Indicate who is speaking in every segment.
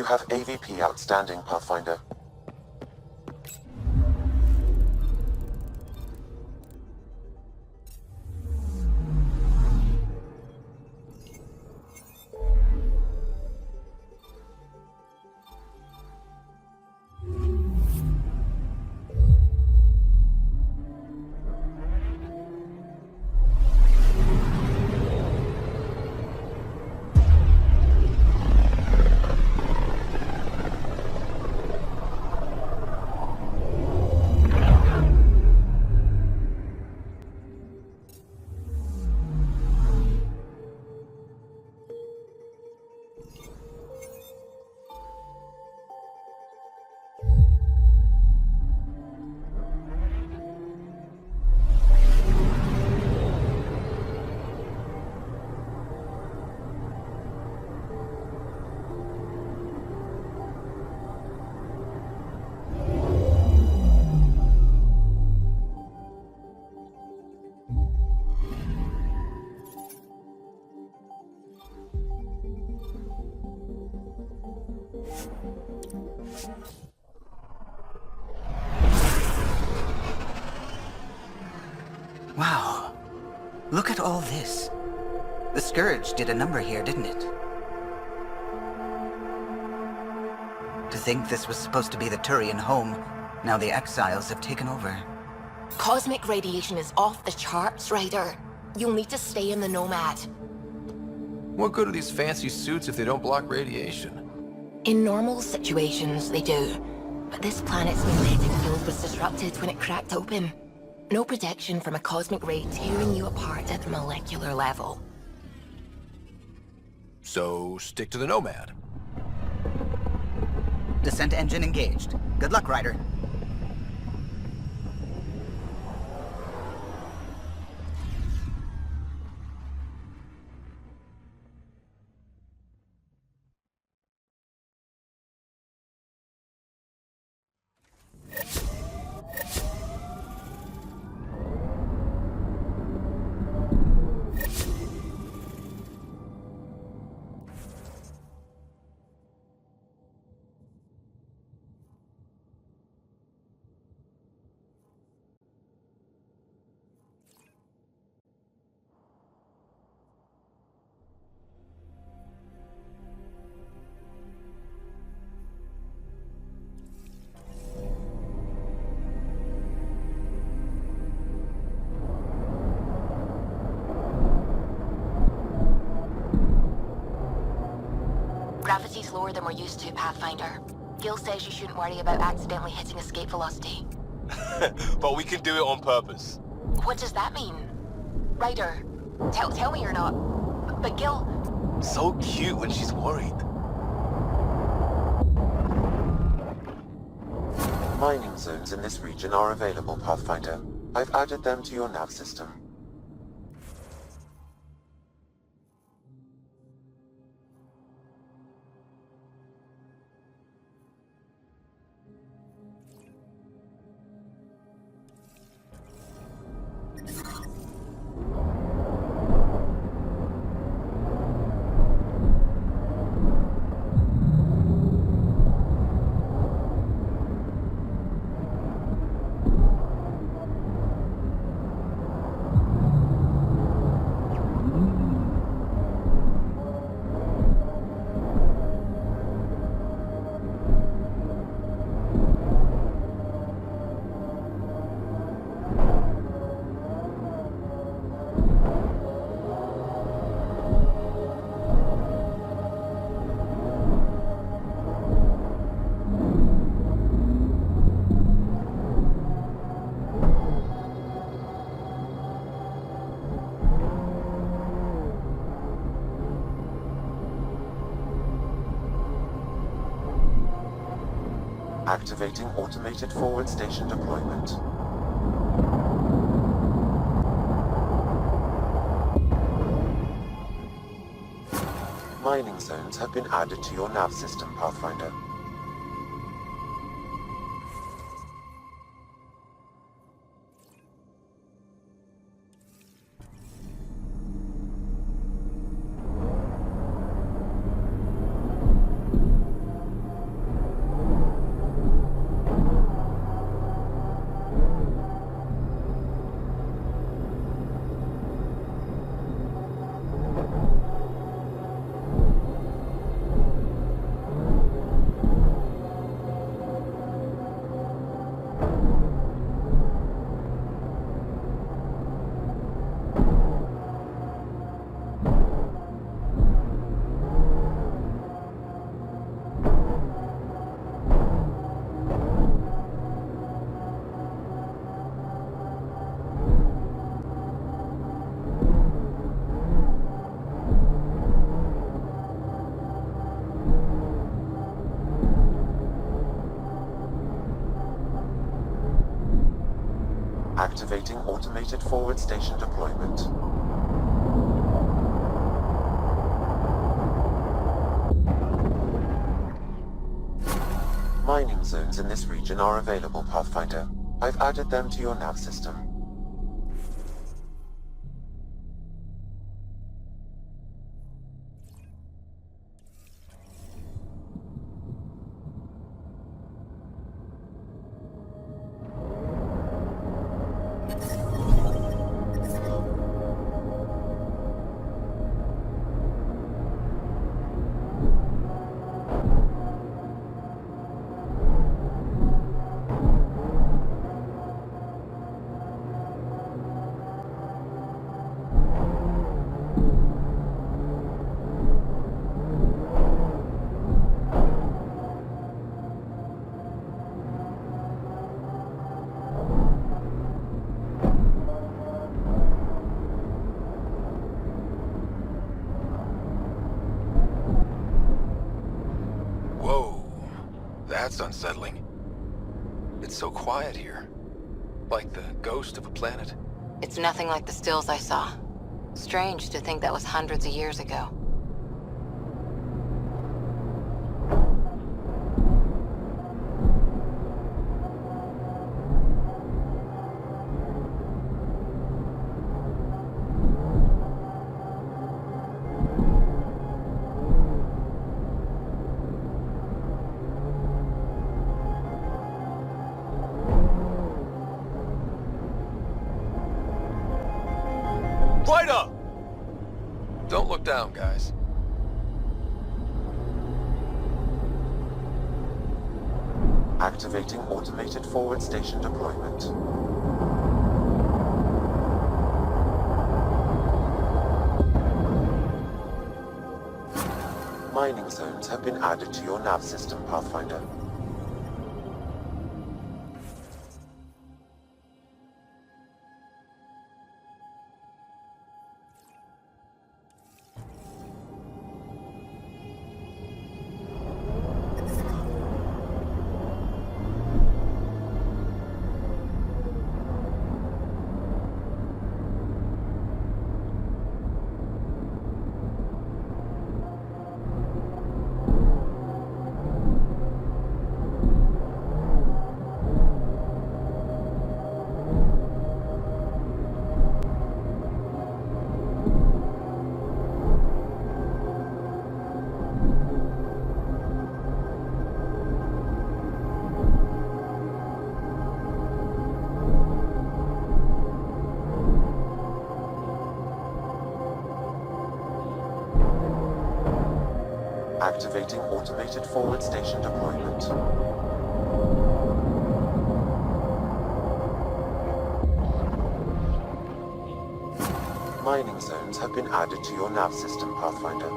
Speaker 1: You have AVP outstanding, Pathfinder.
Speaker 2: Wow. Look at all this. The Scourge did a number here, didn't it? To think this was supposed to be the Turian home, now the Exiles have taken over.
Speaker 3: Cosmic radiation is off the charts, Ryder. You'll need to stay in the Nomad.
Speaker 4: What good are these fancy suits if they don't block radiation?
Speaker 3: In normal situations, they do. But this planet's magnetic field was disrupted when it cracked open. No protection from a cosmic ray tearing you apart at the molecular level.
Speaker 4: So, stick to the Nomad.
Speaker 2: Descent engine engaged. Good luck, Ryder.
Speaker 3: Gravity's lower than we're used to, Pathfinder. Gil says you shouldn't worry about accidentally hitting escape velocity.
Speaker 5: But we can do it on purpose.
Speaker 3: What does that mean? Ryder, tell me you're not. But Gil...
Speaker 5: So cute when she's worried.
Speaker 1: Mining zones in this region are available, Pathfinder. I've added them to your nav system. Activating automated forward station deployment. Mining zones have been added to your nav system, Pathfinder. Activating automated forward station deployment. Mining zones in this region are available, Pathfinder. I've added them to your nav system.
Speaker 4: That's unsettling. It's so quiet here. Like the ghost of a planet.
Speaker 3: It's nothing like the stills I saw. Strange to think that was hundreds of years ago.
Speaker 5: Ryder!
Speaker 4: Don't look down, guys.
Speaker 1: Activating automated forward station deployment. Mining zones have been added to your nav system, Pathfinder. Activating automated forward station deployment. Mining zones have been added to your nav system, Pathfinder.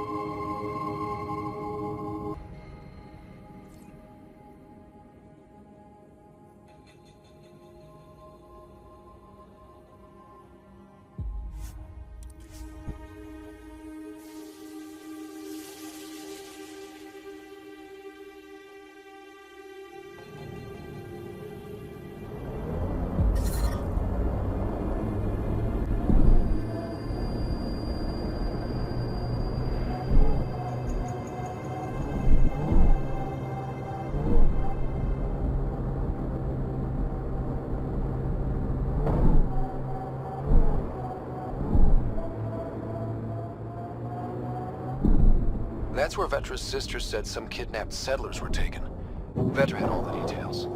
Speaker 4: That's where Vetra's sister said some kidnapped settlers were taken. Vetra had all the details.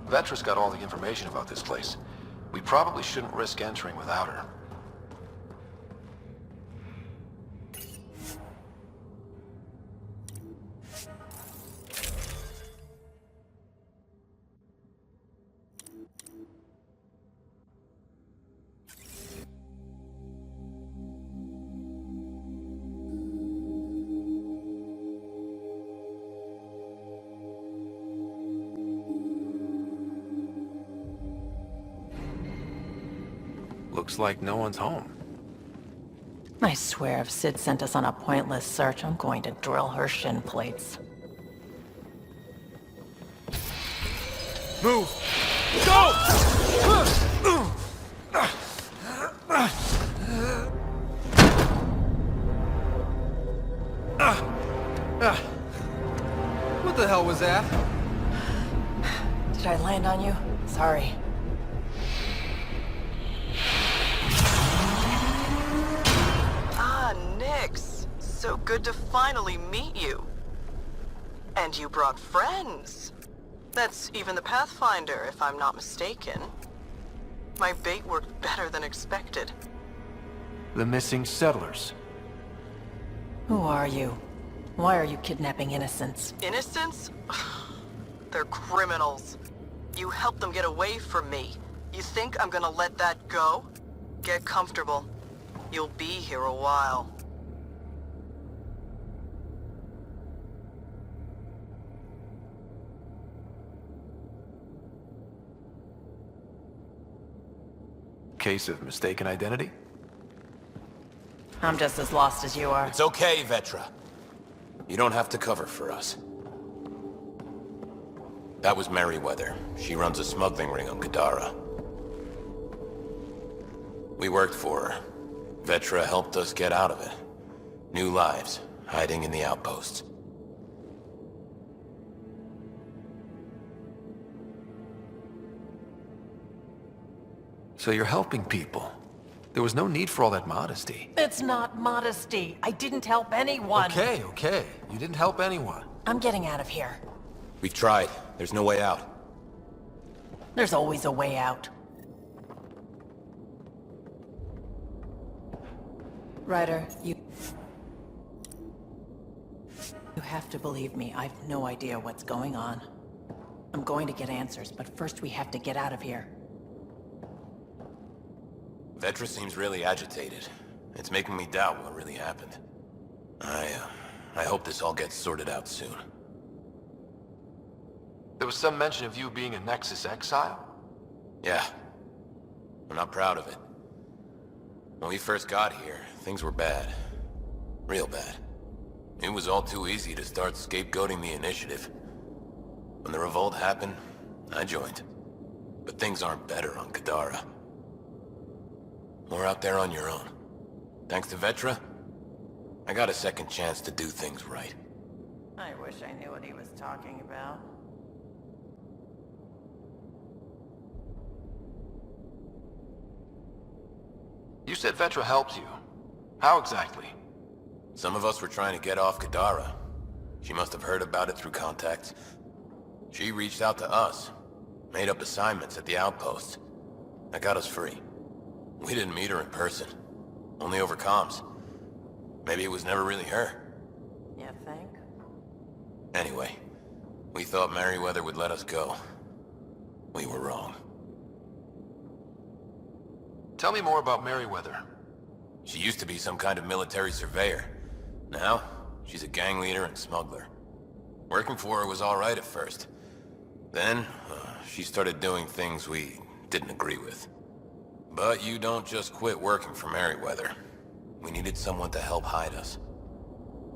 Speaker 4: Vetra's got all the information about this place. We probably shouldn't risk entering without her. Looks like no one's home.
Speaker 6: I swear if Sid sent us on a pointless search, I'm going to drill her shin plates.
Speaker 5: Move! Go! What the hell was that?
Speaker 6: Did I land on you? Sorry.
Speaker 7: Ah, Nix. So good to finally meet you. And you brought friends. That's even the Pathfinder, if I'm not mistaken. My bait worked better than expected.
Speaker 5: The missing settlers.
Speaker 6: Who are you? Why are you kidnapping innocents?
Speaker 7: Innocents? They're criminals. You helped them get away from me. You think I'm gonna let that go? Get comfortable. You'll be here a while.
Speaker 5: Case of mistaken identity?
Speaker 6: I'm just as lost as you are.
Speaker 8: It's okay, Vetra. You don't have to cover for us. That was Merryweather. She runs a smuggling ring on Gadara. We worked for her. Vetra helped us get out of it. New lives, hiding in the outposts.
Speaker 5: So you're helping people. There was no need for all that modesty.
Speaker 6: It's not modesty. I didn't help anyone.
Speaker 5: Okay. You didn't help anyone.
Speaker 6: I'm getting out of here.
Speaker 8: We've tried. There's no way out.
Speaker 6: There's always a way out. Ryder, you have to believe me. I've no idea what's going on. I'm going to get answers, but first we have to get out of here.
Speaker 8: Vetra seems really agitated. It's making me doubt what really happened. I hope this all gets sorted out soon.
Speaker 5: There was some mention of you being a Nexus exile?
Speaker 8: Yeah. I'm not proud of it. When we first got here, things were bad. Real bad. It was all too easy to start scapegoating the initiative. When the revolt happened, I joined. But things aren't better on Gadara. More out there on your own. Thanks to Vetra, I got a second chance to do things right.
Speaker 6: I wish I knew what he was talking about.
Speaker 5: You said Vetra helped you. How exactly?
Speaker 8: Some of us were trying to get off Gadara. She must have heard about it through contacts. She reached out to us, made up assignments at the outpost. That got us free. We didn't meet her in person, only over comms. Maybe it was never really her.
Speaker 6: You think?
Speaker 8: Anyway, we thought Merryweather would let us go. We were wrong.
Speaker 5: Tell me more about Merryweather.
Speaker 8: She used to be some kind of military surveyor. Now, she's a gang leader and smuggler. Working for her was alright at first. Then, she started doing things we didn't agree with. But you don't just quit working for Merryweather. We needed someone to help hide us.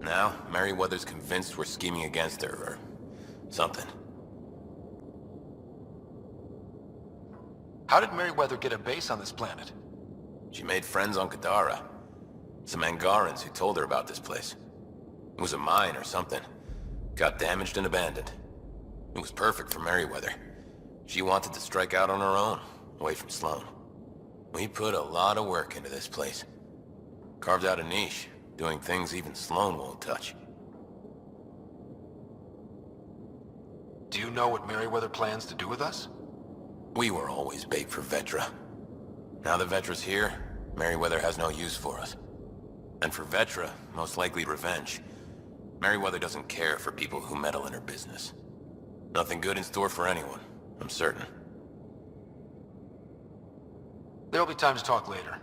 Speaker 8: Now, Merryweather's convinced we're scheming against her, or something.
Speaker 5: How did Merryweather get a base on this planet?
Speaker 8: She made friends on Gadara. Some Angarans who told her about this place. It was a mine or something. Got damaged and abandoned. It was perfect for Merryweather. She wanted to strike out on her own, away from Sloane. We put a lot of work into this place. Carved out a niche, doing things even Sloane won't touch.
Speaker 5: Do you know what Merryweather plans to do with us?
Speaker 8: We were always bait for Vetra. Now that Vetra's here, Merryweather has no use for us. And for Vetra, most likely revenge. Merryweather doesn't care for people who meddle in her business. Nothing good in store for anyone, I'm certain.
Speaker 5: There'll be time to talk later.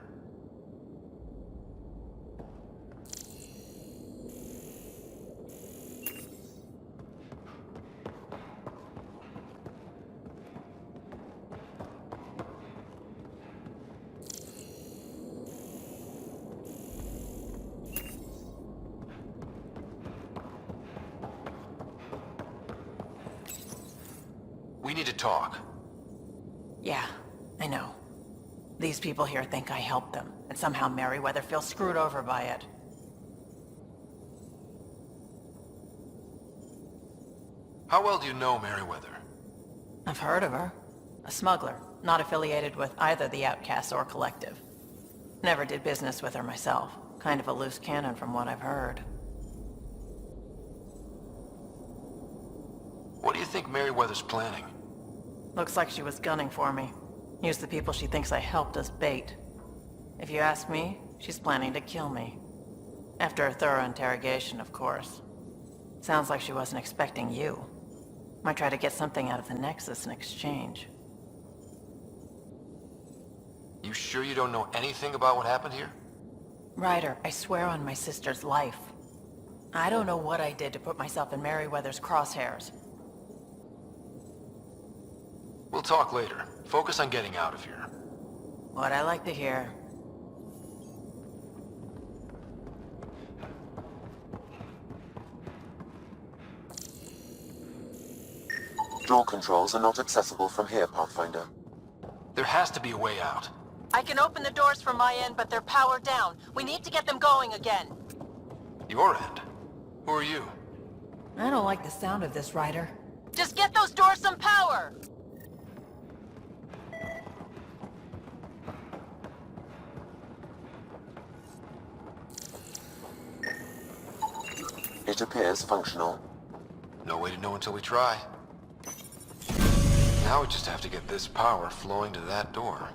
Speaker 5: We need to talk.
Speaker 6: Yeah, I know. These people here think I helped them, and somehow Merryweather feels screwed over by it.
Speaker 5: How well do you know Merryweather?
Speaker 6: I've heard of her. A smuggler, not affiliated with either the Outcasts or Collective. Never did business with her myself. Kind of a loose cannon from what I've heard.
Speaker 5: What do you think Merryweather's planning?
Speaker 6: Looks like she was gunning for me. Use the people she thinks I helped as bait. If you ask me, she's planning to kill me. After a thorough interrogation, of course. Sounds like she wasn't expecting you. Might try to get something out of the Nexus in exchange.
Speaker 5: You sure you don't know anything about what happened here?
Speaker 6: Ryder, I swear on my sister's life. I don't know what I did to put myself in Merryweather's crosshairs.
Speaker 5: We'll talk later. Focus on getting out of here.
Speaker 6: What I like to hear.
Speaker 1: Door controls are not accessible from here, Pathfinder.
Speaker 5: There has to be a way out.
Speaker 7: I can open the doors from my end, but they're powered down. We need to get them going again.
Speaker 5: Your end? Who are you?
Speaker 6: I don't like the sound of this, Ryder.
Speaker 7: Just get those doors some power!
Speaker 1: It appears functional.
Speaker 5: No way to know until we try. Now we just have to get this power flowing to that door.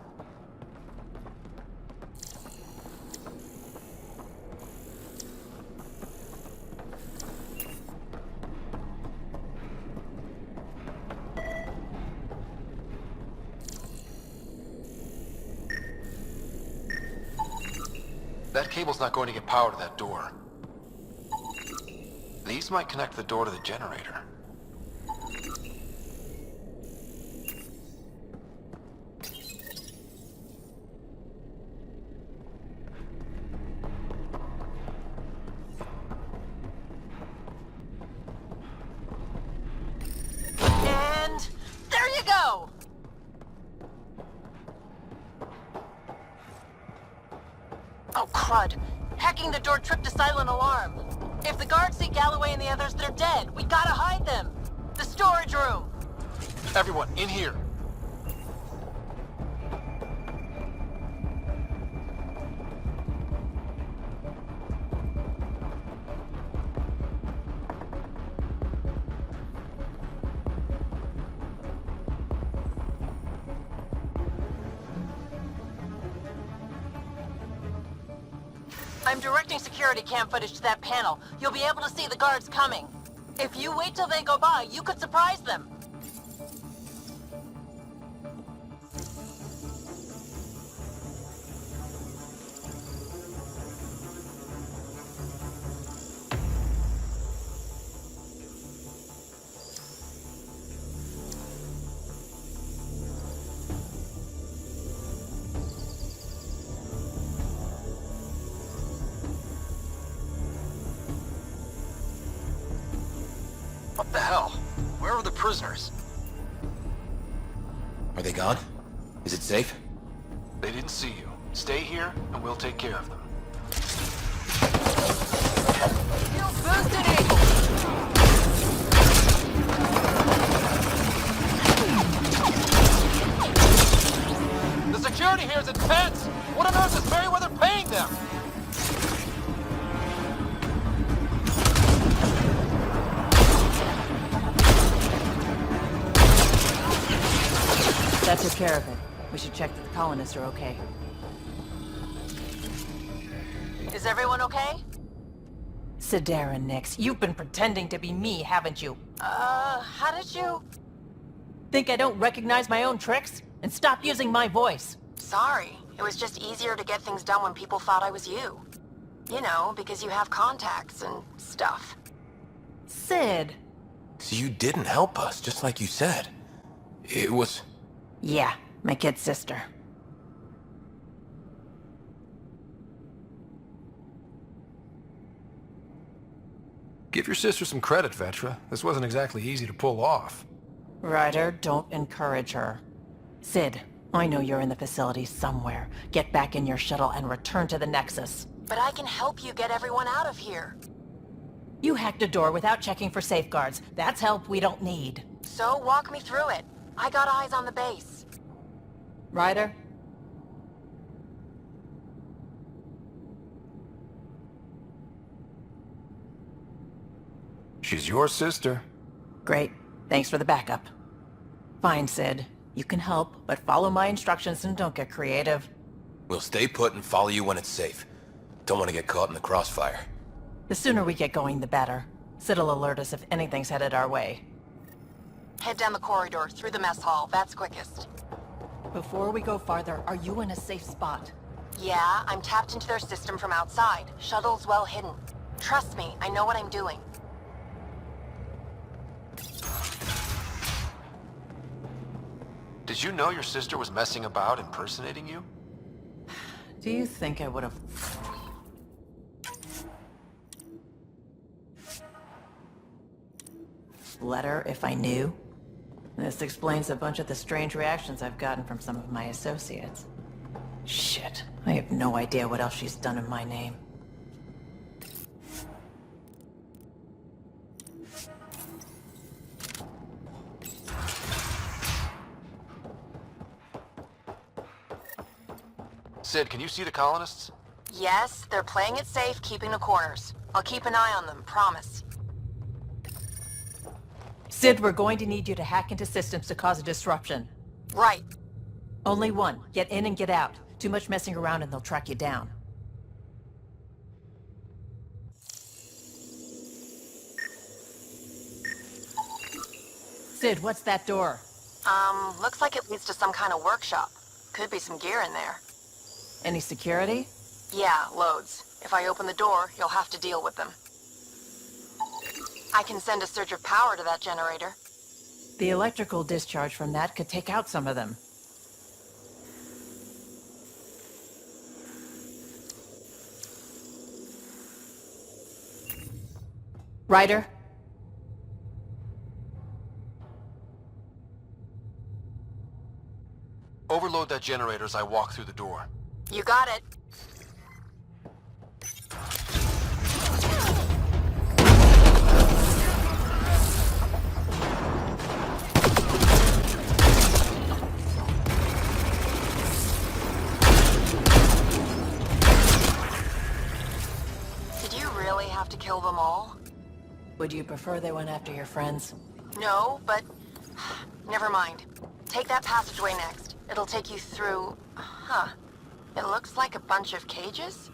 Speaker 5: That cable's not going to get power to that door. These might connect the door to the generator.
Speaker 7: And there you go! Oh, crud. Hacking the door tripped a silent alarm. If the guards see Galloway and the others, they're dead. We gotta hide them. The storage room.
Speaker 5: Everyone, in here!
Speaker 7: I'm directing security cam footage to that panel. You'll be able to see the guards coming. If you wait till they go by, you could surprise them.
Speaker 4: What the hell? Where are the prisoners?
Speaker 8: Are they gone? Is it safe?
Speaker 5: They didn't see you. Stay here, and we'll take care of them.
Speaker 7: Shield boost enabled!
Speaker 5: The security here is intense! What on earth is Merryweather paying them?
Speaker 6: That took care of it. We should check that the colonists are okay.
Speaker 7: Is everyone okay?
Speaker 6: Sidera Nix, you've been pretending to be me, haven't you?
Speaker 7: How did you...
Speaker 6: Think I don't recognize my own tricks? And stop using my voice.
Speaker 3: Sorry. It was just easier to get things done when people thought I was you. You know, because you have contacts and stuff.
Speaker 6: Sid.
Speaker 8: So you didn't help us, just like you said. It was...
Speaker 6: Yeah, my kid's sister.
Speaker 5: Give your sister some credit, Vetra. This wasn't exactly easy to pull off.
Speaker 6: Ryder, don't encourage her. Sid, I know you're in the facility somewhere. Get back in your shuttle and return to the Nexus.
Speaker 3: But I can help you get everyone out of here.
Speaker 6: You hacked a door without checking for safeguards. That's help we don't need.
Speaker 3: So walk me through it. I got eyes on the base.
Speaker 6: Ryder?
Speaker 5: She's your sister.
Speaker 6: Great. Thanks for the backup. Fine, Sid. You can help, but follow my instructions and don't get creative.
Speaker 8: We'll stay put and follow you when it's safe. Don't want to get caught in the crossfire.
Speaker 6: The sooner we get going, the better. Sid'll alert us if anything's headed our way.
Speaker 3: Head down the corridor, through the mess hall. That's quickest.
Speaker 6: Before we go farther, are you in a safe spot?
Speaker 3: Yeah, I'm tapped into their system from outside. Shuttle's well hidden. Trust me, I know what I'm doing.
Speaker 5: Did you know your sister was messing about impersonating you?
Speaker 6: Do you think I would have... let her if I knew? This explains a bunch of the strange reactions I've gotten from some of my associates. Shit, I have no idea what else she's done in my name.
Speaker 5: Sid, can you see the colonists?
Speaker 3: Yes, they're playing it safe, keeping the corners. I'll keep an eye on them, promise.
Speaker 6: Sid, we're going to need you to hack into systems to cause a disruption.
Speaker 3: Right.
Speaker 6: Only one. Get in and get out. Too much messing around and they'll track you down. Sid, what's that door?
Speaker 3: Looks like it leads to some kind of workshop. Could be some gear in there.
Speaker 6: Any security?
Speaker 3: Yeah, loads. If I open the door, you'll have to deal with them. I can send a surge of power to that generator.
Speaker 6: The electrical discharge from that could take out some of them. Ryder?
Speaker 5: Overload that generator as I walk through the door.
Speaker 3: You got it. Did you really have to kill them all?
Speaker 6: Would you prefer they went after your friends?
Speaker 3: No, but... never mind. Take that passageway next. It'll take you through... Huh. It looks like a bunch of cages?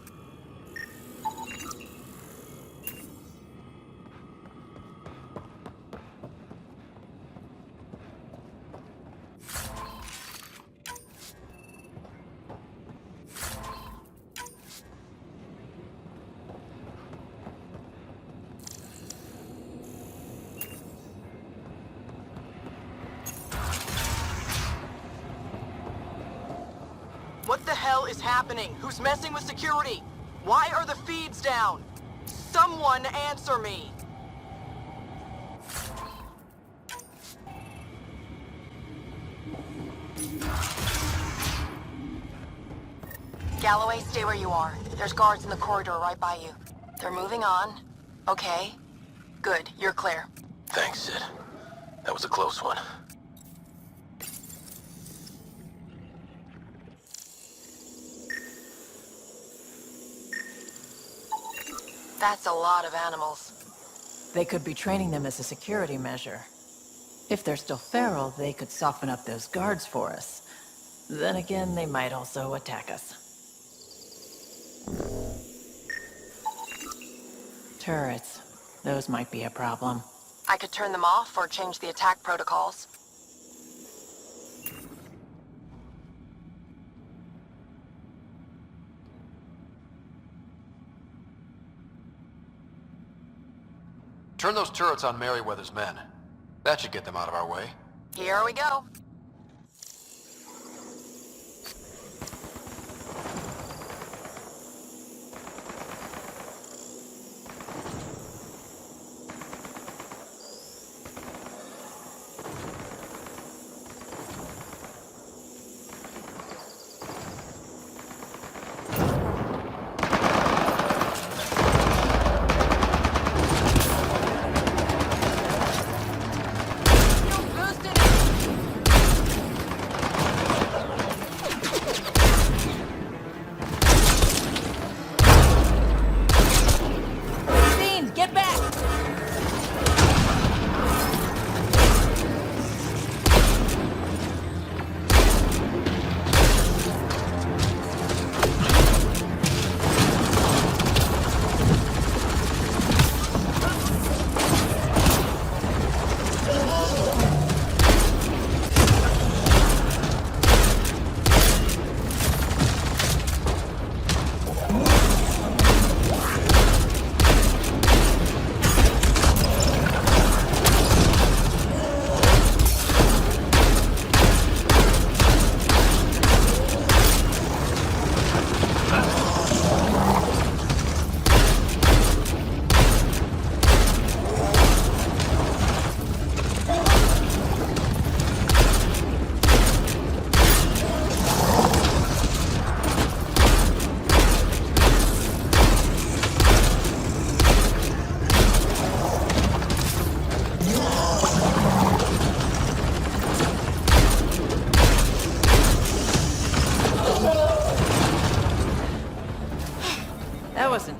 Speaker 7: What the hell is happening? Who's messing with security? Why are the feeds down? Someone answer me!
Speaker 3: Galloway, stay where you are. There's guards in the corridor right by you. They're moving on. Okay. Good, you're clear.
Speaker 8: Thanks, Sid. That was a close one.
Speaker 3: That's a lot of animals.
Speaker 6: They could be training them as a security measure. If they're still feral, they could soften up those guards for us. Then again, they might also attack us. Turrets. Those might be a problem.
Speaker 3: I could turn them off or change the attack protocols.
Speaker 5: Turn those turrets on Merryweather's men. That should get them out of our way.
Speaker 3: Here we go.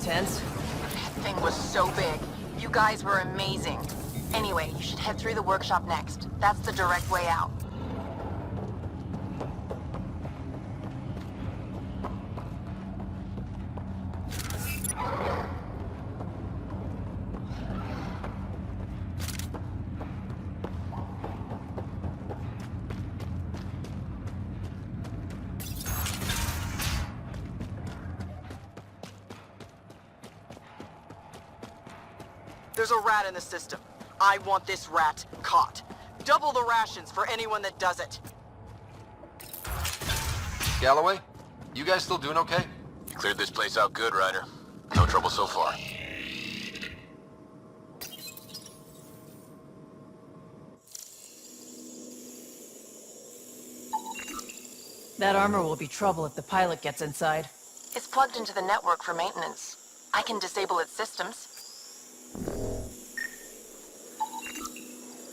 Speaker 6: intense.
Speaker 3: That thing was so big. You guys were amazing. Anyway, you should head through the workshop next. That's the direct way out.
Speaker 7: There's a rat in the system. I want this rat caught. Double the rations for anyone that does it.
Speaker 5: Galloway, you guys still doing okay?
Speaker 8: You cleared this place out good, Ryder. No trouble so far.
Speaker 6: That armor will be trouble if the pilot gets inside.
Speaker 3: It's plugged into the network for maintenance. I can disable its systems.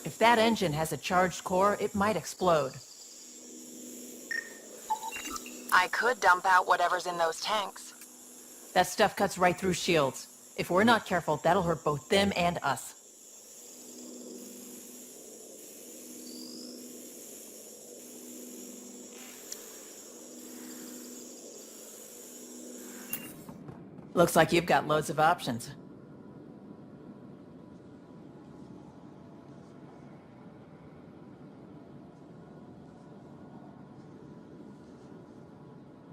Speaker 6: If that engine has a charged core, it might explode.
Speaker 3: I could dump out whatever's in those tanks.
Speaker 6: That stuff cuts right through shields. If we're not careful, that'll hurt both them and us. Looks like you've got loads of options.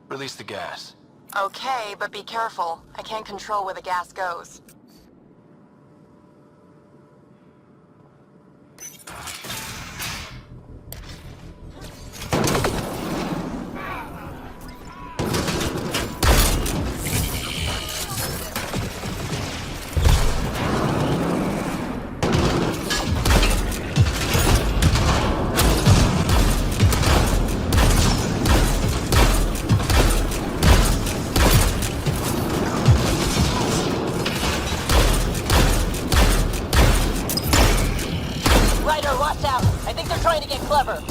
Speaker 5: Release the gas.
Speaker 3: Okay, but be careful. I can't control where the gas goes.
Speaker 9: Ryder, watch out! I think they're trying to get clever.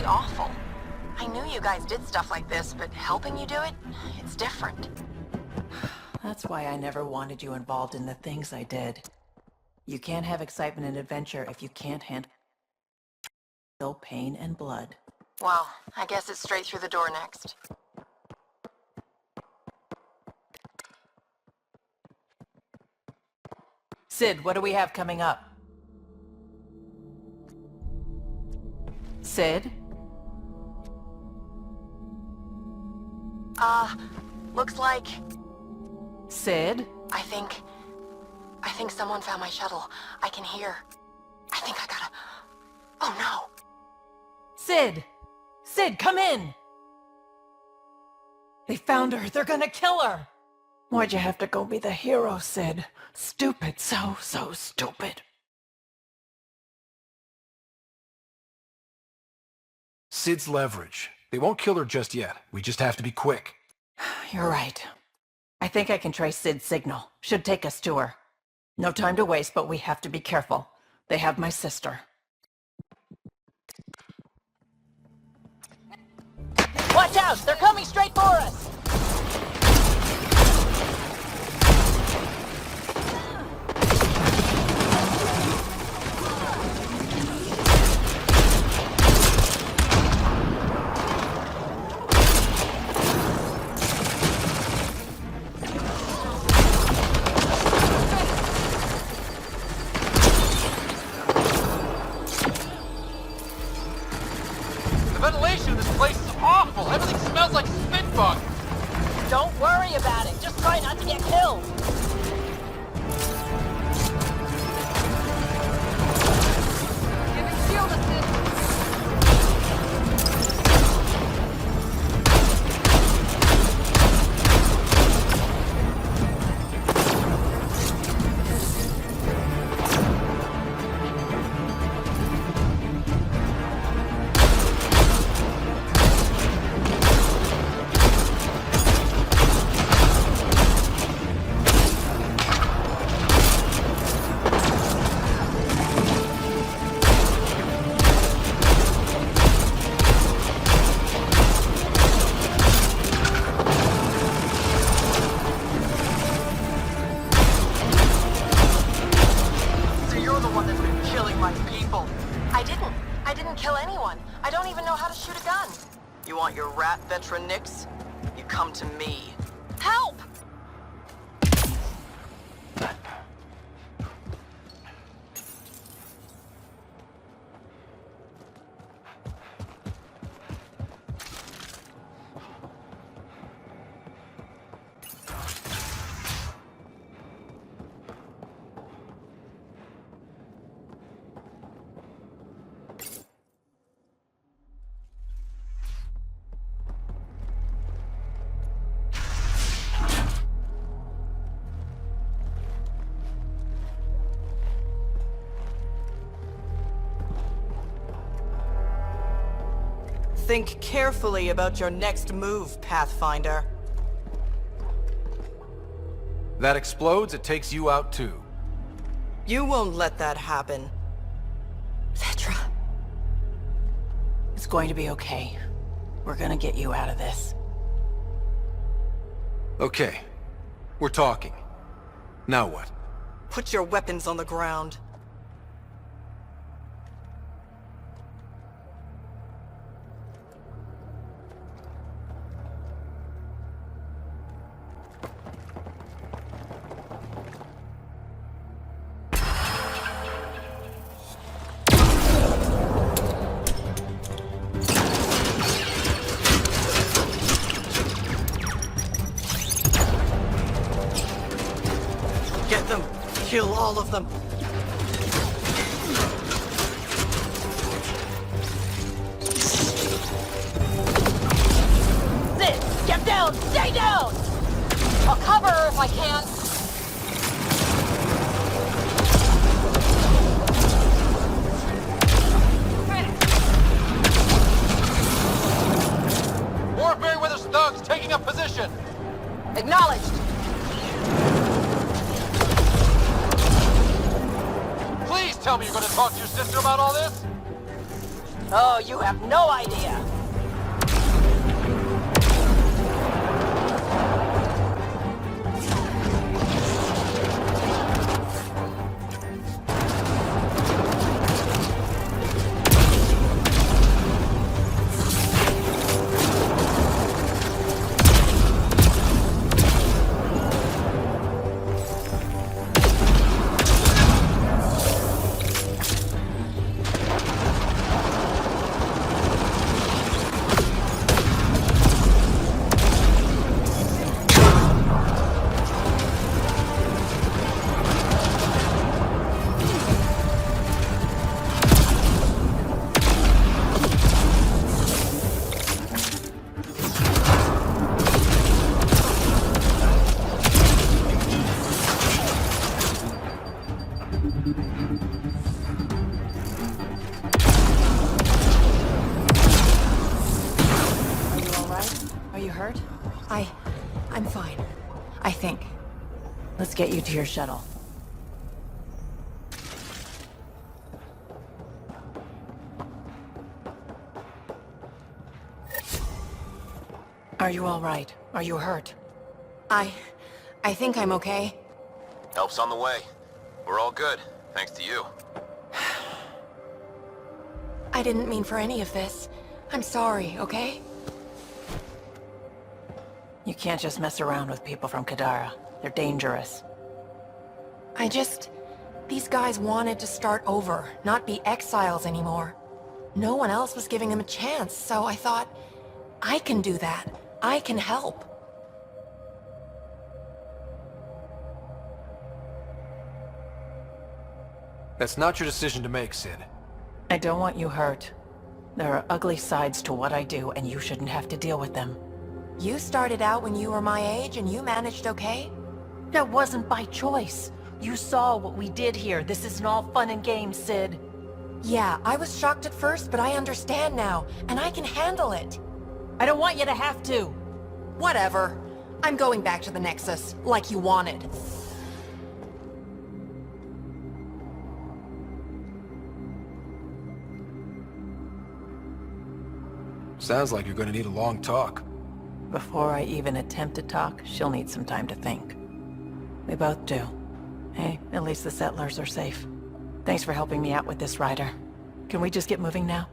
Speaker 3: Awful. I knew you guys did stuff like this, but helping you do it, it's different.
Speaker 6: That's why I never wanted you involved in the things I did. You can't have excitement and adventure if you can't handle pain and blood.
Speaker 3: Well, I guess it's straight through the door next.
Speaker 6: Sid, what do we have coming up? Sid?
Speaker 3: Looks like...
Speaker 6: Sid?
Speaker 3: I think someone found my shuttle. I can hear. I think I gotta... Oh no!
Speaker 6: Sid! Sid, come in! They found her. They're gonna kill her! Why'd you have to go be the hero, Sid? Stupid. So stupid.
Speaker 5: Sid's leverage. They won't kill her just yet. We just have to be quick.
Speaker 6: You're right. I think I can trace Sid's signal. Should take us to her. No time to waste, but we have to be careful. They have my sister.
Speaker 9: Watch out! They're coming straight for us!
Speaker 5: Ventilation in this place is awful. Everything smells like spit bug.
Speaker 9: Don't worry about it. Just try not to get killed. Shield assist!
Speaker 7: So you're the one that's been killing my people.
Speaker 3: I didn't kill anyone. I don't even know how to shoot a gun.
Speaker 7: You want your rat veteran nicks? You come to me.
Speaker 3: Help!
Speaker 7: Think carefully about your next move, Pathfinder.
Speaker 5: That explodes, it takes you out too.
Speaker 7: You won't let that happen.
Speaker 3: Vetra.
Speaker 6: It's going to be okay. We're gonna get you out of this.
Speaker 5: Okay. We're talking. Now what?
Speaker 7: Put your weapons on the ground. Get them! Kill all of them!
Speaker 9: Sid, get down! Stay down! I'll cover her if I can.
Speaker 5: More Merryweather's thugs taking up position!
Speaker 9: Acknowledged.
Speaker 5: Please tell me you're gonna talk to your sister about all this?
Speaker 9: Oh, you have no idea.
Speaker 3: I'm fine. I think.
Speaker 6: Let's get you to your shuttle. Are you all right? Are you hurt?
Speaker 3: I think I'm okay.
Speaker 8: Help's on the way. We're all good, thanks to you.
Speaker 3: I didn't mean for any of this. I'm sorry, okay?
Speaker 6: You can't just mess around with people from Kadara. They're dangerous.
Speaker 3: These guys wanted to start over, not be exiles anymore. No one else was giving them a chance, so I thought, I can do that. I can help.
Speaker 5: That's not your decision to make, Sid.
Speaker 6: I don't want you hurt. There are ugly sides to what I do, and you shouldn't have to deal with them.
Speaker 3: You started out when you were my age and you managed okay?
Speaker 6: That wasn't by choice. You saw what we did here. This isn't all fun and games, Sid.
Speaker 3: Yeah, I was shocked at first, but I understand now, and I can handle it.
Speaker 6: I don't want you to have to.
Speaker 3: Whatever. I'm going back to the Nexus, like you wanted.
Speaker 5: Sounds like you're gonna need a long talk.
Speaker 6: Before I even attempt to talk, she'll need some time to think. We both do. Hey, at least the settlers are safe. Thanks for helping me out with this, Ryder. Can we just get moving now?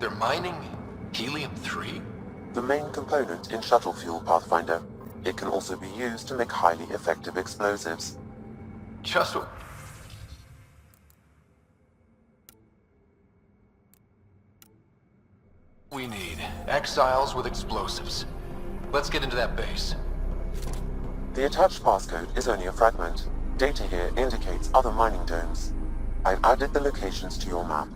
Speaker 4: They're mining helium-3?
Speaker 1: The main component in shuttle fuel, Pathfinder. It can also be used to make highly effective explosives.
Speaker 4: Just... We need exiles with explosives. Let's get into that base.
Speaker 1: The attached passcode is only a fragment. Data here indicates other mining domes. I've added the locations to your map.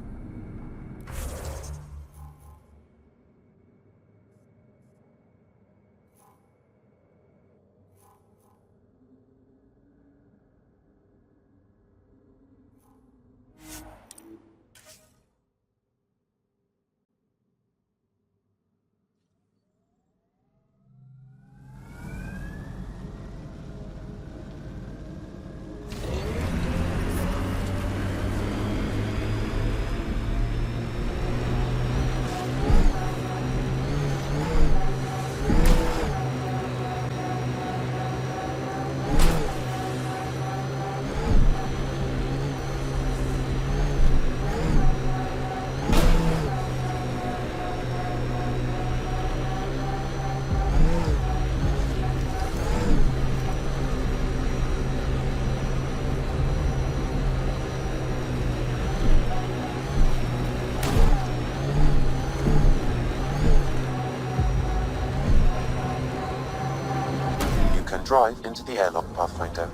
Speaker 1: Drive into the airlock, Pathfinder.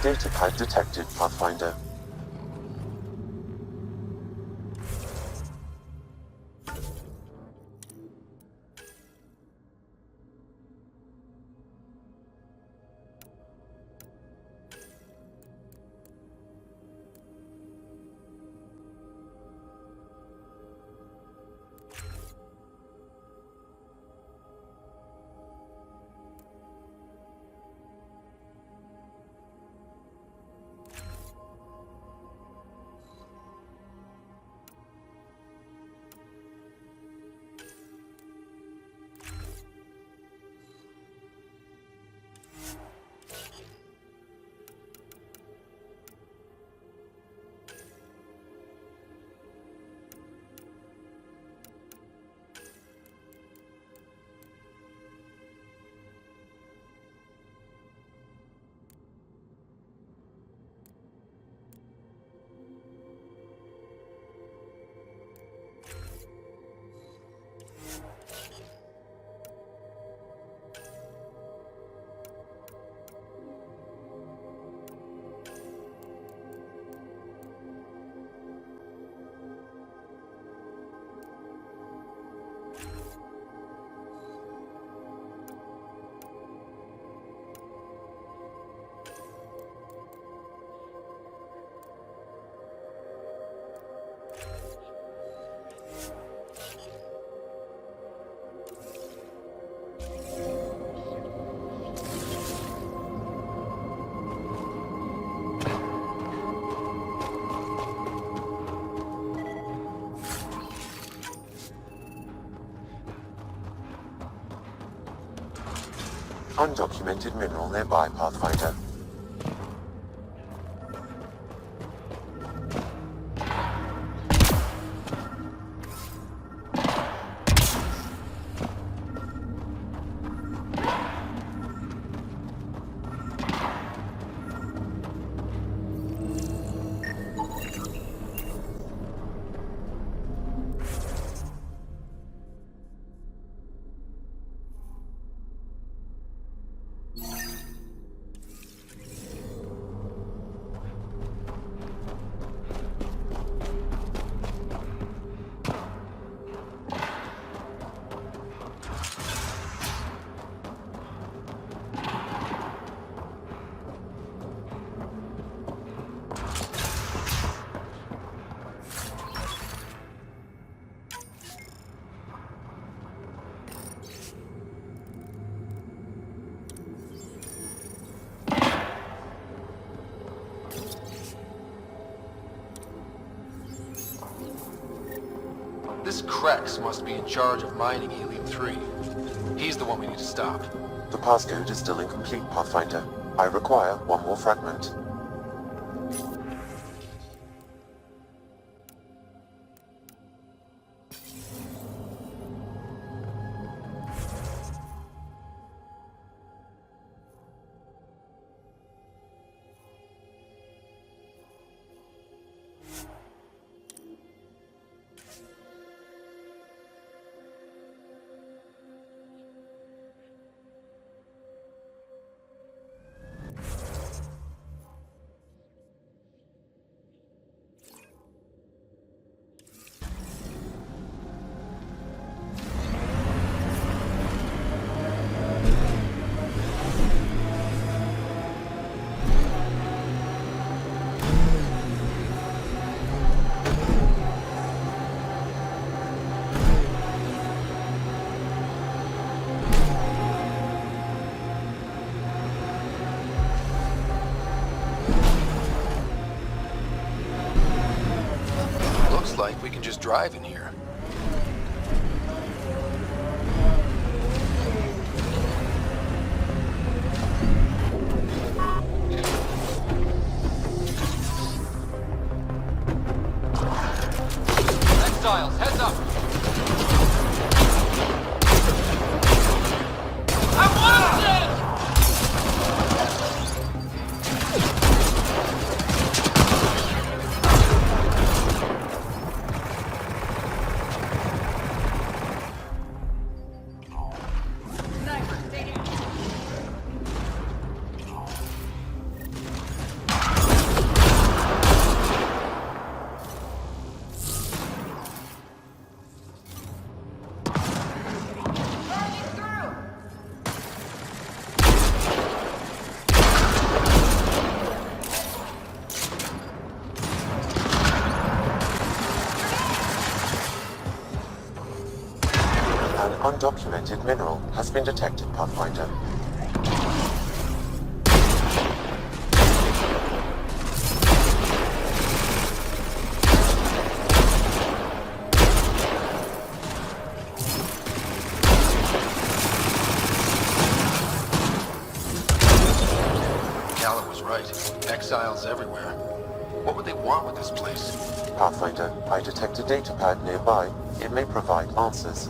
Speaker 1: Data pad detected, Pathfinder. Undocumented mineral nearby, Pathfinder.
Speaker 4: This Krex must be in charge of mining Helium-3. He's the one we need to stop.
Speaker 1: The passcode is still incomplete, Pathfinder. I require one more fragment.
Speaker 4: Like we can just drive in here.
Speaker 10: Exiles, heads up!
Speaker 1: Undocumented mineral has been detected, Pathfinder.
Speaker 4: Gala was right. Exiles everywhere. What would they want with this place?
Speaker 1: Pathfinder, I detect a datapad nearby. It may provide answers.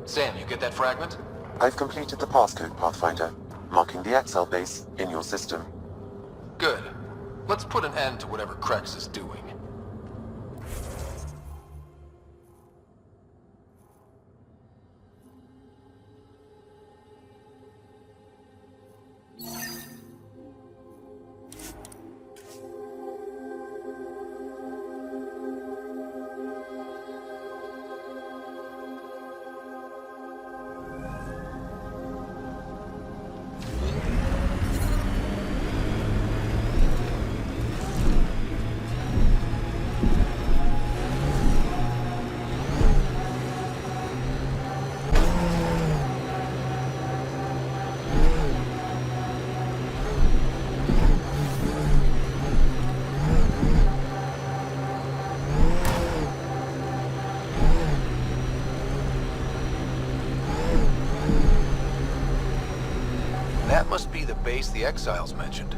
Speaker 4: Sam, you get that fragment?
Speaker 1: I've completed the passcode, Pathfinder, marking the Excel base in your system.
Speaker 4: Good. Let's put an end to whatever Krex is doing. That must be the base the Exiles mentioned.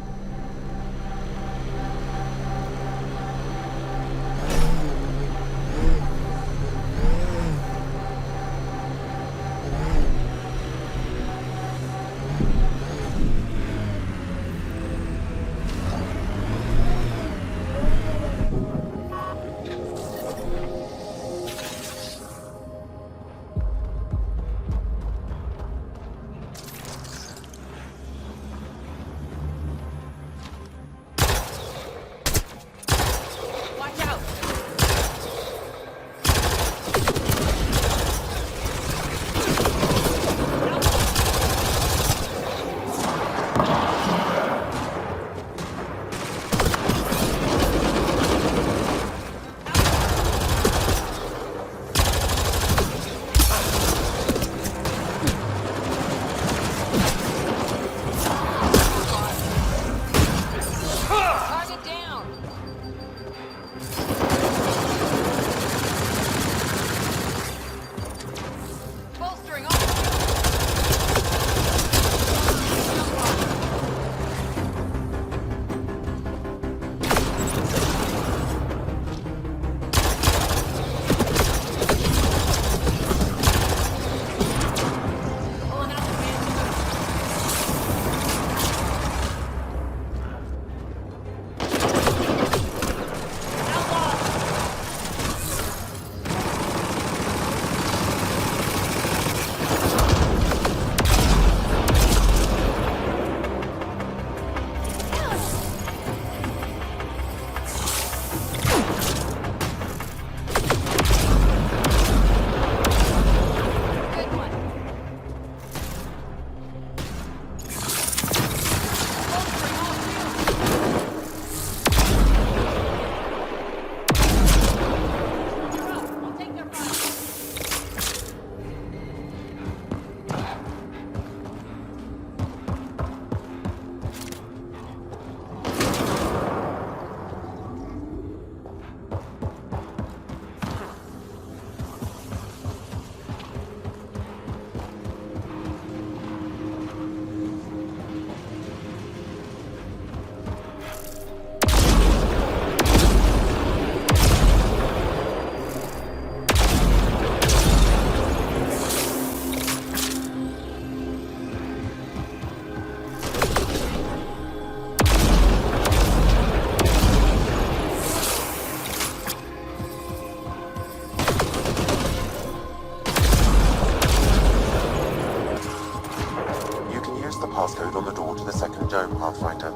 Speaker 1: passcode on the door to the second dome, Pathfinder.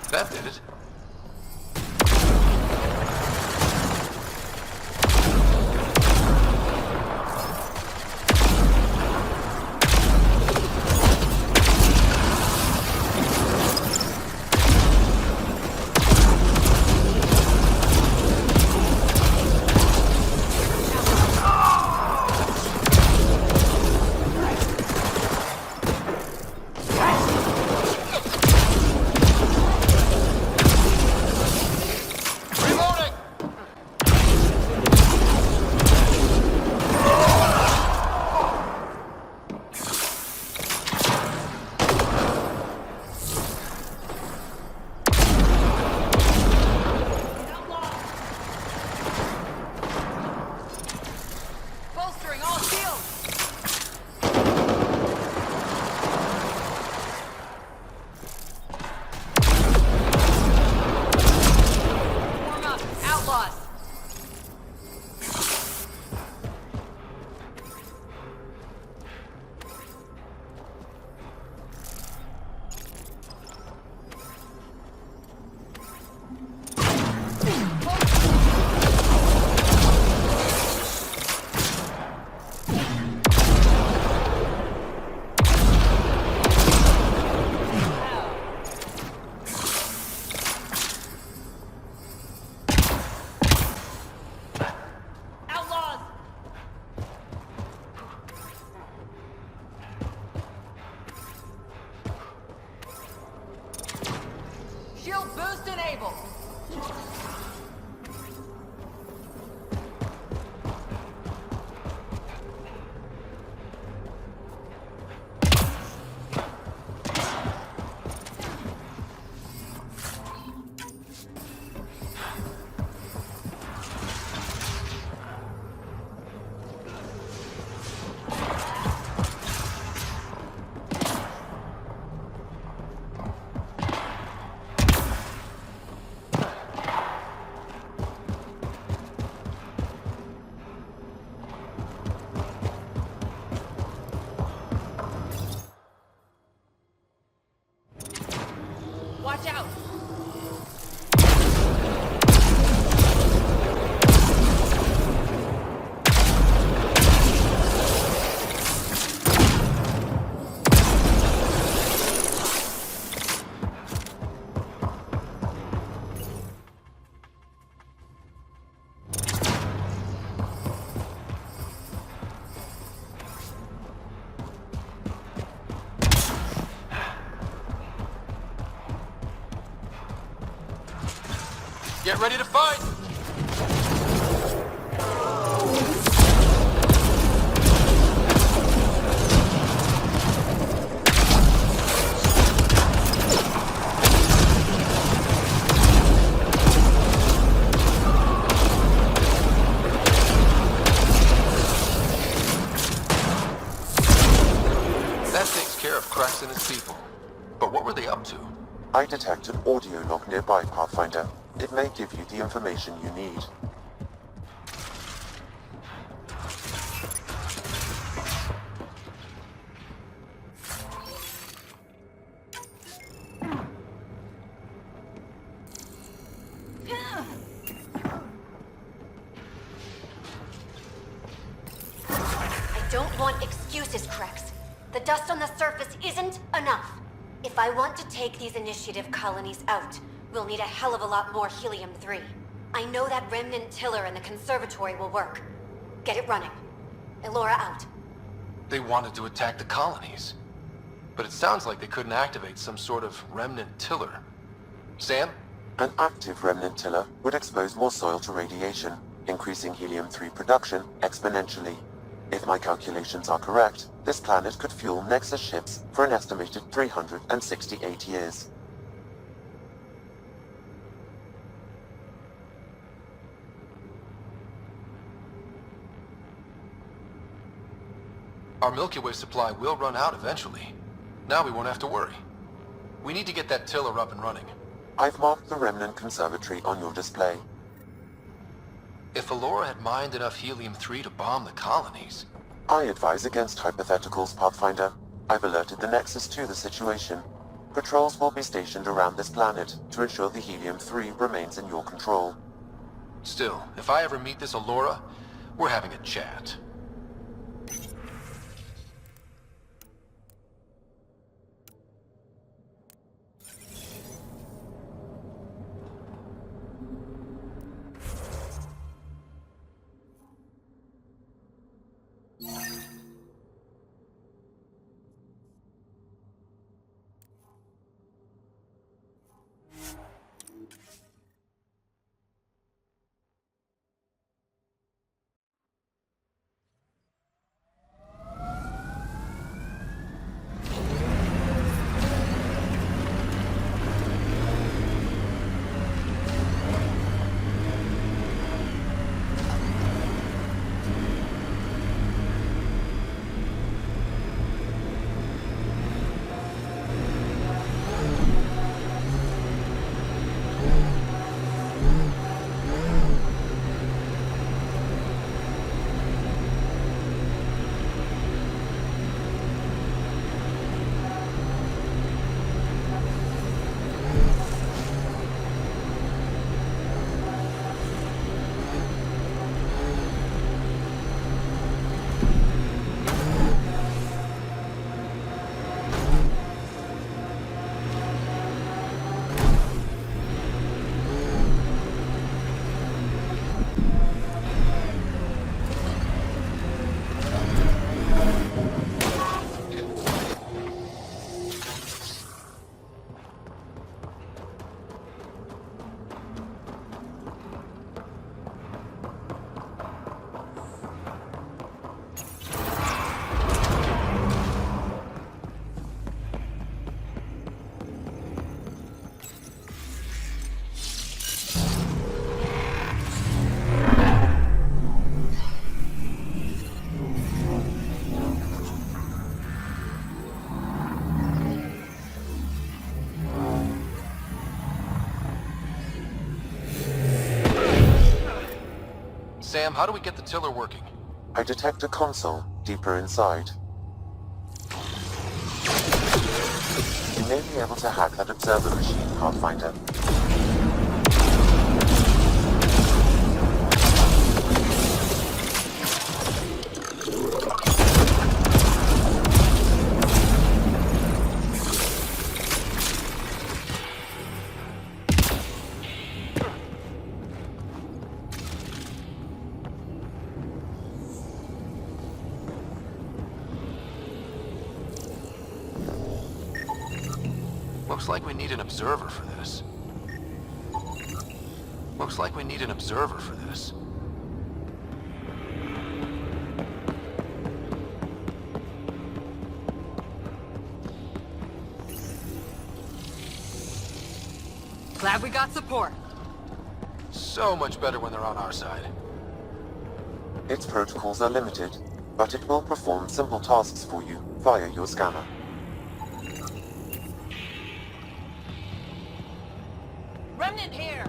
Speaker 4: That did it.
Speaker 9: outlaws! Outlaws! Shield boost enabled! Watch out!
Speaker 5: Get ready to fight! That takes care of Krax and his people. But what were they up to?
Speaker 1: I detect an audio log nearby, Pathfinder. It may give you the information you need.
Speaker 10: I don't want excuses, Krex. The dust on the surface isn't enough. If I want to take these initiative colonies out, we'll need a hell of a lot more helium-3. I know that remnant tiller in the conservatory will work. Get it running. Elora out.
Speaker 5: They wanted to attack the colonies. But it sounds like they couldn't activate some sort of remnant tiller. Sam?
Speaker 1: An active remnant tiller would expose more soil to radiation, increasing helium-3 production exponentially. If my calculations are correct, this planet could fuel Nexus ships for an estimated 368 years.
Speaker 5: Our Milky Way supply will run out eventually. Now we won't have to worry. We need to get that tiller up and running.
Speaker 1: I've marked the remnant conservatory on your display.
Speaker 5: If Elora had mined enough helium-3 to bomb the colonies...
Speaker 1: I advise against hypotheticals, Pathfinder. I've alerted the Nexus to the situation. Patrols will be stationed around this planet to ensure the helium-3 remains in your control.
Speaker 5: Still, if I ever meet this Elora, we're having a chat. Sam, how do we get the tiller working?
Speaker 1: I detect a console deeper inside. You may be able to hack that observer machine, Pathfinder.
Speaker 5: Looks like we need an observer for this. Looks like we need an observer for this.
Speaker 9: Glad we got support.
Speaker 5: So much better when they're on our side.
Speaker 1: Its protocols are limited, but it will perform simple tasks for you via your scanner.
Speaker 9: Remnant here!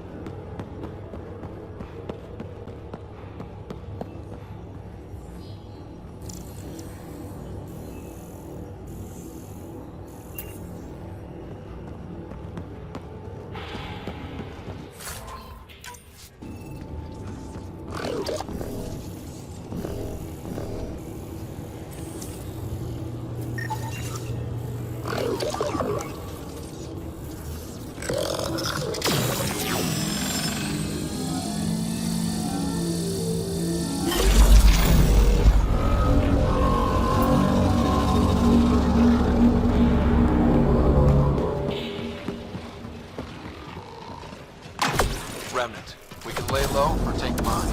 Speaker 5: Remnant. We can lay low or take mine.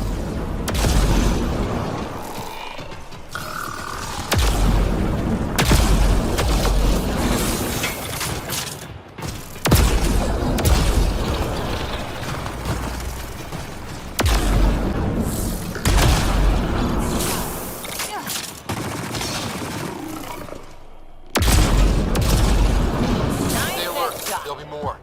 Speaker 5: Stay alert. There'll be more.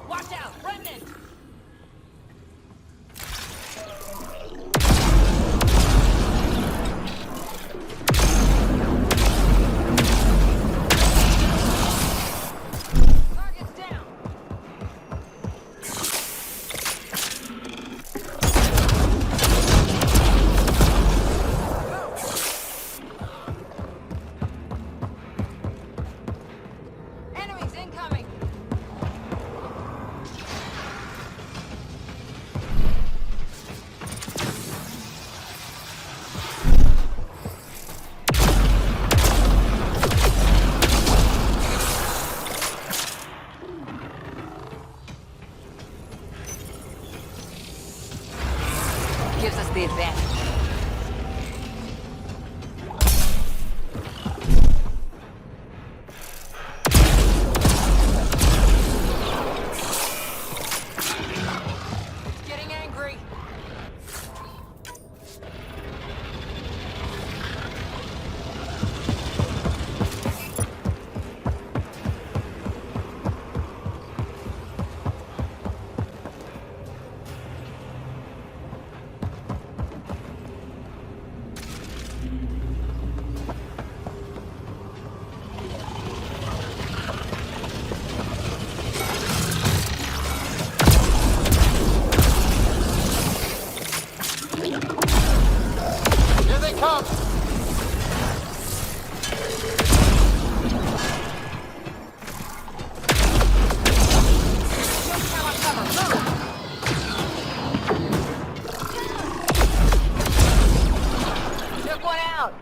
Speaker 9: Watch out! Remnant! Target's down! Enemies incoming! Gives us the advantage. Getting angry.
Speaker 5: Here they come!
Speaker 9: Took one out!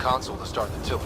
Speaker 5: console to start the tiller.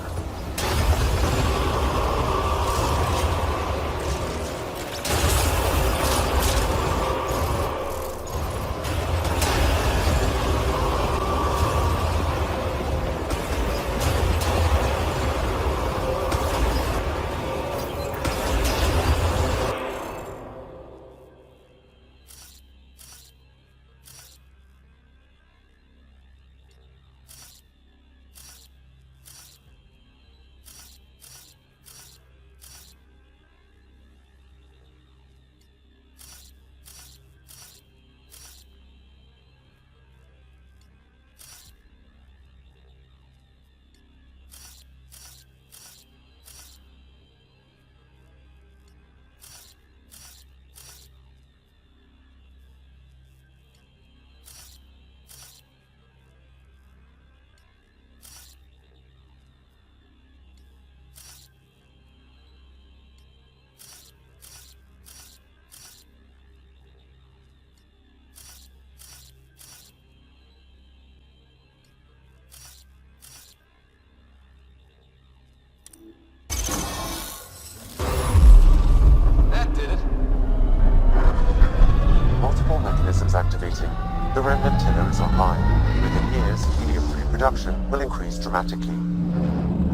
Speaker 1: Multiple mechanisms activating. The remnant tiller is online. Within years, helium-3 production will increase dramatically.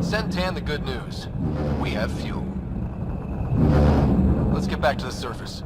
Speaker 5: Send Tan the good news. We have fuel. Let's get back to the surface.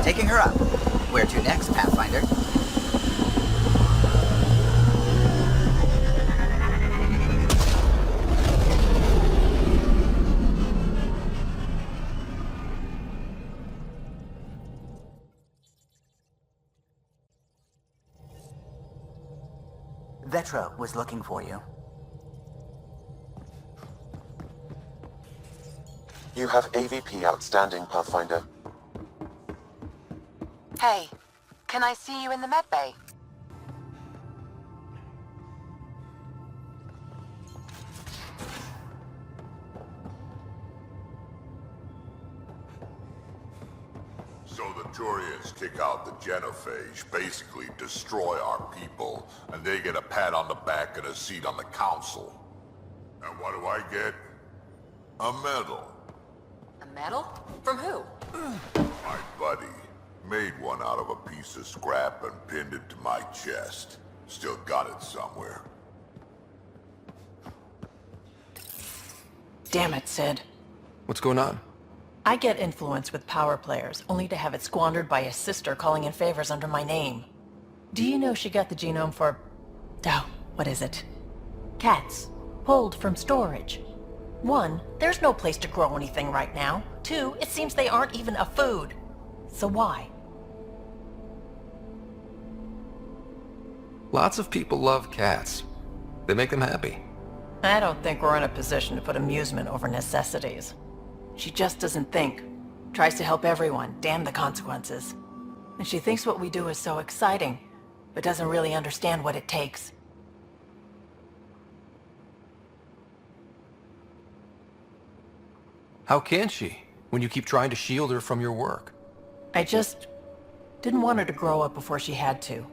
Speaker 2: Taking her up. Where to next, Pathfinder? Vetra was looking for you.
Speaker 1: You have AVP outstanding, Pathfinder.
Speaker 11: Hey, can I see you in the med bay?
Speaker 12: So the Turians kick out the genophage, basically destroy our people, and they get a pat on the back and a seat on the council. And what do I get? A medal.
Speaker 11: A medal? From who?
Speaker 12: My buddy. Made one out of a piece of scrap and pinned it to my chest. Still got it somewhere.
Speaker 6: Damn it, Sid.
Speaker 5: What's going on?
Speaker 6: I get influence with power players, only to have it squandered by a sister calling in favors under my name. Do you know she got the genome for... oh, what is it? Cats. Pulled from storage. 1, there's no place to grow anything right now. 2, it seems they aren't even a food. So why?
Speaker 5: Lots of people love cats. They make them happy.
Speaker 6: I don't think we're in a position to put amusement over necessities. She just doesn't think. Tries to help everyone, damn the consequences. And she thinks what we do is so exciting. but doesn't really understand what it takes.
Speaker 5: How can she, when you keep trying to shield her from your work?
Speaker 6: I just didn't want her to grow up before she had to,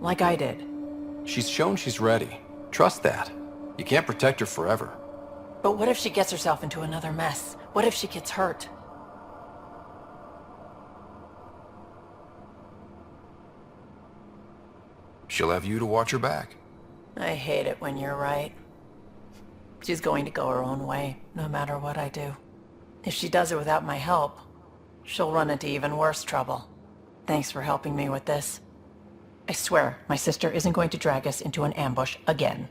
Speaker 6: like I did.
Speaker 5: She's shown she's ready. Trust that. You can't protect her forever.
Speaker 6: But what if she gets herself into another mess? What if she gets hurt?
Speaker 5: She'll have you to watch her back.
Speaker 6: I hate it when you're right. She's going to go her own way, no matter what I do. If she does it without my help, she'll run into even worse trouble. Thanks for helping me with this. I swear, my sister isn't going to drag us into an ambush again.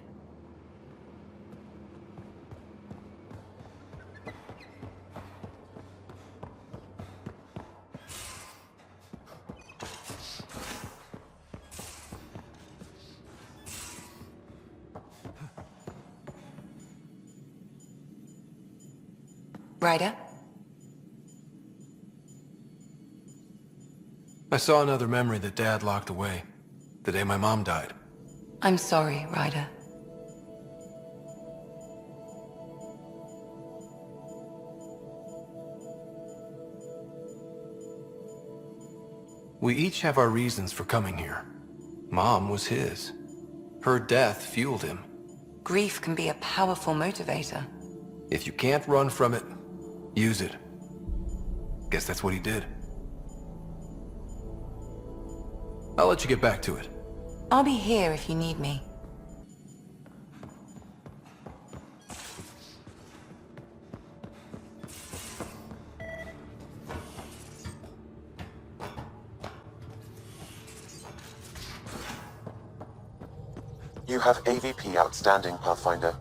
Speaker 11: Ryder?
Speaker 5: I saw another memory that Dad locked away, the day my mom died.
Speaker 11: I'm sorry, Ryder.
Speaker 5: We each have our reasons for coming here. Mom was his. Her death fueled him.
Speaker 11: Grief can be a powerful motivator.
Speaker 5: If you can't run from it, use it. Guess that's what he did. I'll let you get back to it.
Speaker 11: I'll be here if you need me.
Speaker 1: You have AVP outstanding, Pathfinder.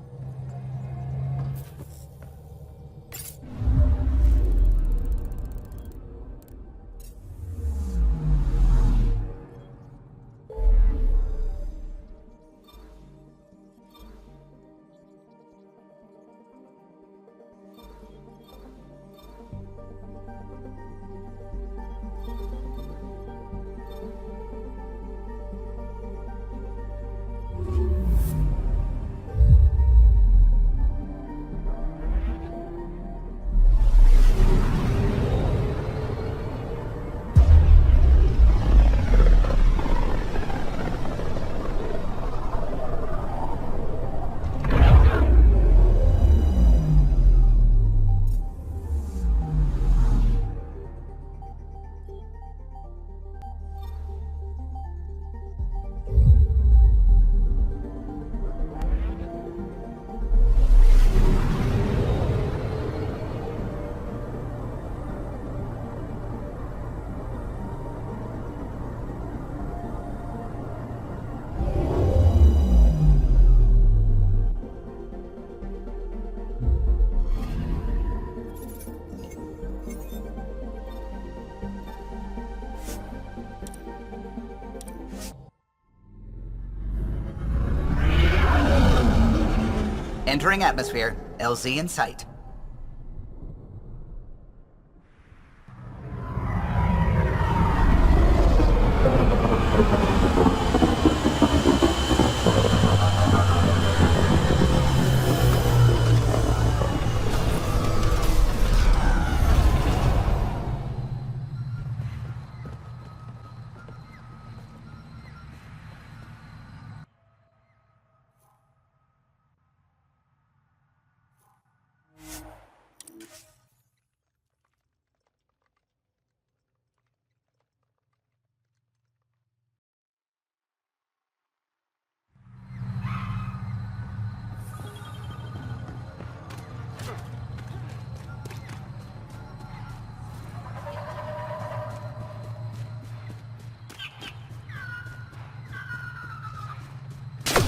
Speaker 2: Entering atmosphere. LZ in sight.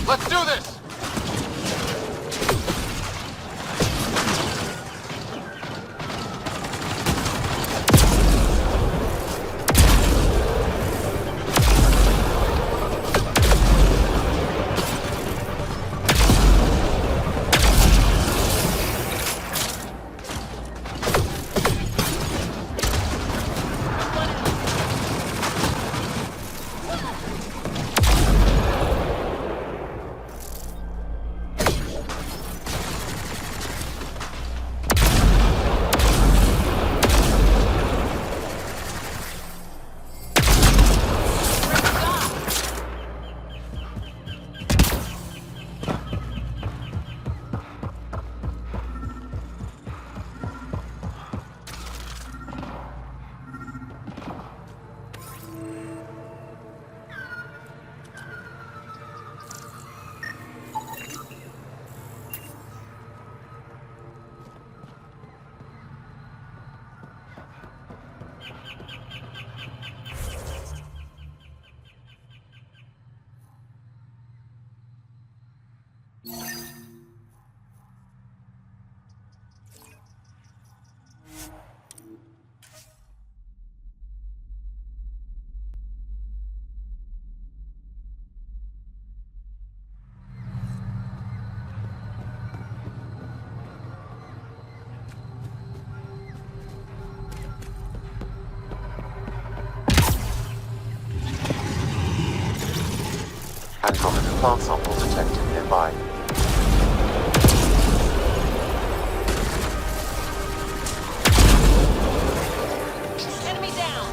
Speaker 5: Let's do this!
Speaker 1: Andromeda plant sample detected nearby.
Speaker 9: Enemy down!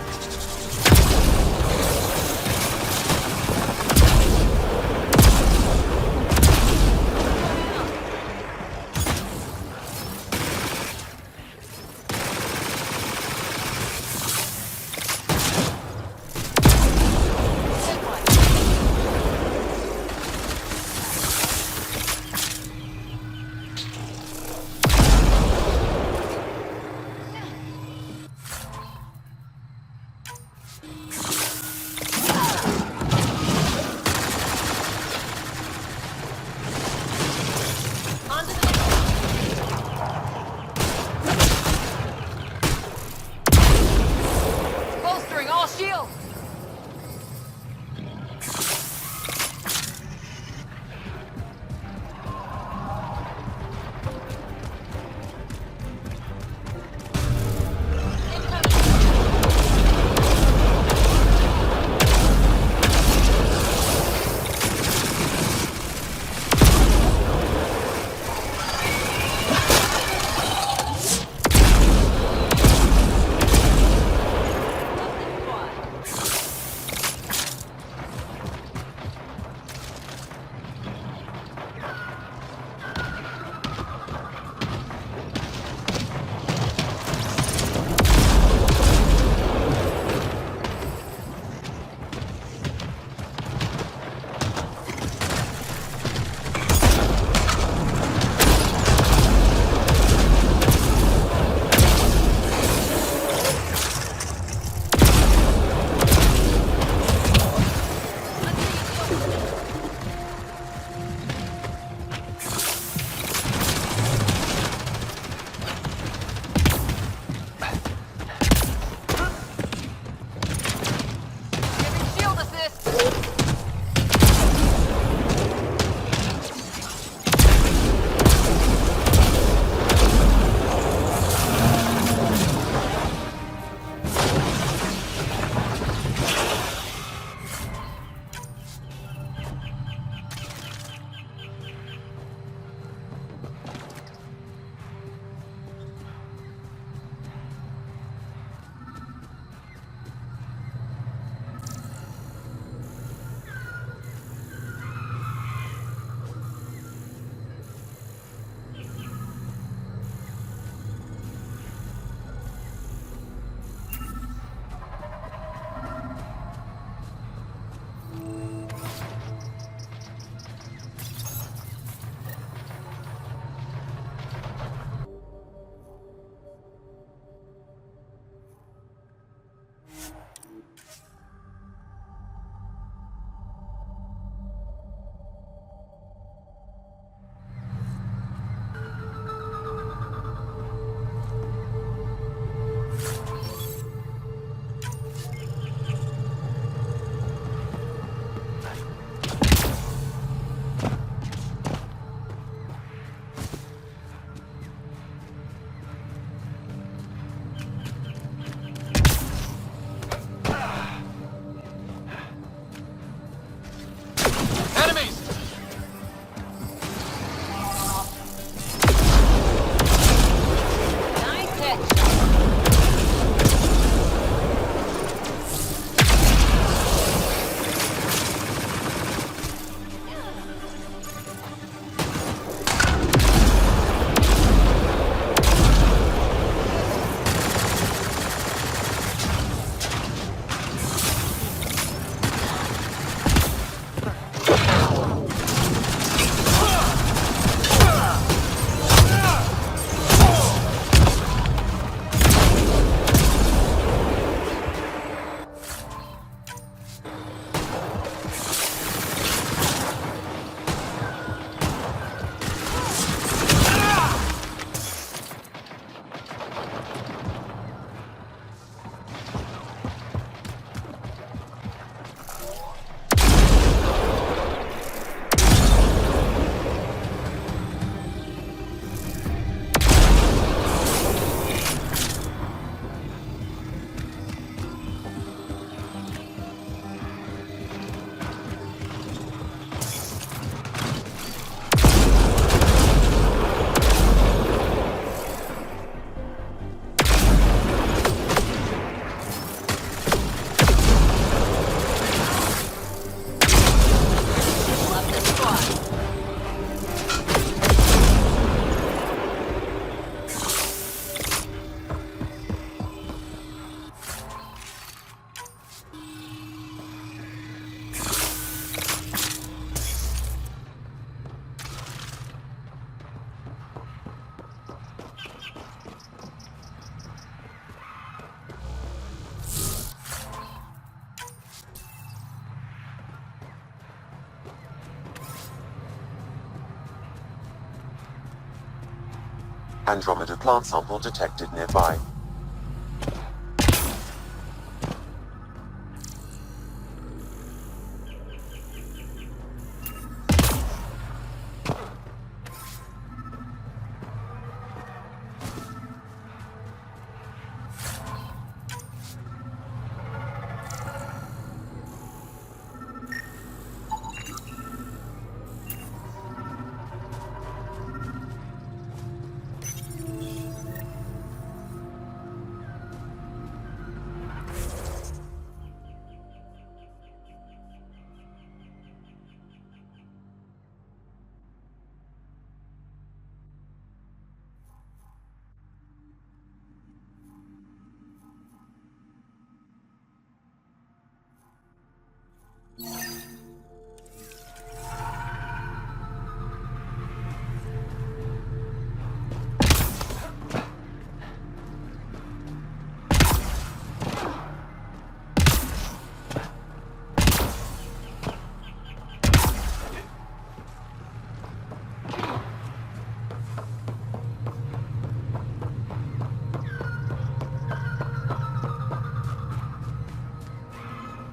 Speaker 1: Andromeda plant sample detected nearby.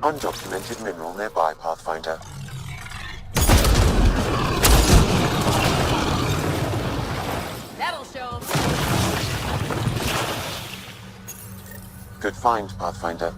Speaker 1: Undocumented mineral nearby, Pathfinder.
Speaker 9: That'll show 'em.
Speaker 1: Good find, Pathfinder.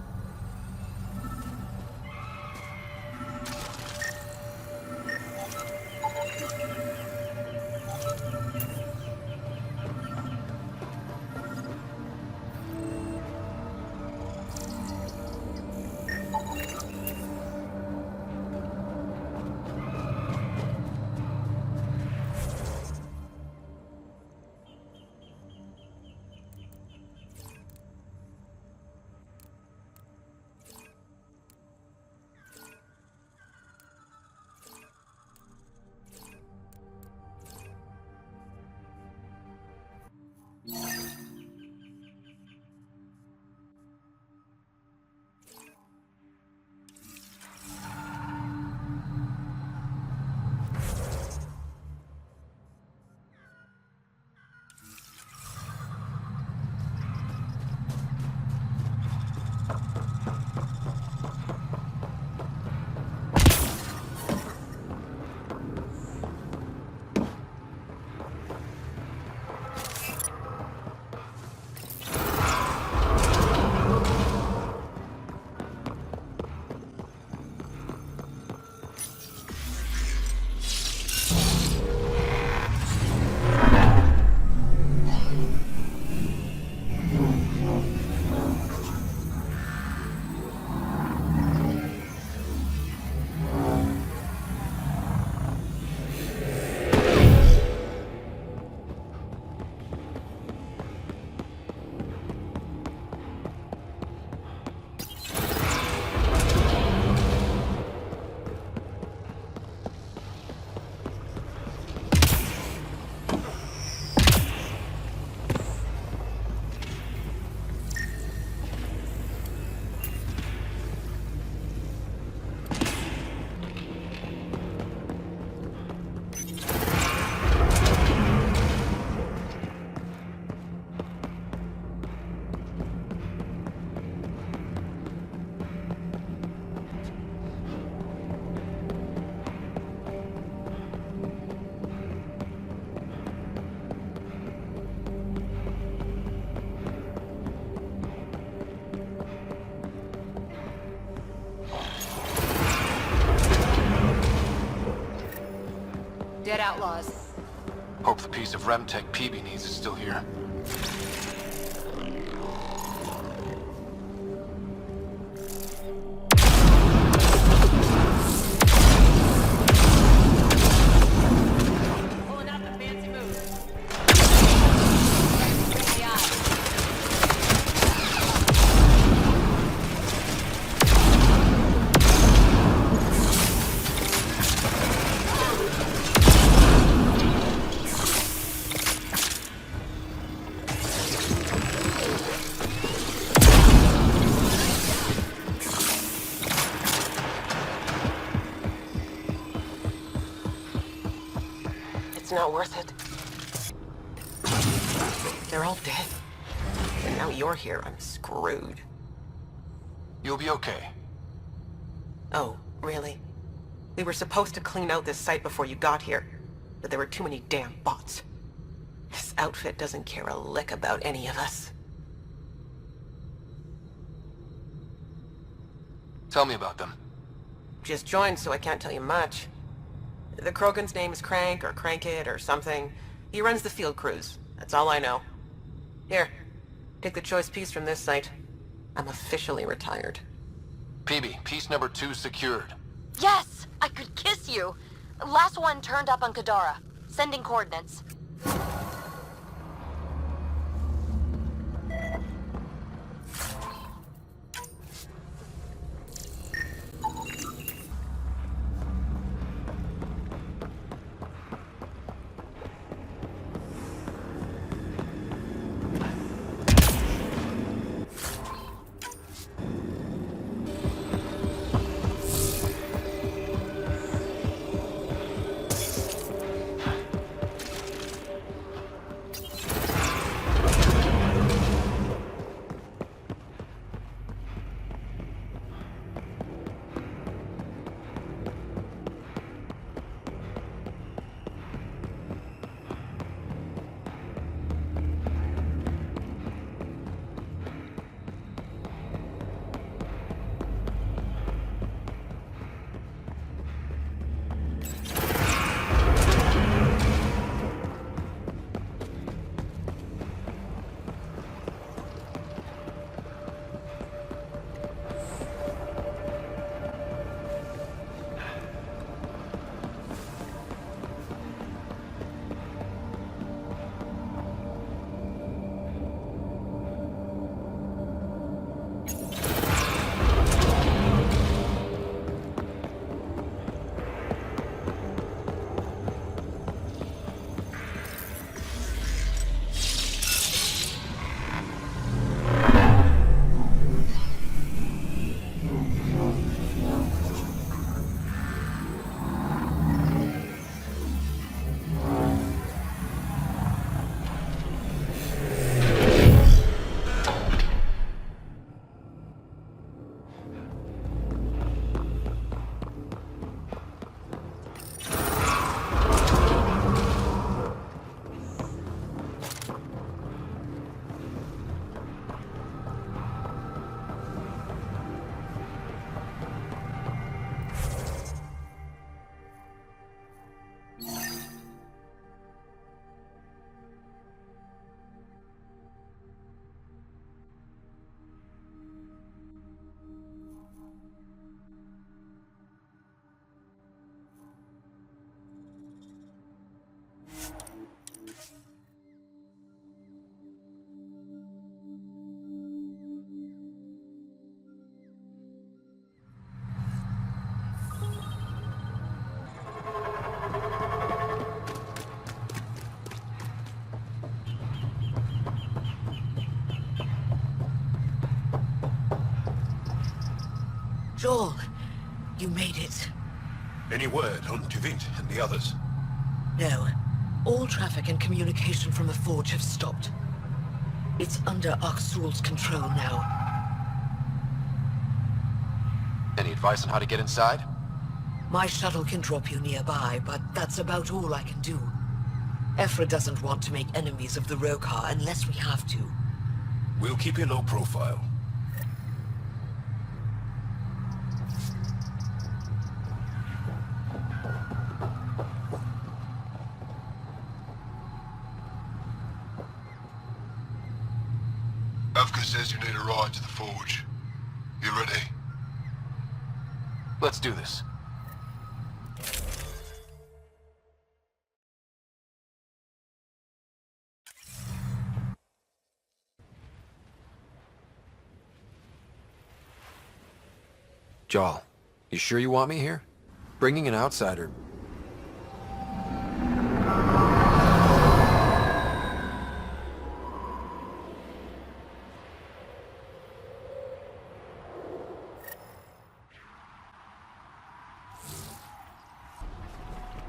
Speaker 9: Dead outlaws.
Speaker 5: Hope the piece of Remtech PB needs is still here.
Speaker 9: Pulling out the fancy moves. The eye.
Speaker 7: It's not worth it. They're all dead. And now you're here, I'm screwed.
Speaker 5: You'll be okay.
Speaker 7: Oh, really? We were supposed to clean out this site before you got here, but there were too many damn bots. This outfit doesn't care a lick about any of us.
Speaker 5: Tell me about them.
Speaker 7: Just joined, so I can't tell you much. The Krogan's name is Crank, or Crankit, or something. He runs the field crews. That's all I know. Here, take the choice piece from this site. I'm officially retired.
Speaker 5: PB, piece number 2 secured.
Speaker 9: Yes! I could kiss you! Last one turned up on Kadara. Sending coordinates.
Speaker 13: Joel, you made it.
Speaker 14: Any word on Tuvint and the others?
Speaker 13: No. All traffic and communication from the Forge have stopped. It's under Aksul's control now.
Speaker 5: Any advice on how to get inside?
Speaker 13: My shuttle can drop you nearby, but that's about all I can do. Ephra doesn't want to make enemies of the Rokar unless we have to.
Speaker 14: We'll keep a low profile.
Speaker 12: Avka says you need a ride to the Forge. You ready?
Speaker 5: Let's do this.
Speaker 4: Joel, you sure you want me here? Bringing an outsider...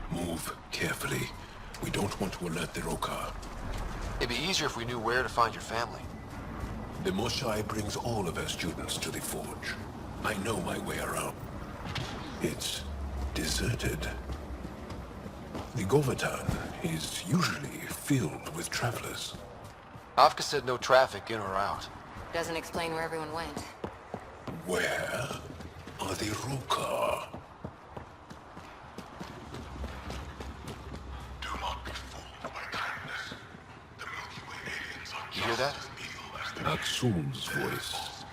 Speaker 14: Move carefully. We don't want to alert the Rokar.
Speaker 5: It'd be easier if we knew where to find your family.
Speaker 14: The Moshai brings all of her students to the forge. I know my way around. It's deserted. The Govatan is usually filled with travelers.
Speaker 5: Afka said no traffic in or out.
Speaker 15: Doesn't explain where everyone went.
Speaker 14: Where are the Rokar?
Speaker 12: Do not be fooled by kindness. The Milky Way aliens are
Speaker 5: You hear that?
Speaker 14: Aksul's voice.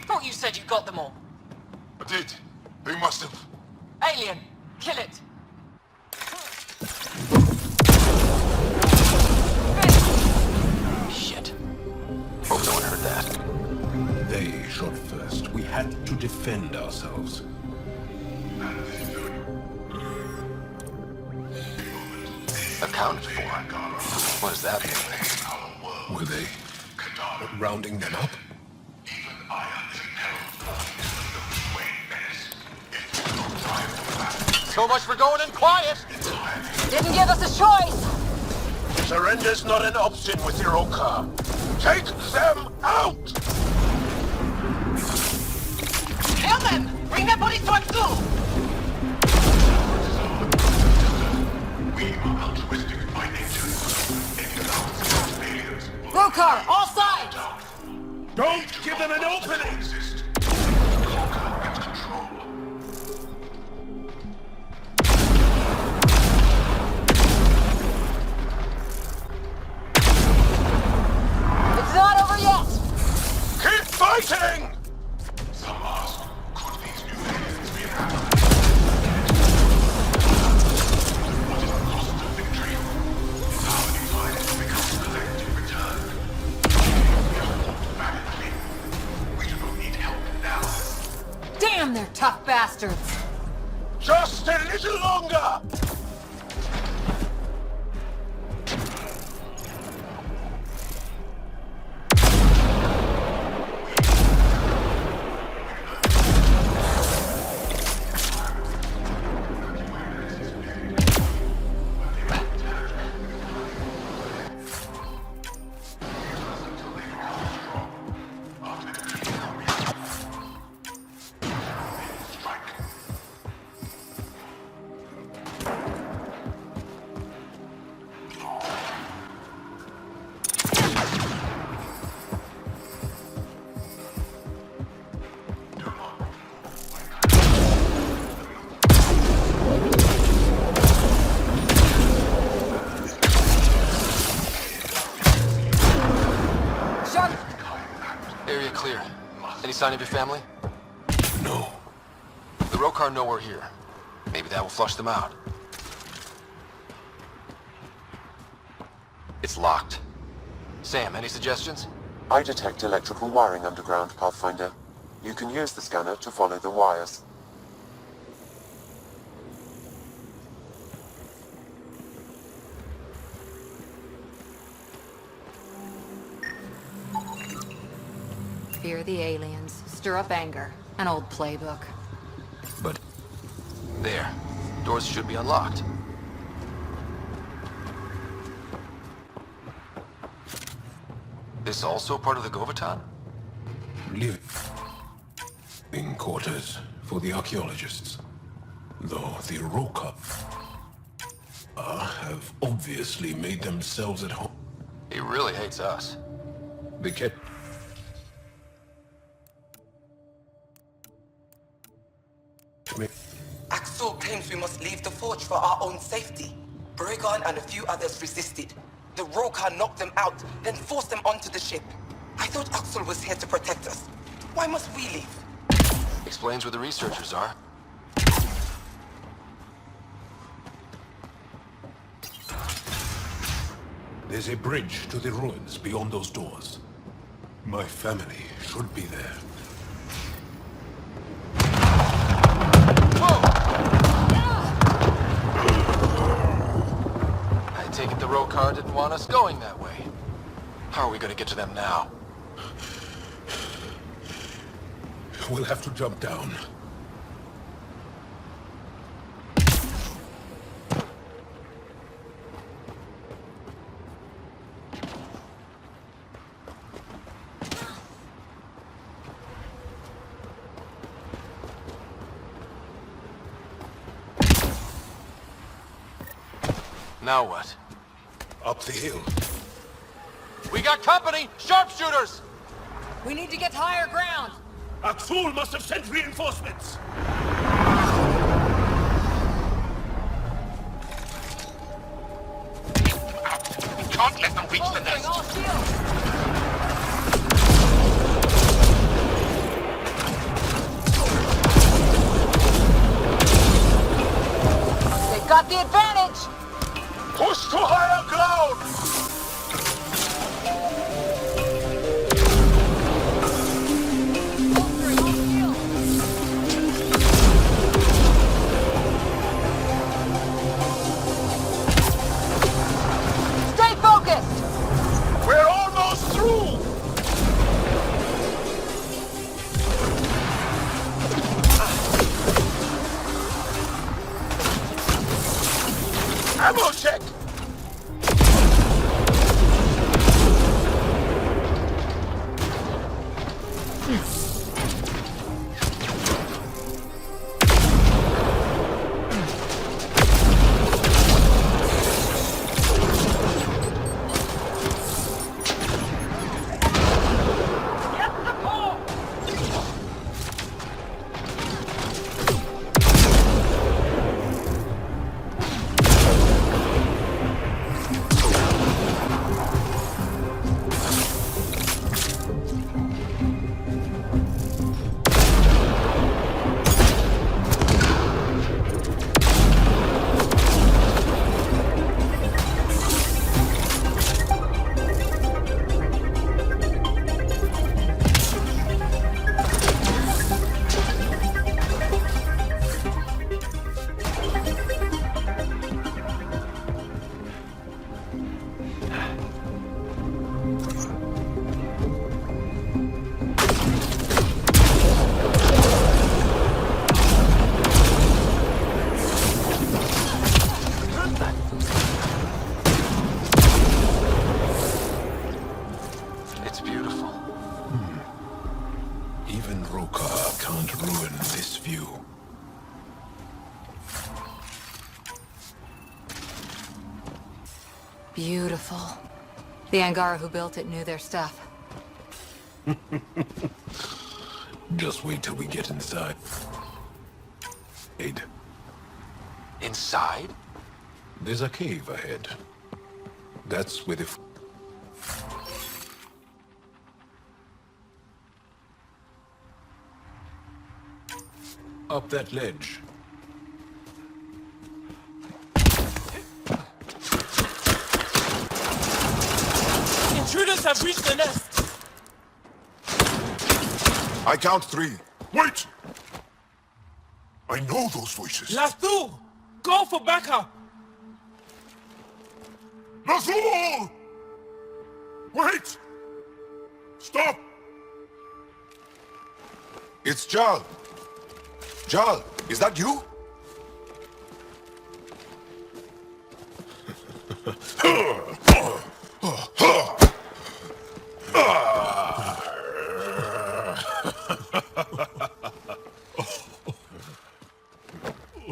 Speaker 13: Thought you said you got them all.
Speaker 12: I did. They must have.
Speaker 13: Alien, kill it.
Speaker 5: Shit. Hope no one heard that.
Speaker 14: They shot first. We had to defend ourselves.
Speaker 5: Accounted for? What does that mean?
Speaker 14: Were they rounding them up?
Speaker 5: So much for going in quiet!
Speaker 15: Didn't give us a choice!
Speaker 14: Surrender's not an option with your Rokar. Take them out!
Speaker 13: Kill them! Bring their bodies to Aksul!
Speaker 12: We are altruistic by nature.
Speaker 15: Rokar, all sides!
Speaker 14: Don't give them an opening!
Speaker 15: It's not over yet!
Speaker 14: Keep fighting!
Speaker 12: Some ask, could these new aliens be happening? What is the cost of victory? How divided becomes collective return. We have fought valiantly. We do not need help now.
Speaker 15: Damn, they're tough bastards!
Speaker 14: Just a little longer!
Speaker 5: Area clear. Any sign of your family?
Speaker 14: No.
Speaker 5: The Rokar know we're here. Maybe that will flush them out. It's locked. Sam, any suggestions?
Speaker 1: I detect electrical wiring underground, Pathfinder. You can use the scanner to follow the wires.
Speaker 15: Fear the aliens, stir up anger. An old playbook.
Speaker 14: But
Speaker 5: There. Doors should be unlocked. This also part of the Govatan?
Speaker 14: living quarters for the archaeologists. Though the Rokar have obviously made themselves at home.
Speaker 5: He really hates us.
Speaker 14: They kept
Speaker 16: Aksul claims we must leave the forge for our own safety. Bregan and a few others resisted. The Rokar knocked them out, then forced them onto the ship. I thought Aksul was here to protect us. Why must we leave?
Speaker 5: Explains where the researchers are.
Speaker 14: There's a bridge to the ruins beyond those doors. My family should be there.
Speaker 5: I take it the Rokar didn't want us going that way. How are we gonna get to them now?
Speaker 14: We'll have to jump down.
Speaker 5: Now what?
Speaker 14: Up the hill.
Speaker 5: We got company! Sharpshooters!
Speaker 15: We need to get to higher ground!
Speaker 14: Aksul must have sent reinforcements!
Speaker 12: We can't let them reach the nest!
Speaker 15: All shields!
Speaker 6: They've got the advantage!
Speaker 12: Push to higher ground!
Speaker 6: Stay focused!
Speaker 12: We're almost through! Ammo check!
Speaker 5: It's beautiful.
Speaker 14: Even Roka can't ruin this view.
Speaker 15: Beautiful. The Angara who built it knew their stuff.
Speaker 14: Just wait till we get inside. Aid.
Speaker 5: Inside?
Speaker 14: There's a cave ahead. That's where the... Up that ledge.
Speaker 17: Intruders have reached the nest!
Speaker 12: I count 3. Wait! I know those voices.
Speaker 17: Lastu! Go for backup!
Speaker 12: Nazul! Wait! Stop! It's Jal. Jal, is that you?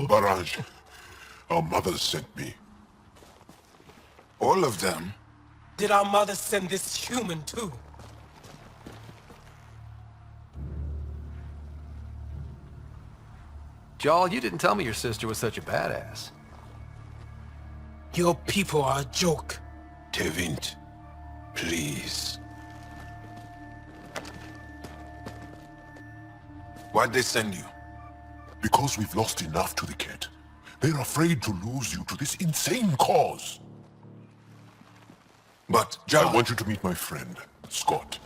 Speaker 12: Barrage, our mothers sent me. All of them?
Speaker 17: Did our mother send this human too?
Speaker 5: Jarl, you didn't tell me your sister was such a badass.
Speaker 17: Your people are a joke.
Speaker 14: Tevint, please.
Speaker 12: Why'd they send you? Because we've lost enough to the kid. They're afraid to lose you to this insane cause. But, Jal, I want you to meet my friend, Scott,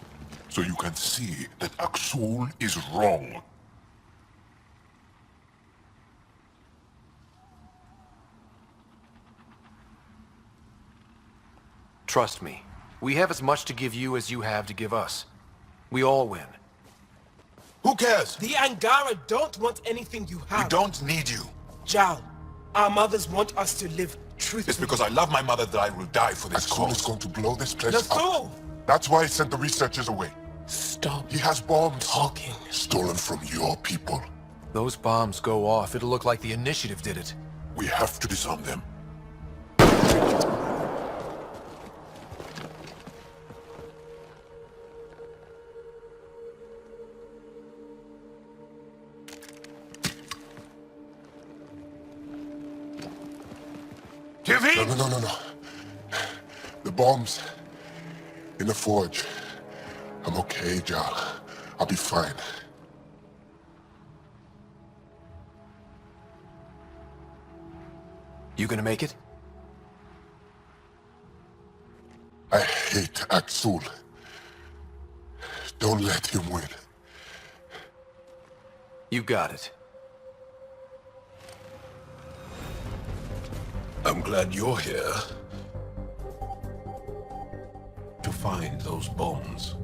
Speaker 12: so you can see that Aksul is wrong.
Speaker 5: Trust me, we have as much to give you as you have to give us. We all win.
Speaker 17: Who cares? The Angara don't want anything you have.
Speaker 14: We don't need you.
Speaker 17: Jal, our mothers want us to live truthfully.
Speaker 14: It's because I love my mother that I will die for this cause.
Speaker 12: Is going to blow this place
Speaker 17: Nathul!
Speaker 12: up. That's why he sent the researchers away.
Speaker 17: Stop.
Speaker 12: He has bombs.
Speaker 17: Talking.
Speaker 12: Stolen from your people.
Speaker 5: Those bombs go off, it'll look like the Initiative did it.
Speaker 12: We have to disarm them. No. The bombs in the forge. I'm okay, Jal. I'll be fine.
Speaker 5: You gonna make it?
Speaker 12: I hate Axul. Don't let him win.
Speaker 5: You got it.
Speaker 14: I'm glad you're here. To find those bombs.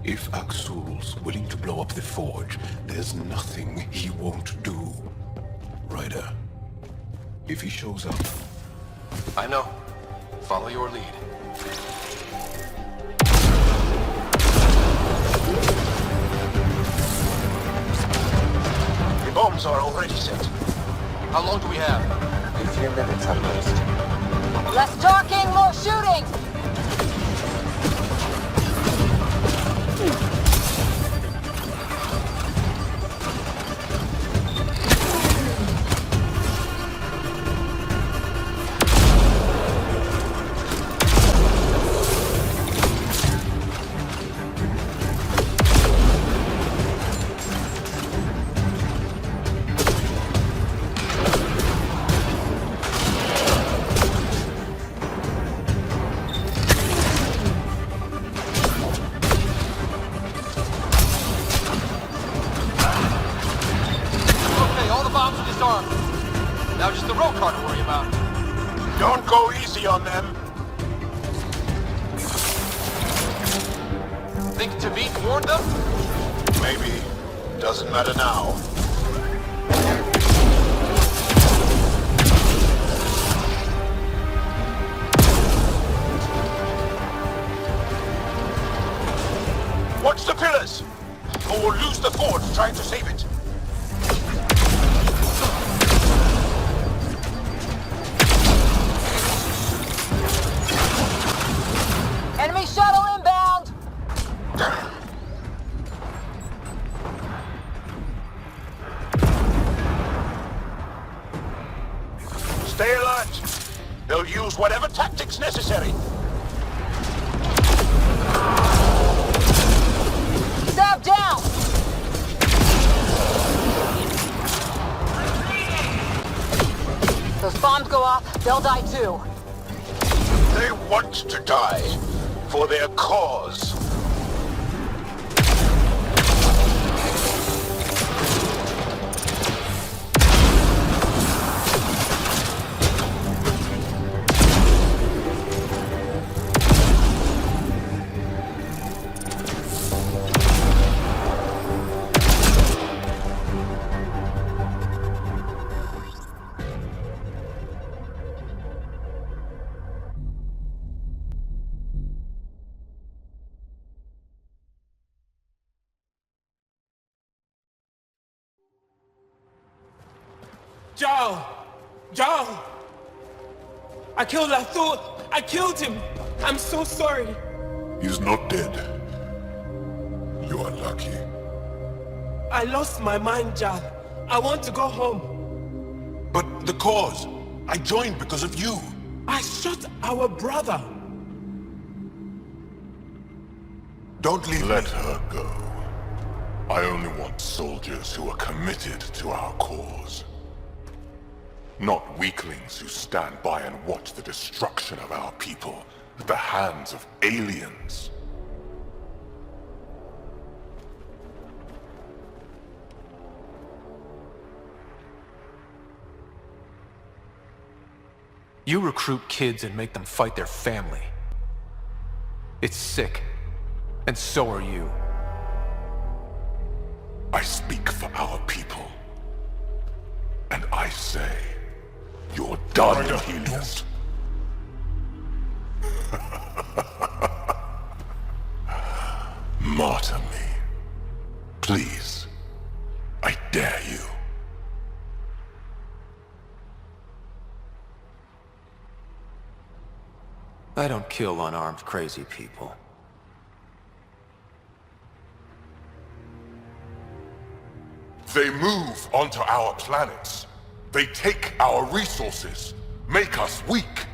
Speaker 14: If Axul's willing to blow up the forge, there's nothing he won't do. Ryder, if he shows up...
Speaker 5: I know. Follow your lead.
Speaker 17: The bombs are already set.
Speaker 5: How long do we have?
Speaker 1: A few minutes at most.
Speaker 9: Less talking, more shooting!
Speaker 5: Now just the road car to worry about.
Speaker 17: Don't go easy on them.
Speaker 5: Think Tavit warned them?
Speaker 17: Maybe. Doesn't matter now. Watch the pillars! Or we'll lose the forge trying to save it.
Speaker 9: Enemy shuttle inbound!
Speaker 17: Stay alert! They'll use whatever tactics necessary.
Speaker 9: Stab down! Those bombs go off, they'll die too.
Speaker 17: They want to die for their cause.
Speaker 18: Jal! I killed Lathur! I killed him! I'm so sorry!
Speaker 12: He's not dead. You are lucky.
Speaker 18: I lost my mind, Jal. I want to go home.
Speaker 14: But the cause! I joined because of you!
Speaker 18: I shot our brother!
Speaker 12: Don't leave Let her go. I only want soldiers who are committed to our cause. Not weaklings who stand by and watch the destruction of our people at the hands of aliens.
Speaker 5: You recruit kids and make them fight their family. It's sick. And so are you.
Speaker 14: I speak for our people. And I say, you're done, Helios. Martyr me. Please. I dare you.
Speaker 5: I don't kill unarmed crazy people.
Speaker 14: They move onto our planets. They take our resources, make us weak.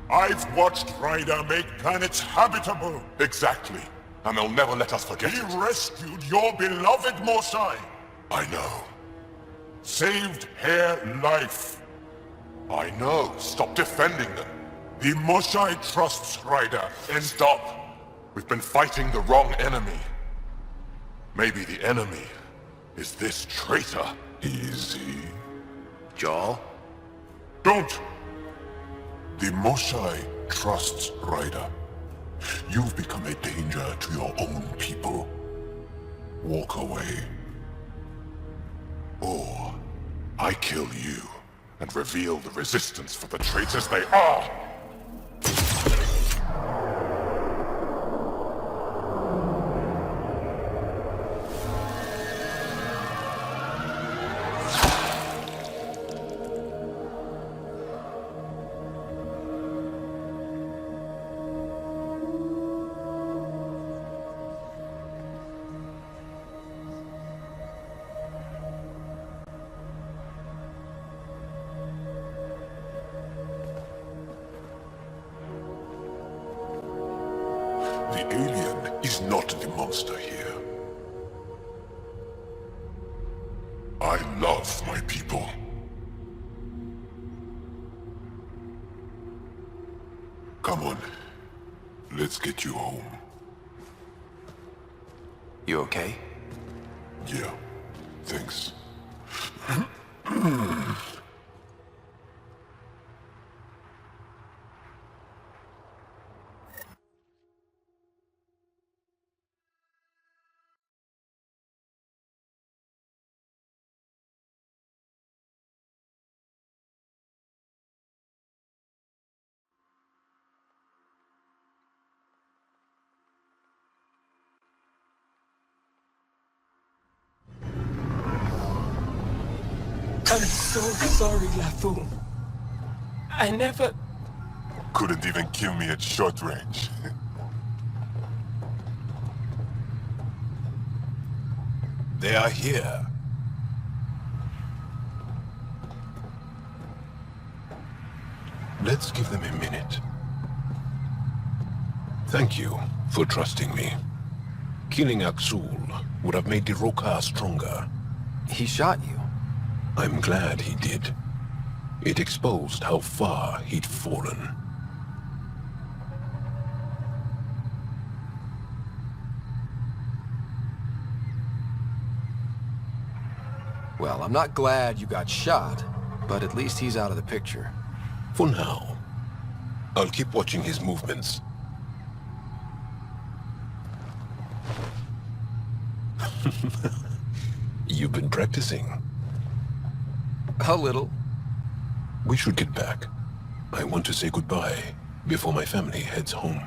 Speaker 14: I've watched Ryder make planets habitable. Exactly. And they'll never let us forget it. He rescued your beloved Mosai. I know. Saved her life. I know. Stop defending them. The Mosai trusts Ryder. And stop. We've been fighting the wrong enemy. Maybe the enemy is this traitor. Easy.
Speaker 5: Jarl?
Speaker 14: Don't! The Mosai trusts Ryder. You've become a danger to your own people. Walk away. Or I kill you and reveal the resistance for the traitors they are! The alien is not the monster here. I love my people. Come on. Let's get you home.
Speaker 5: You okay?
Speaker 14: Yeah. Thanks.
Speaker 18: I'm so sorry, Lathu. I never...
Speaker 14: Couldn't even kill me at short range. They are here. Let's give them a minute. Thank you for trusting me. Killing Aksul would have made the Roka stronger.
Speaker 5: He shot you.
Speaker 14: I'm glad he did. It exposed how far he'd fallen.
Speaker 5: Well, I'm not glad you got shot, but at least he's out of the picture.
Speaker 14: For now. I'll keep watching his movements. You've been practicing.
Speaker 5: A little.
Speaker 14: We should get back. I want to say goodbye before my family heads home.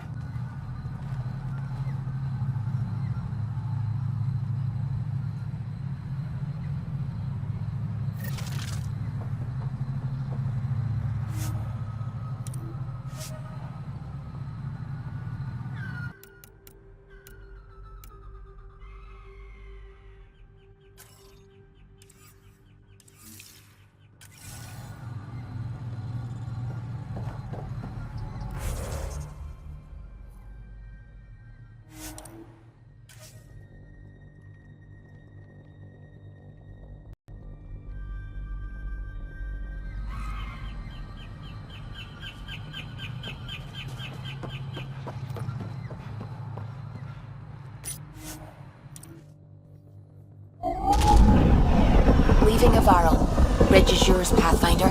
Speaker 3: Leaving Avaril. Bridge is yours, Pathfinder.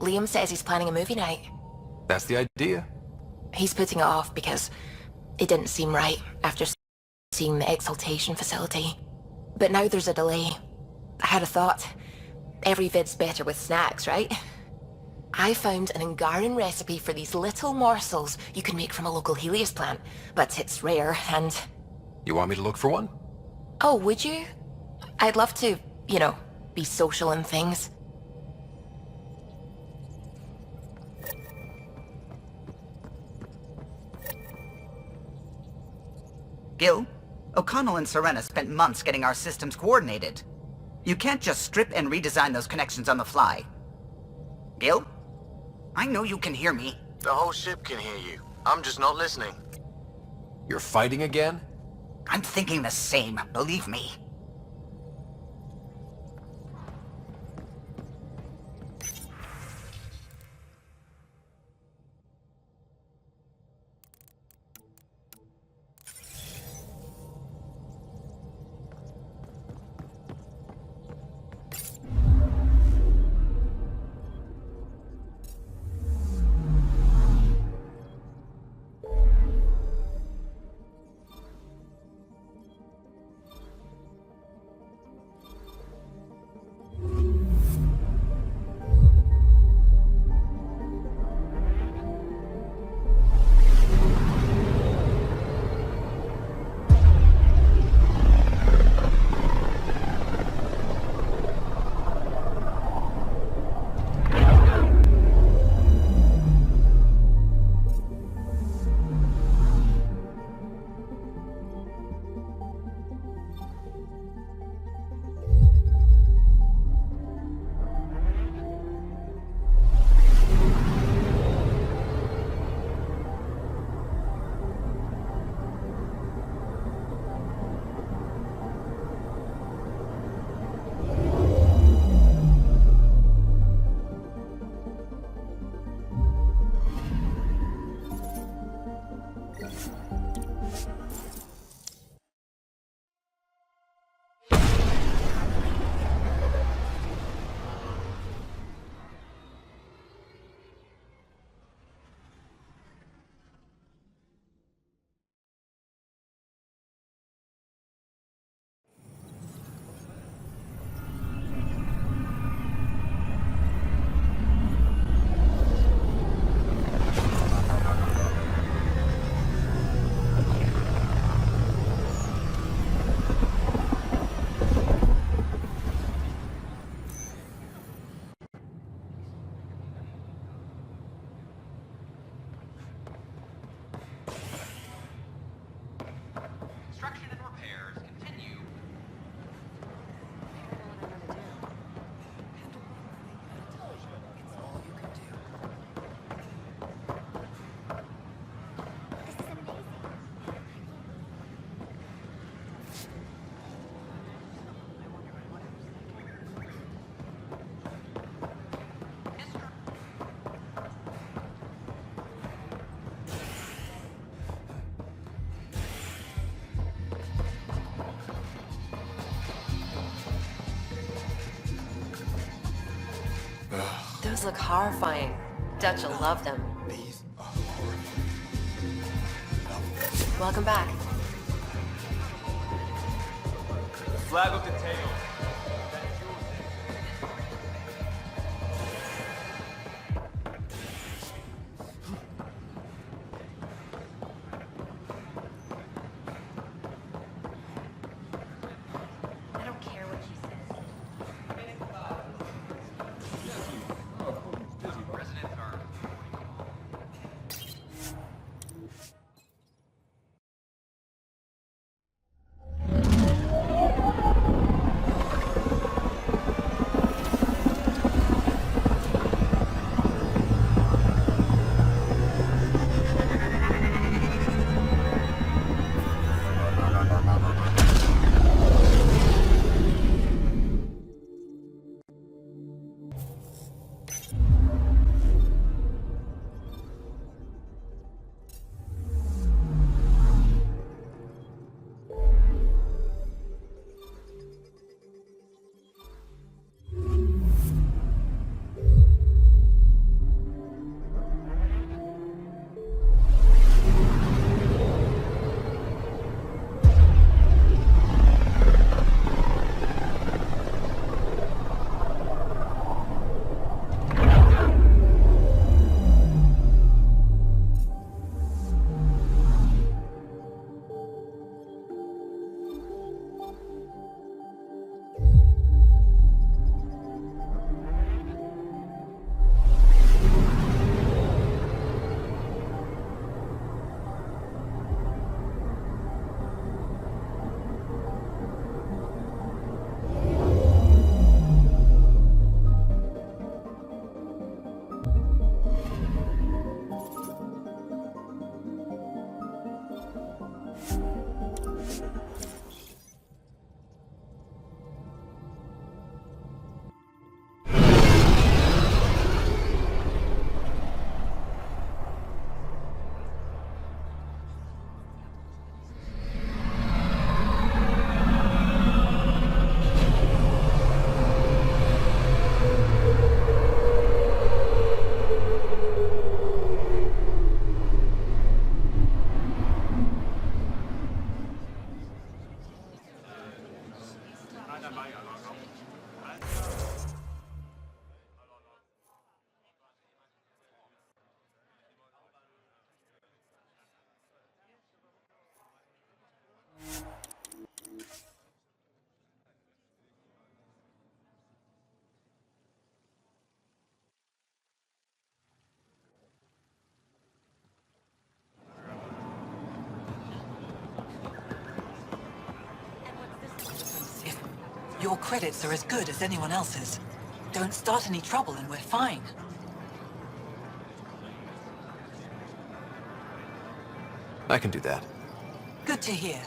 Speaker 3: Liam says he's planning a movie night.
Speaker 5: That's the idea.
Speaker 3: He's putting it off because it didn't seem right after seeing the exaltation facility. But now there's a delay. I had a thought. Every vid's better with snacks, right? I found an Angaran recipe for these little morsels you can make from a local Helios plant, but it's rare and...
Speaker 5: You want me to look for one?
Speaker 3: Oh, would you? I'd love to, you know, be social and things.
Speaker 2: Gil, O'Connell and Serena spent months getting our systems coordinated. You can't just strip and redesign those connections on the fly. Gil? I know you can hear me.
Speaker 17: The whole ship can hear you. I'm just not listening.
Speaker 5: You're fighting again?
Speaker 2: I'm thinking the same, believe me.
Speaker 9: Those look horrifying. Dutch will love them.
Speaker 17: These are horrifying.
Speaker 9: Welcome back.
Speaker 18: Flag of the tail.
Speaker 9: I don't care what she says.
Speaker 13: Your credits are as good as anyone else's. Don't start any trouble and we're fine.
Speaker 19: I can do that.
Speaker 13: Good to hear.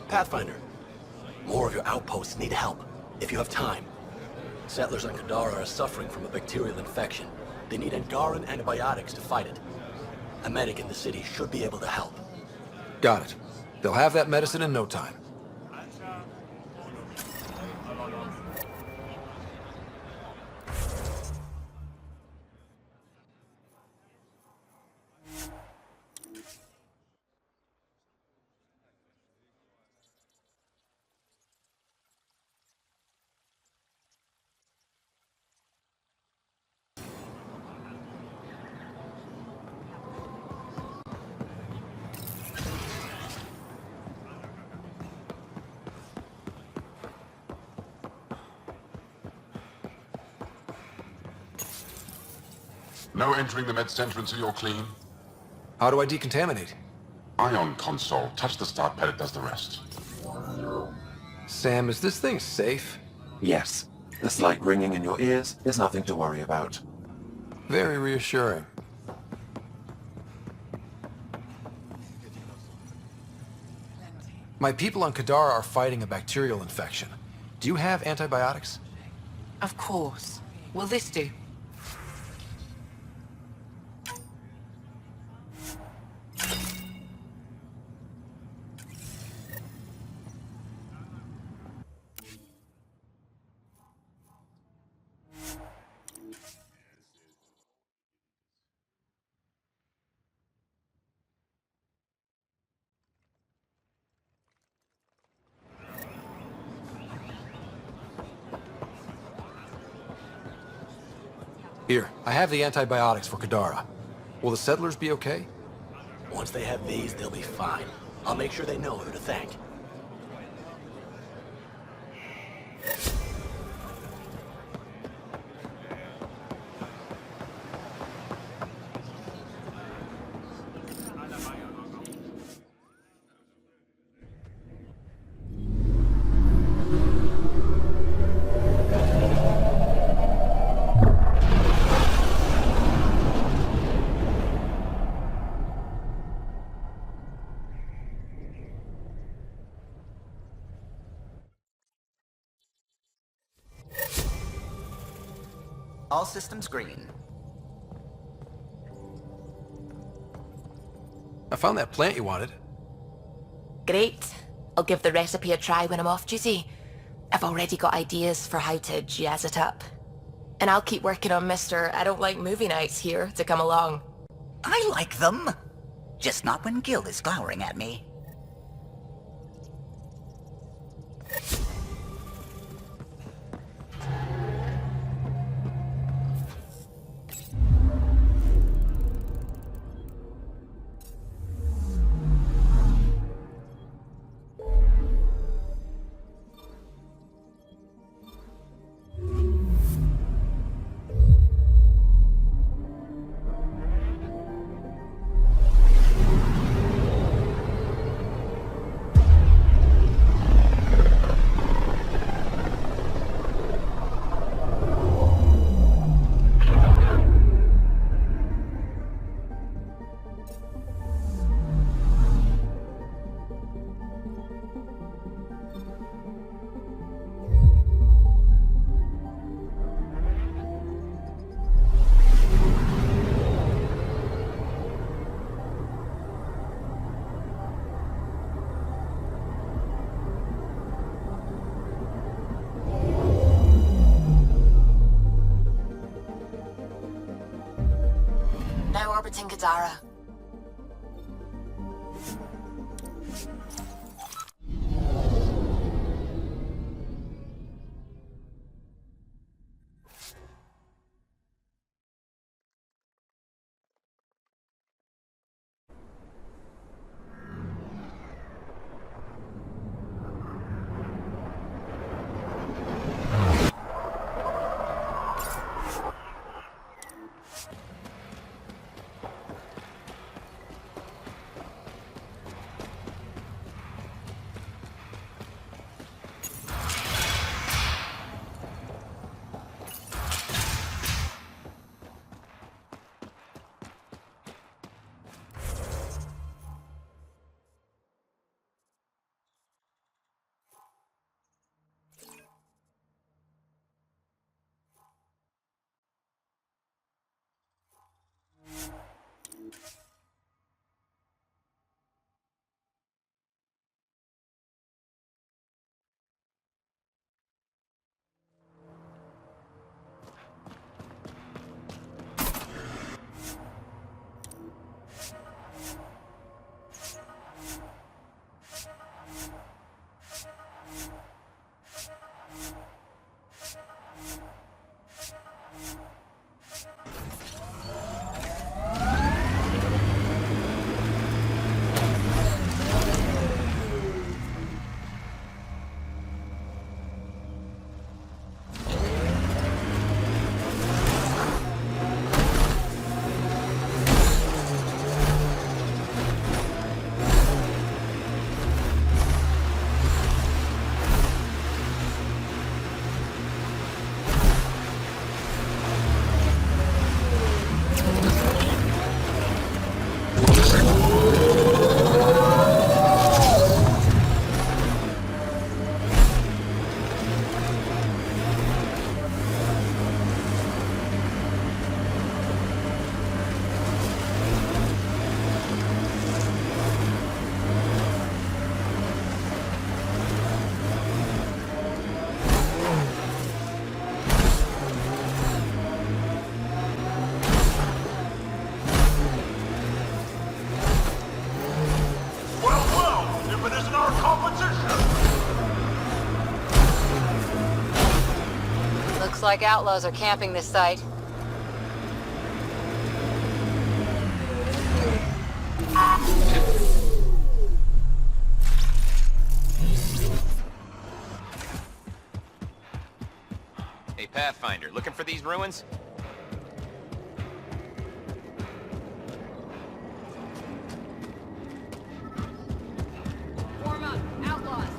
Speaker 20: Pathfinder, more of your outposts need help, if you have time. Settlers on Kadara are suffering from a bacterial infection. They need Angaran antibiotics to fight it. A medic in the city should be able to help.
Speaker 19: Got it. They'll have that medicine in no time.
Speaker 21: No entering the med center until you're clean.
Speaker 19: How do I decontaminate?
Speaker 21: Ion console. Touch the start pad, it does the rest.
Speaker 19: Sam, is this thing safe?
Speaker 1: Yes. The slight ringing in your ears is nothing to worry about.
Speaker 19: Very reassuring. My people on Kadara are fighting a bacterial infection. Do you have antibiotics?
Speaker 13: Of course. Will this do?
Speaker 19: Here, I have the antibiotics for Kadara. Will the settlers be okay?
Speaker 20: Once they have these, they'll be fine. I'll make sure they know who to thank.
Speaker 2: All systems green.
Speaker 19: I found that plant you wanted.
Speaker 3: Great. I'll give the recipe a try when I'm off duty. I've already got ideas for how to jazz it up. And I'll keep working on Mr. I don't like movie nights here to come along.
Speaker 2: I like them. Just not when Gil is glowering at me.
Speaker 15: Looks like outlaws are camping this site.
Speaker 8: Hey, Pathfinder, looking for these ruins?
Speaker 15: Form up, outlaws.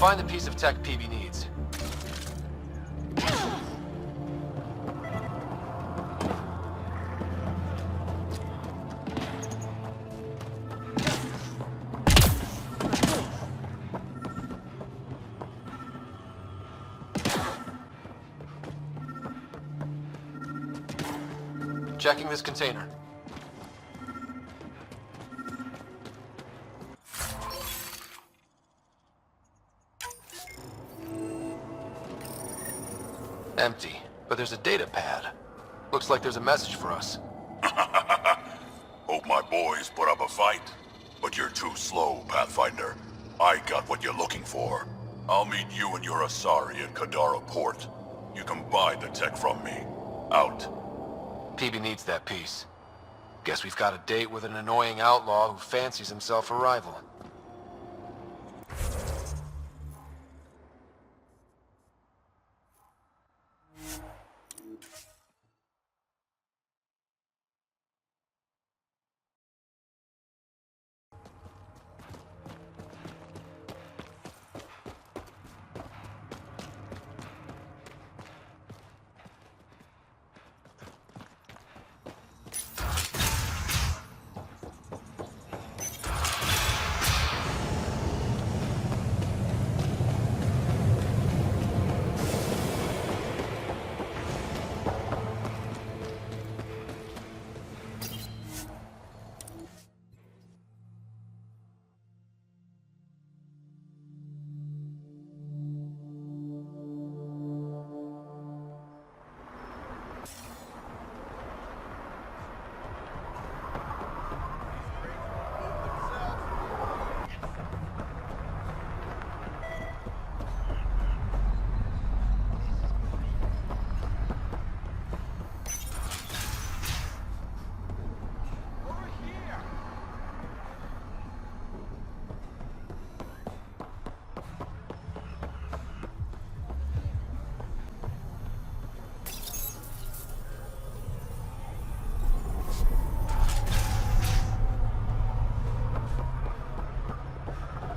Speaker 5: Find the piece of tech PB needs. Checking this container. Empty, but there's a data pad. Looks like there's a message for us.
Speaker 12: Hope my boys put up a fight. But you're too slow, Pathfinder. I got what you're looking for. I'll meet you and your Asari at Kadara Port. You can buy the tech from me. Out.
Speaker 5: PB needs that piece. Guess we've got a date with an annoying outlaw who fancies himself a rival.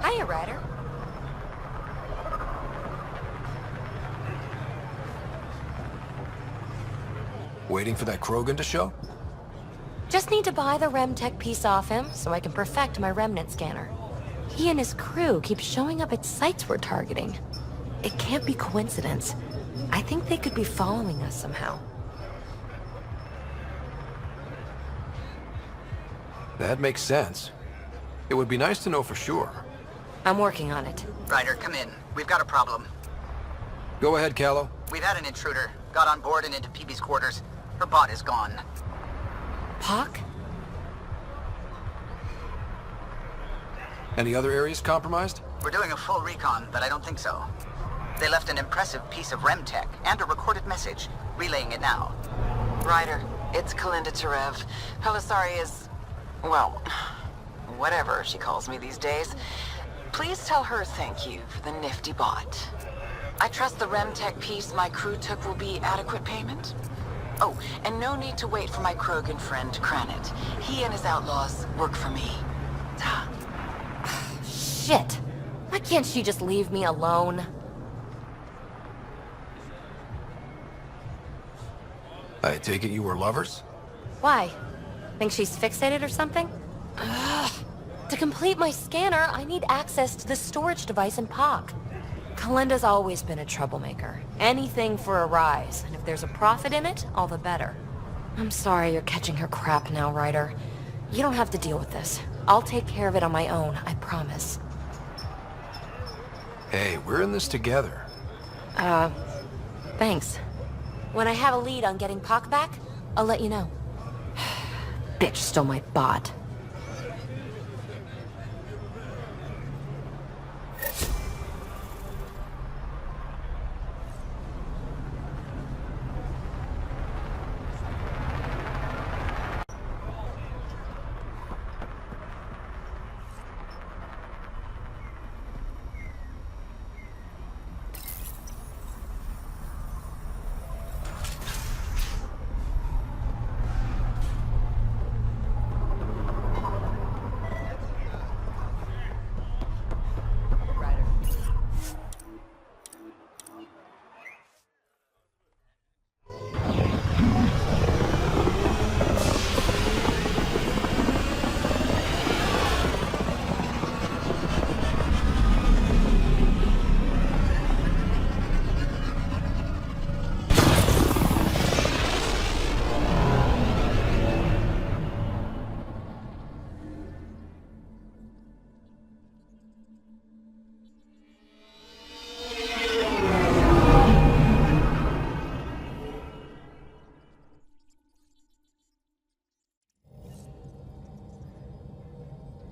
Speaker 3: Hiya, Ryder.
Speaker 19: Waiting for that Krogan to show?
Speaker 3: Just need to buy the Rem tech piece off him so I can perfect my remnant scanner. He and his crew keep showing up at sites we're targeting. It can't be coincidence. I think they could be following us somehow.
Speaker 19: That makes sense. It would be nice to know for sure.
Speaker 3: I'm working on it.
Speaker 2: Ryder, come in. We've got a problem.
Speaker 19: Go ahead, Callow.
Speaker 2: We've had an intruder. Got on board and into PB's quarters. Her bot is gone.
Speaker 3: Pock?
Speaker 19: Any other areas compromised?
Speaker 2: We're doing a full recon, but I don't think so. They left an impressive piece of REM tech and a recorded message. Relaying it now.
Speaker 7: Ryder, it's Kalinda Tarev. Helisari is... well, whatever she calls me these days.
Speaker 10: Please tell her thank you for the nifty bot. I trust the Remtech piece my crew took will be adequate payment? Oh, and no need to wait for my Krogan friend Kranit. He and his outlaws work for me. Ta.
Speaker 3: Shit! Why can't she just leave me alone?
Speaker 19: I take it you were lovers?
Speaker 3: Why? Think she's fixated or something? Ugh. To complete my scanner, I need access to the storage device in POC. Kalinda's always been a troublemaker. Anything for a rise, and if there's a profit in it, all the better. I'm sorry you're catching her crap now, Ryder. You don't have to deal with this. I'll take care of it on my own, I promise.
Speaker 19: Hey, we're in this together.
Speaker 3: Thanks. When I have a lead on getting POC back, I'll let you know. Bitch stole my bot.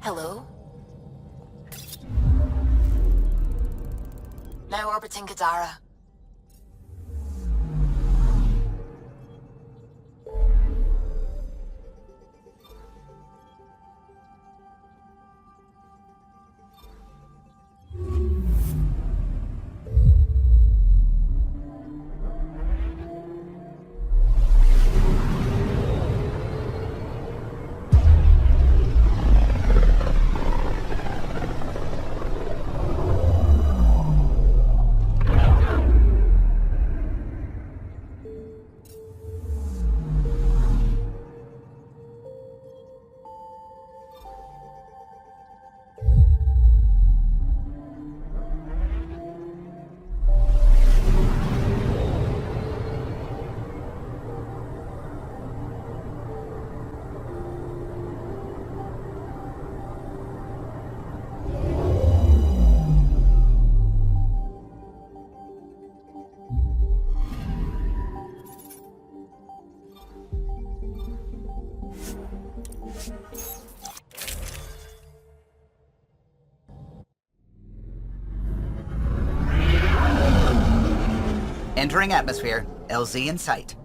Speaker 10: Hello? Now orbiting Kadara.
Speaker 2: Entering atmosphere. LZ in sight.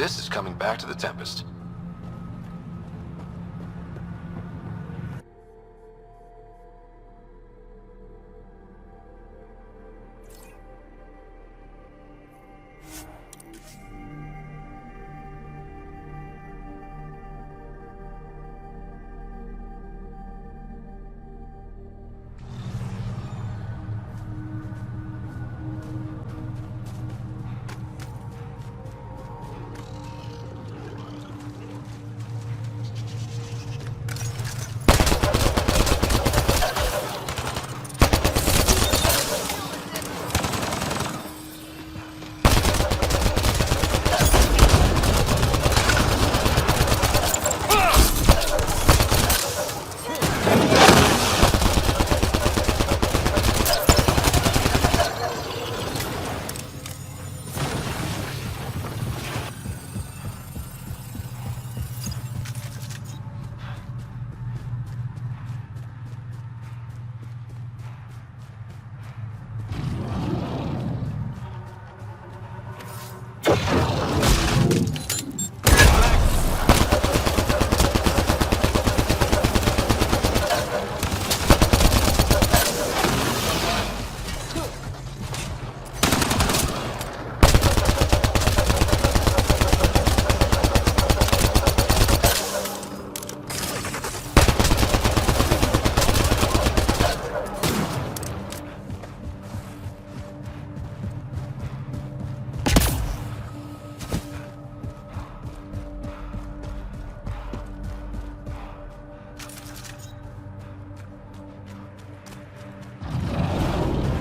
Speaker 5: This is coming back to the Tempest.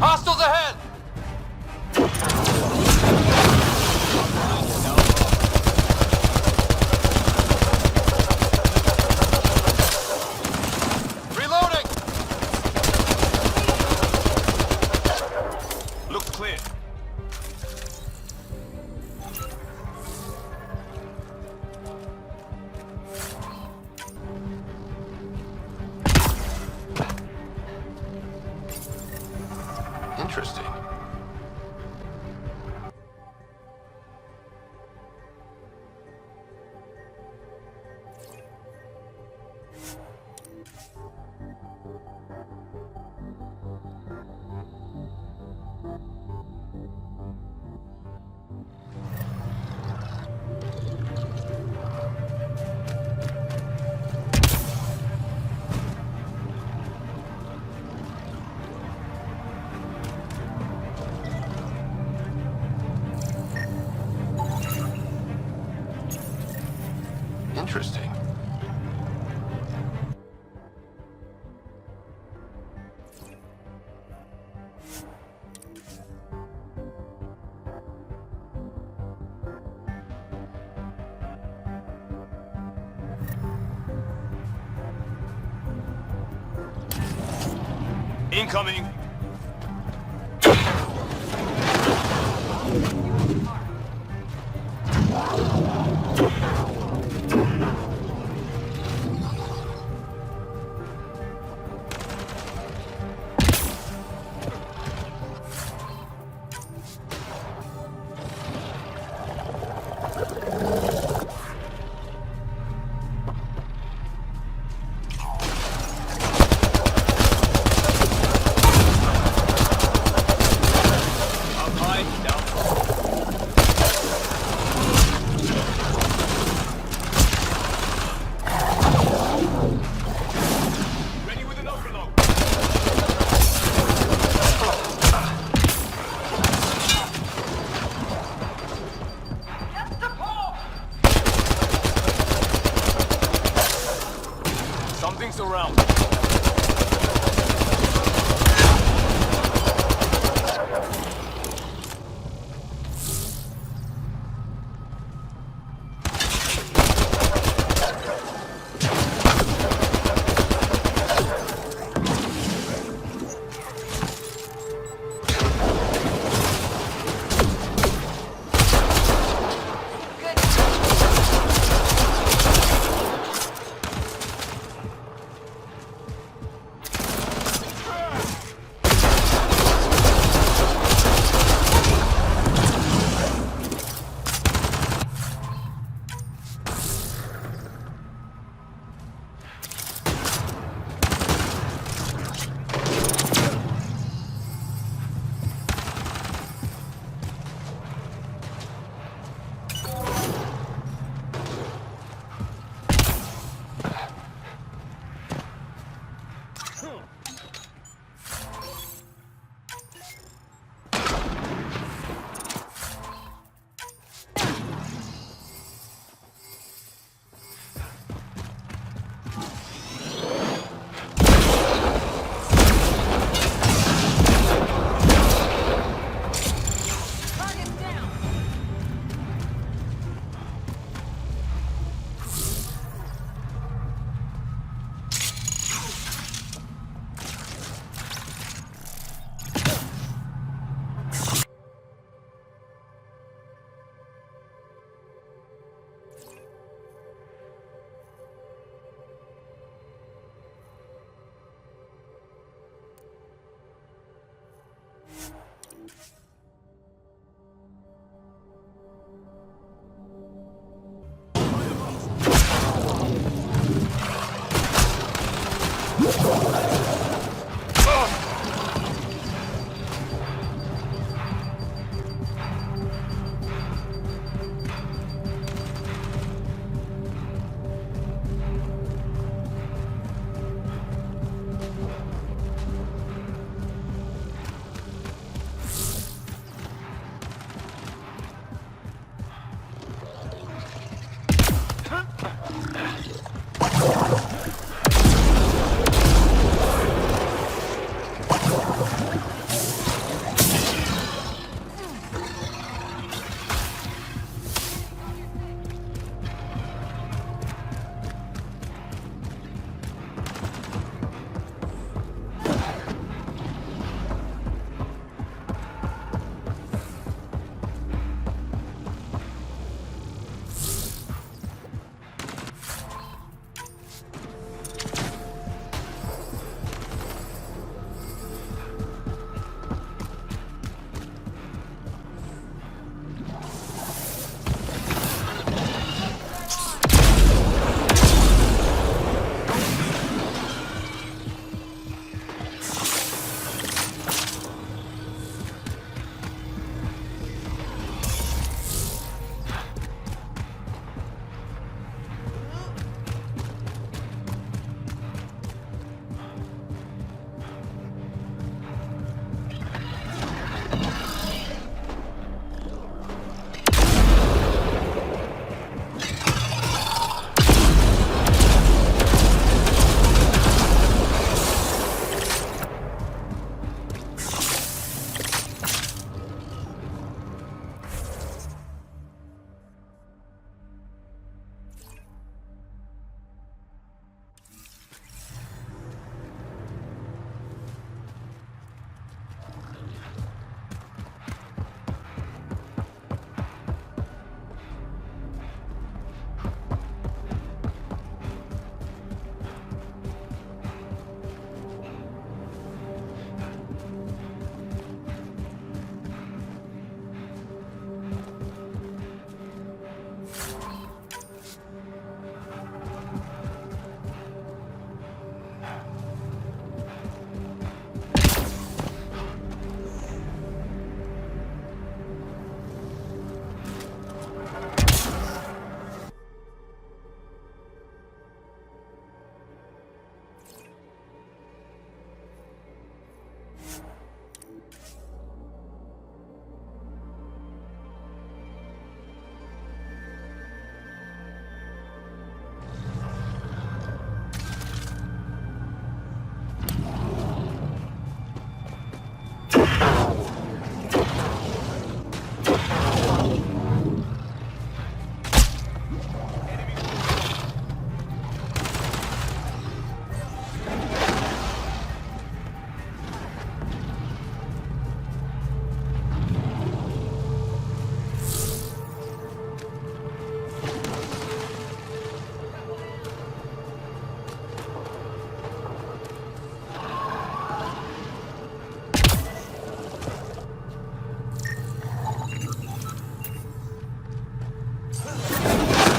Speaker 17: Hostiles ahead! Reloading! Looks clear.
Speaker 5: Interesting. Interesting.
Speaker 17: Incoming! Something's around.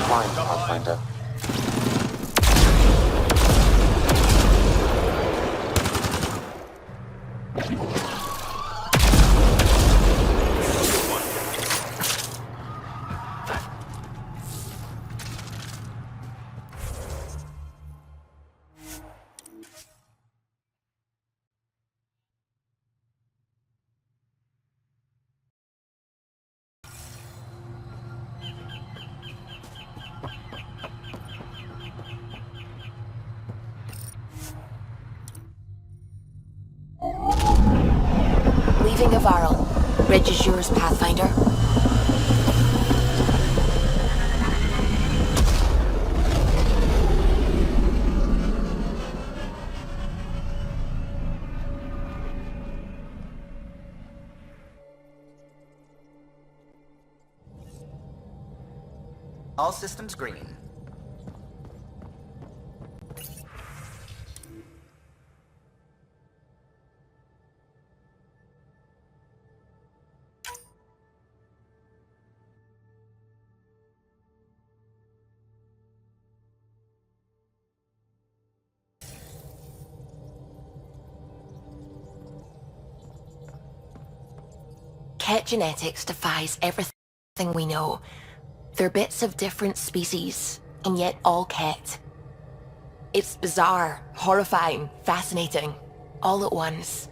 Speaker 1: Fine, Pathfinder.
Speaker 3: Leaving Avaril. Bridge is yours, Pathfinder.
Speaker 2: All systems green.
Speaker 3: Ket genetics defies everything we know. They're bits of different species, and yet all Ket. It's bizarre, horrifying, fascinating, all at once.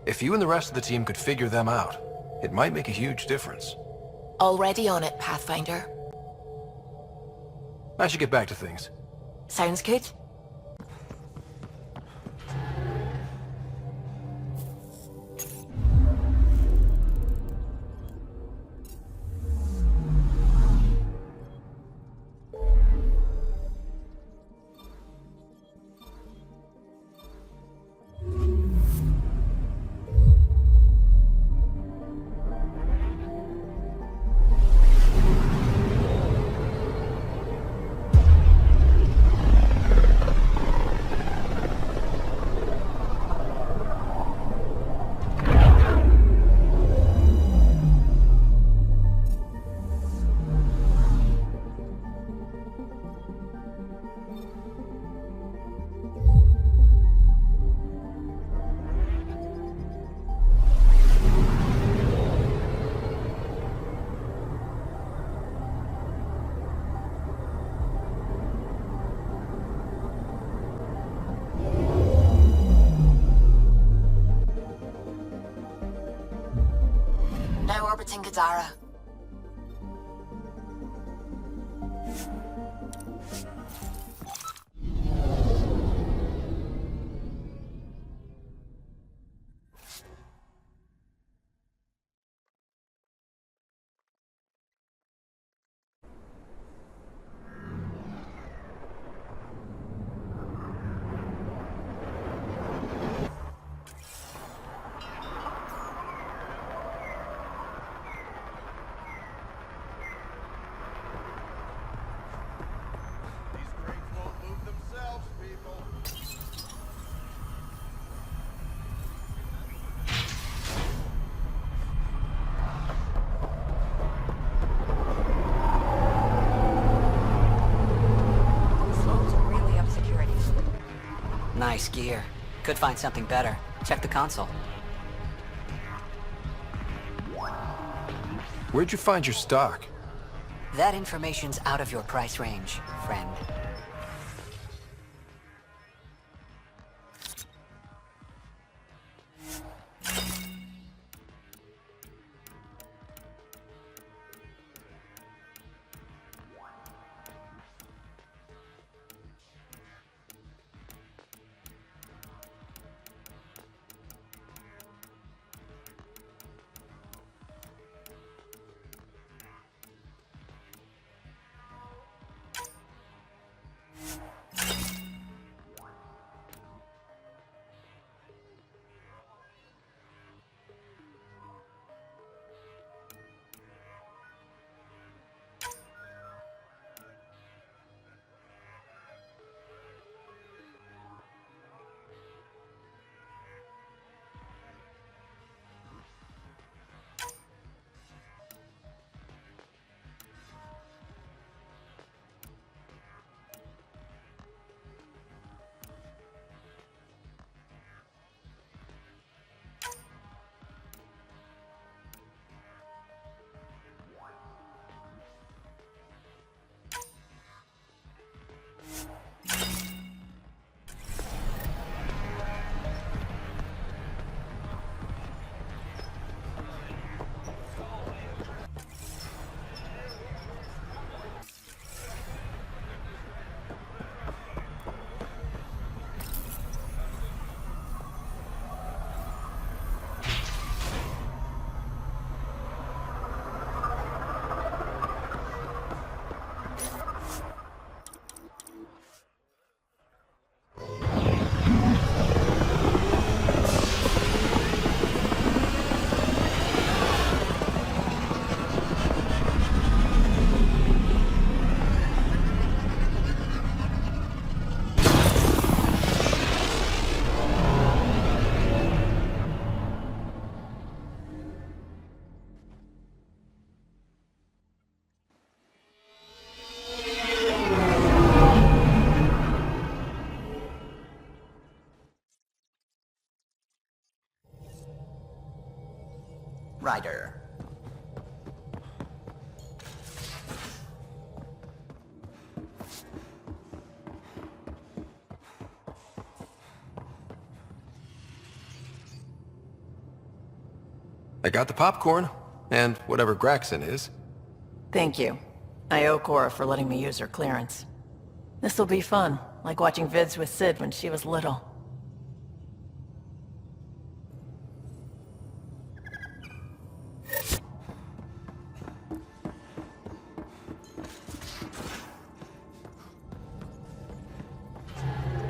Speaker 19: If you and the rest of the team could figure them out, it might make a huge difference.
Speaker 3: Already on it, Pathfinder.
Speaker 19: I should get back to things.
Speaker 3: Sounds good. Now orbiting Kadara.
Speaker 11: Nice gear. Could find something better. Check the console.
Speaker 19: Where'd you find your stock?
Speaker 11: That information's out of your price range, friend.
Speaker 2: Ryder.
Speaker 19: I got the popcorn, and whatever Graxon is.
Speaker 6: Thank you. I owe Cora for letting me use her clearance. This'll be fun, like watching vids with Sid when she was little.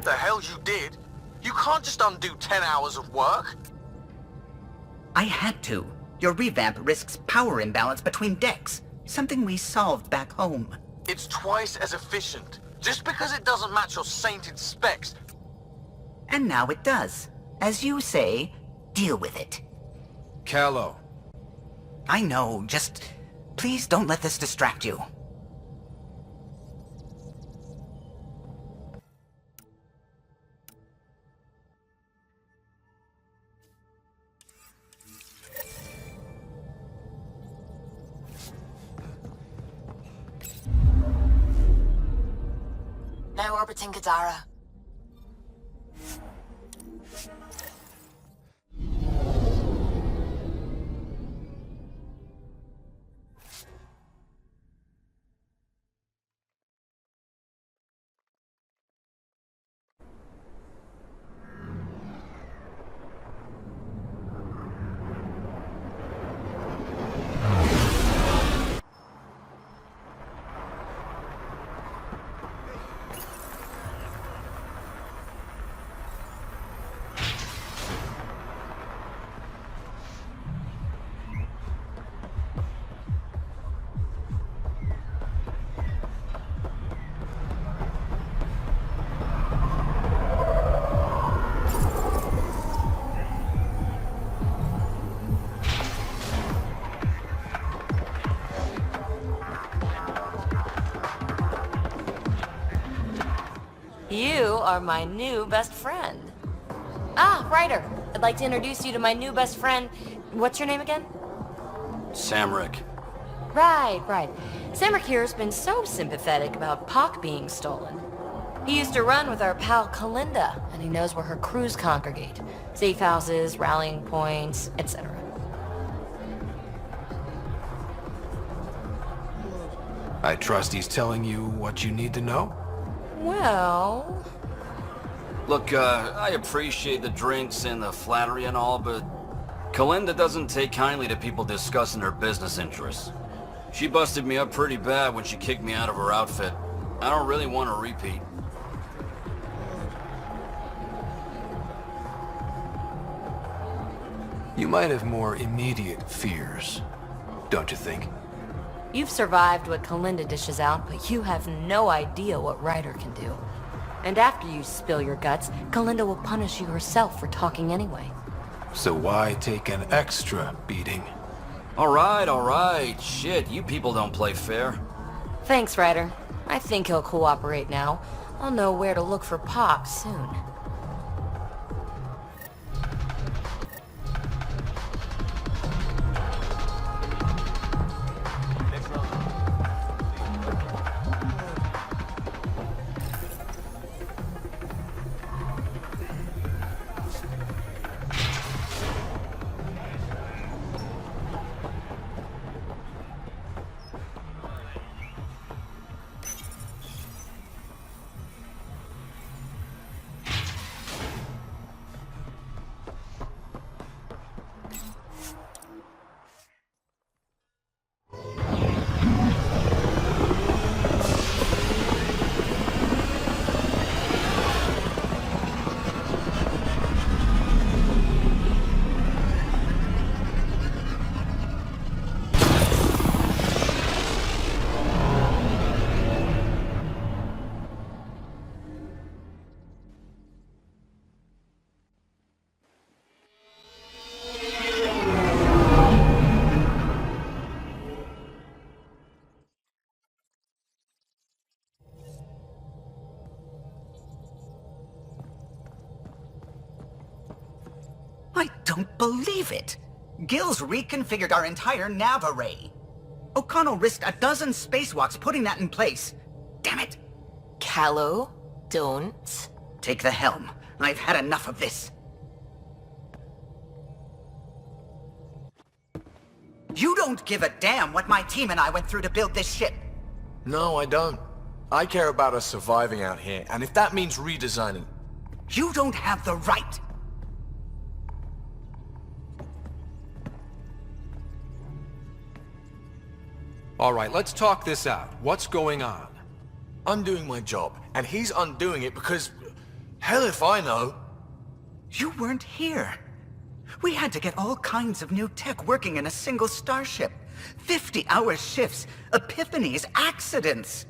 Speaker 17: The hell you did? You can't just undo 10 hours of work.
Speaker 2: I had to. Your revamp risks power imbalance between decks. Something we solved back home.
Speaker 17: It's twice as efficient. Just because it doesn't match your sainted specs.
Speaker 2: And now it does. As you say, deal with it.
Speaker 19: Callow.
Speaker 2: I know, just... please don't let this distract you.
Speaker 3: Now orbiting Kadara.
Speaker 9: You are my new best friend. Ah, Ryder. I'd like to introduce you to my new best friend. What's your name again?
Speaker 20: Samrick.
Speaker 9: Right. Samrick here's been so sympathetic about Pock being stolen. He used to run with our pal Kalinda, and he knows where her crews congregate. Safe houses, rallying points, etc.
Speaker 19: I trust he's telling you what you need to know?
Speaker 9: Well...
Speaker 20: Look, I appreciate the drinks and the flattery and all, but Kalinda doesn't take kindly to people discussing her business interests. She busted me up pretty bad when she kicked me out of her outfit. I don't really want to repeat.
Speaker 19: You might have more immediate fears, don't you think?
Speaker 9: You've survived what Kalinda dishes out, but you have no idea what Ryder can do. And after you spill your guts, Kalinda will punish you herself for talking anyway.
Speaker 19: So why take an extra beating?
Speaker 20: All right. Shit, you people don't play fair.
Speaker 9: Thanks, Ryder. I think he'll cooperate now. I'll know where to look for Pop soon.
Speaker 2: I don't believe it! Gil's reconfigured our entire nav array. O'Connell risked a dozen spacewalks putting that in place. Damn it!
Speaker 3: Callow, don't.
Speaker 2: Take the helm. I've had enough of this. You don't give a damn what my team and I went through to build this ship.
Speaker 19: No, I don't. I care about us surviving out here, and if that means redesigning...
Speaker 2: You don't have the right!
Speaker 19: All right, let's talk this out. What's going on? I'm doing my job, and he's undoing it because... Hell if I know.
Speaker 2: You weren't here. We had to get all kinds of new tech working in a single starship. 50-hour shifts, epiphanies, accidents.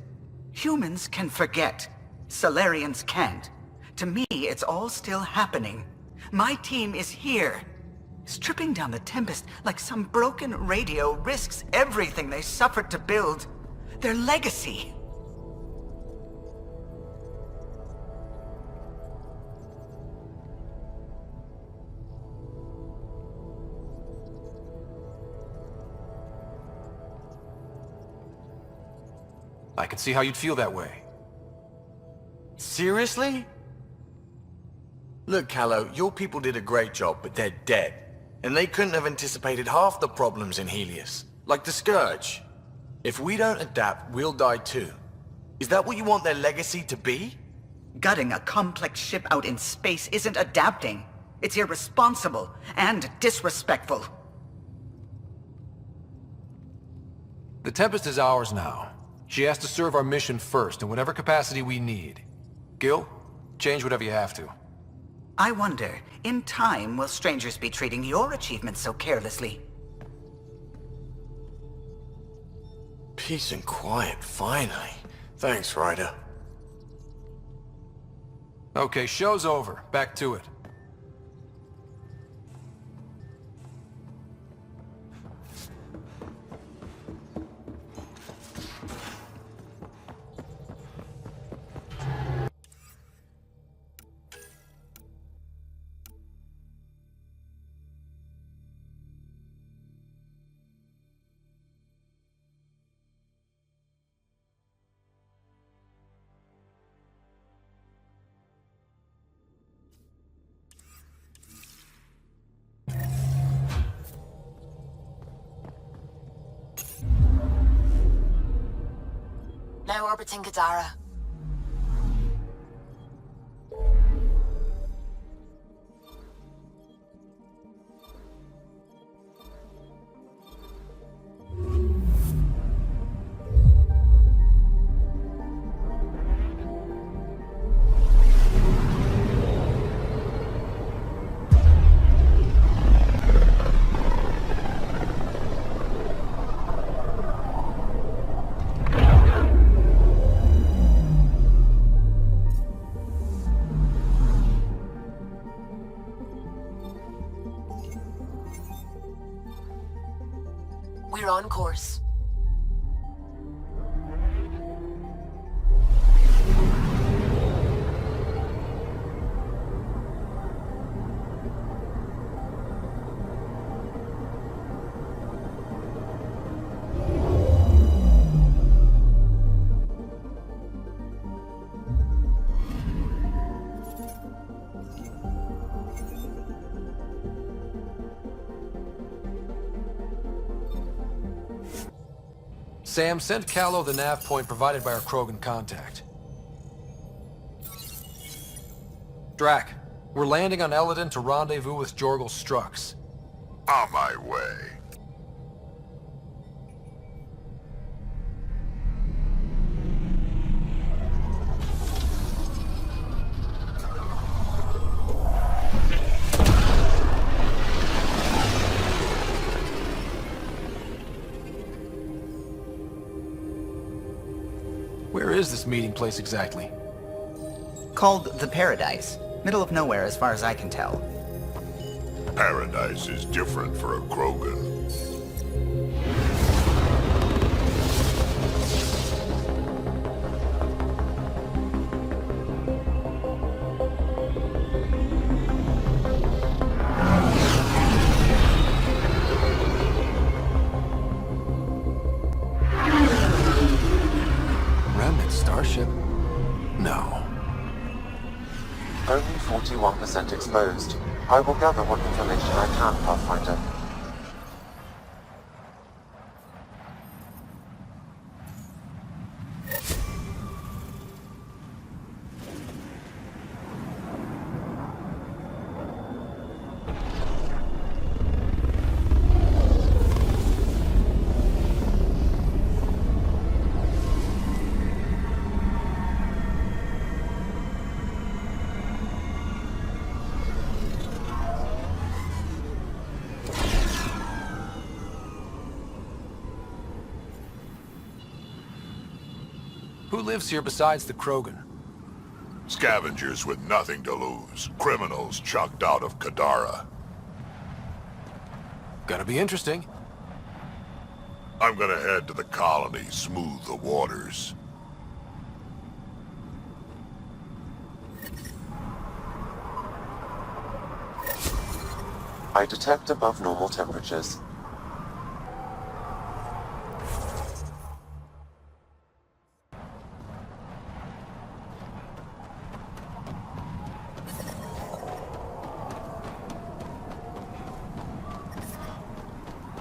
Speaker 2: Humans can forget. Solarians can't. To me, it's all still happening. My team is here. Stripping down the Tempest like some broken radio risks everything they suffered to build. Their legacy.
Speaker 19: I can see how you'd feel that way.
Speaker 4: Seriously?
Speaker 19: Look, Callow, your people did a great job, but they're dead. And they couldn't have anticipated half the problems in Helios. Like the Scourge. If we don't adapt, we'll die too. Is that what you want their legacy to be?
Speaker 2: Gutting a complex ship out in space isn't adapting. It's irresponsible and disrespectful.
Speaker 19: The Tempest is ours now. She has to serve our mission first, in whatever capacity we need. Gil, change whatever you have to.
Speaker 2: I wonder, in time, will strangers be treating your achievements so carelessly?
Speaker 19: Peace and quiet, finally. Thanks, Ryder. Okay, show's over. Back to it.
Speaker 3: Now orbiting Kadara. We're on course.
Speaker 19: Sam, send Callow the nav point provided by our Krogan contact. Drac, we're landing on Eladon to rendezvous with Jorgal Strux.
Speaker 12: On my way.
Speaker 19: Where is this meeting place exactly?
Speaker 2: Called the Paradise. Middle of nowhere as far as I can tell.
Speaker 12: Paradise is different for a Krogan.
Speaker 19: Starship? No.
Speaker 1: Only 41% exposed. I will gather what information I can, Pathfinder.
Speaker 5: lives here besides the Krogan?
Speaker 12: Scavengers with nothing to lose. Criminals chucked out of Kadara.
Speaker 5: Gonna be interesting.
Speaker 12: I'm gonna head to the colony, smooth the waters.
Speaker 1: I detect above normal temperatures.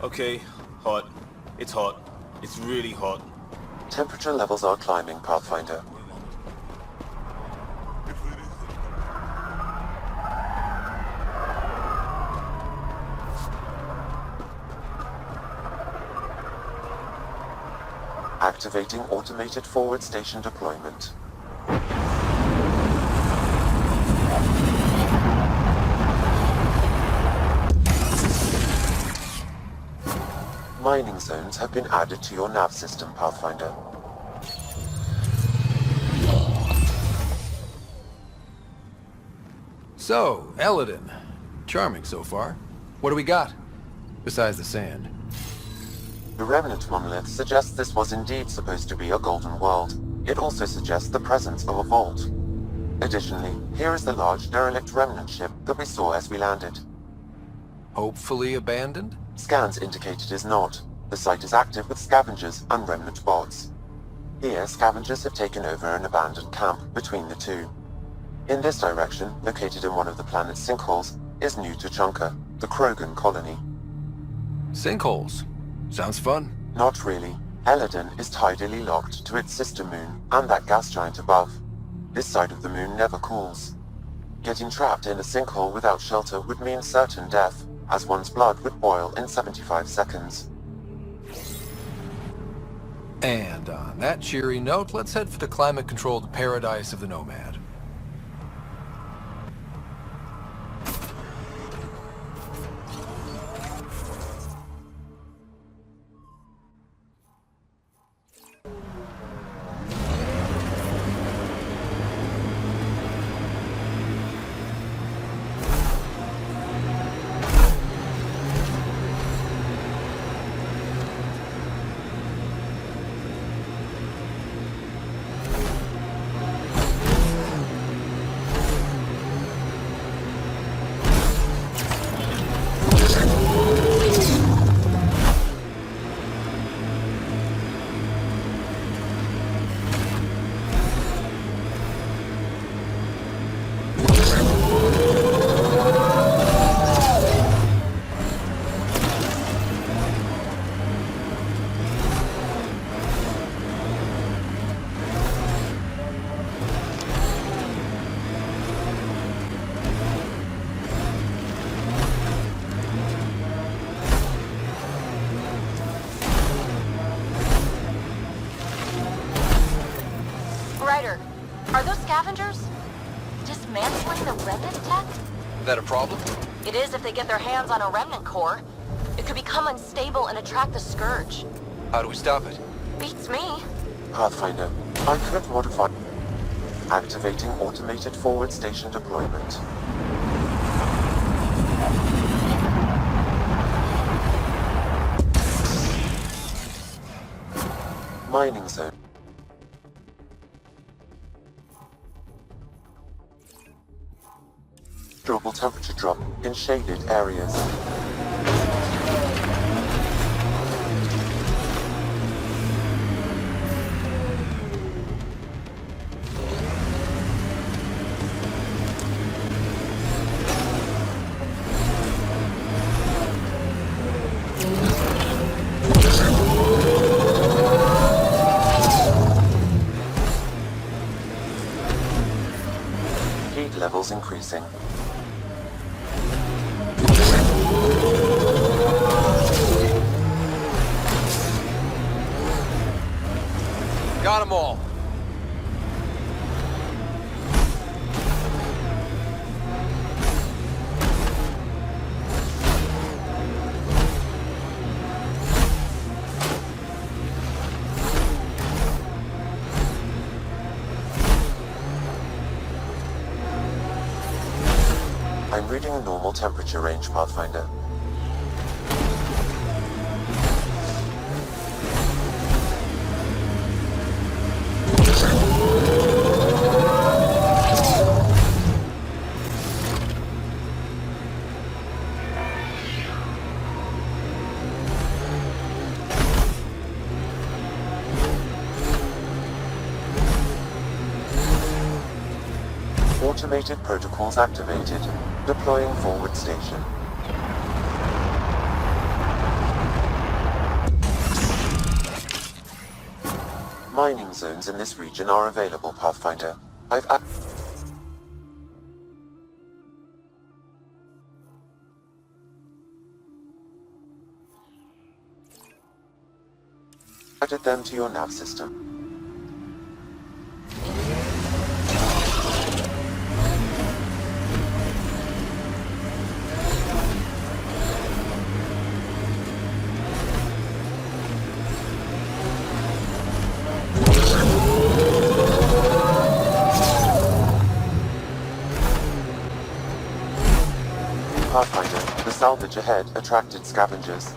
Speaker 18: Okay, hot. It's hot. It's really hot.
Speaker 1: Temperature levels are climbing, Pathfinder. Activating automated forward station deployment. Mining zones have been added to your nav system, Pathfinder.
Speaker 5: So, Eladin. Charming so far. What do we got? Besides the sand.
Speaker 1: The remnant monolith suggests this was indeed supposed to be a golden world. It also suggests the presence of a vault. Additionally, here is the large derelict remnant ship that we saw as we landed.
Speaker 5: Hopefully abandoned?
Speaker 1: Scans indicate it is not. The site is active with scavengers and remnant bots. Here, scavengers have taken over an abandoned camp between the two. In this direction, located in one of the planet's sinkholes, is New Tuchanka, the Krogan colony.
Speaker 5: Sinkholes. Sounds fun.
Speaker 1: Not really. Eladin is tidally locked to its sister moon and that gas giant above. This side of the moon never cools. Getting trapped in a sinkhole without shelter would mean certain death, as one's blood would boil in 75 seconds.
Speaker 5: And on that cheery note, let's head for the climate-controlled paradise of the Nomad.
Speaker 3: Ryder, are those scavengers dismantling the remnant tech?
Speaker 5: That a problem?
Speaker 3: It is if they get their hands on a remnant core. It could become unstable and attract the Scourge.
Speaker 5: How do we stop it?
Speaker 3: Beats me.
Speaker 1: Pathfinder, I could modify... Activating automated forward station deployment. Mining zone. Durable temperature drop in shaded areas. Heat levels increasing.
Speaker 5: Got them all.
Speaker 1: I'm reading a normal temperature range, Pathfinder. Automated protocols activated. Deploying forward station. Mining zones in this region are available, Pathfinder. I've added them to your nav system. Pathfinder, the salvage ahead attracted scavengers.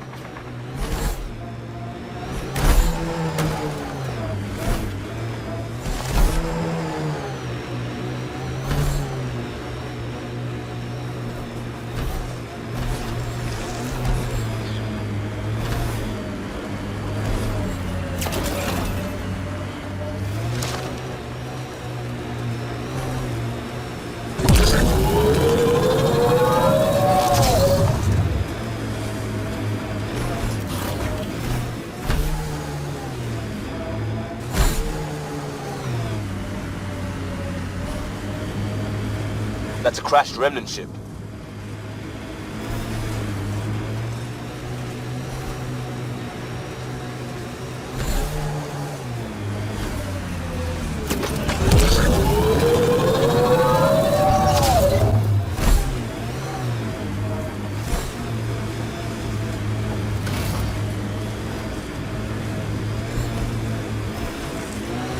Speaker 4: That's a crashed remnant ship.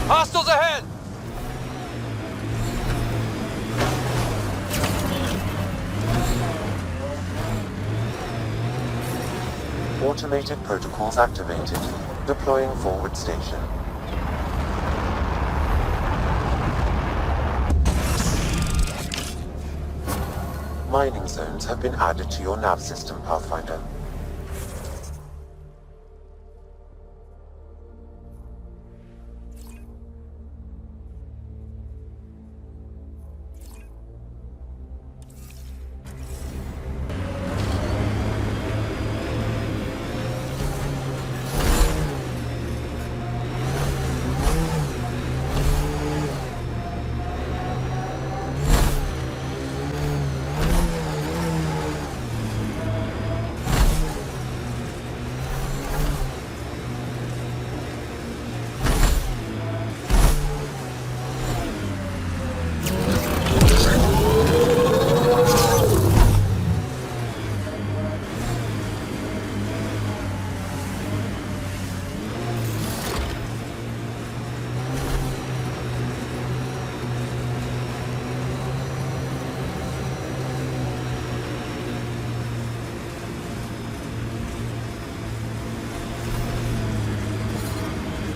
Speaker 4: Hostiles ahead!
Speaker 1: Automated protocols activated. Deploying forward station. Mining zones have been added to your nav system, Pathfinder.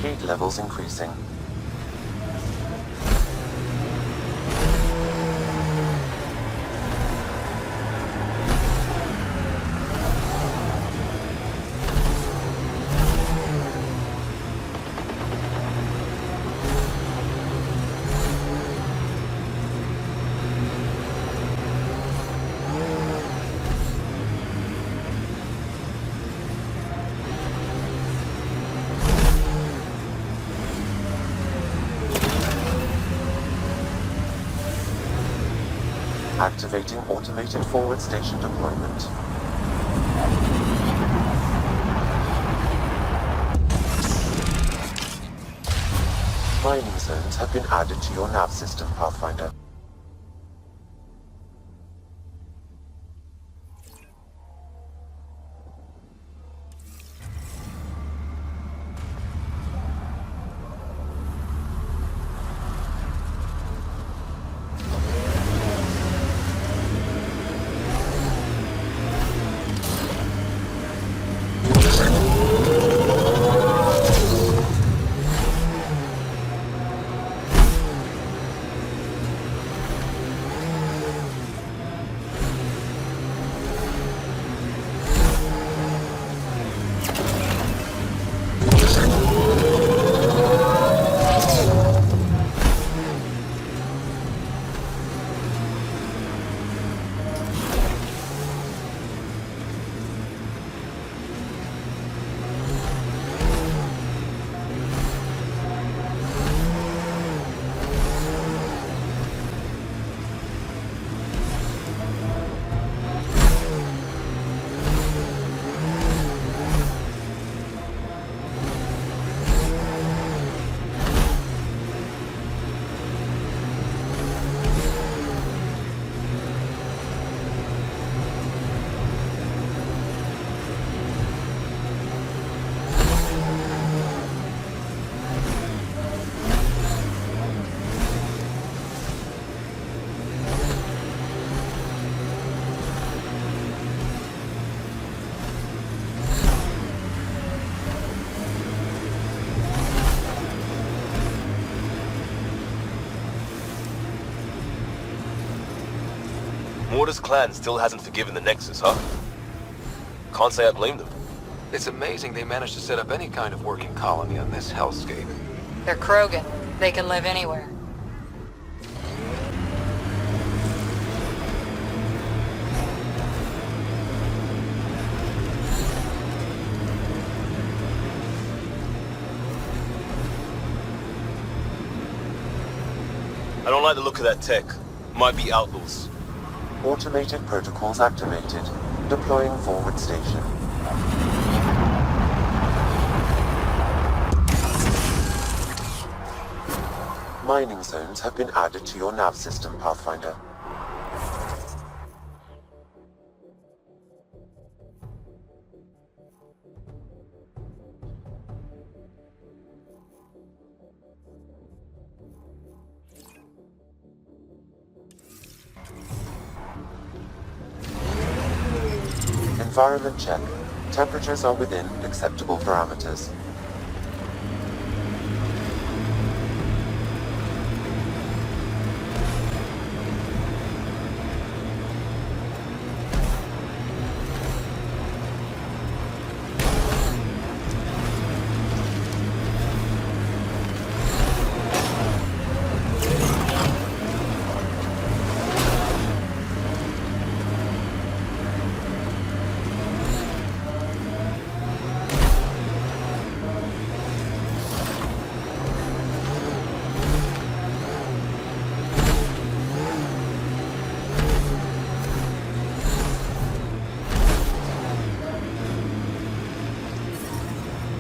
Speaker 1: Heat levels increasing. Activating automated forward station deployment. Mining zones have been added to your nav system, Pathfinder.
Speaker 4: Morta's clan still hasn't forgiven the Nexus, huh? Can't say I blame them.
Speaker 5: It's amazing they managed to set up any kind of working colony on this hellscape.
Speaker 15: They're Krogan. They can live anywhere.
Speaker 4: I don't like the look of that tech. Might be outlaws.
Speaker 1: Automated protocols activated. Deploying forward station. Mining zones have been added to your nav system, Pathfinder. Environment check. Temperatures are within acceptable parameters.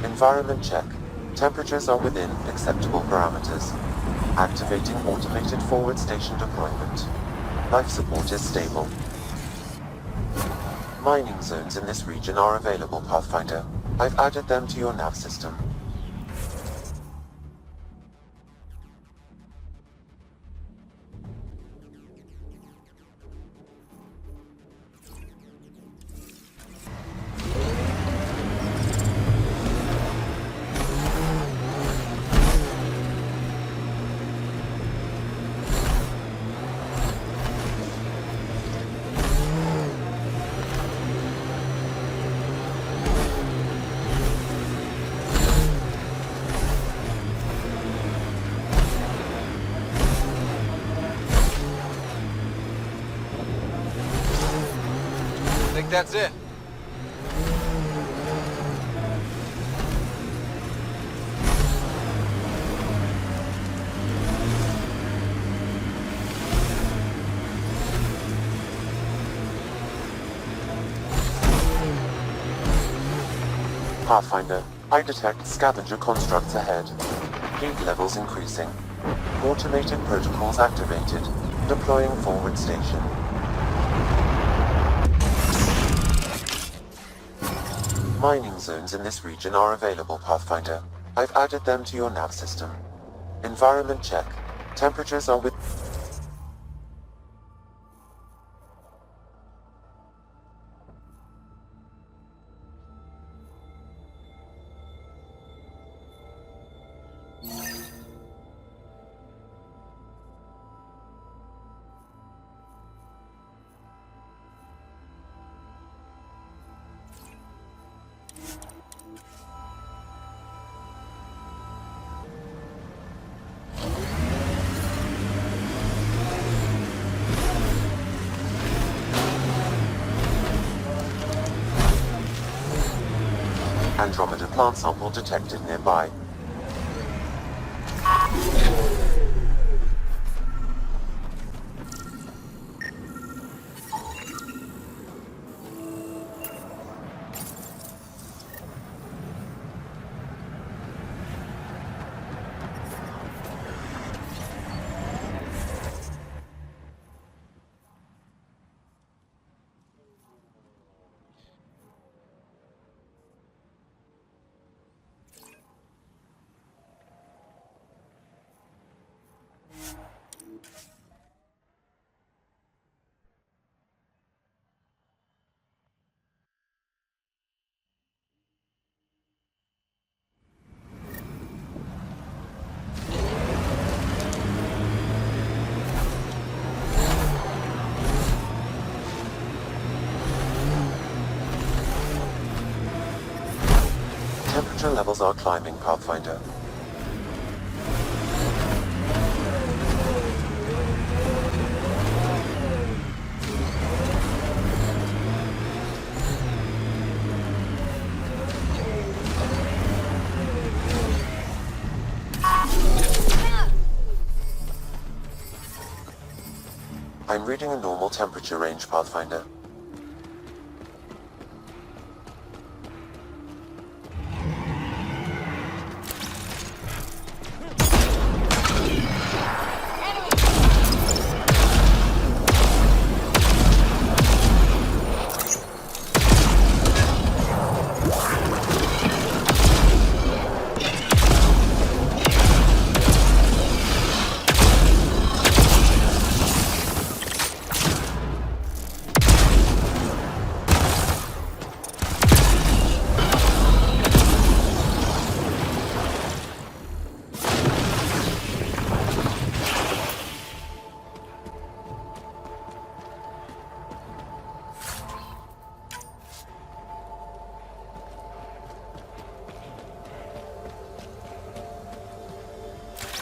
Speaker 1: Environment check. Temperatures are within acceptable parameters. Activating automated forward station deployment. Life support is stable. Mining zones in this region are available, Pathfinder. I've added them to your nav system.
Speaker 4: Think that's it.
Speaker 1: Pathfinder, I detect scavenger constructs ahead. Heat levels increasing. Automated protocols activated. Deploying forward station. Mining zones in this region are available, Pathfinder. I've added them to your nav system. Environment check. Temperatures are with... Andromeda plant sample detected nearby. Structure levels are climbing, Pathfinder. I'm reading a normal temperature range, Pathfinder.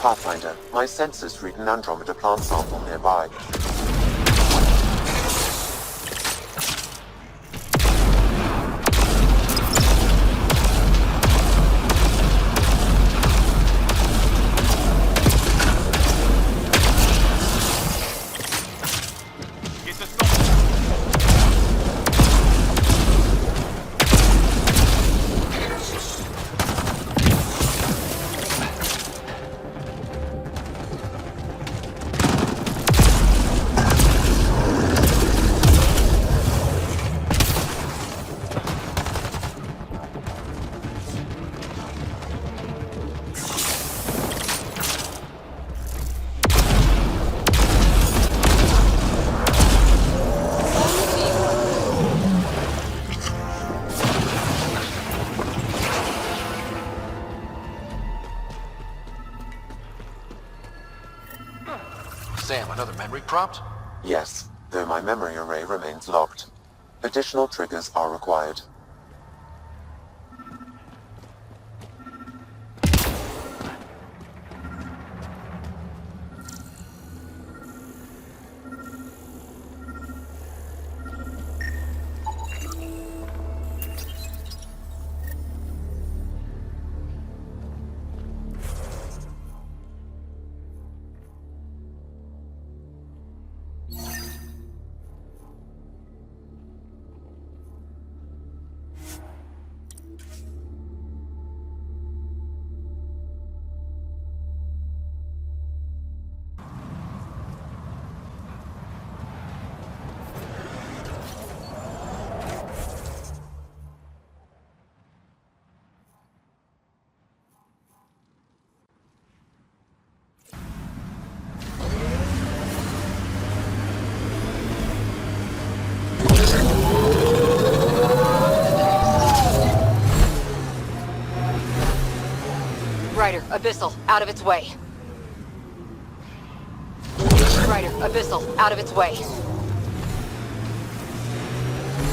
Speaker 1: Pathfinder, my sensors read an Andromeda plant sample nearby.
Speaker 5: Sam, another memory prompt?
Speaker 1: Yes, though my memory array remains locked. Additional triggers are required.
Speaker 9: Ryder, Abyssal, out of its way. Ryder, Abyssal, out of its way.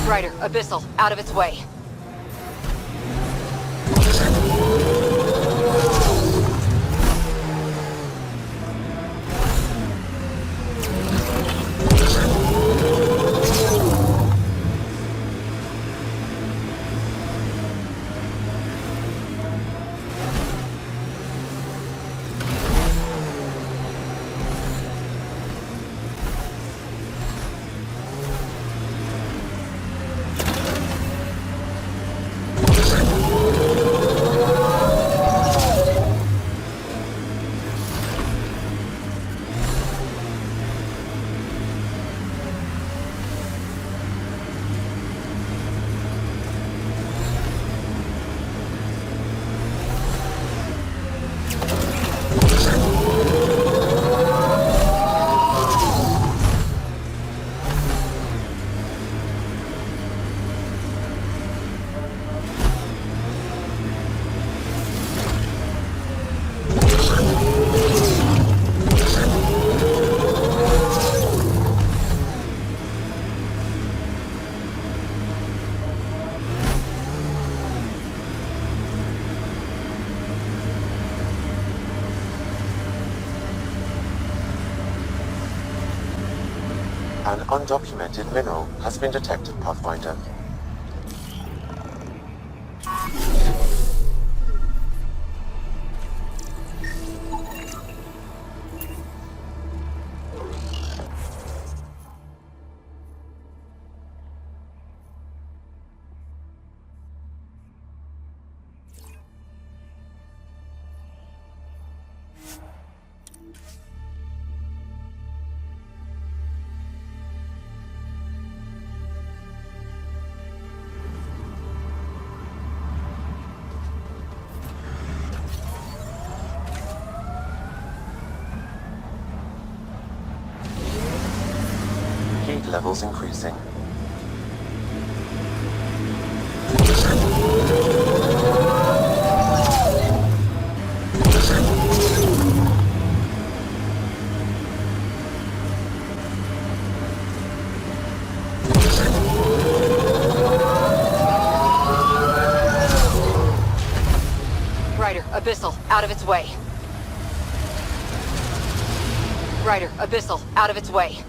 Speaker 9: Ryder, Abyssal, out of its way.
Speaker 1: An undocumented mineral has been detected, Pathfinder. Heat levels increasing.
Speaker 9: Ryder, Abyssal, out of its way. Ryder, Abyssal, out of its way.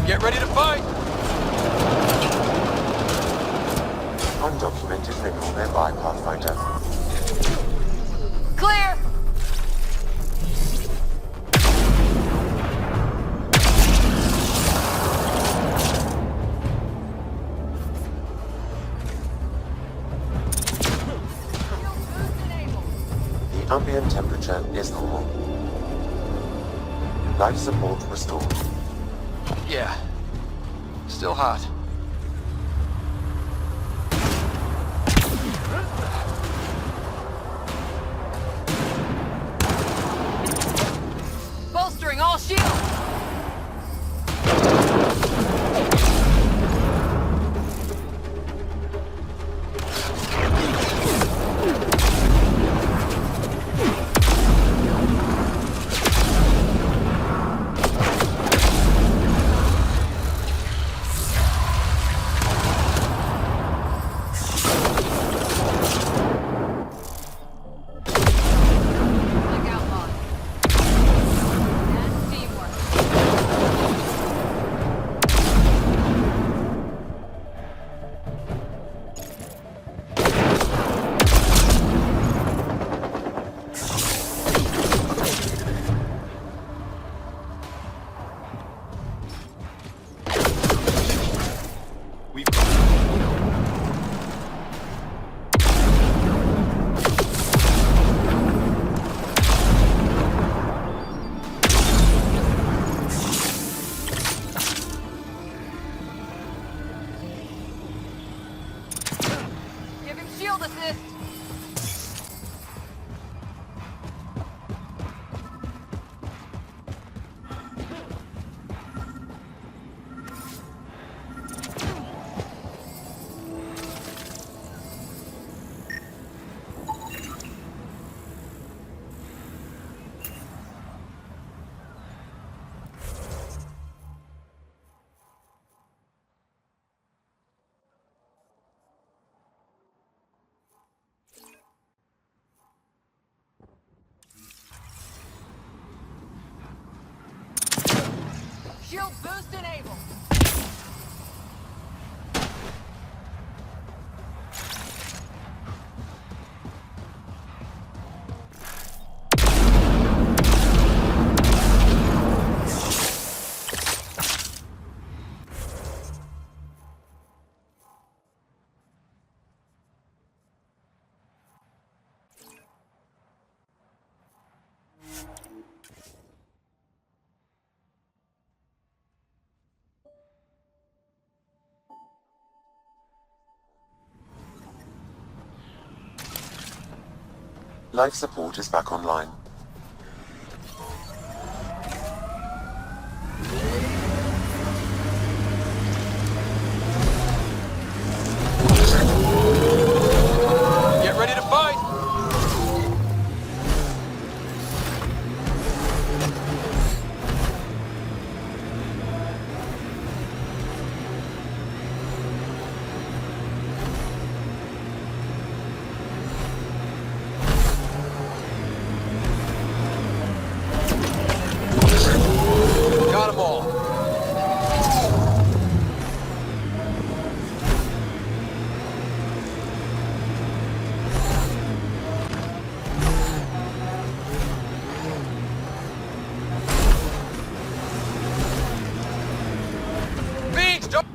Speaker 5: Get ready to fight!
Speaker 1: Undocumented mineral nearby, Pathfinder.
Speaker 9: Clear!
Speaker 1: The ambient temperature is normal. Life support restored.
Speaker 5: Yeah. Still hot.
Speaker 9: Bolstering all shields! Shield assist! Shield boost enabled!
Speaker 1: Life support is back online.
Speaker 5: Get ready to fight! Got 'em all. Beach, don't...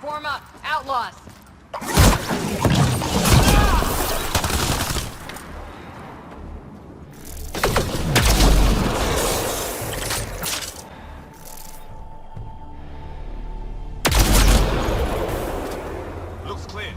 Speaker 9: Form up, outlaws!
Speaker 4: Looks clear.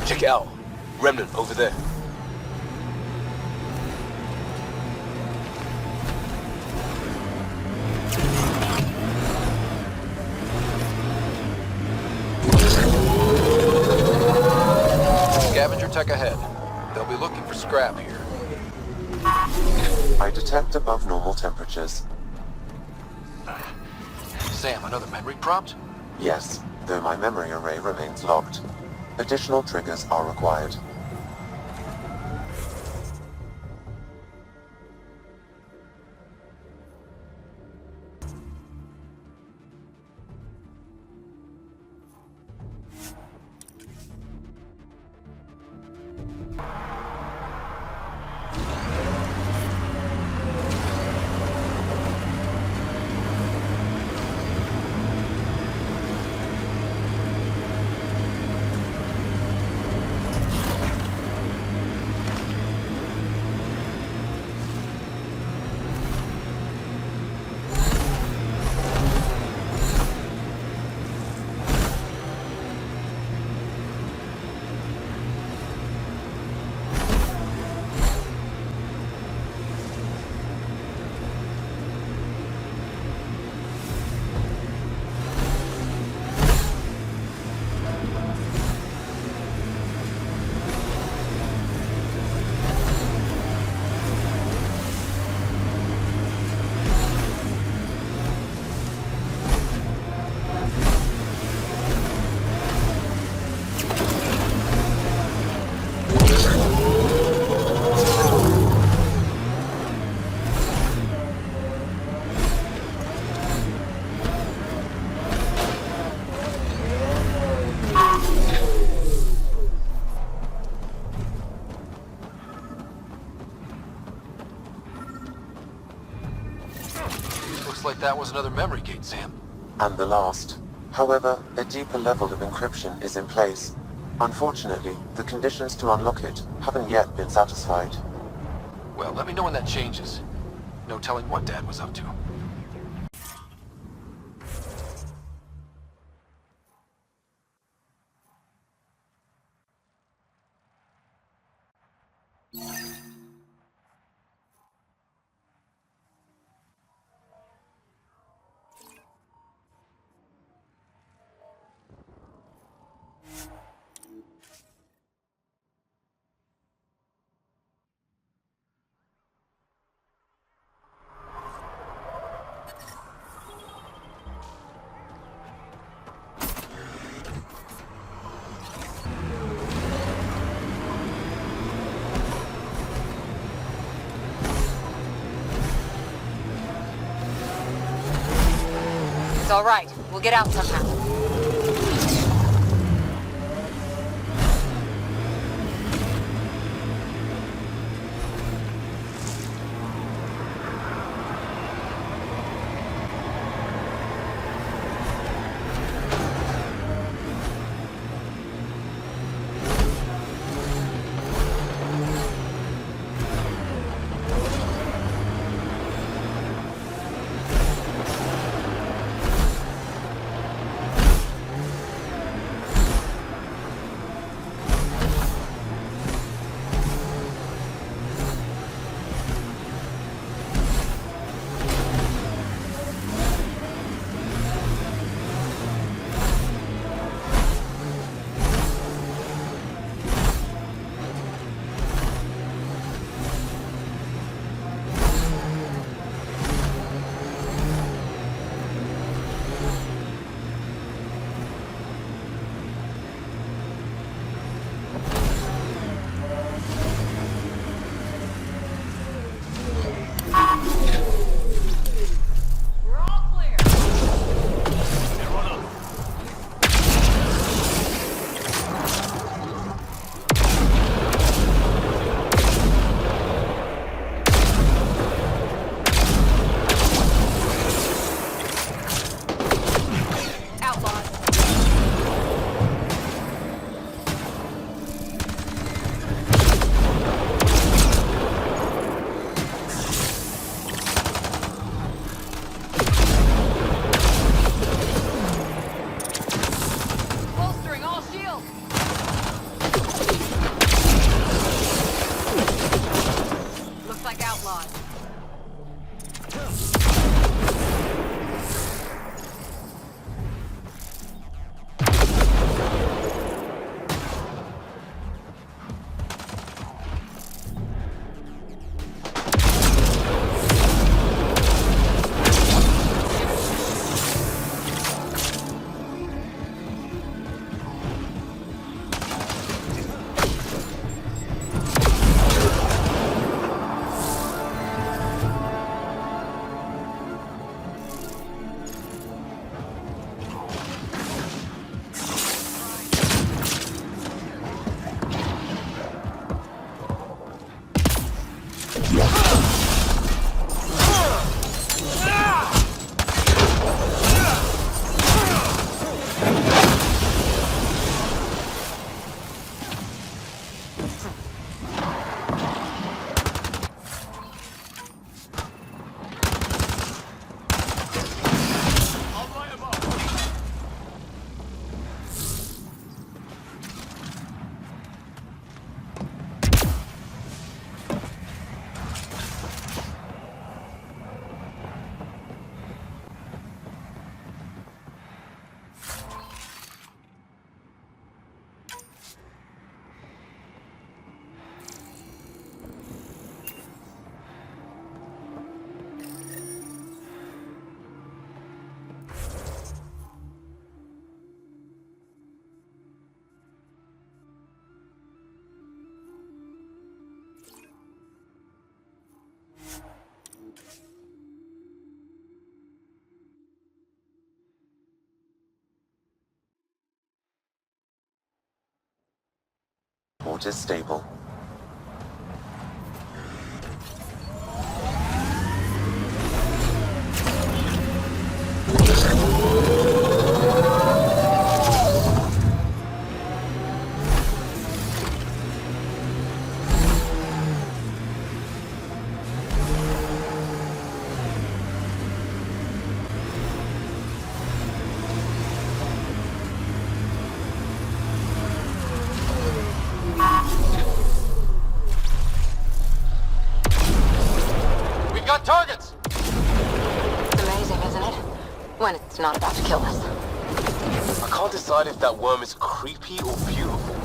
Speaker 4: Check it out. Remnant over there.
Speaker 5: Scavenger tech ahead. They'll be looking for scrap here.
Speaker 1: I detect above normal temperatures.
Speaker 5: Sam, another memory prompt?
Speaker 1: Yes, though my memory array remains locked. Additional triggers are required.
Speaker 5: Looks like that was another memory gate, Sam.
Speaker 1: And the last. However, a deeper level of encryption is in place. Unfortunately, the conditions to unlock it haven't yet been satisfied.
Speaker 5: Well, let me know when that changes. No telling what Dad was up to.
Speaker 15: It's all right. We'll get out somehow.
Speaker 1: Port is stable.
Speaker 5: Got targets!
Speaker 3: It's amazing, isn't it? When it's not about to kill us.
Speaker 4: I can't decide if that worm is creepy or beautiful.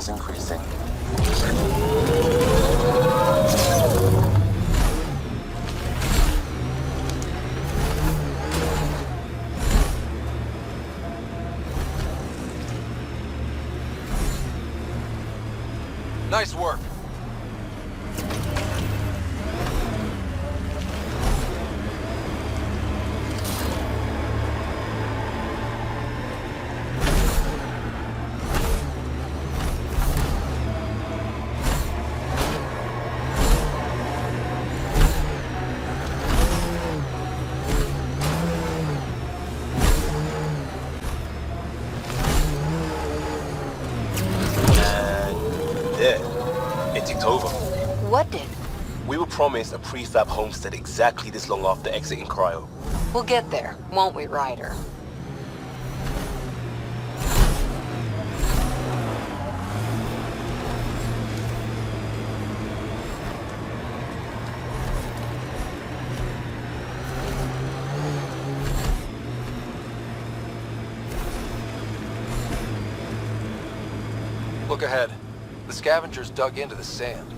Speaker 1: levels increasing.
Speaker 5: Nice work.
Speaker 4: It ticked over.
Speaker 9: What did?
Speaker 4: We were promised a prefab homestead exactly this long after exiting cryo.
Speaker 9: We'll get there, won't we, Ryder?
Speaker 5: Look ahead. The scavengers dug into the sand.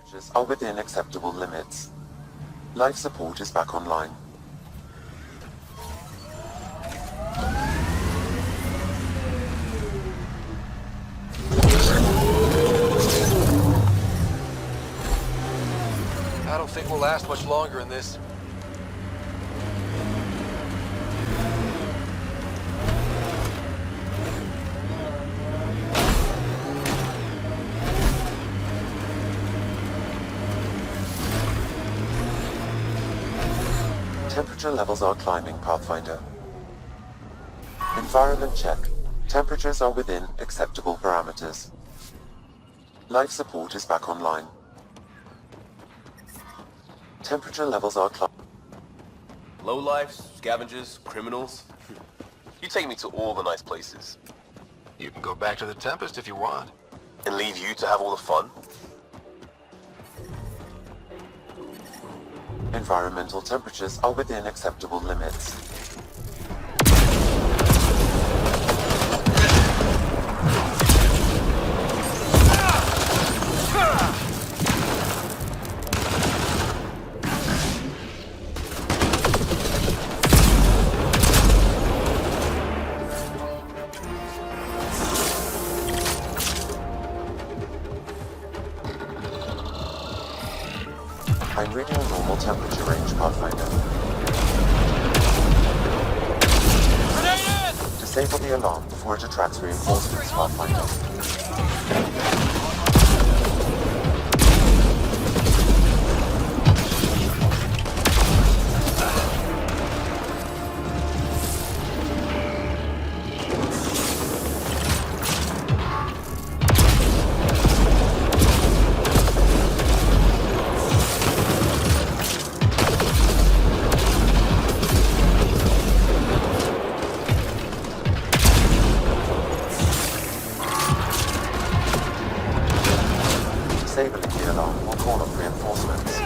Speaker 1: Temperatures are within acceptable limits. Life support is back online.
Speaker 5: I don't think we'll last much longer in this.
Speaker 1: Temperature levels are climbing, Pathfinder. Environment check. Temperatures are within acceptable parameters. Life support is back online. Temperature levels are climbing.
Speaker 4: Lowlifes, scavengers, criminals. You take me to all the nice places.
Speaker 5: You can go back to the Tempest if you want.
Speaker 4: And leave you to have all the fun?
Speaker 1: Environmental temperatures are within acceptable limits. I'm reading a normal temperature range, Pathfinder. Disable the alarm before it attracts reinforcements, Pathfinder. Disabling the alarm will call up reinforcements.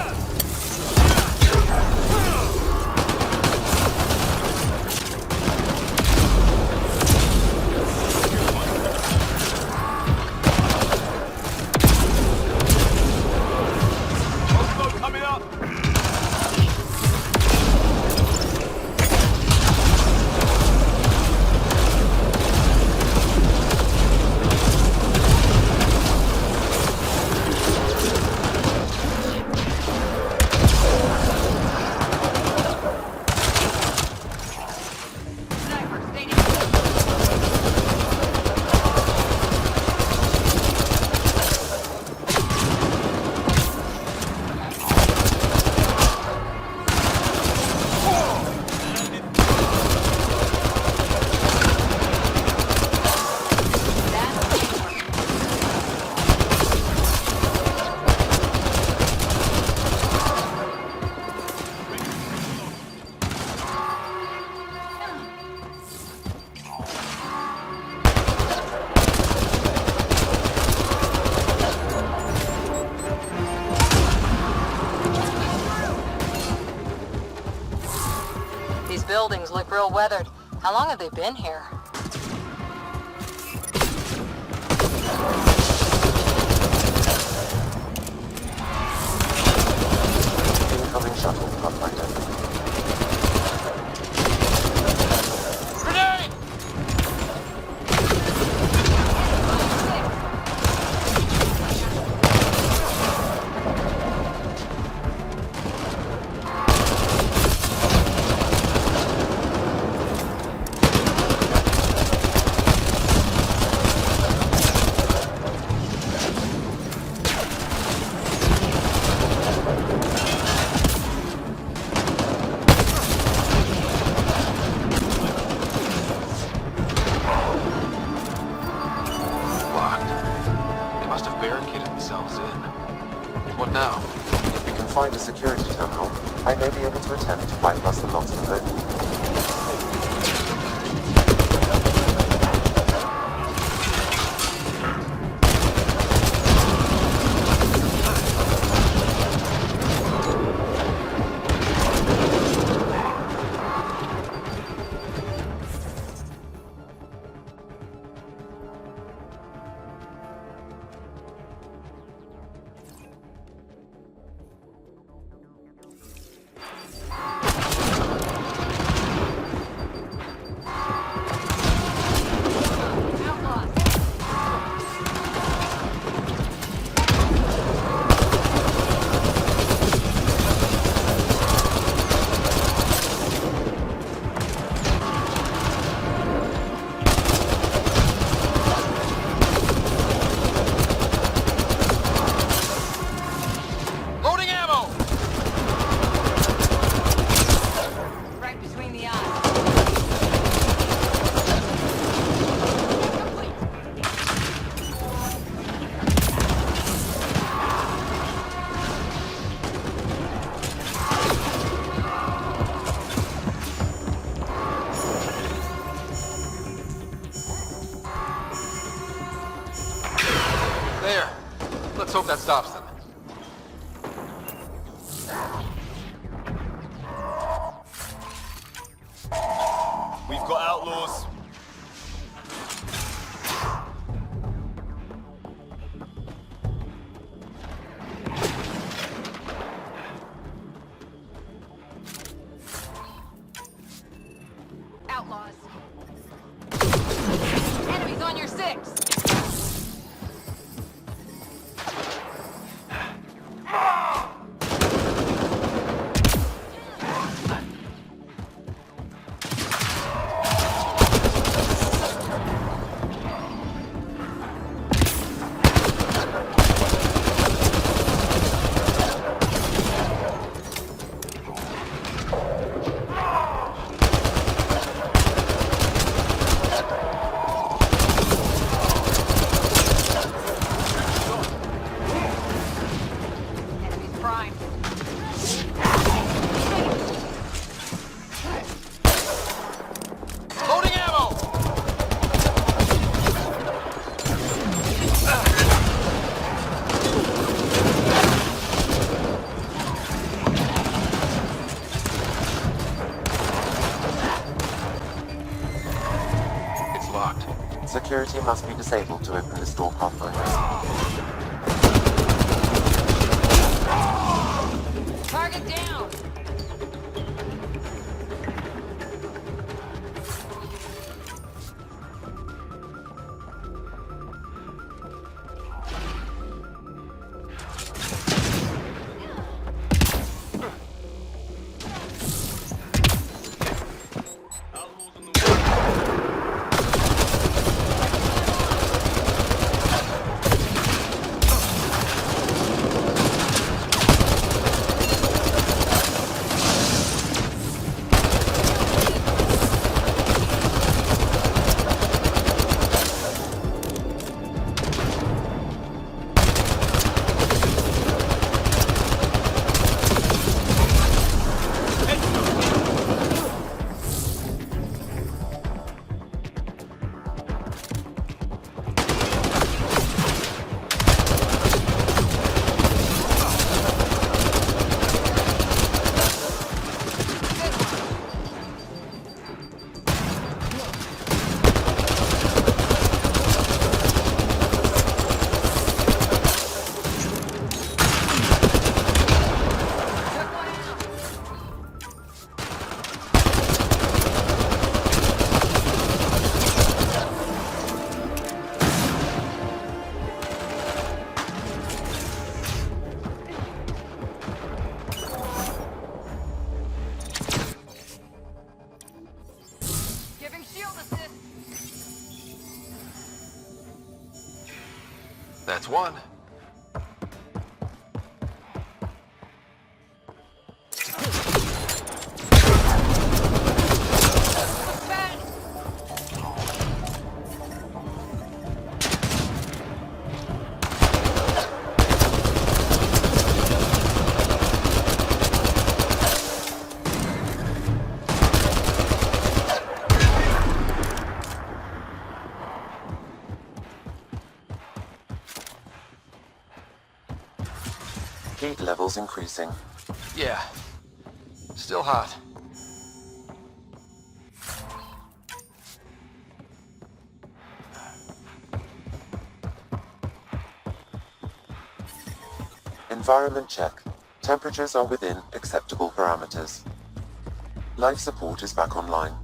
Speaker 4: Coming up!
Speaker 10: These buildings look real weathered. How long have they been here?
Speaker 1: Incoming shuttle, Pathfinder.
Speaker 4: Grenade!
Speaker 5: What now?
Speaker 1: If we can find a security terminal, I may be able to attempt to bypass the locks remotely.
Speaker 5: There. Let's hope that stops them.
Speaker 4: We've got outlaws.
Speaker 15: Outlaws. Enemies on your six.
Speaker 9: fine.
Speaker 19: Loading ammo!
Speaker 5: It's locked.
Speaker 1: Security must be disabled to open this door, Pathfinder.
Speaker 9: Target down!
Speaker 5: That's one.
Speaker 1: Heat levels increasing.
Speaker 5: Yeah. Still hot.
Speaker 1: Environment check. Temperatures are within acceptable parameters. Life support is back online.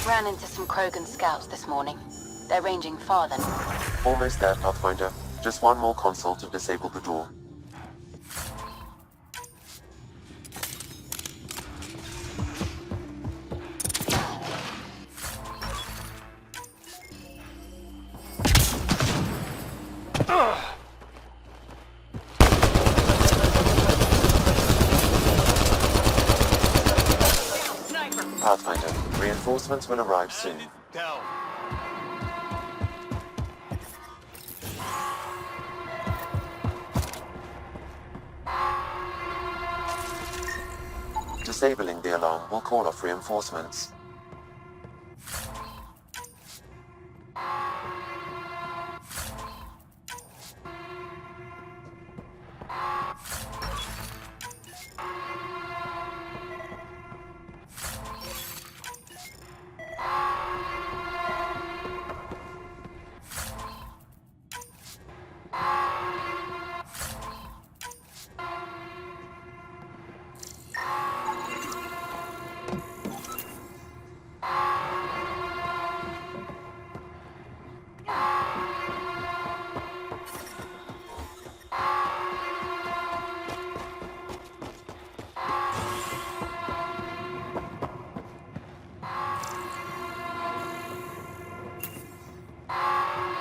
Speaker 10: Ran into some Krogan scouts this morning. They're ranging far then.
Speaker 1: Almost there, Pathfinder. Just one more console to disable the door. Pathfinder, reinforcements will arrive soon. Disabling the alarm will call off reinforcements.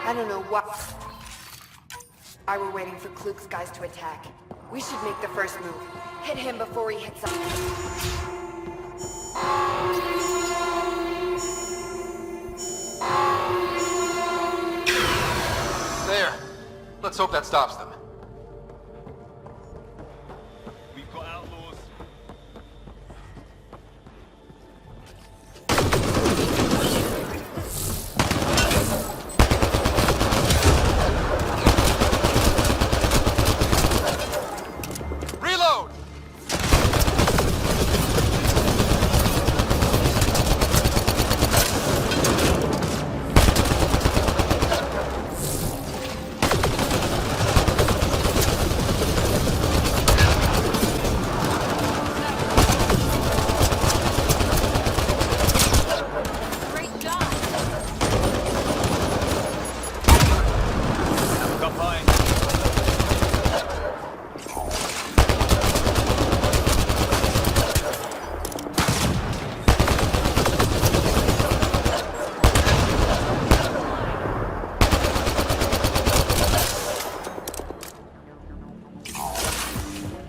Speaker 16: I don't know what... We're waiting for Kluk's guys to attack. We should make the first move. Hit him before he hits us.
Speaker 5: There. Let's hope that stops them.
Speaker 22: We've got outlaws.
Speaker 5: Reload!
Speaker 9: Great job!
Speaker 22: Got fire.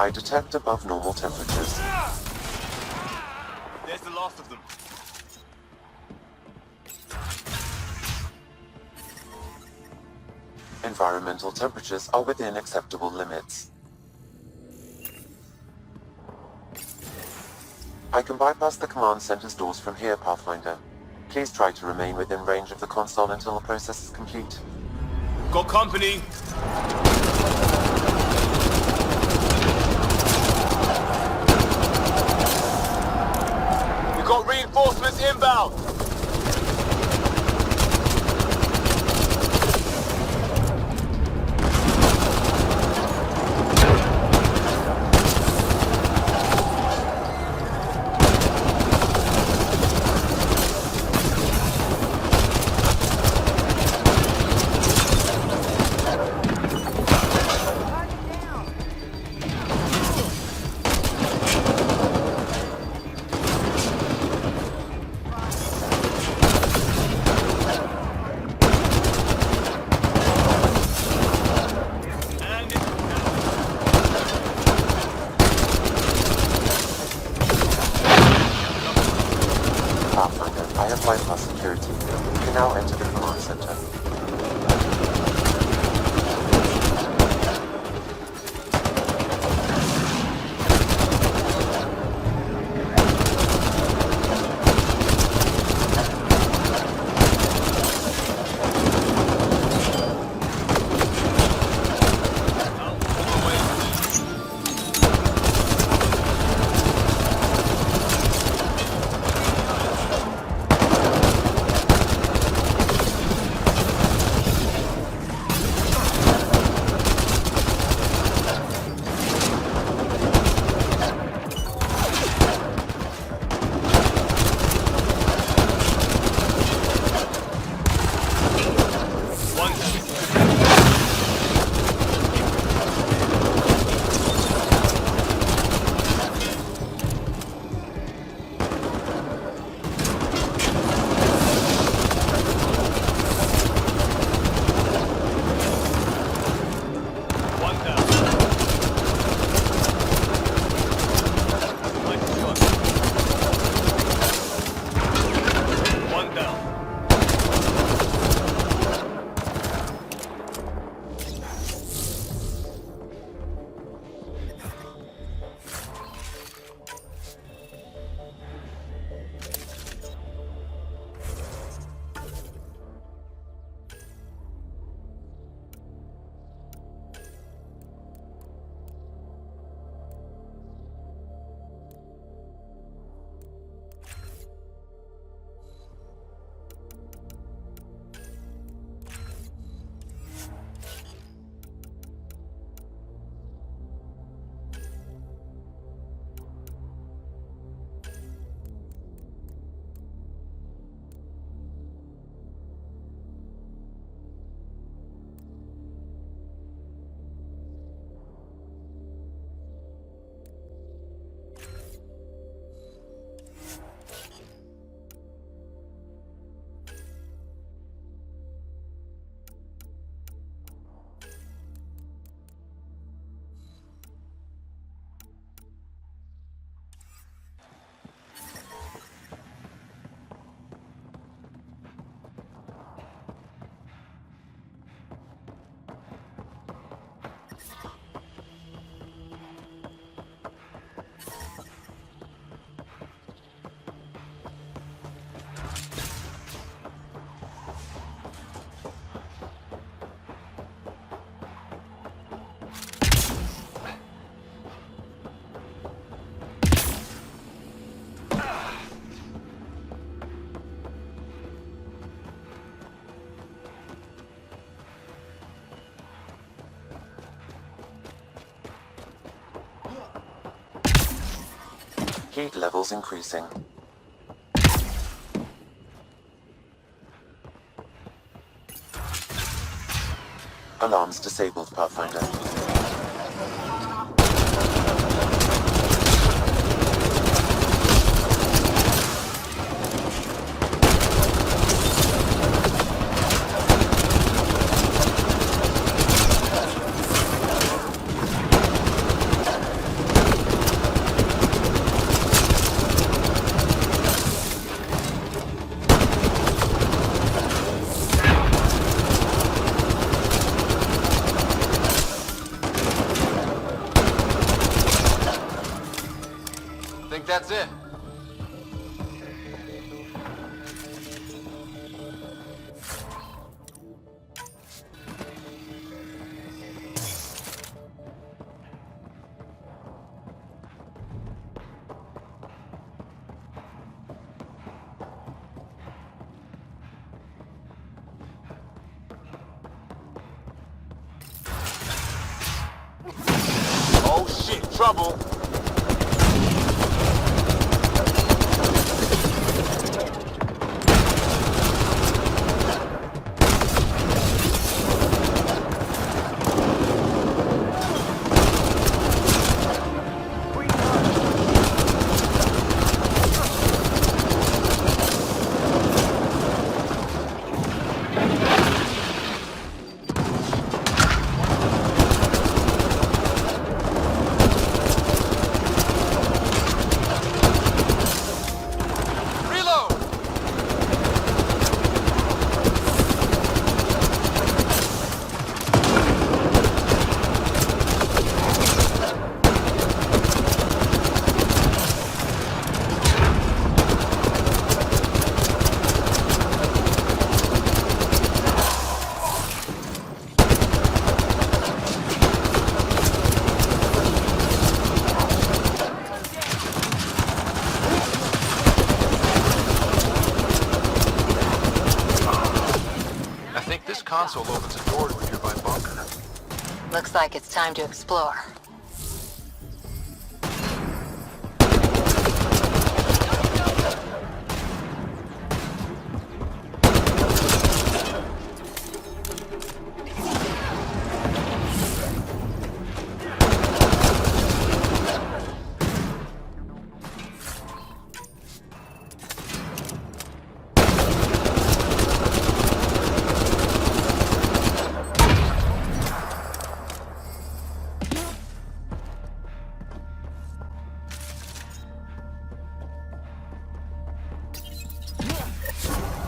Speaker 1: I detect above normal temperatures.
Speaker 22: There's the last of them.
Speaker 1: Environmental temperatures are within acceptable limits. I can bypass the command center's doors from here, Pathfinder. Please try to remain within range of the console until the process is complete.
Speaker 22: Got company. We got reinforcements inbound.
Speaker 1: Heat levels increasing. Alarms disabled, Pathfinder.
Speaker 5: Think that's it?
Speaker 22: Oh shit, trouble!
Speaker 5: Console opens a door to a nearby bunker.
Speaker 10: Looks like it's time to explore.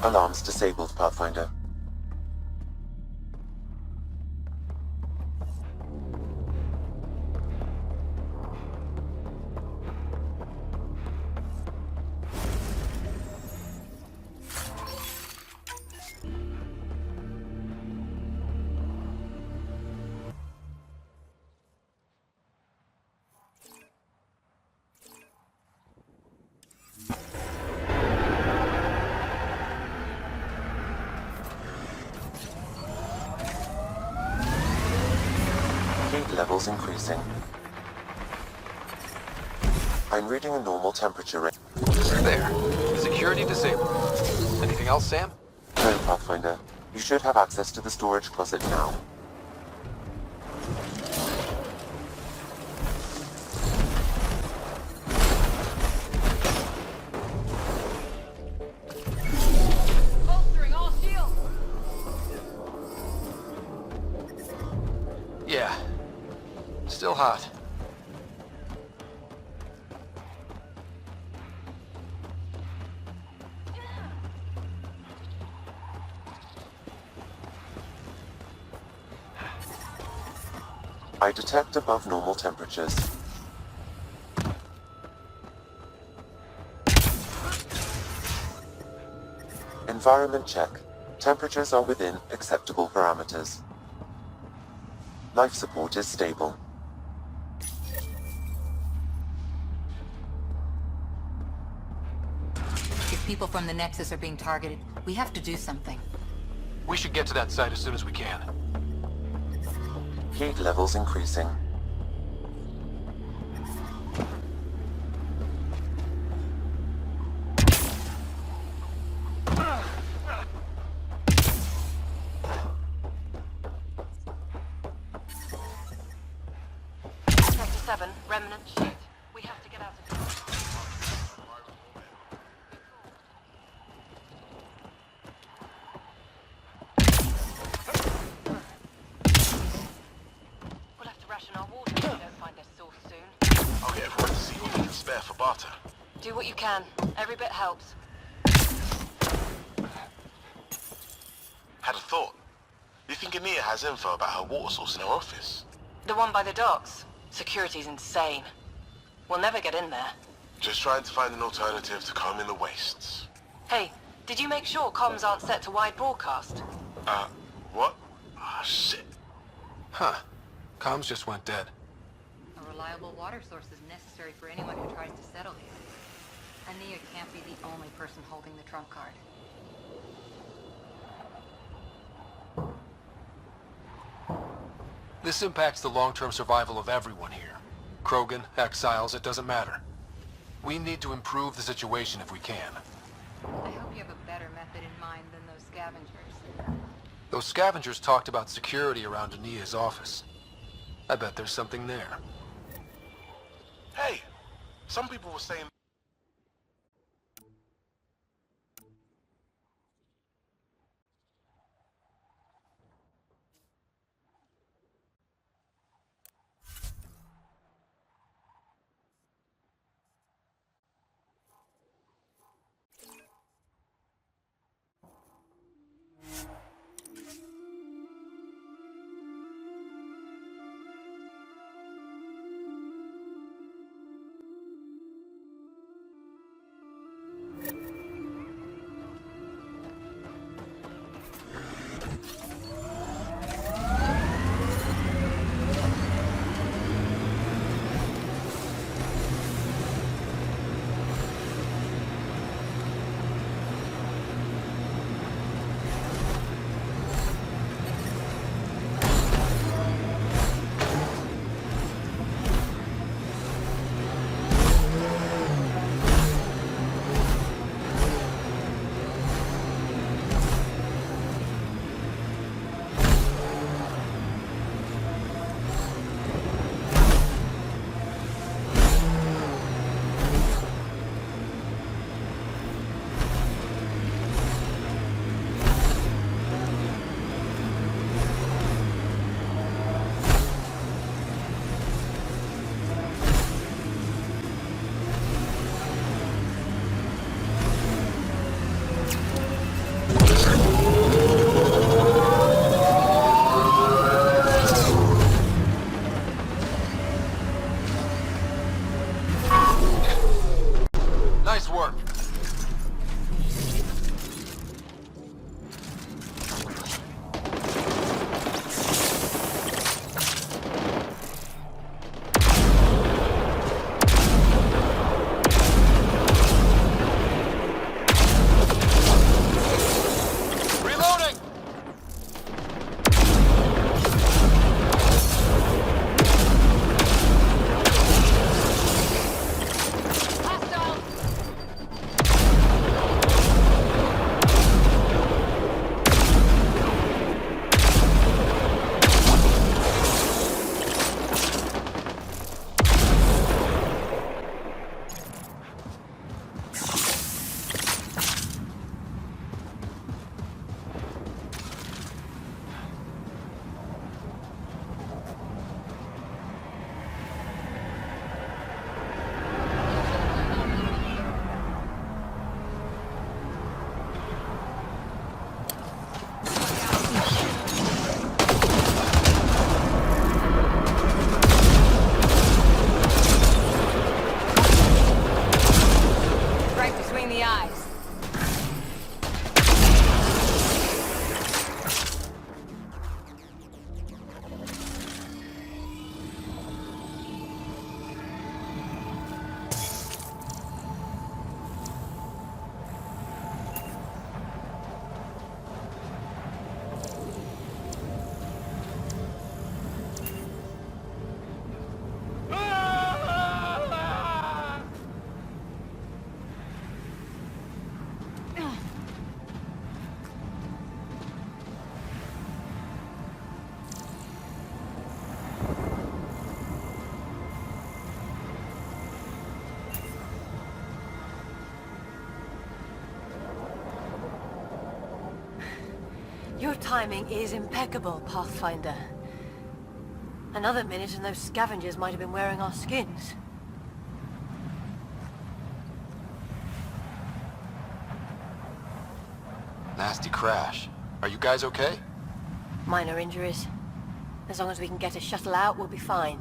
Speaker 1: Alarms disabled, Pathfinder. Levels increasing. I'm reading a normal temperature rate.
Speaker 5: There. Security disabled. Anything else, Sam?
Speaker 1: No, Pathfinder. You should have access to the storage closet now.
Speaker 15: Bolstering all shields.
Speaker 5: Yeah. Still hot.
Speaker 1: I detect above normal temperatures. Environment check. Temperatures are within acceptable parameters. Life support is stable.
Speaker 15: If people from the Nexus are being targeted, we have to do something.
Speaker 5: We should get to that site as soon as we can.
Speaker 1: Heat levels increasing.
Speaker 10: 7, remnant shoot. We have to get out of here. We'll have to ration our water if we don't find this source soon.
Speaker 14: I'll get everyone to see what we can spare for barter.
Speaker 10: Do what you can. Every bit helps.
Speaker 14: Had a thought. You think Ania has info about her water source in her office?
Speaker 10: The one by the docks. Security's insane. We'll never get in there.
Speaker 14: Just trying to find an alternative to combing the wastes.
Speaker 10: Hey, did you make sure comms aren't set to wide broadcast?
Speaker 14: What? Ah, shit.
Speaker 5: Huh. Comms just went dead.
Speaker 15: A reliable water source is necessary for anyone who tries to settle here. Ania can't be the only person holding the trump card.
Speaker 5: This impacts the long-term survival of everyone here. Krogan, exiles, it doesn't matter. We need to improve the situation if we can.
Speaker 15: I hope you have a better method in mind than those scavengers.
Speaker 5: Those scavengers talked about security around Ania's office. I bet there's something there.
Speaker 14: Hey, some people were saying...
Speaker 13: timing is impeccable, Pathfinder. Another minute and those scavengers might have been wearing our skins.
Speaker 5: Nasty crash. Are you guys okay?
Speaker 13: Minor injuries. As long as we can get a shuttle out, we'll be fine.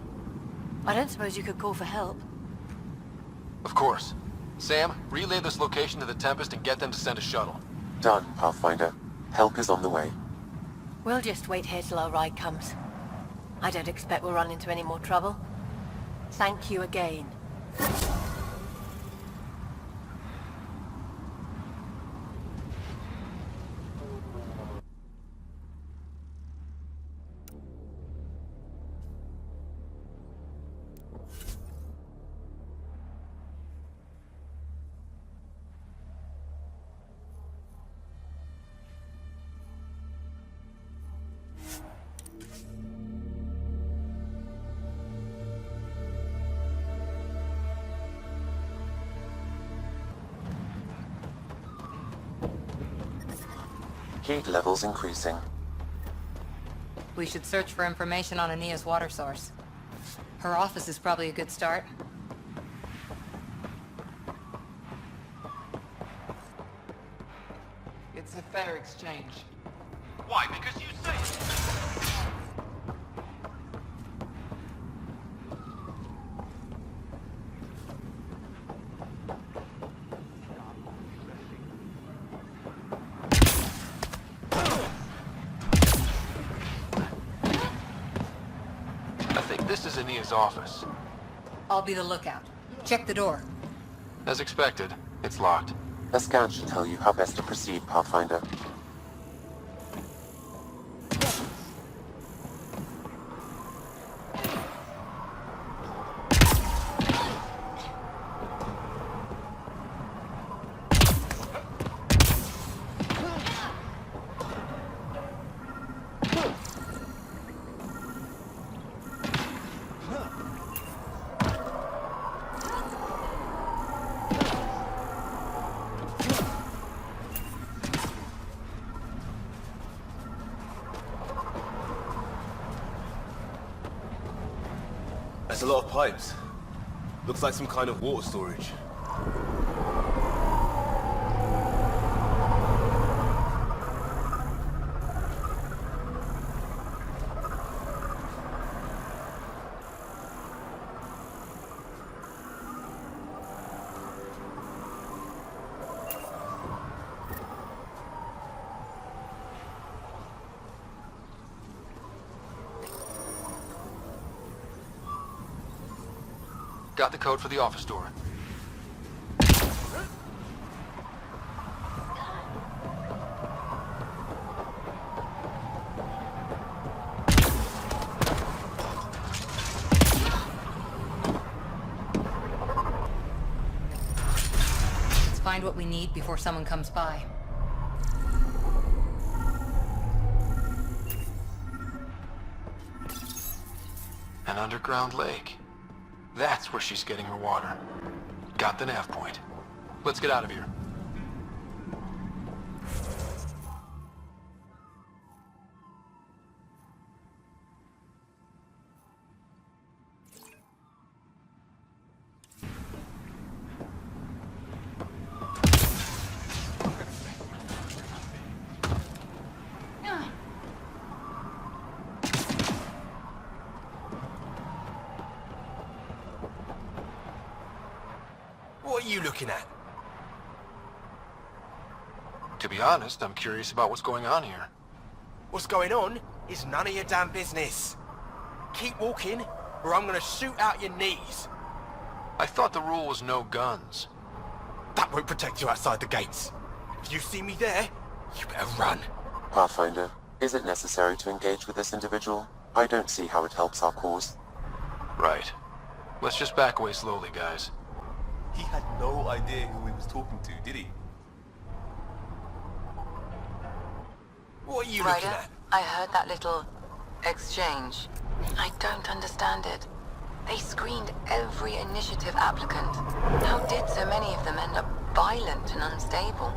Speaker 13: I don't suppose you could call for help.
Speaker 5: Of course. Sam, relay this location to the Tempest and get them to send a shuttle.
Speaker 1: Done, Pathfinder. Help is on the way.
Speaker 13: We'll just wait here till our ride comes. I don't expect we'll run into any more trouble. Thank you again.
Speaker 1: Heat levels increasing.
Speaker 15: We should search for information on Ania's water source. Her office is probably a good start.
Speaker 18: It's a fair exchange.
Speaker 5: Why? Because you say it. This is Ania's office.
Speaker 15: I'll be the lookout. Check the door.
Speaker 5: As expected, it's locked.
Speaker 1: A scan should tell you how best to proceed, Pathfinder.
Speaker 4: That's a lot of pipes. Looks like some kind of water storage.
Speaker 5: Got the code for the office door.
Speaker 15: Let's find what we need before someone comes by.
Speaker 5: An underground lake. That's where she's getting her water. Got the nav point. Let's get out of here.
Speaker 19: What are you looking at?
Speaker 5: To be honest, I'm curious about what's going on here.
Speaker 19: What's going on is none of your damn business. Keep walking, or I'm gonna shoot out your knees.
Speaker 5: I thought the rule was no guns.
Speaker 19: That won't protect you outside the gates. If you see me there, you better run.
Speaker 1: Pathfinder, is it necessary to engage with this individual? I don't see how it helps our cause.
Speaker 5: Right. Let's just back away slowly, guys.
Speaker 4: He had no idea who he was talking to, did he?
Speaker 19: What are you
Speaker 10: Ryder,
Speaker 19: looking at?
Speaker 10: I heard that little exchange. I don't understand it. They screened every initiative applicant. How did so many of them end up violent and unstable?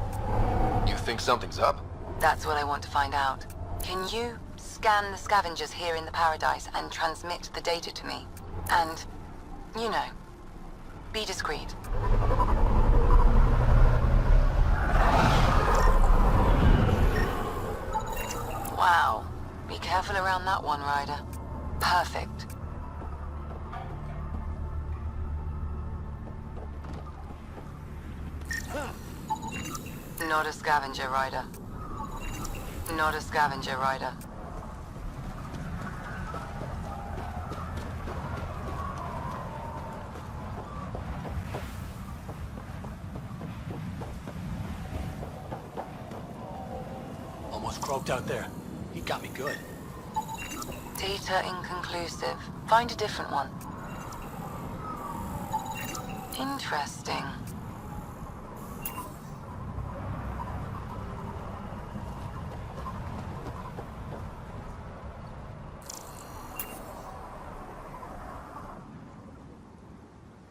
Speaker 5: You think something's up?
Speaker 10: That's what I want to find out. Can you scan the scavengers here in the Paradise and transmit the data to me? And, you know, be discreet. Wow. Be careful around that one, Ryder. Perfect. Not a scavenger, Ryder. Not a scavenger, Ryder.
Speaker 20: Almost croaked out there. He got me good.
Speaker 10: Data inconclusive. Find a different one. Interesting.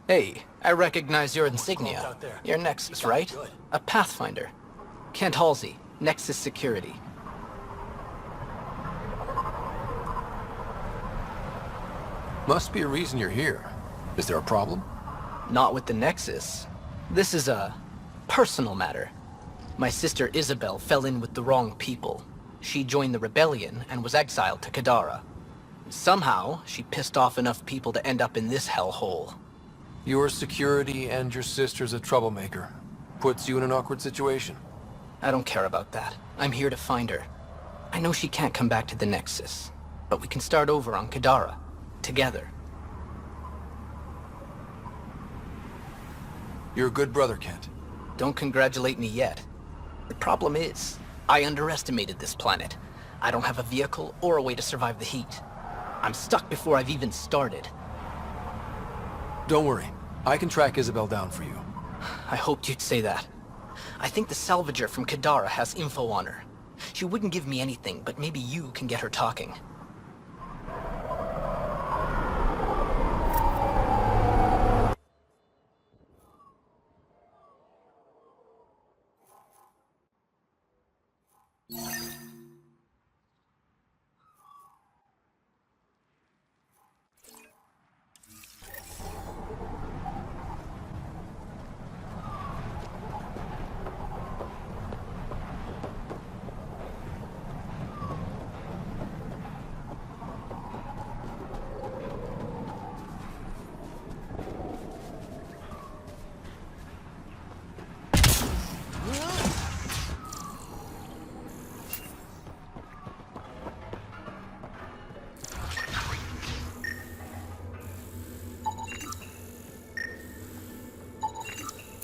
Speaker 8: Hey, I recognize your insignia. Your Nexus, right? A Pathfinder. Kent Halsey, Nexus Security.
Speaker 5: Must be a reason you're here. Is there a problem?
Speaker 8: Not with the Nexus. This is a personal matter. My sister Isabel fell in with the wrong people. She joined the rebellion and was exiled to Kadara. Somehow, she pissed off enough people to end up in this hellhole.
Speaker 5: Your security and your sister's a troublemaker. Puts you in an awkward situation.
Speaker 8: I don't care about that. I'm here to find her. I know she can't come back to the Nexus, but we can start over on Kadara. Together.
Speaker 5: You're a good brother, Kent.
Speaker 8: Don't congratulate me yet. The problem is, I underestimated this planet. I don't have a vehicle or a way to survive the heat. I'm stuck before I've even started.
Speaker 5: Don't worry. I can track Isabel down for you.
Speaker 8: I hoped you'd say that. I think the salvager from Kadara has info on her. She wouldn't give me anything, but maybe you can get her talking.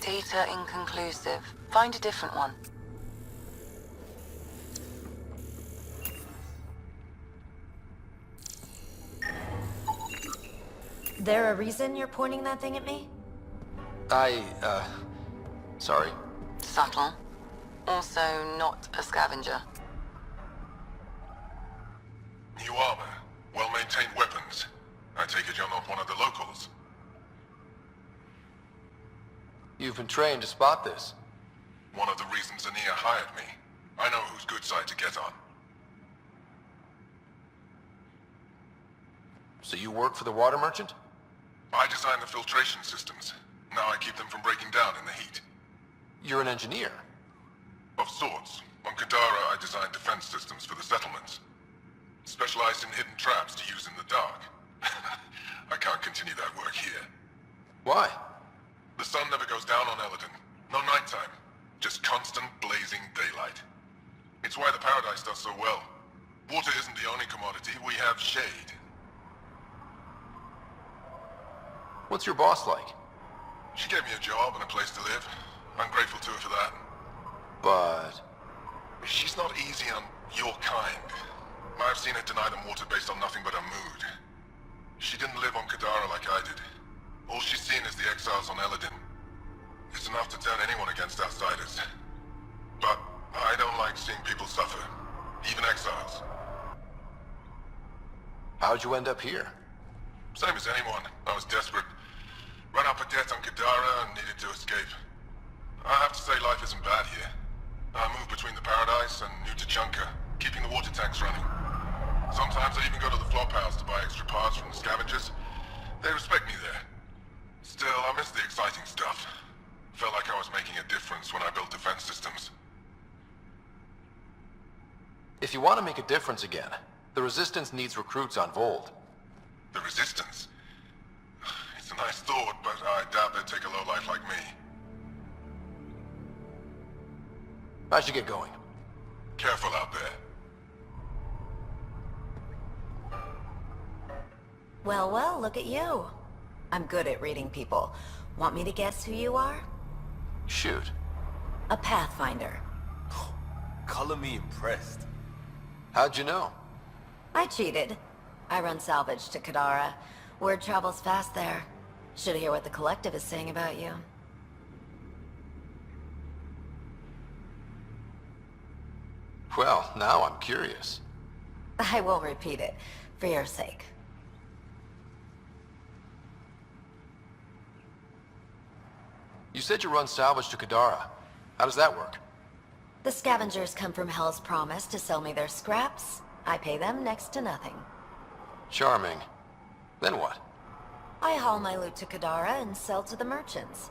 Speaker 10: Data inconclusive. Find a different one.
Speaker 9: There a reason you're pointing that thing at me?
Speaker 5: Sorry.
Speaker 10: Subtle. Also not a scavenger.
Speaker 12: New armor. Well-maintained weapons. I take it you're not one of the locals.
Speaker 5: You've been trained to spot this.
Speaker 12: One of the reasons Ania hired me. I know whose good side to get on.
Speaker 5: So you work for the water merchant?
Speaker 12: I design the filtration systems. Now I keep them from breaking down in the heat.
Speaker 5: You're an engineer?
Speaker 12: Of sorts. On Kadara, I designed defense systems for the settlements. Specialized in hidden traps to use in the dark. I can't continue that work here.
Speaker 5: Why?
Speaker 12: The sun never goes down on Eladin. No nighttime. Just constant blazing daylight. It's why the Paradise does so well. Water isn't the only commodity. We have shade.
Speaker 5: What's your boss like?
Speaker 12: She gave me a job and a place to live. I'm grateful to her for that.
Speaker 5: But...
Speaker 12: she's not easy on your kind. I've seen her deny them water based on nothing but her mood. She didn't live on Kadara like I did. All she's seen is the exiles on Eladin. It's enough to turn anyone against outsiders. But I don't like seeing people suffer. Even exiles.
Speaker 5: How'd you end up here?
Speaker 12: Same as anyone. I was desperate. Ran up a debt on Kadara and needed to escape. I have to say life isn't bad here. I moved between the Paradise and New Tachanka. keeping the water tanks running. Sometimes I even go to the flop house to buy extra parts from the scavengers. They respect me there. Still, I miss the exciting stuff. Felt like I was making a difference when I built defense systems.
Speaker 5: If you want to make a difference again, the Resistance needs recruits on Vold.
Speaker 12: The Resistance? It's a nice thought, but I doubt they'd take a lowlife like me.
Speaker 5: I should get going.
Speaker 12: Careful out there.
Speaker 7: Well, well, look at you. I'm good at reading people. Want me to guess who you are?
Speaker 5: Shoot.
Speaker 7: A Pathfinder.
Speaker 4: Color me impressed.
Speaker 5: How'd you know?
Speaker 7: I cheated. I run salvage to Kadara. Word travels fast there. Should hear what the Collective is saying about you.
Speaker 5: Well, now I'm curious.
Speaker 7: I won't repeat it, for your sake.
Speaker 5: You said you run salvage to Kadara. How does that work?
Speaker 7: The scavengers come from Hell's Promise to sell me their scraps. I pay them next to nothing.
Speaker 5: Charming. Then what?
Speaker 7: I haul my loot to Kadara and sell to the merchants.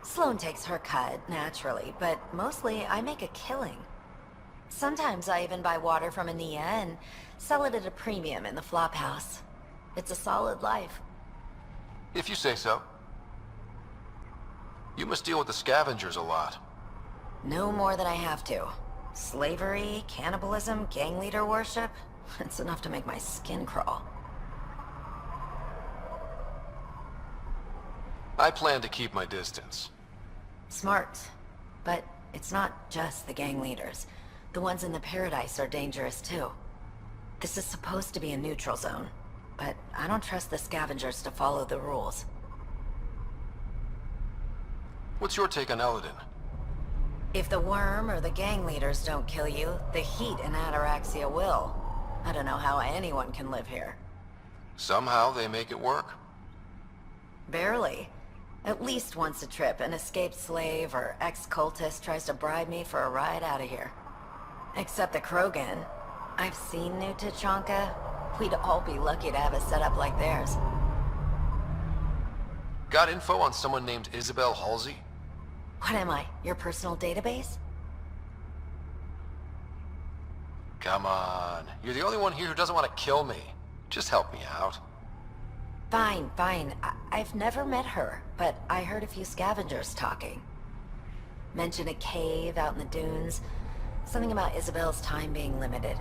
Speaker 7: Sloane takes her cut, naturally, but mostly I make a killing. Sometimes I even buy water from Ania and sell it at a premium in the flop house. It's a solid life.
Speaker 5: If you say so. You must deal with the scavengers a lot.
Speaker 7: No more than I have to. Slavery, cannibalism, gang leader worship. It's enough to make my skin crawl.
Speaker 5: I plan to keep my distance.
Speaker 7: Smart. But it's not just the gang leaders. The ones in the Paradise are dangerous too. This is supposed to be a neutral zone, but I don't trust the scavengers to follow the rules.
Speaker 5: What's your take on Eladin?
Speaker 7: If the worm or the gang leaders don't kill you, the heat in Ataraxia will. I don't know how anyone can live here.
Speaker 5: Somehow they make it work.
Speaker 7: Barely. At least once a trip, an escaped slave or ex-cultist tries to bribe me for a ride out of here. Except the Krogan. I've seen New Tachanka. We'd all be lucky to have a setup like theirs.
Speaker 5: Got info on someone named Isabel Halsey?
Speaker 7: What am I, your personal database?
Speaker 5: Come on. You're the only one here who doesn't want to kill me. Just help me out.
Speaker 7: Fine, fine. I've never met her, but I heard a few scavengers talking. Mention a cave out in the dunes. Something about Isabel's time being limited.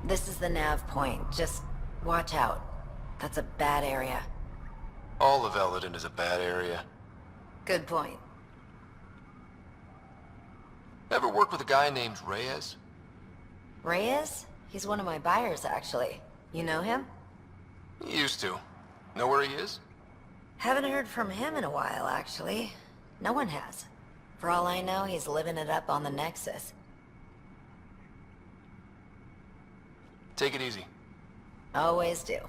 Speaker 7: This is the nav point. Just watch out. That's a bad area.
Speaker 5: All of Eladin is a bad area.
Speaker 7: Good point.
Speaker 5: Ever worked with a guy named Reyes?
Speaker 7: Reyes? He's one of my buyers, actually. You know him?
Speaker 5: Used to. Know where he is?
Speaker 7: Haven't heard from him in a while, actually. No one has. For all I know, he's living it up on the Nexus.
Speaker 5: Take it easy.
Speaker 7: Always do.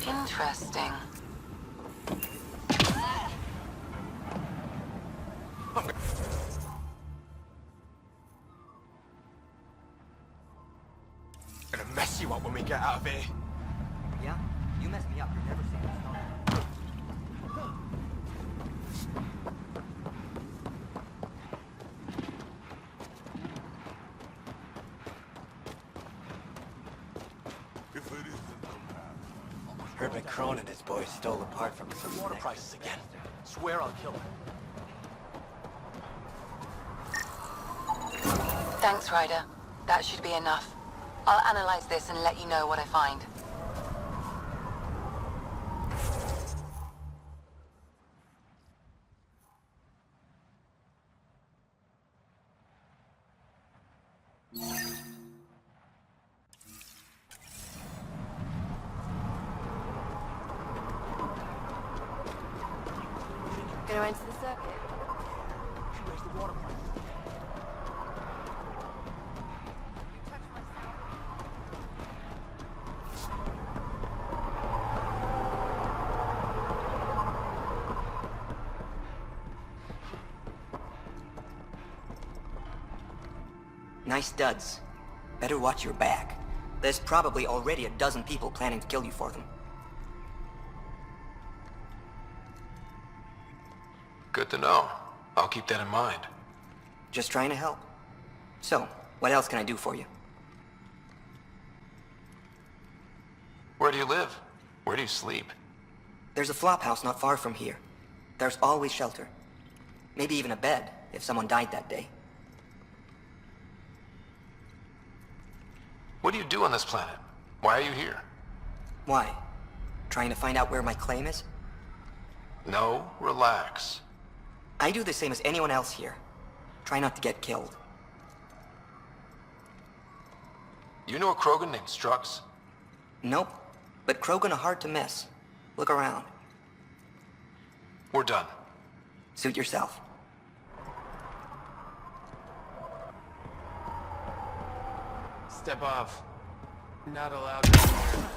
Speaker 10: Interesting.
Speaker 18: Gonna mess you up when we get out of here.
Speaker 11: Yeah? You messed me up. You're never saying it's not.
Speaker 20: Heard McCrone and his boys stole a part from some water prices again. Swear I'll kill them.
Speaker 10: Thanks, Ryder. That should be enough. I'll analyze this and let you know what I find.
Speaker 13: gonna enter the circuit?
Speaker 18: Where's the water plant?
Speaker 11: Nice duds. Better watch your back. There's probably already a dozen people planning to kill you for them.
Speaker 5: Good to know. I'll keep that in mind.
Speaker 11: Just trying to help. So, what else can I do for you?
Speaker 5: Where do you live? Where do you sleep?
Speaker 11: There's a flop house not far from here. There's always shelter. Maybe even a bed, if someone died that day.
Speaker 5: What do you do on this planet? Why are you here?
Speaker 11: Why? Trying to find out where my claim is?
Speaker 5: No, relax.
Speaker 11: I do the same as anyone else here. Try not to get killed.
Speaker 5: You know a Krogan named Strux?
Speaker 11: Nope. But Krogan are hard to miss. Look around.
Speaker 5: We're done.
Speaker 11: Suit yourself.
Speaker 18: Step off. Not allowed in here.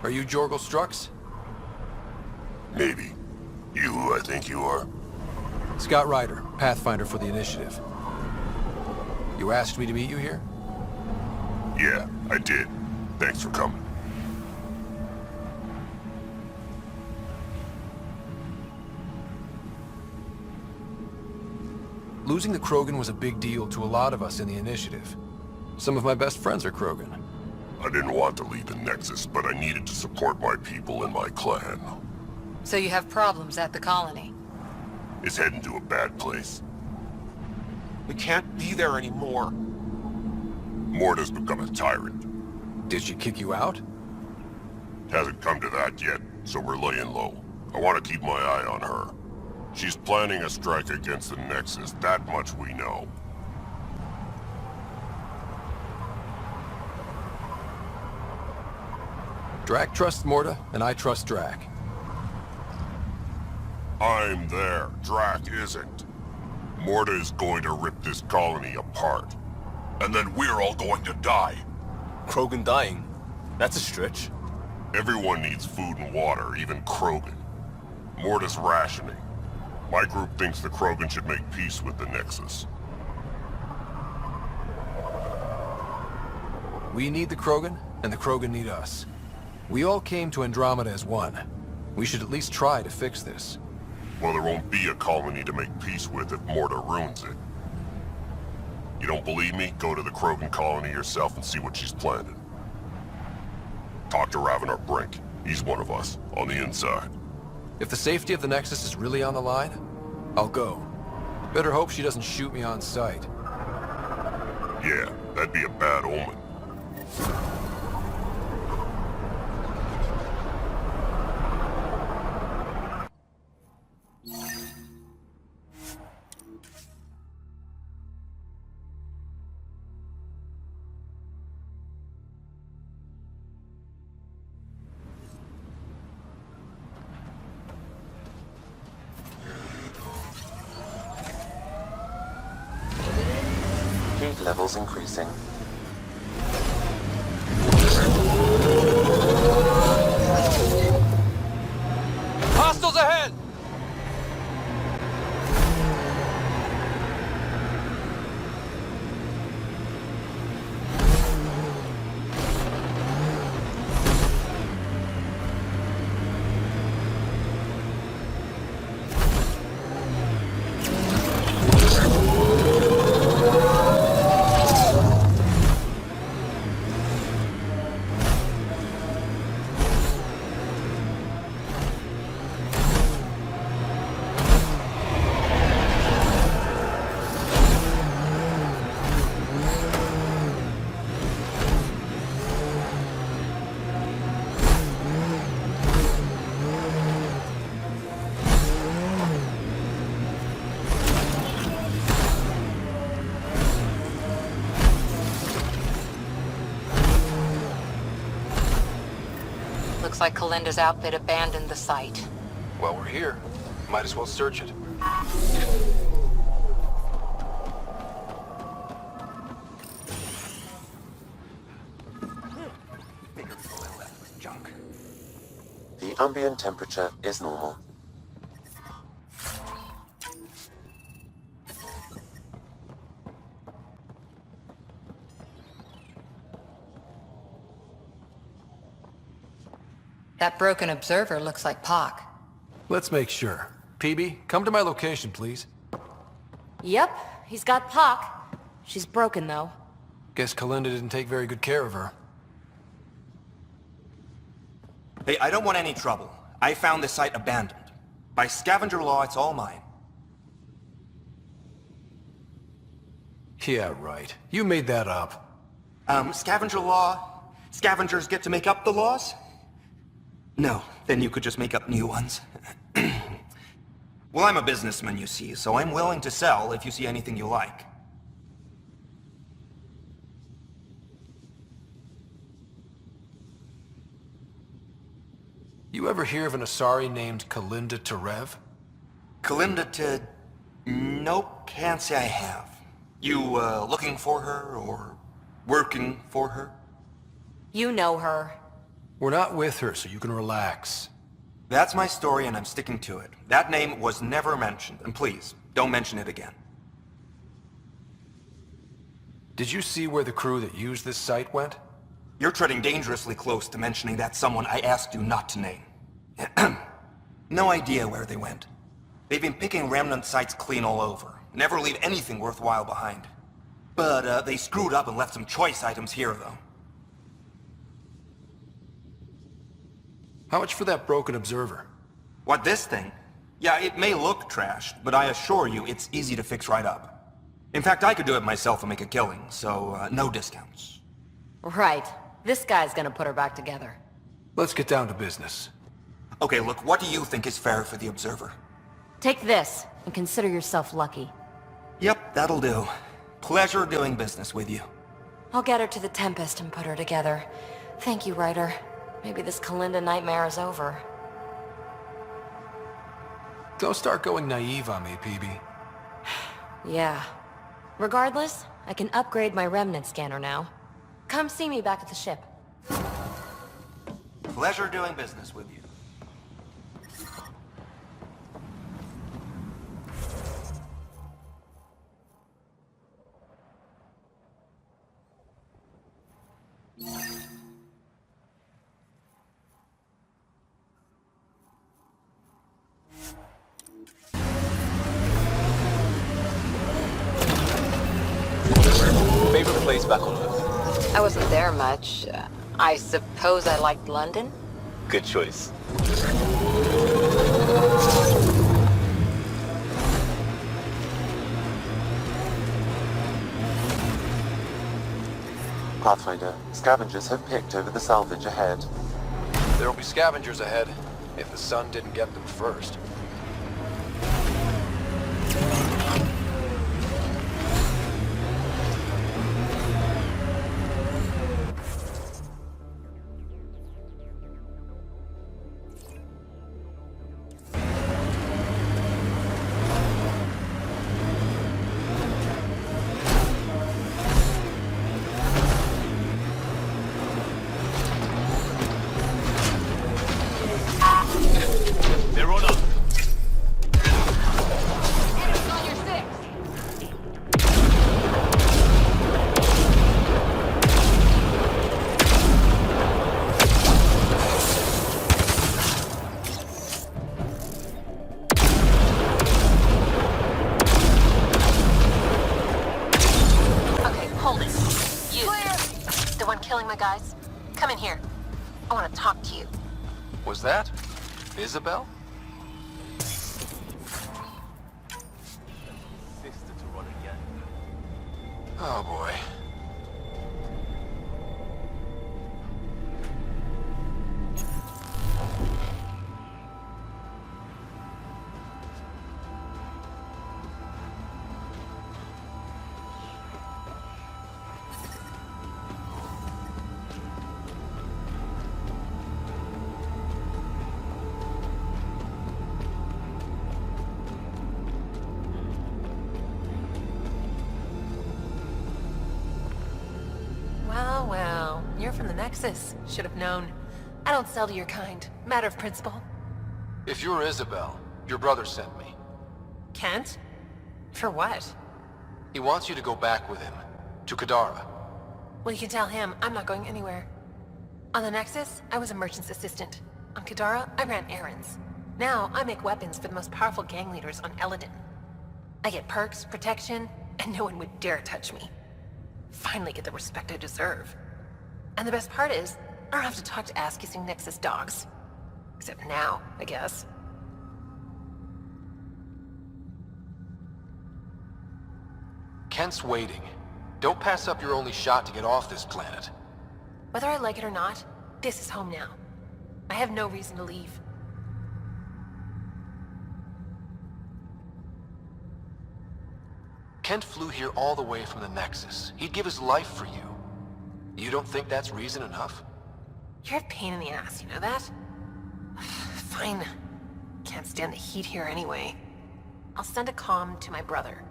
Speaker 5: Are you Jorgel Strux?
Speaker 12: Maybe. You who I think you are?
Speaker 5: Scott Ryder, Pathfinder for the Initiative. You asked me to meet you here?
Speaker 12: Yeah, I did. Thanks for coming.
Speaker 5: Losing the Krogan was a big deal to a lot of us in the Initiative. Some of my best friends are Krogan.
Speaker 12: I didn't want to leave the Nexus, but I needed to support my people and my clan.
Speaker 15: So you have problems at the colony?
Speaker 12: It's heading to a bad place.
Speaker 17: We can't be there anymore.
Speaker 12: Morta's become a tyrant.
Speaker 5: Did she kick you out?
Speaker 12: Hasn't come to that yet, so we're laying low. I want to keep my eye on her. She's planning a strike against the Nexus, that much we know.
Speaker 5: Drac trusts Morta, and I trust Drac.
Speaker 12: I'm there. Drac isn't. Morta is going to rip this colony apart. And then we're all going to die.
Speaker 4: Krogan dying? That's a stretch.
Speaker 12: Everyone needs food and water, even Krogan. Morta's rationing. My group thinks the Krogan should make peace with the Nexus.
Speaker 5: We need the Krogan, and the Krogan need us. We all came to Andromeda as one. We should at least try to fix this.
Speaker 12: Well, there won't be a colony to make peace with if Morta ruins it. You don't believe me? Go to the Krogan colony yourself and see what she's planning. Talk to Ravenar Brink. He's one of us, on the inside.
Speaker 5: If the safety of the Nexus is really on the line, I'll go. Better hope she doesn't shoot me on sight.
Speaker 12: Yeah, that'd be a bad omen.
Speaker 1: Heat levels increasing.
Speaker 5: Hostiles ahead!
Speaker 9: like Kalinda's outfit abandoned the site.
Speaker 5: Well, we're here. Might as well search it.
Speaker 1: The ambient temperature is normal.
Speaker 15: That broken observer looks like Pac.
Speaker 5: Let's make sure. PB, come to my location, please.
Speaker 9: Yep, he's got Pac. She's broken, though.
Speaker 5: Guess Kalinda didn't take very good care of her.
Speaker 11: Hey, I don't want any trouble. I found this site abandoned. By scavenger law, it's all mine.
Speaker 5: Yeah, right. You made that up.
Speaker 11: Scavenger law? Scavengers get to make up the laws? No, then you could just make up new ones. Well, I'm a businessman, you see, so I'm willing to sell if you see anything you like.
Speaker 5: You ever hear of an Asari named Kalinda Terev?
Speaker 11: Kalinda to... Nope, can't say I have. You, looking for her, or working for her?
Speaker 9: You know her.
Speaker 5: We're not with her, so you can relax.
Speaker 11: That's my story, and I'm sticking to it. That name was never mentioned, and please, don't mention it again.
Speaker 5: Did you see where the crew that used this site went?
Speaker 11: You're treading dangerously close to mentioning that someone I asked you not to name. No idea where they went. They've been picking remnant sites clean all over. Never leave anything worthwhile behind. But, they screwed up and left some choice items here, though.
Speaker 5: How much for that broken observer?
Speaker 11: What, this thing? Yeah, it may look trashed, but I assure you it's easy to fix right up. In fact, I could do it myself and make a killing, so, no discounts.
Speaker 9: Right. This guy's gonna put her back together.
Speaker 5: Let's get down to business.
Speaker 11: Okay, look, what do you think is fair for the observer?
Speaker 9: Take this, and consider yourself lucky.
Speaker 11: Yep, that'll do. Pleasure doing business with you.
Speaker 9: I'll get her to the Tempest and put her together. Thank you, Ryder. Maybe this Kalinda nightmare is over.
Speaker 5: Don't start going naive on me, PB.
Speaker 9: Yeah. Regardless, I can upgrade my remnant scanner now. Come see me back at the ship.
Speaker 11: Pleasure doing business with you.
Speaker 4: Favorite place back on Earth?
Speaker 10: I wasn't there much. I suppose I liked London?
Speaker 4: Good choice.
Speaker 1: Pathfinder, scavengers have picked over the salvage ahead.
Speaker 5: There'll be scavengers ahead, if the sun didn't get them first.
Speaker 22: They're on up.
Speaker 10: Okay, hold it. You. The one killing my guys? Come in here. I want to talk to you.
Speaker 5: Was that Isabel? Oh boy.
Speaker 13: Nexus. Should have known. I don't sell to your kind. Matter of principle.
Speaker 5: If you're Isabel, your brother sent me.
Speaker 13: Kent? For what?
Speaker 5: He wants you to go back with him. To Kadara.
Speaker 13: Well, you can tell him I'm not going anywhere. On the Nexus, I was a merchant's assistant. On Kadara, I ran errands. Now, I make weapons for the most powerful gang leaders on Eladin. I get perks, protection, and no one would dare touch me. Finally get the respect I deserve. And the best part is, I don't have to talk to ass-kissing Nexus dogs. Except now, I guess.
Speaker 5: Kent's waiting. Don't pass up your only shot to get off this planet.
Speaker 13: Whether I like it or not, this is home now. I have no reason to leave.
Speaker 5: Kent flew here all the way from the Nexus. He'd give his life for you. You don't think that's reason enough?
Speaker 13: You're a pain in the ass, you know that? Fine. Can't stand the heat here anyway. I'll send a comm to my brother.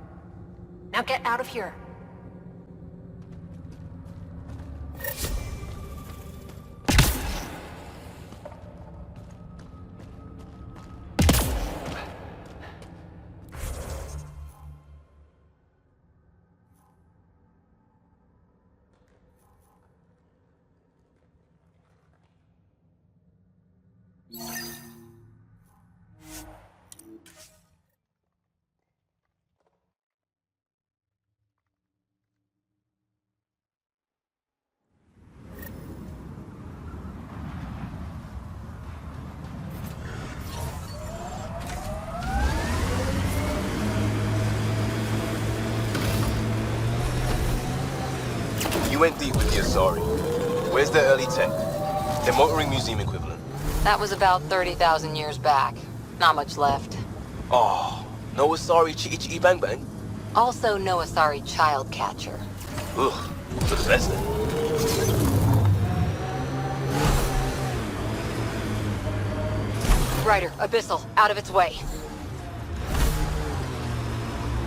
Speaker 13: Now get out of here.
Speaker 4: You went deep with the Asari. Where's the early tech? The motoring museum equivalent.
Speaker 15: That was about 30,000 years back. Not much left.
Speaker 4: Oh, no Asari chitty chitty bang bang?
Speaker 15: Also no Asari child catcher.
Speaker 4: Ugh, for the best then.
Speaker 15: Ryder, Abyssal, out of its way.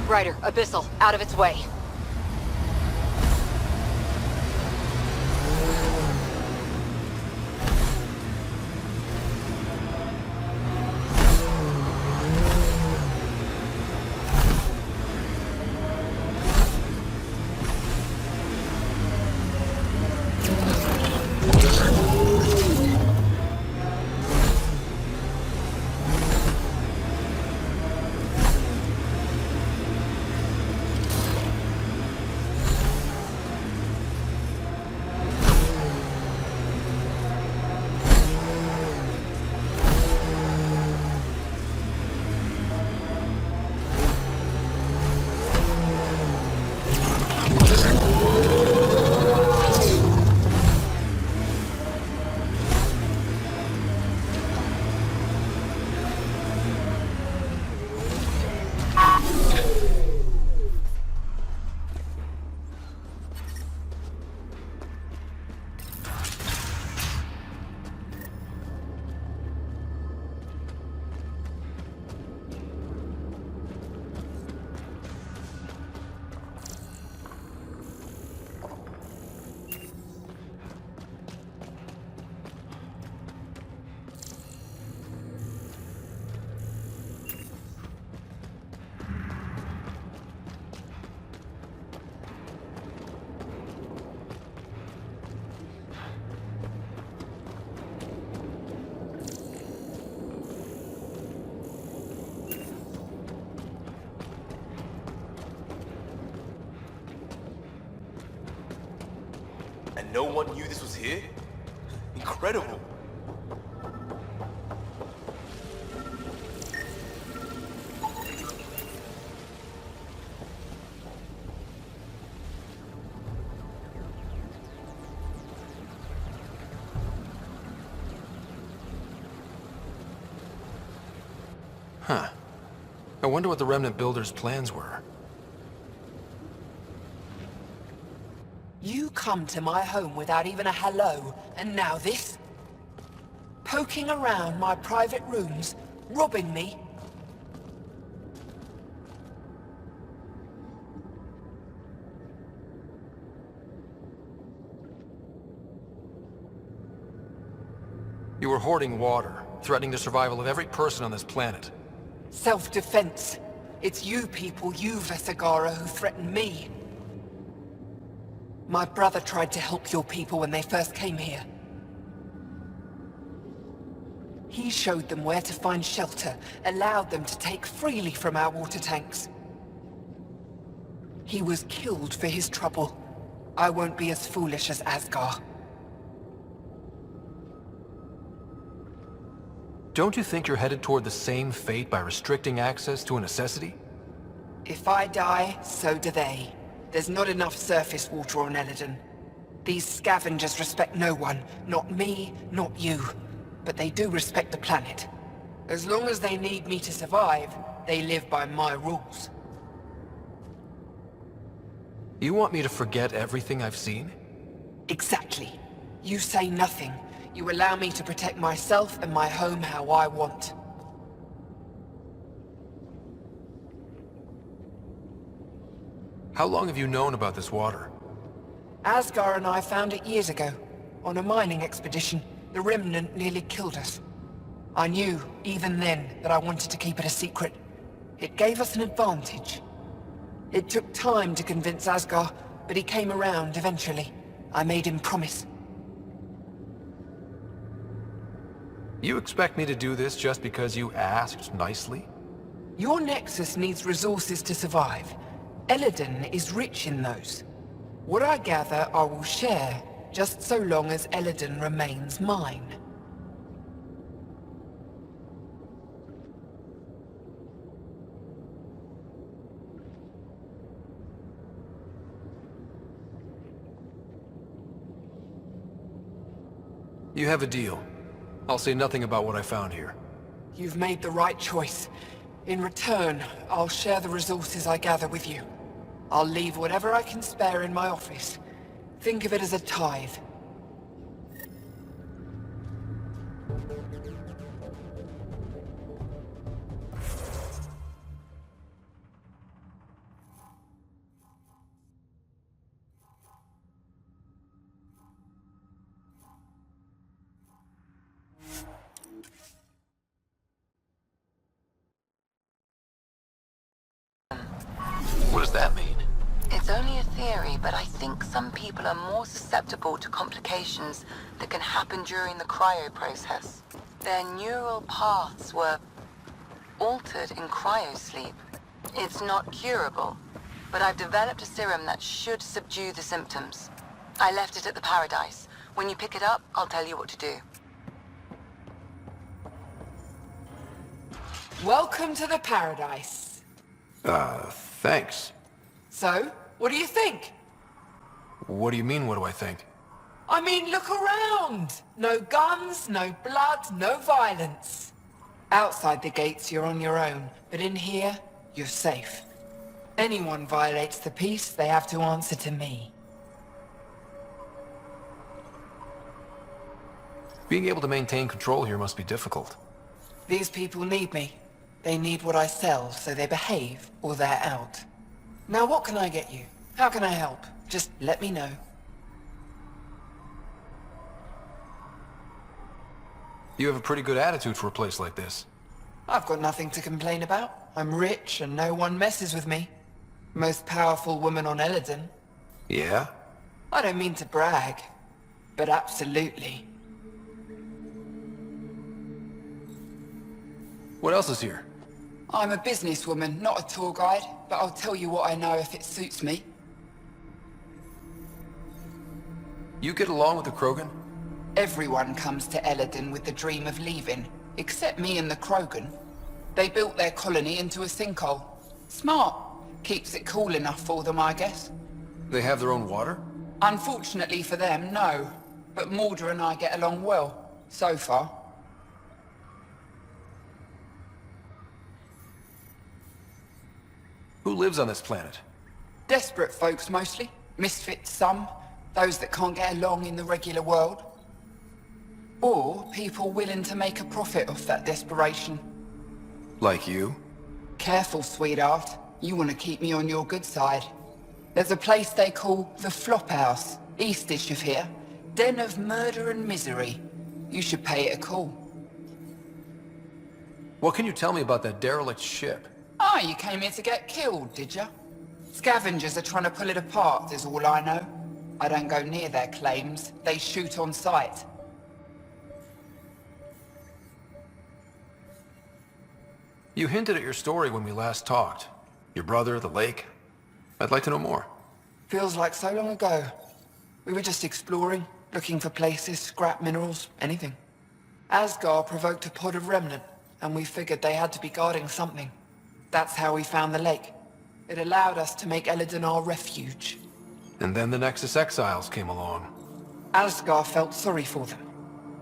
Speaker 15: Ryder, Abyssal, out of its way.
Speaker 4: And no one knew this was here? Incredible.
Speaker 5: Huh. I wonder what the Remnant Builders' plans were.
Speaker 6: You come to my home without even a hello, and now this? Poking around my private rooms, robbing me?
Speaker 5: You were hoarding water, threatening the survival of every person on this planet.
Speaker 6: Self-defense. It's you people, you Vesagara, who threaten me. My brother tried to help your people when they first came here. He showed them where to find shelter, allowed them to take freely from our water tanks. He was killed for his trouble. I won't be as foolish as Asgar.
Speaker 5: Don't you think you're headed toward the same fate by restricting access to a necessity?
Speaker 6: If I die, so do they. There's not enough surface water on Eladon. These scavengers respect no one. Not me, not you. But they do respect the planet. As long as they need me to survive, they live by my rules.
Speaker 5: You want me to forget everything I've seen?
Speaker 6: Exactly. You say nothing. You allow me to protect myself and my home how I want.
Speaker 5: How long have you known about this water?
Speaker 6: Asgar and I found it years ago, on a mining expedition. The Remnant nearly killed us. I knew, even then, that I wanted to keep it a secret. It gave us an advantage. It took time to convince Asgar, but he came around eventually. I made him promise.
Speaker 5: You expect me to do this just because you asked nicely?
Speaker 6: Your Nexus needs resources to survive. Eladon is rich in those. What I gather, I will share, just so long as Eladon remains mine.
Speaker 5: You have a deal. I'll say nothing about what I found here.
Speaker 6: You've made the right choice. In return, I'll share the resources I gather with you. I'll leave whatever I can spare in my office. Think of it as a tithe.
Speaker 5: What does that mean?
Speaker 10: It's only a theory, but I think some people are more susceptible to complications that can happen during the cryo process. Their neural paths were altered in cryosleep. It's not curable, but I've developed a serum that should subdue the symptoms. I left it at the Paradise. When you pick it up, I'll tell you what to do.
Speaker 6: Welcome to the Paradise.
Speaker 5: Thanks.
Speaker 6: So, what do you think?
Speaker 5: What do you mean, what do I think?
Speaker 6: I mean, look around! No guns, no blood, no violence. Outside the gates, you're on your own, but in here, you're safe. Anyone violates the peace, they have to answer to me.
Speaker 5: Being able to maintain control here must be difficult.
Speaker 6: These people need me. They need what I sell, so they behave, or they're out. Now what can I get you? How can I help? Just let me know.
Speaker 5: You have a pretty good attitude for a place like this.
Speaker 6: I've got nothing to complain about. I'm rich and no one messes with me. Most powerful woman on Eladon.
Speaker 5: Yeah?
Speaker 6: I don't mean to brag, but absolutely.
Speaker 5: What else is here?
Speaker 6: I'm a businesswoman, not a tour guide, but I'll tell you what I know if it suits me.
Speaker 5: You get along with the Krogan?
Speaker 6: Everyone comes to Eladon with the dream of leaving, except me and the Krogan. They built their colony into a sinkhole. Smart. Keeps it cool enough for them, I guess.
Speaker 5: They have their own water?
Speaker 6: Unfortunately for them, no. But Mordor and I get along well, so far.
Speaker 5: Who lives on this planet?
Speaker 6: Desperate folks, mostly. Misfits, some. Those that can't get along in the regular world. Or people willing to make a profit off that desperation.
Speaker 5: Like you?
Speaker 6: Careful, sweetheart. You want to keep me on your good side. There's a place they call the Flop House, eastish of here. Den of murder and misery. You should pay it a call.
Speaker 5: What can you tell me about that derelict ship?
Speaker 6: Ah, you came here to get killed, did ya? Scavengers are trying to pull it apart, is all I know. I don't go near their claims. They shoot on sight.
Speaker 5: You hinted at your story when we last talked. Your brother, the lake. I'd like to know more.
Speaker 6: Feels like so long ago. We were just exploring, looking for places, scrap minerals, anything. Asgard provoked a pod of remnant, and we figured they had to be guarding something. That's how we found the lake. It allowed us to make Eladin our refuge.
Speaker 5: And then the Nexus Exiles came along.
Speaker 6: Asgard felt sorry for them.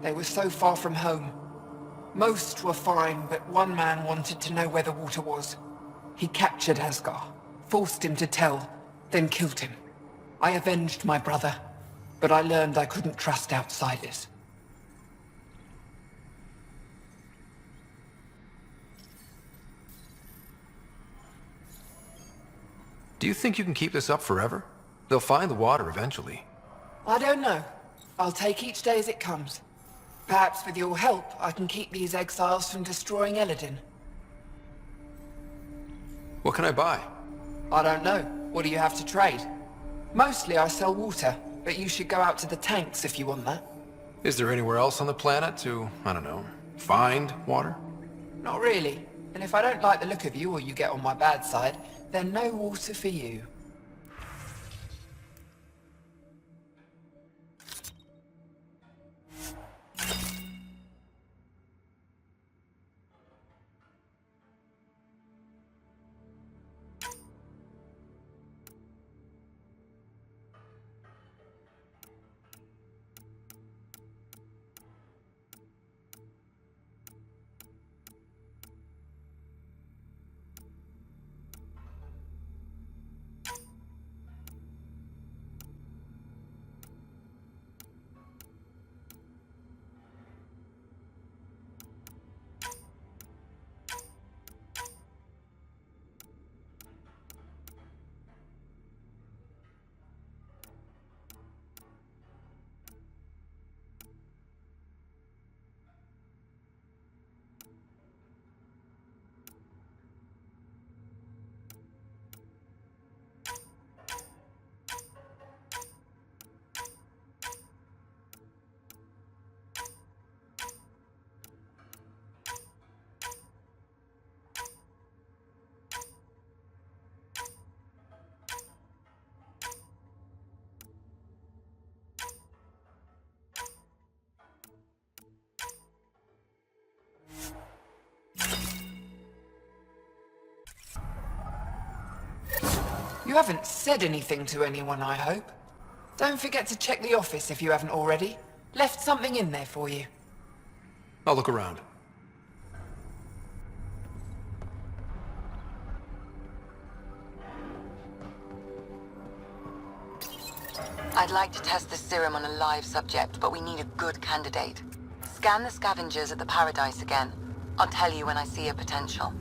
Speaker 6: They were so far from home. Most were fine, but one man wanted to know where the water was. He captured Asgard, forced him to tell, then killed him. I avenged my brother, but I learned I couldn't trust outsiders.
Speaker 5: Do you think you can keep this up forever? They'll find the water eventually.
Speaker 6: I don't know. I'll take each day as it comes. Perhaps with your help, I can keep these exiles from destroying Eladin.
Speaker 5: What can I buy?
Speaker 6: I don't know. What do you have to trade? Mostly I sell water, but you should go out to the tanks if you want that.
Speaker 5: Is there anywhere else on the planet to, I don't know, find water?
Speaker 6: Not really. And if I don't like the look of you or you get on my bad side, then no water for you. You haven't said anything to anyone, I hope. Don't forget to check the office if you haven't already. Left something in there for you.
Speaker 5: I'll look around.
Speaker 10: I'd like to test the serum on a live subject, but we need a good candidate. Scan the scavengers at the Paradise again. I'll tell you when I see a potential.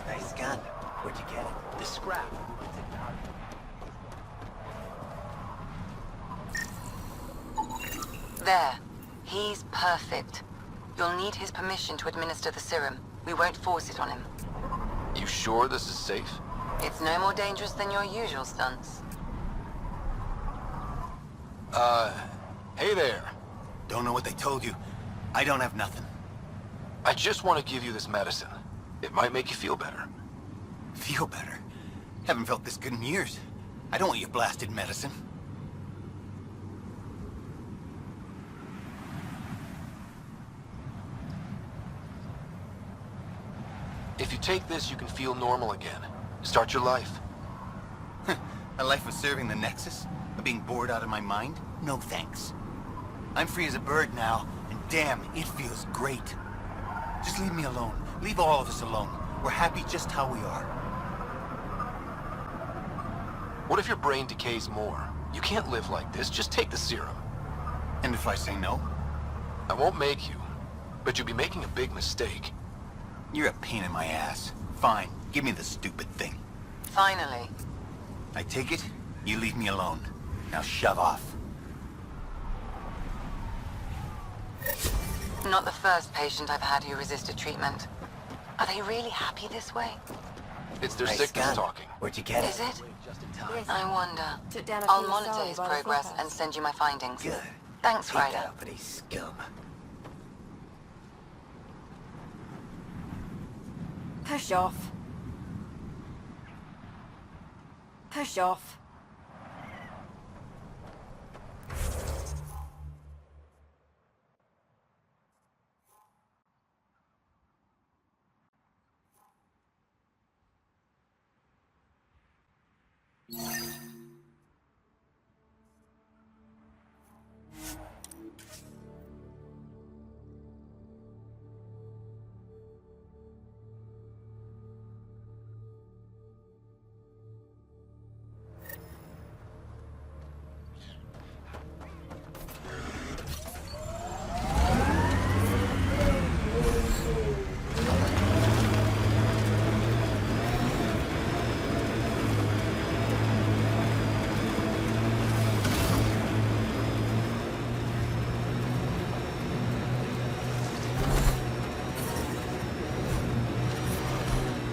Speaker 20: Nice gun. Where'd you get it? The scrap.
Speaker 10: There. He's perfect. You'll need his permission to administer the serum. We won't force it on him.
Speaker 5: You sure this is safe?
Speaker 10: It's no more dangerous than your usual stunts.
Speaker 5: Hey there.
Speaker 20: Don't know what they told you. I don't have nothing.
Speaker 5: I just want to give you this medicine. It might make you feel better.
Speaker 20: Feel better? Haven't felt this good in years. I don't want your blasted medicine.
Speaker 5: If you take this, you can feel normal again. Start your life.
Speaker 20: A life of serving the Nexus? Of being bored out of my mind?
Speaker 2: No thanks. I'm free as a bird now, and damn, it feels great. Just leave me alone. Leave all of us alone. We're happy just how we are.
Speaker 5: What if your brain decays more? You can't live like this. Just take the serum.
Speaker 2: And if I say no?
Speaker 5: I won't make you, but you'll be making a big mistake.
Speaker 2: You're a pain in my ass. Fine, give me the stupid thing.
Speaker 10: Finally.
Speaker 2: I take it, you leave me alone. Now shove off.
Speaker 10: Not the first patient I've had who resisted treatment. Are they really happy this way?
Speaker 5: It's their
Speaker 2: Nice
Speaker 5: sickness
Speaker 2: gun.
Speaker 5: talking.
Speaker 2: Where'd you get
Speaker 10: Is
Speaker 2: it?
Speaker 10: it? I wonder.
Speaker 16: Sit down and
Speaker 10: I'll
Speaker 16: feel
Speaker 10: monitor
Speaker 16: sorry
Speaker 10: his
Speaker 16: while I
Speaker 10: progress
Speaker 16: sleep
Speaker 10: and send you my findings.
Speaker 2: Good.
Speaker 10: Thanks,
Speaker 2: Take
Speaker 10: Ryder.
Speaker 2: that uppity scum.
Speaker 16: Push off. Push off.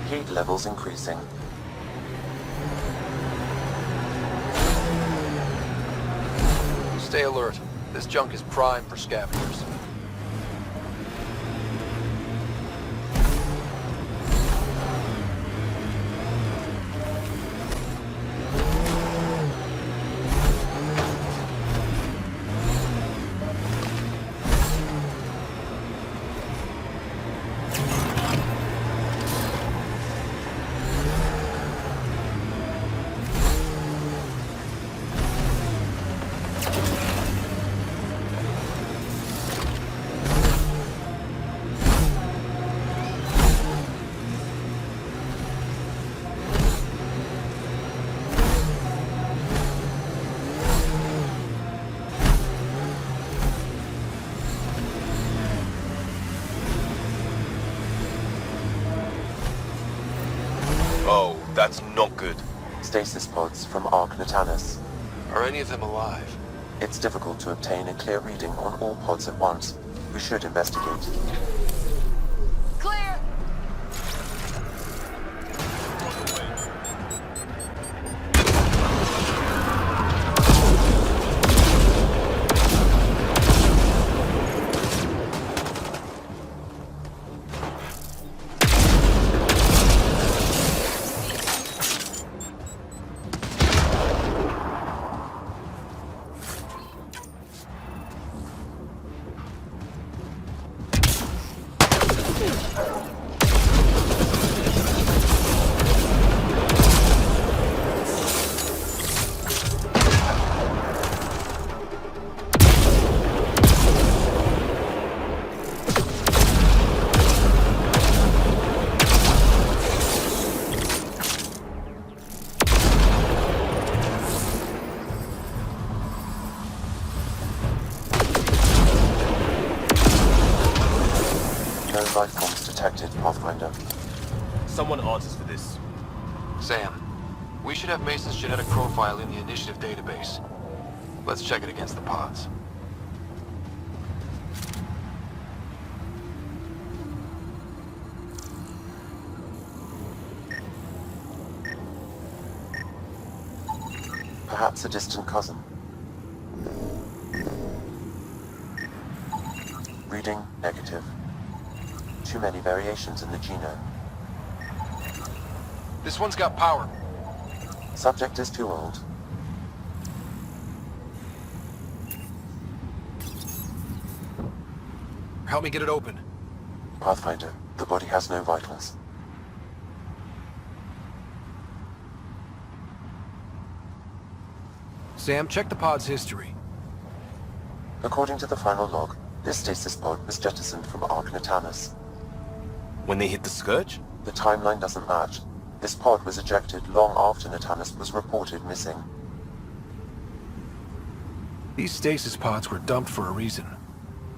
Speaker 1: Heat levels increasing.
Speaker 5: Stay alert. This junk is prime for scavengers.
Speaker 4: Oh, that's not good.
Speaker 1: Stasis pods from Ark Natanus.
Speaker 5: Are any of them alive?
Speaker 1: It's difficult to obtain a clear reading on all pods at once. We should investigate.
Speaker 10: Clear!
Speaker 1: No life forms detected, Pathfinder.
Speaker 4: Someone answers for this.
Speaker 5: Sam, we should have Mason's genetic profile in the initiative database. Let's check it against the pods.
Speaker 1: Perhaps a distant cousin. Reading negative. Too many variations in the genome.
Speaker 5: This one's got power.
Speaker 1: Subject is too old.
Speaker 5: Help me get it open.
Speaker 1: Pathfinder, the body has no vitals.
Speaker 5: Sam, check the pod's history.
Speaker 1: According to the final log, this stasis pod was jettisoned from Ark Natanus.
Speaker 4: When they hit the Scourge?
Speaker 1: The timeline doesn't match. This pod was ejected long after Natanus was reported missing.
Speaker 3: These stasis pods were dumped for a reason.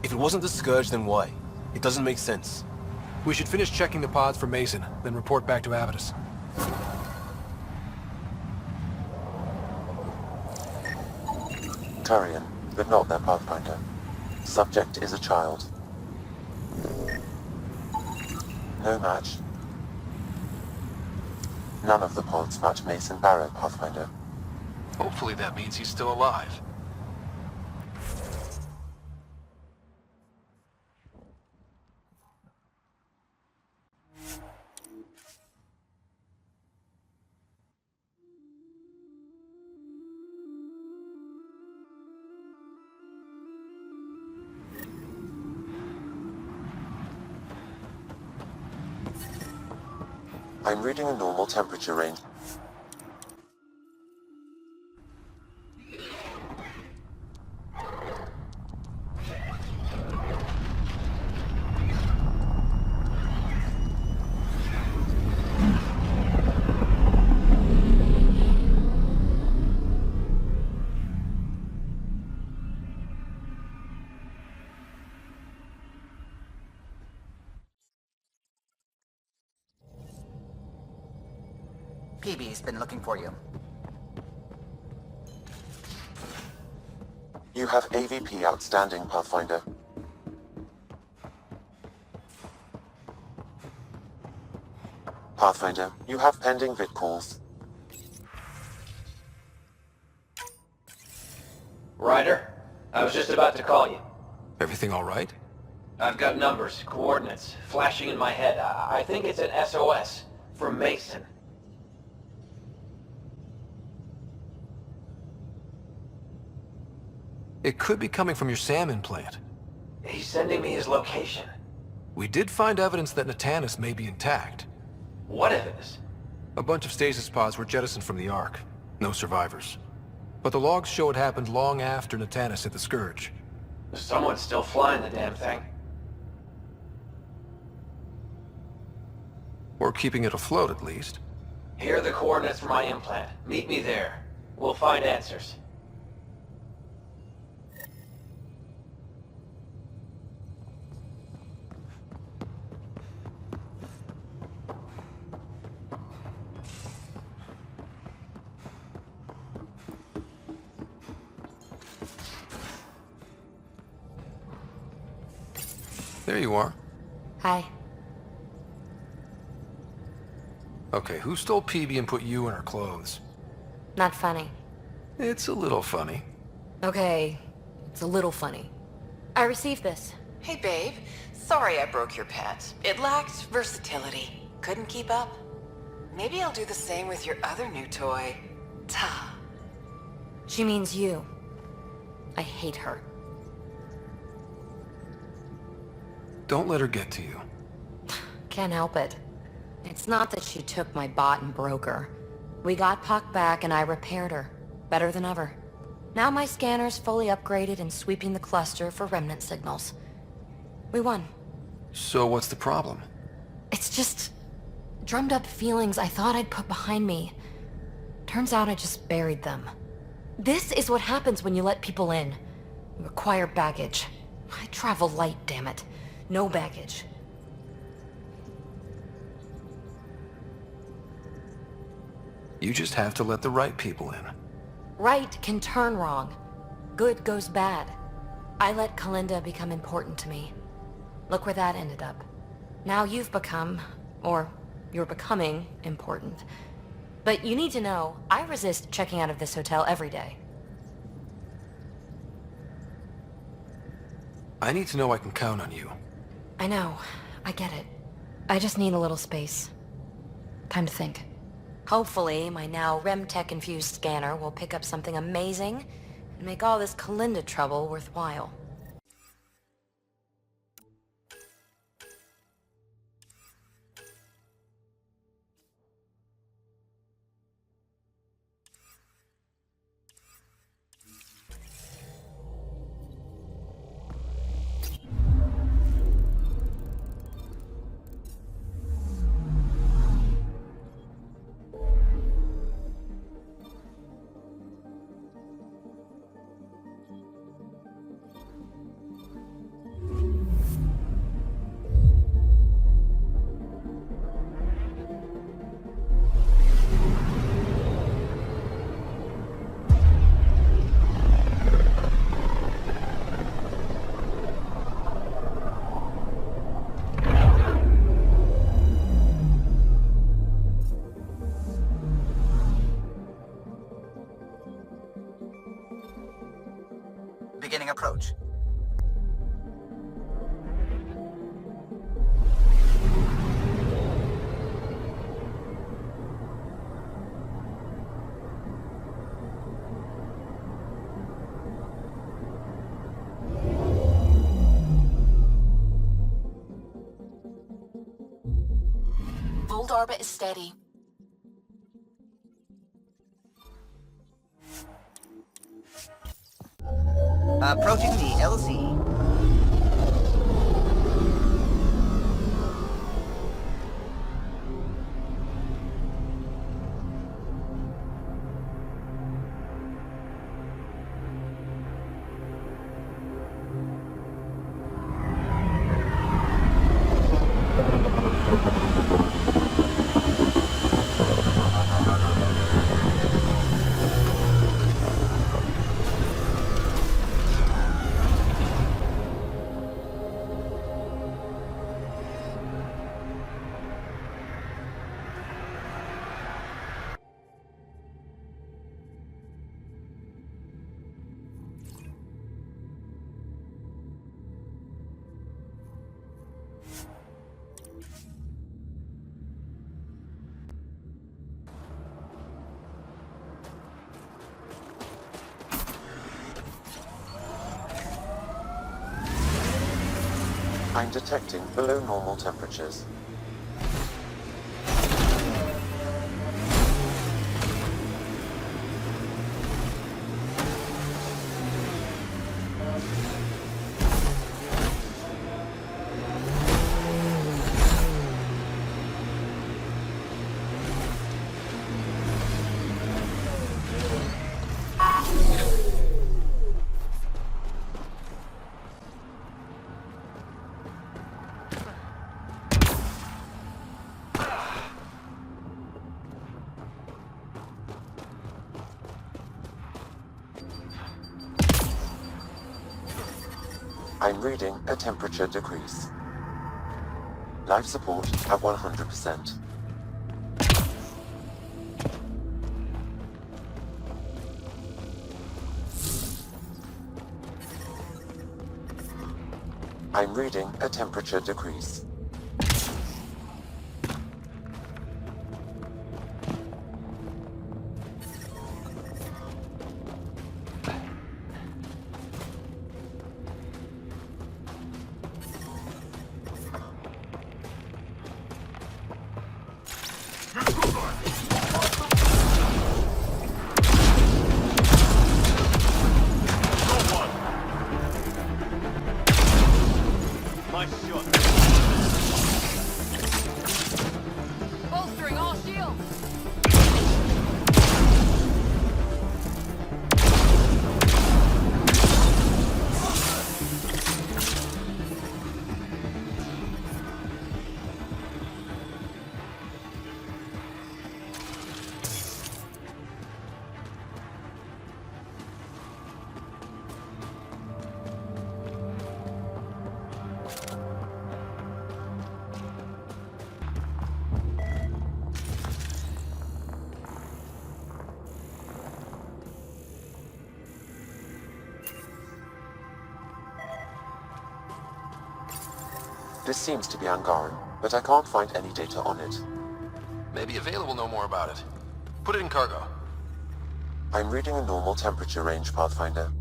Speaker 4: If it wasn't the Scourge, then why? It doesn't make sense.
Speaker 3: We should finish checking the pods for Mason, then report back to Avitus.
Speaker 1: Turian, but not their Pathfinder. Subject is a child. No match. None of the pods match Mason Barrett Pathfinder.
Speaker 5: Hopefully that means he's still alive.
Speaker 1: I'm reading a normal temperature range.
Speaker 21: PB's been looking for you.
Speaker 1: You have AVP outstanding, Pathfinder. Pathfinder, you have pending vid calls.
Speaker 8: Ryder, I was just about to call you.
Speaker 3: Everything all right?
Speaker 8: I've got numbers, coordinates, flashing in my head. I think it's an SOS from Mason.
Speaker 3: It could be coming from your SAM implant.
Speaker 8: He's sending me his location.
Speaker 3: We did find evidence that Natanus may be intact.
Speaker 8: What evidence?
Speaker 3: A bunch of stasis pods were jettisoned from the Ark. No survivors. But the logs show it happened long after Natanus hit the Scourge.
Speaker 8: Someone's still flying the damn thing.
Speaker 3: Or keeping it afloat, at least.
Speaker 8: Here are the coordinates for my implant. Meet me there. We'll find answers.
Speaker 3: There you are.
Speaker 9: Hi.
Speaker 3: Okay, who stole PB and put you in her clothes?
Speaker 9: Not funny.
Speaker 3: It's a little funny.
Speaker 9: Okay, it's a little funny. I received this.
Speaker 10: Hey, babe. Sorry I broke your pet. It lacked versatility. Couldn't keep up. Maybe I'll do the same with your other new toy. Ta.
Speaker 9: She means you. I hate her.
Speaker 3: Don't let her get to you.
Speaker 9: Can't help it. It's not that she took my bot and broke her. We got Puck back and I repaired her. Better than ever. Now my scanner's fully upgraded and sweeping the cluster for remnant signals. We won.
Speaker 3: So what's the problem?
Speaker 9: It's just drummed up feelings I thought I'd put behind me. Turns out I just buried them. This is what happens when you let people in. You acquire baggage. I travel light, damn it. No baggage.
Speaker 3: You just have to let the right people in.
Speaker 9: Right can turn wrong. Good goes bad. I let Kalinda become important to me. Look where that ended up. Now you've become, or you're becoming, important. But you need to know, I resist checking out of this hotel every day.
Speaker 3: I need to know I can count on you.
Speaker 9: I know. I get it. I just need a little space. Time to think. Hopefully, my now RemTech-infused scanner will pick up something amazing and make all this Kalinda trouble worthwhile.
Speaker 10: Hold orbit steady.
Speaker 14: Approaching the LZ.
Speaker 1: I'm detecting below normal temperatures. I'm reading a temperature decrease. Life support at 100%. I'm reading a temperature decrease.
Speaker 15: Bolstering all shields!
Speaker 1: This seems to be Angaran, but I can't find any data on it.
Speaker 5: Maybe available know more about it. Put it in cargo.
Speaker 1: I'm reading a normal temperature range, Pathfinder.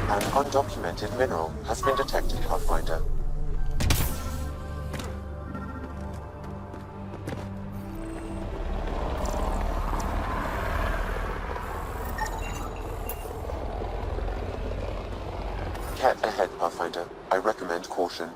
Speaker 1: An undocumented mineral has been detected, Pathfinder. Cat ahead, Pathfinder. I recommend caution.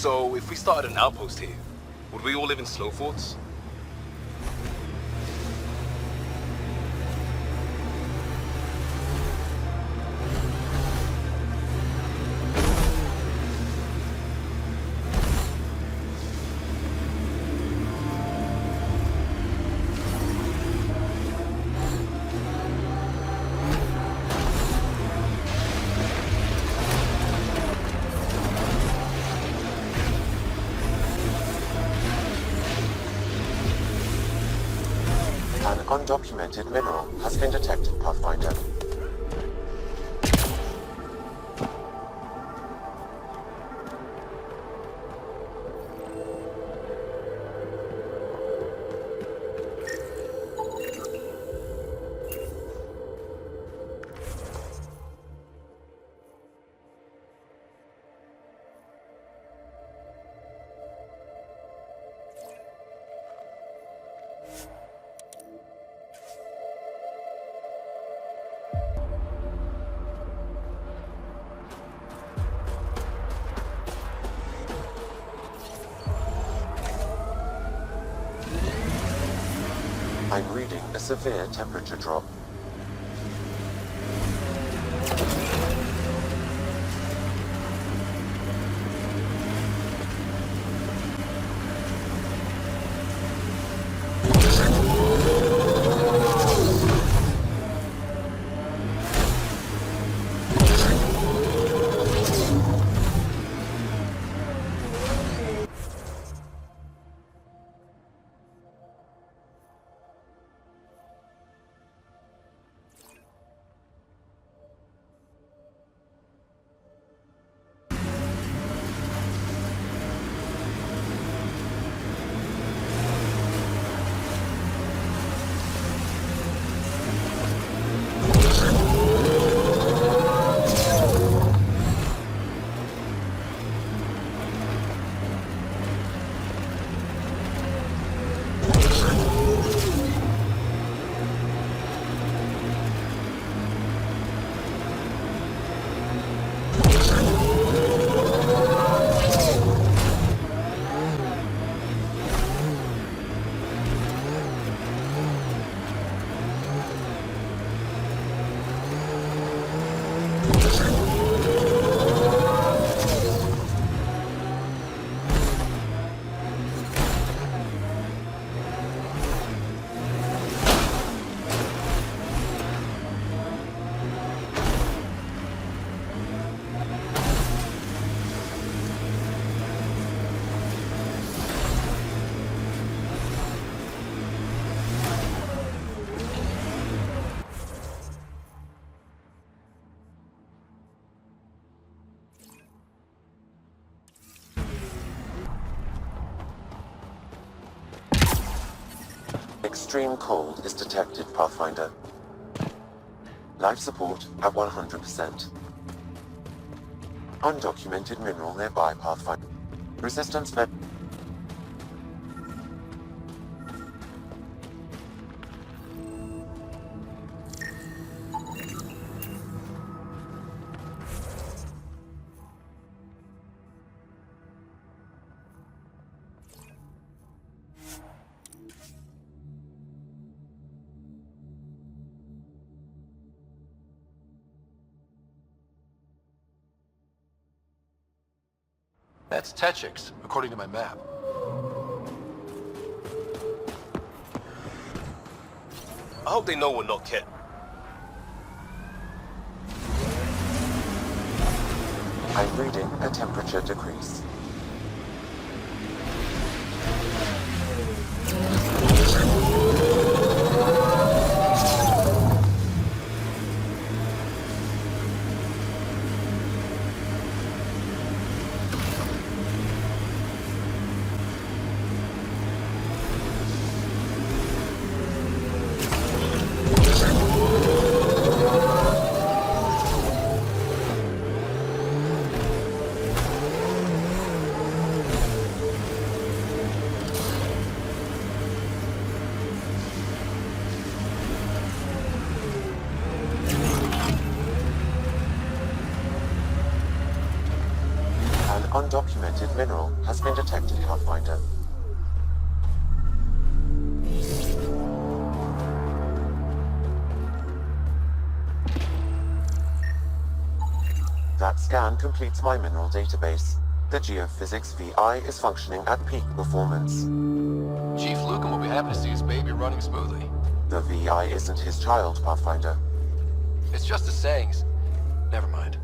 Speaker 4: So, if we started an outpost here, would we all live in snow forts?
Speaker 1: An undocumented mineral has been detected, Pathfinder. I'm reading a severe temperature drop. Extreme cold is detected, Pathfinder. Life support at 100%. Undocumented mineral nearby, Pathfinder. Resistance met.
Speaker 5: That's Techix, according to my map.
Speaker 4: I hope they know we're not Kit.
Speaker 1: I'm reading a temperature decrease. undocumented mineral has been detected, Pathfinder. That scan completes my mineral database. The Geophysics VI is functioning at peak performance.
Speaker 5: Chief Lucan will be happy to see his baby running smoothly.
Speaker 1: The VI isn't his child, Pathfinder.
Speaker 5: It's just the sayings. Never mind.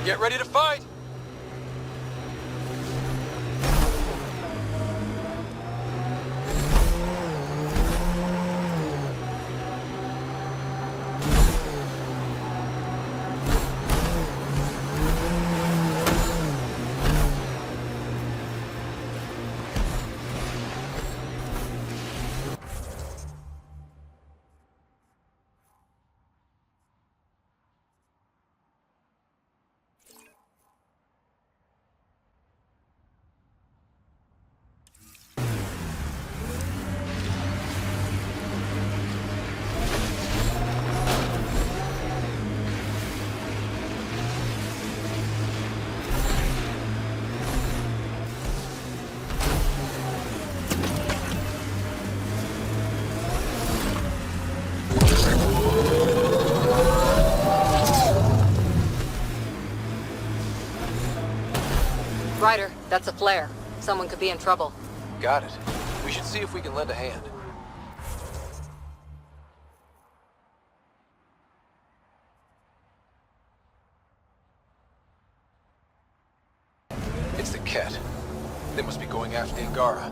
Speaker 5: Get ready to fight!
Speaker 15: Ryder, that's a flare. Someone could be in trouble.
Speaker 5: Got it. We should see if we can lend a hand. It's the Ket. They must be going after the Angara.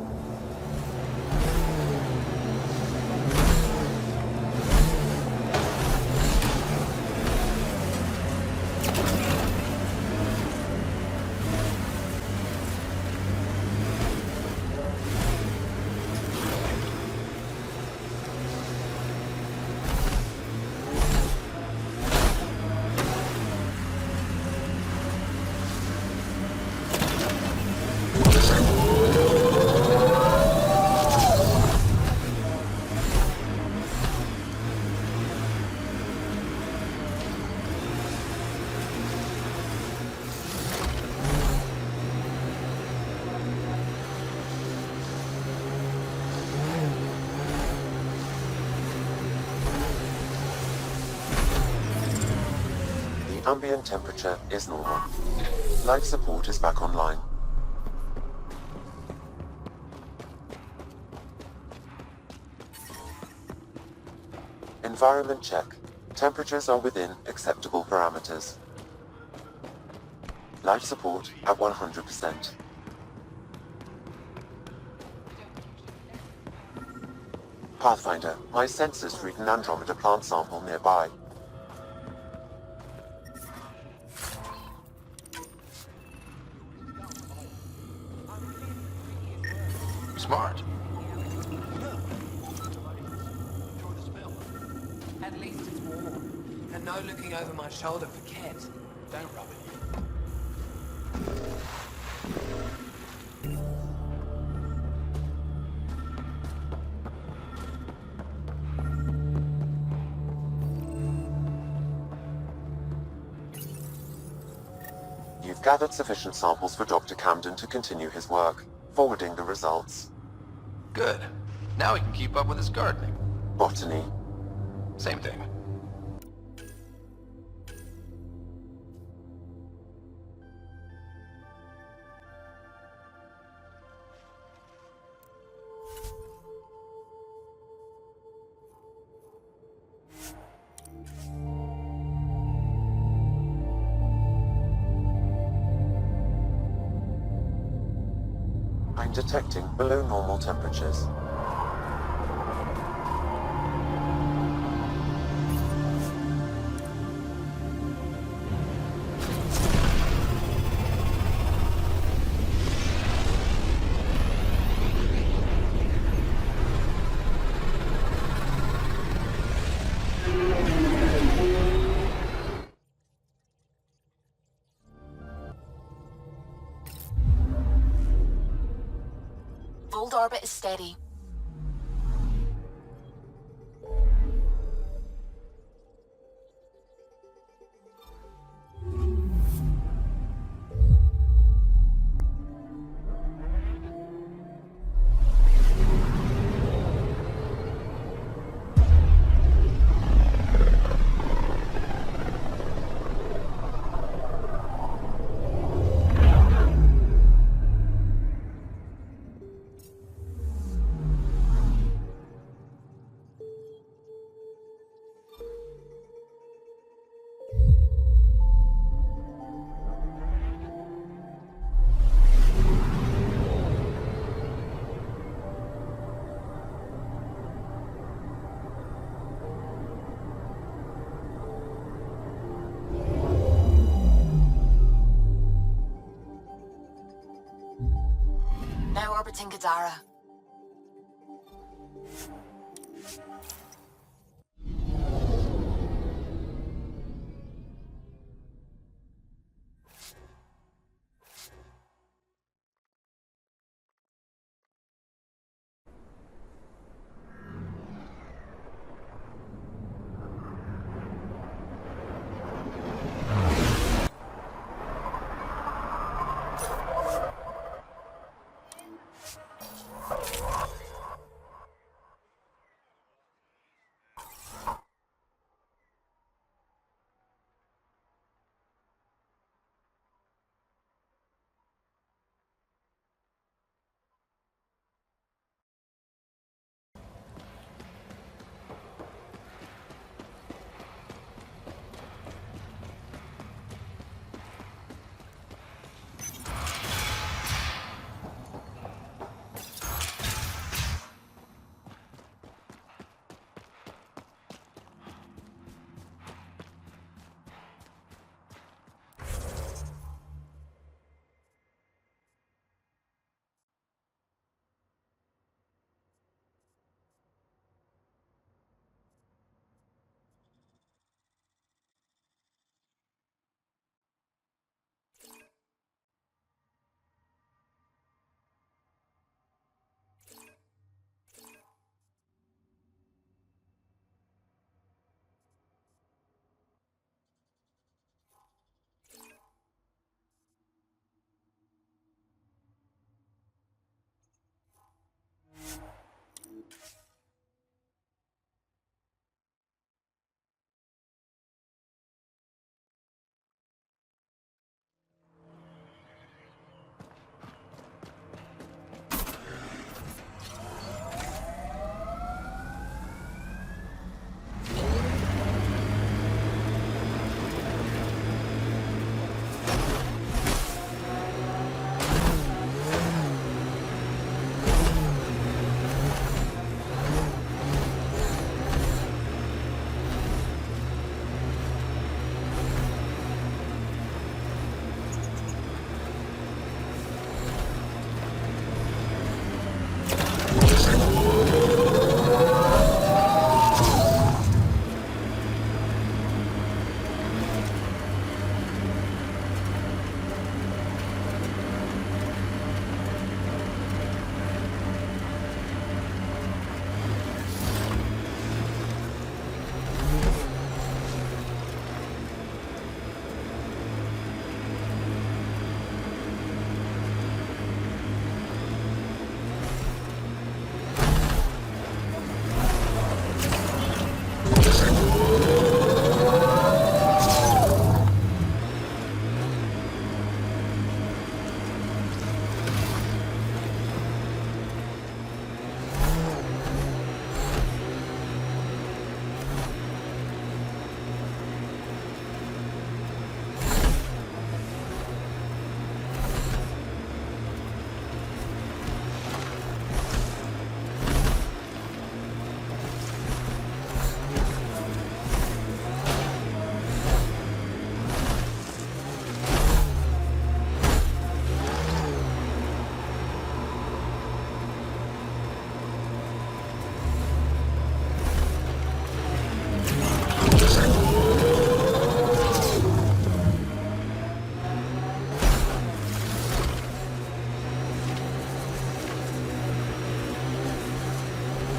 Speaker 1: Ambient temperature is normal. Life support is back online. Environment check. Temperatures are within acceptable parameters. Life support at 100%. Pathfinder, my sensors read an Andromeda plant sample nearby.
Speaker 5: Smart.
Speaker 6: At least it's warm. And no looking over my shoulder for Ket. Don't rub it in.
Speaker 1: You've gathered sufficient samples for Dr. Camden to continue his work, forwarding the results.
Speaker 5: Good. Now he can keep up with his gardening.
Speaker 1: Botany.
Speaker 5: Same thing.
Speaker 1: I'm detecting below normal temperatures.
Speaker 10: Old orbit is steady. Now orbiting Kadara.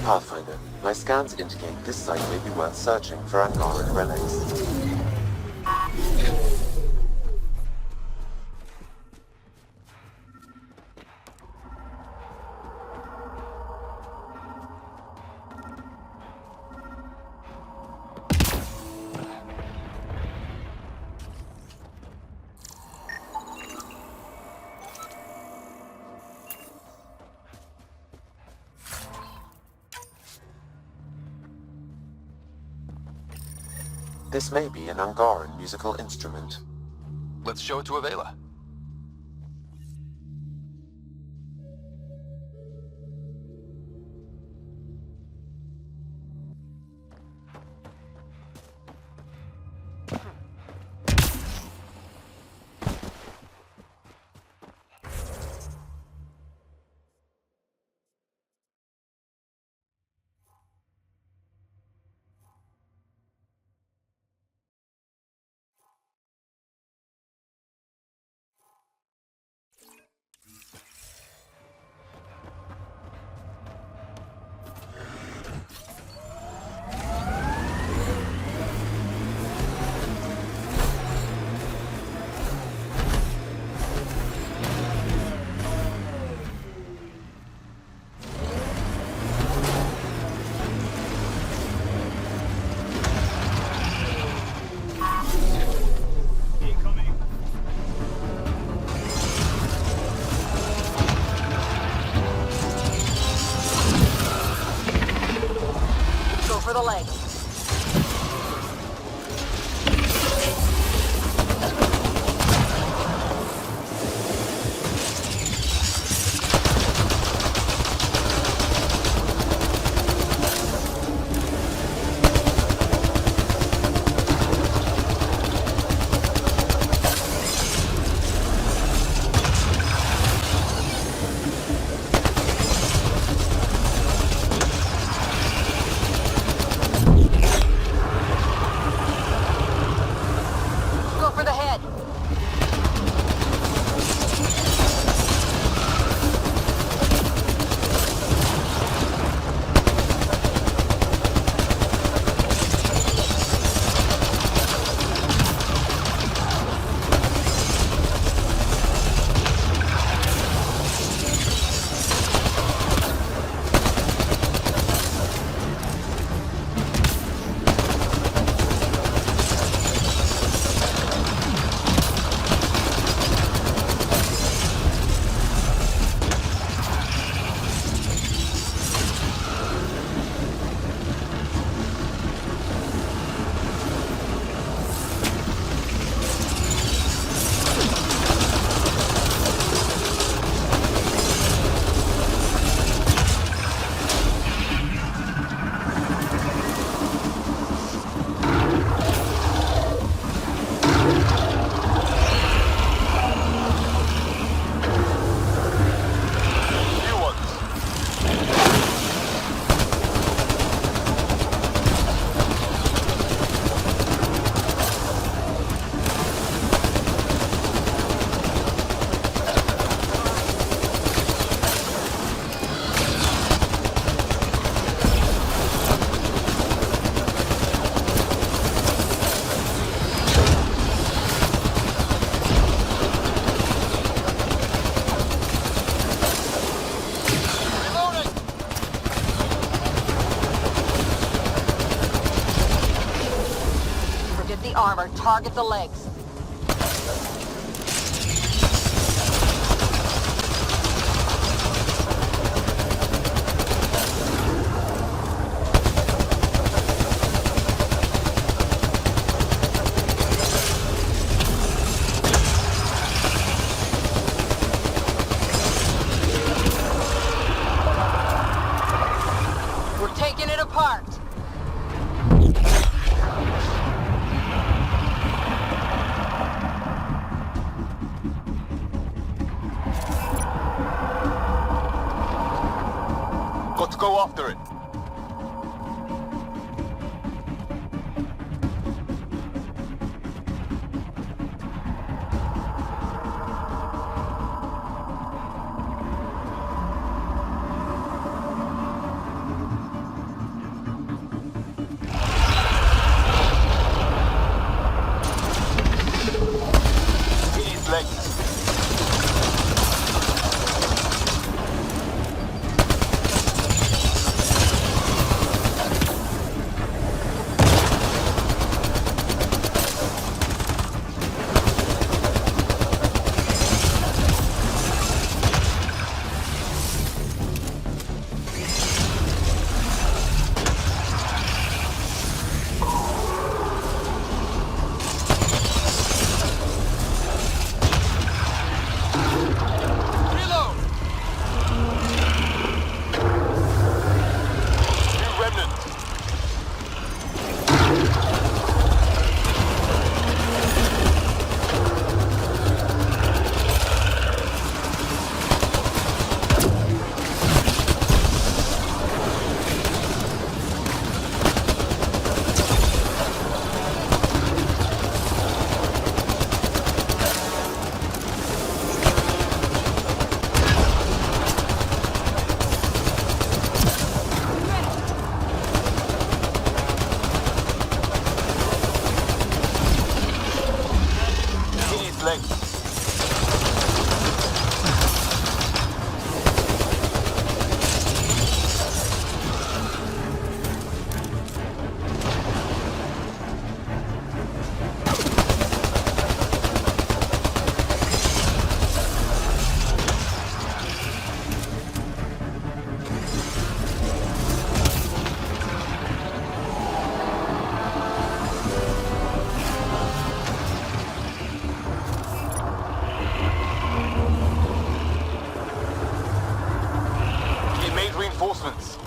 Speaker 1: Pathfinder, my scans indicate this site may be worth searching for Angaran relics. This may be an Angaran musical instrument.
Speaker 5: Let's show it to Avela.
Speaker 7: For the leg. Armor, target the legs. We're taking it apart.
Speaker 22: Got to go after it. reinforcements.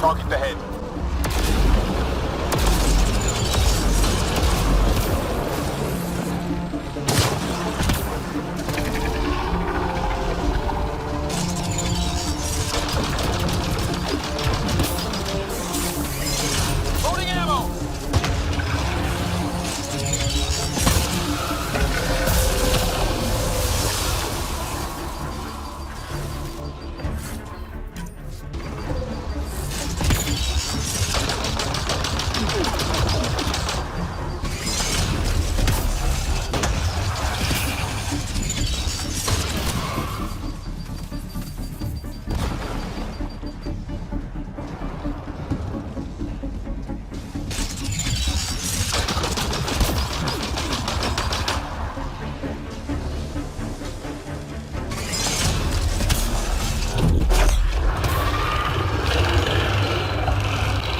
Speaker 22: Target the head. Loading ammo!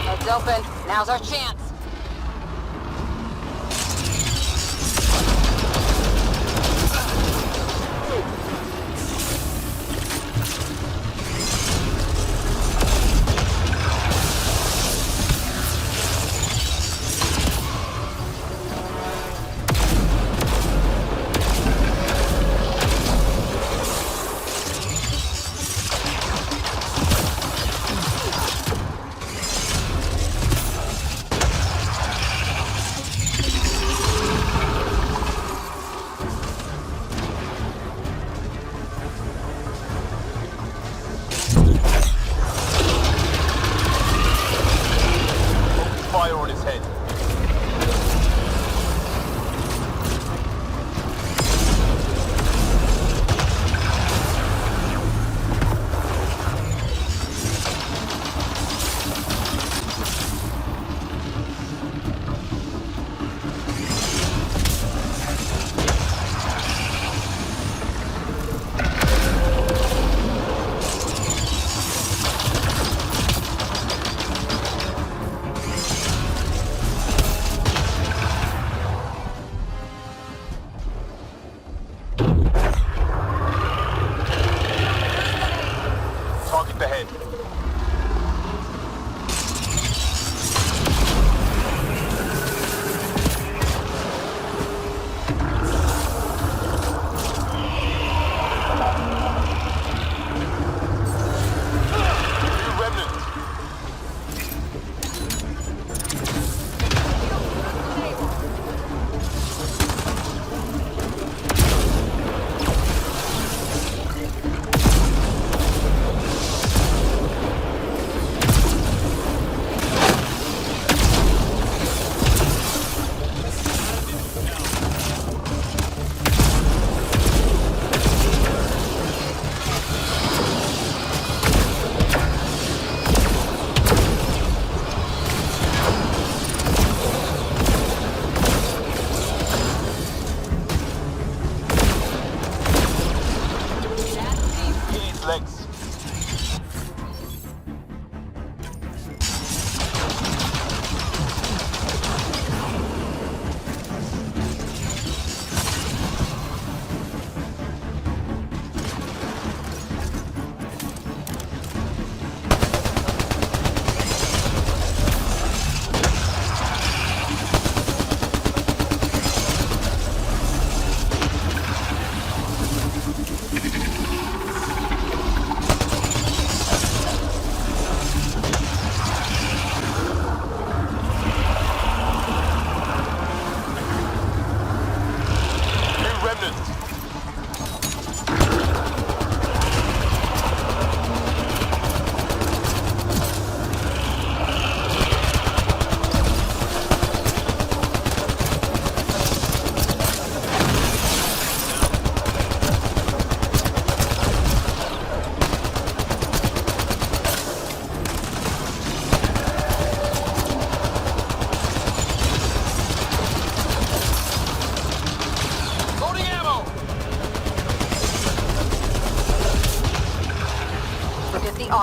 Speaker 15: Heads open. Now's our chance.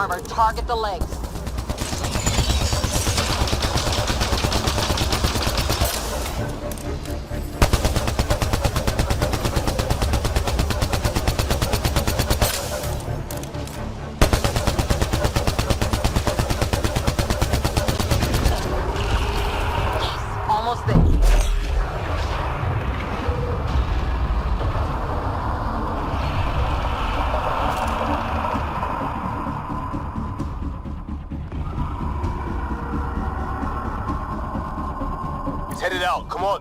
Speaker 10: armor, target the legs. Almost there.
Speaker 22: It's headed out. Come on.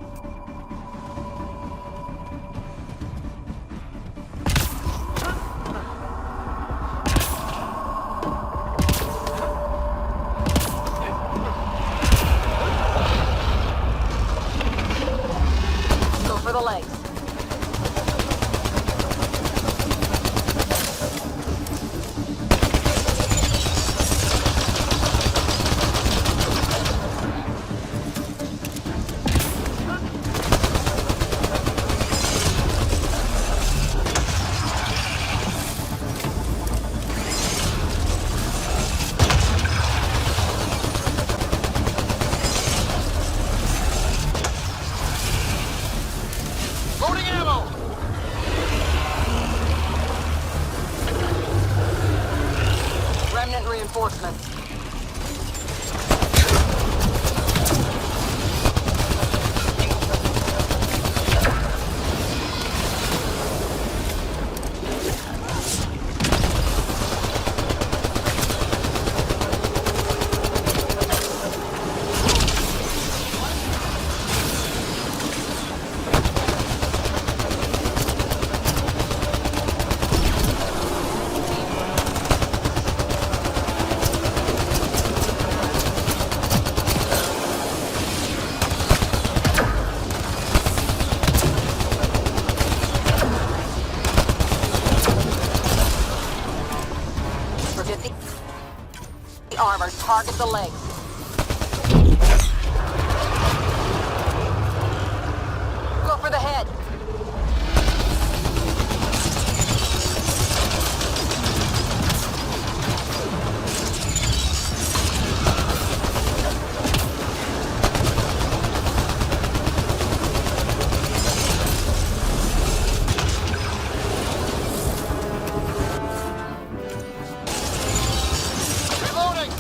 Speaker 10: Go for the legs.
Speaker 22: Loading ammo!
Speaker 10: Remnant reinforcements. Forget the armor, target the legs. Go for the head.
Speaker 22: Reloading!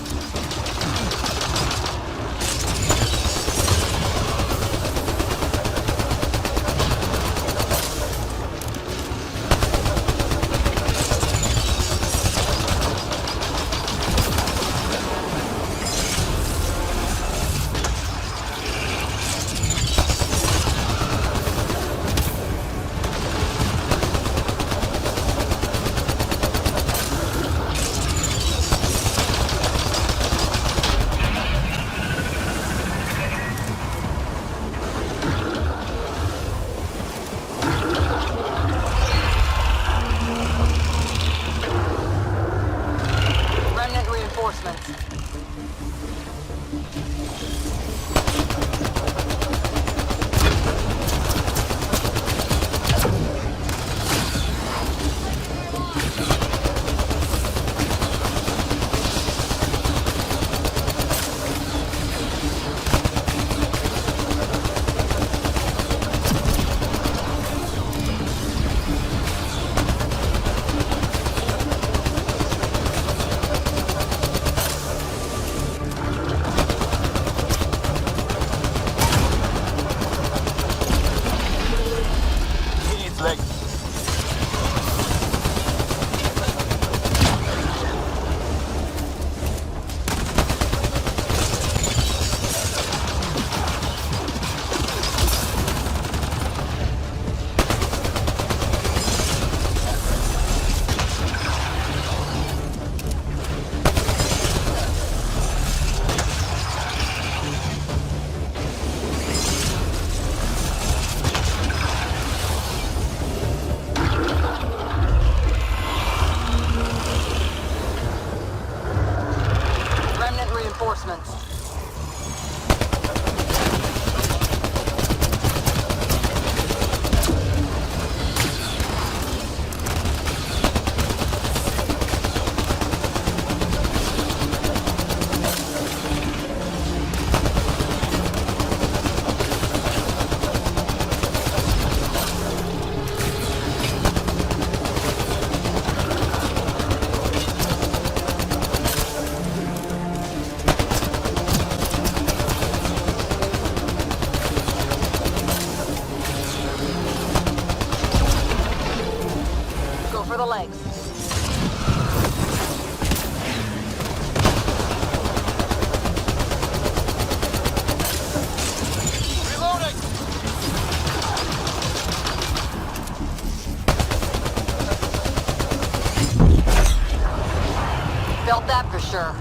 Speaker 9: that for sure.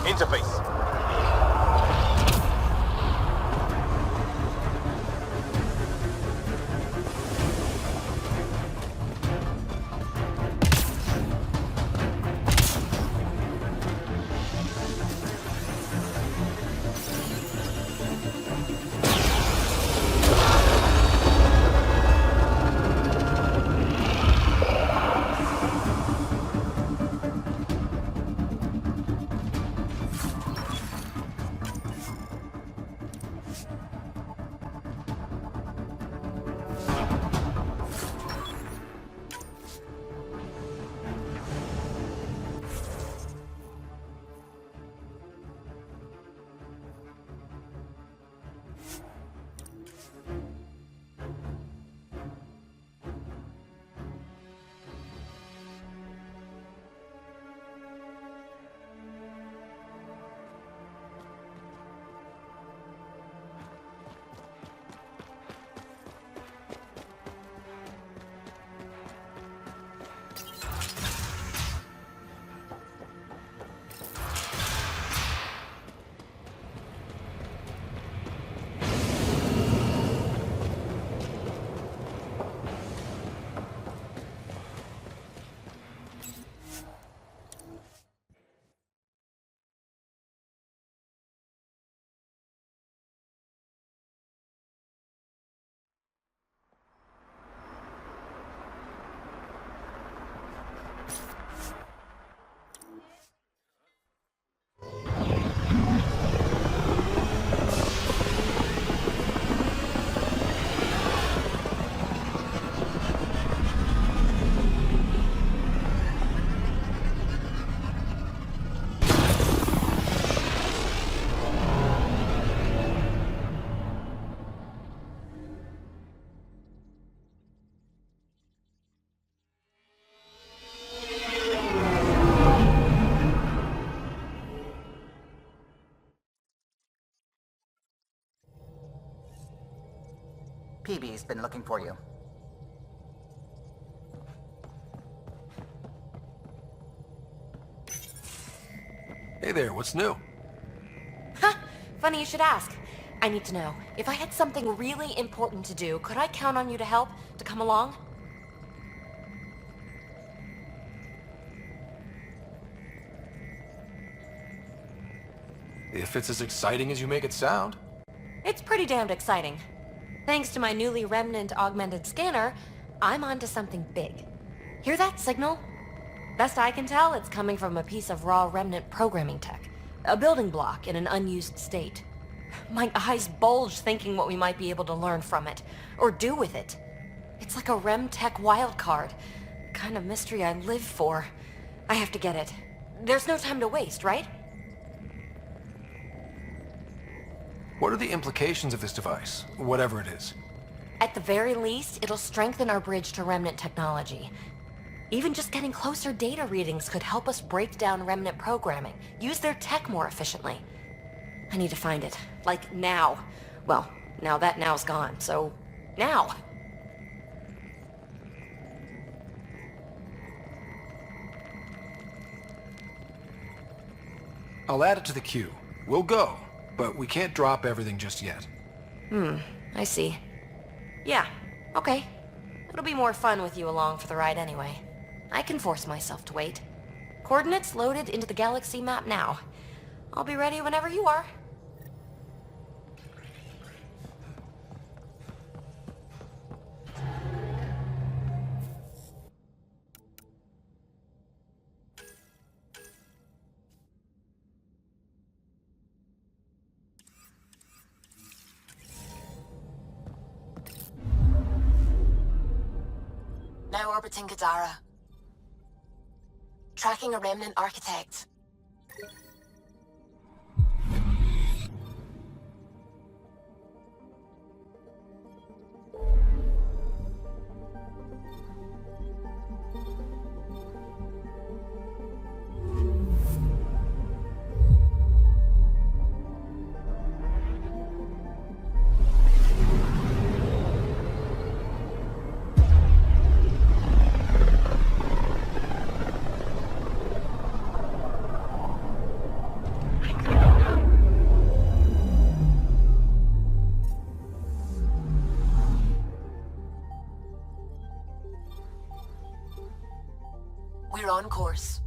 Speaker 22: Interface.
Speaker 14: PB's been looking for you.
Speaker 3: Hey there, what's new?
Speaker 9: Funny you should ask. I need to know, if I had something really important to do, could I count on you to help? To come along?
Speaker 3: If it's as exciting as you make it sound.
Speaker 9: It's pretty damned exciting. Thanks to my newly remnant augmented scanner, I'm onto something big. Hear that signal? Best I can tell, it's coming from a piece of raw remnant programming tech. A building block in an unused state. My eyes bulge thinking what we might be able to learn from it, or do with it. It's like a rem tech wildcard. Kind of mystery I live for. I have to get it. There's no time to waste, right?
Speaker 3: What are the implications of this device, whatever it is?
Speaker 9: At the very least, it'll strengthen our bridge to remnant technology. Even just getting closer data readings could help us break down remnant programming, use their tech more efficiently. I need to find it. Like, now. Well, now that now's gone, so... now!
Speaker 3: I'll add it to the queue. We'll go, but we can't drop everything just yet.
Speaker 9: I see. Yeah, okay. It'll be more fun with you along for the ride anyway. I can force myself to wait. Coordinates loaded into the galaxy map now. I'll be ready whenever you are.
Speaker 19: now orbiting Kadara. Tracking a remnant architect. We're on course.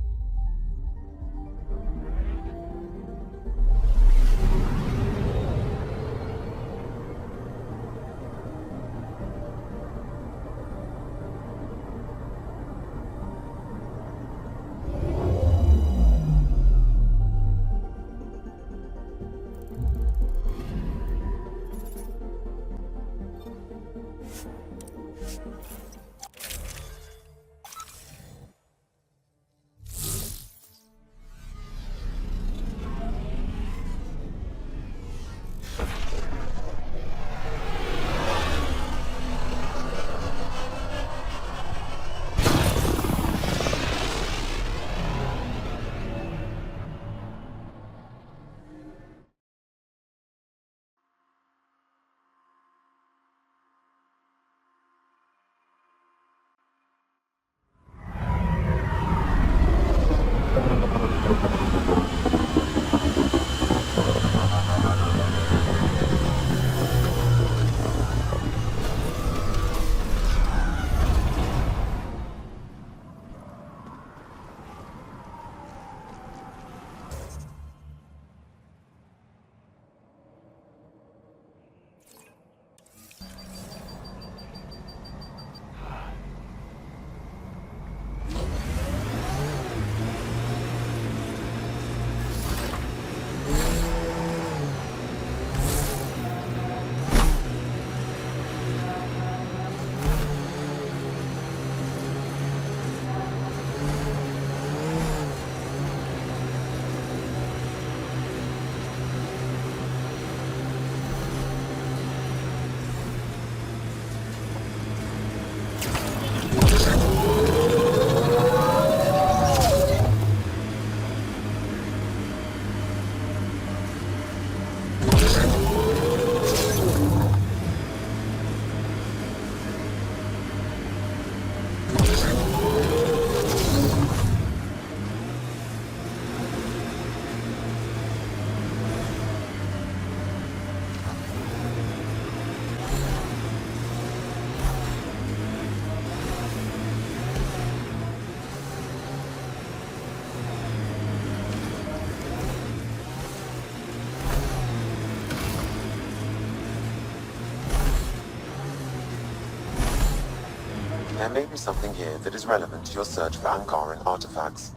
Speaker 1: There may be something here that is relevant to your search for Angaran artifacts.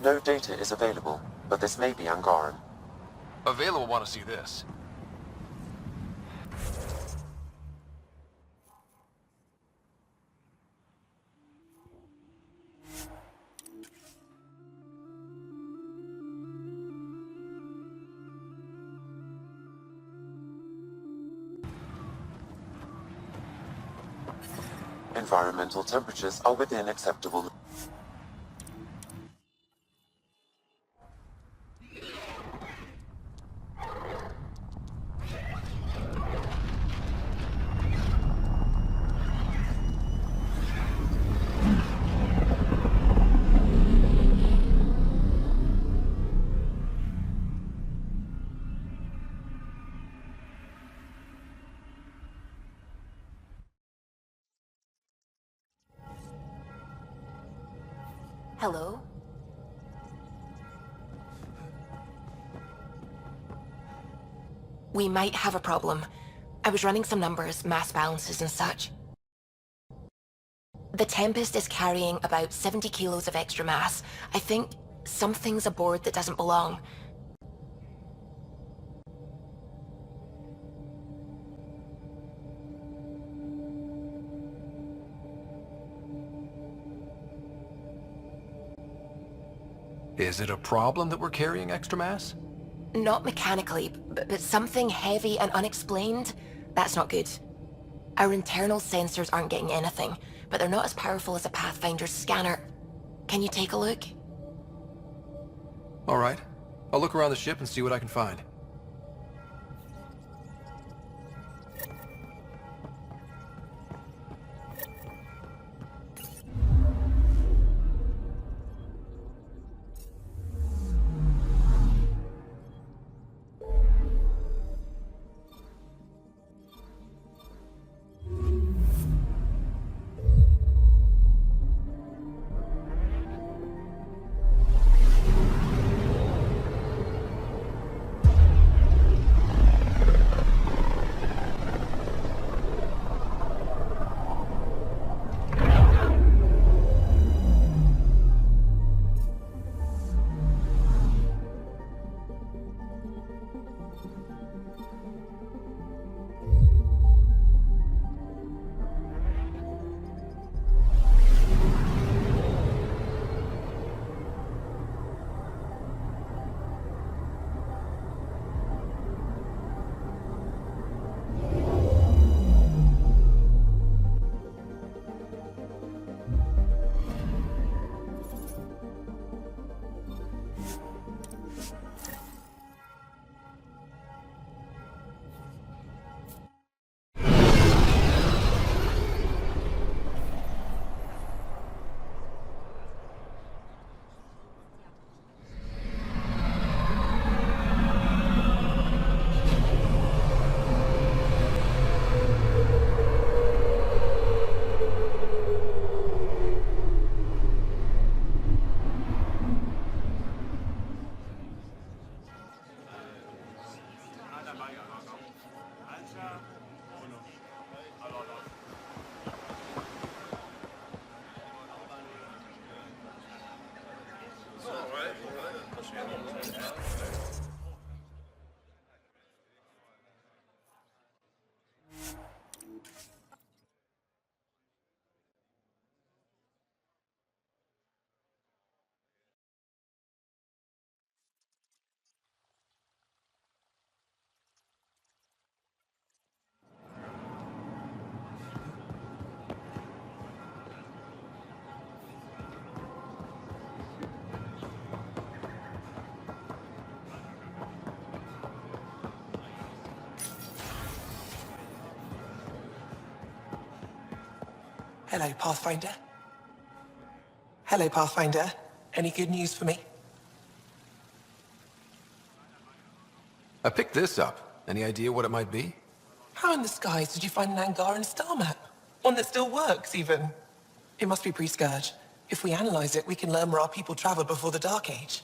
Speaker 1: No data is available, but this may be Angaran.
Speaker 3: Available want to see this.
Speaker 1: Environmental temperatures are within acceptable.
Speaker 19: Hello? We might have a problem. I was running some numbers, mass balances and such. The Tempest is carrying about 70 kilos of extra mass. I think something's aboard that doesn't belong.
Speaker 3: Is it a problem that we're carrying extra mass?
Speaker 19: Not mechanically, but something heavy and unexplained. That's not good. Our internal sensors aren't getting anything, but they're not as powerful as a Pathfinder's scanner. Can you take a look?
Speaker 3: All right. I'll look around the ship and see what I can find.
Speaker 6: Hello, Pathfinder. Hello, Pathfinder. Any good news for me?
Speaker 3: I picked this up. Any idea what it might be?
Speaker 6: How in the skies did you find an Angaran star map? One that still works, even. It must be pre-Scourge. If we analyze it, we can learn where our people traveled before the Dark Age.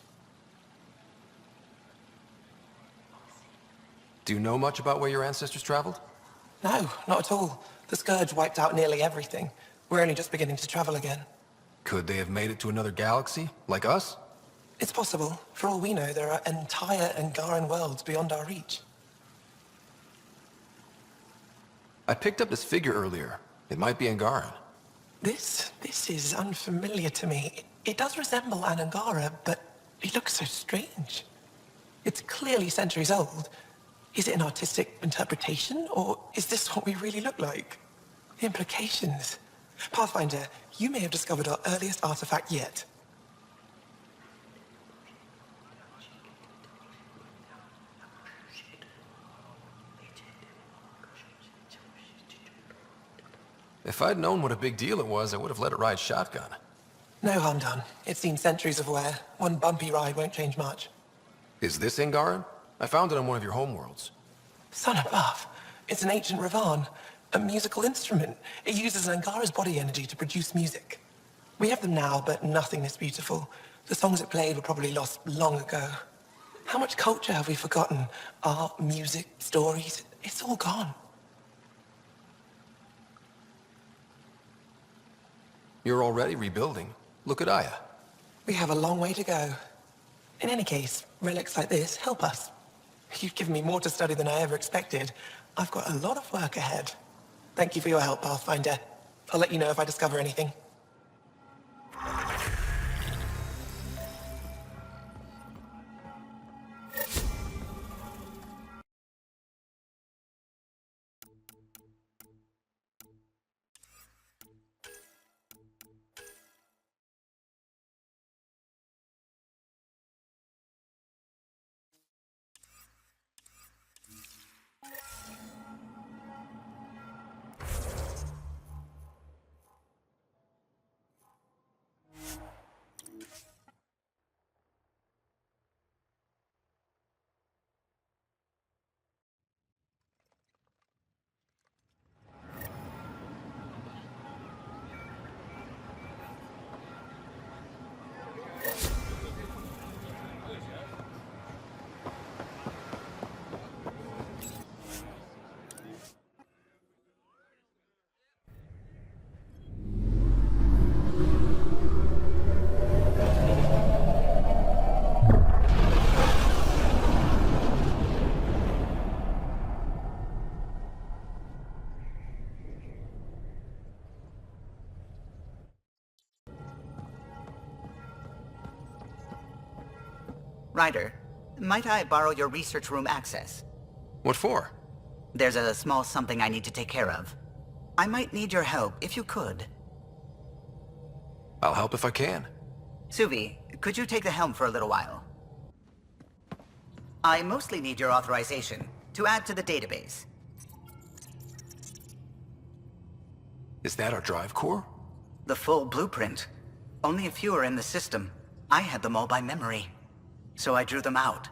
Speaker 3: Do you know much about where your ancestors traveled?
Speaker 6: No, not at all. The Scourge wiped out nearly everything. We're only just beginning to travel again.
Speaker 3: Could they have made it to another galaxy, like us?
Speaker 6: It's possible. For all we know, there are entire Angaran worlds beyond our reach.
Speaker 3: I picked up this figure earlier. It might be Angaran.
Speaker 6: This is unfamiliar to me. It does resemble an Angara, but it looks so strange. It's clearly centuries old. Is it an artistic interpretation, or is this what we really look like? The implications. Pathfinder, you may have discovered our earliest artifact yet.
Speaker 3: If I'd known what a big deal it was, I would have let it ride shotgun.
Speaker 6: No harm done. It's seen centuries of wear. One bumpy ride won't change much.
Speaker 3: Is this Angaran? I found it on one of your homeworlds.
Speaker 6: Son above. It's an ancient Ravan. A musical instrument. It uses Angara's body energy to produce music. We have them now, but nothing this beautiful. The songs it played were probably lost long ago. How much culture have we forgotten? Art, music, stories, it's all gone.
Speaker 3: You're already rebuilding. Look at Aya.
Speaker 6: We have a long way to go. In any case, relics like this help us. You've given me more to study than I ever expected. I've got a lot of work ahead. Thank you for your help, Pathfinder. I'll let you know if I discover anything.
Speaker 14: Ryder, might I borrow your research room access?
Speaker 3: What for?
Speaker 14: There's a small something I need to take care of. I might need your help, if you could.
Speaker 3: I'll help if I can.
Speaker 14: Suvi, could you take the helm for a little while? I mostly need your authorization to add to the database.
Speaker 3: Is that our drive core?
Speaker 14: The full blueprint. Only a few are in the system. I had them all by memory. So I drew them out.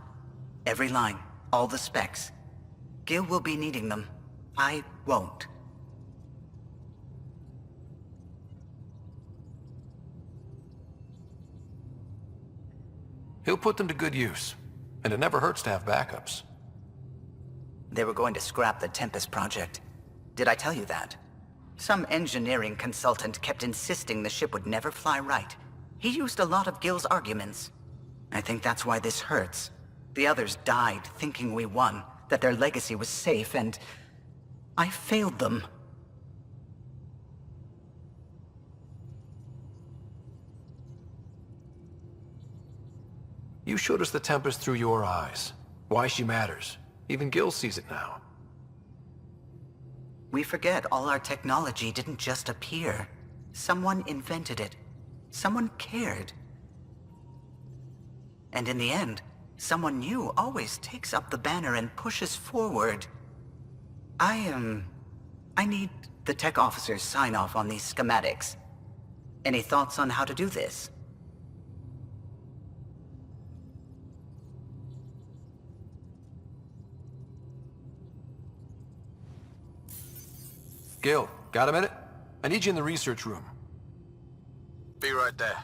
Speaker 14: Every line, all the specs. Gil will be needing them. I won't.
Speaker 3: He'll put them to good use. And it never hurts to have backups.
Speaker 14: They were going to scrap the Tempest project. Did I tell you that? Some engineering consultant kept insisting the ship would never fly right. He used a lot of Gil's arguments. I think that's why this hurts. The others died thinking we won, that their legacy was safe, and I failed them.
Speaker 3: You showed us the Tempest through your eyes. Why she matters. Even Gil sees it now.
Speaker 14: We forget all our technology didn't just appear. Someone invented it. Someone cared. And in the end, someone new always takes up the banner and pushes forward. I need the tech officer's sign-off on these schematics. Any thoughts on how to do this?
Speaker 3: Gil, got a minute? I need you in the research room.
Speaker 17: Be right there.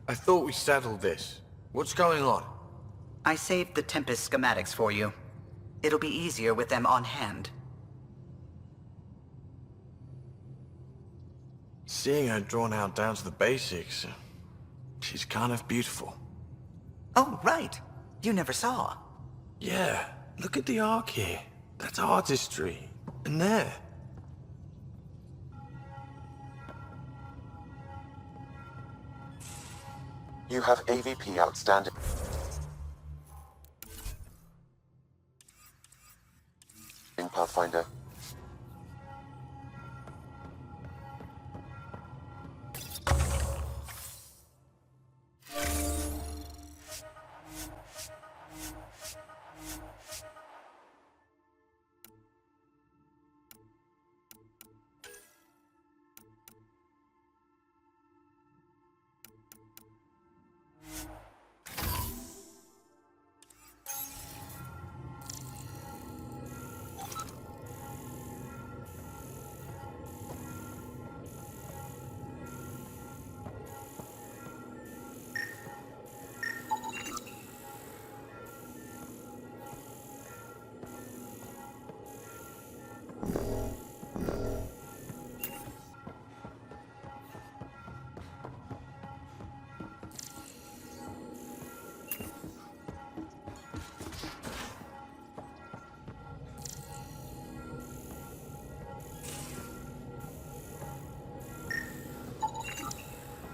Speaker 18: I thought we settled this. What's going on?
Speaker 14: I saved the Tempest schematics for you. It'll be easier with them on hand.
Speaker 18: Seeing her drawn out down to the basics, she's kind of beautiful.
Speaker 14: Oh, right. You never saw.
Speaker 18: Yeah, look at the arc here. That's artistry. And there.
Speaker 1: You have AVP outstanding. In Pathfinder.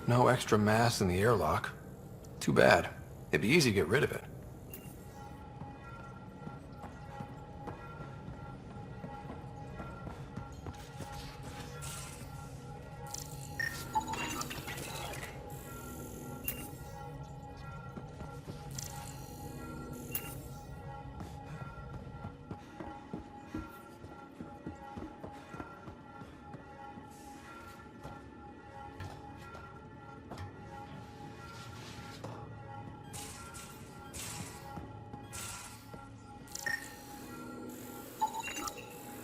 Speaker 3: no extra mass in the airlock. Too bad. It'd be easy to get rid of it.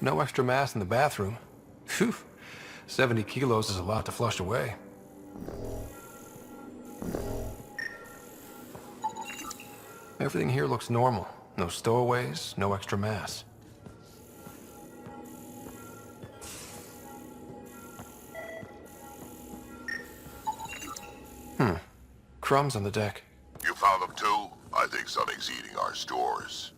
Speaker 3: No extra mass in the bathroom. Phew. 70 kilos is a lot to flush away. Everything here looks normal. No stowaways, no extra mass. Crumbs on the deck.
Speaker 12: You found them too? I think something's eating our stores.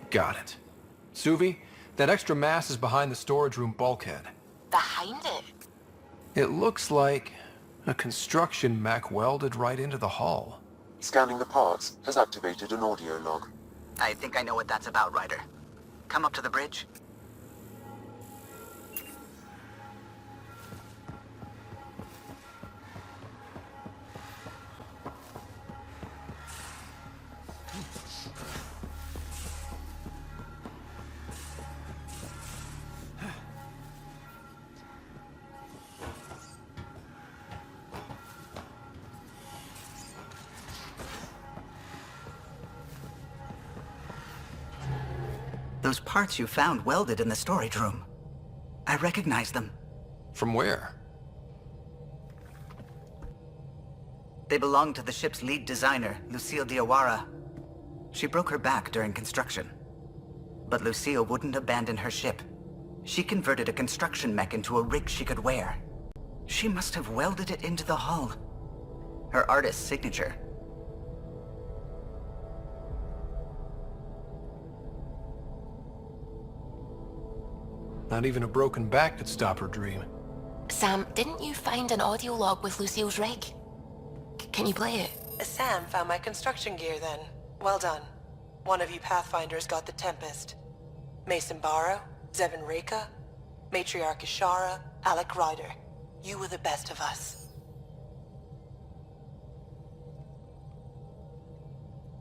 Speaker 3: Got it. Suvi, that extra mass is behind the storage room bulkhead.
Speaker 10: Behind it?
Speaker 3: It looks like a construction mech welded right into the hull.
Speaker 1: Scanning the parts has activated an audio log.
Speaker 14: I think I know what that's about, Ryder. Come up to the bridge. Those parts you found welded in the storage room. I recognize them.
Speaker 3: From where?
Speaker 14: They belong to the ship's lead designer, Lucille Diawara. She broke her back during construction. But Lucille wouldn't abandon her ship. She converted a construction mech into a rig she could wear. She must have welded it into the hull. Her artist's signature.
Speaker 3: Not even a broken back could stop her dream.
Speaker 19: Sam, didn't you find an audio log with Lucille's rig? Can you play it?
Speaker 21: Sam found my construction gear then. Well done. One of you Pathfinders got the Tempest. Mason Barrow, Zevin Reka, Matriarch Ishara, Alec Ryder. You were the best of us.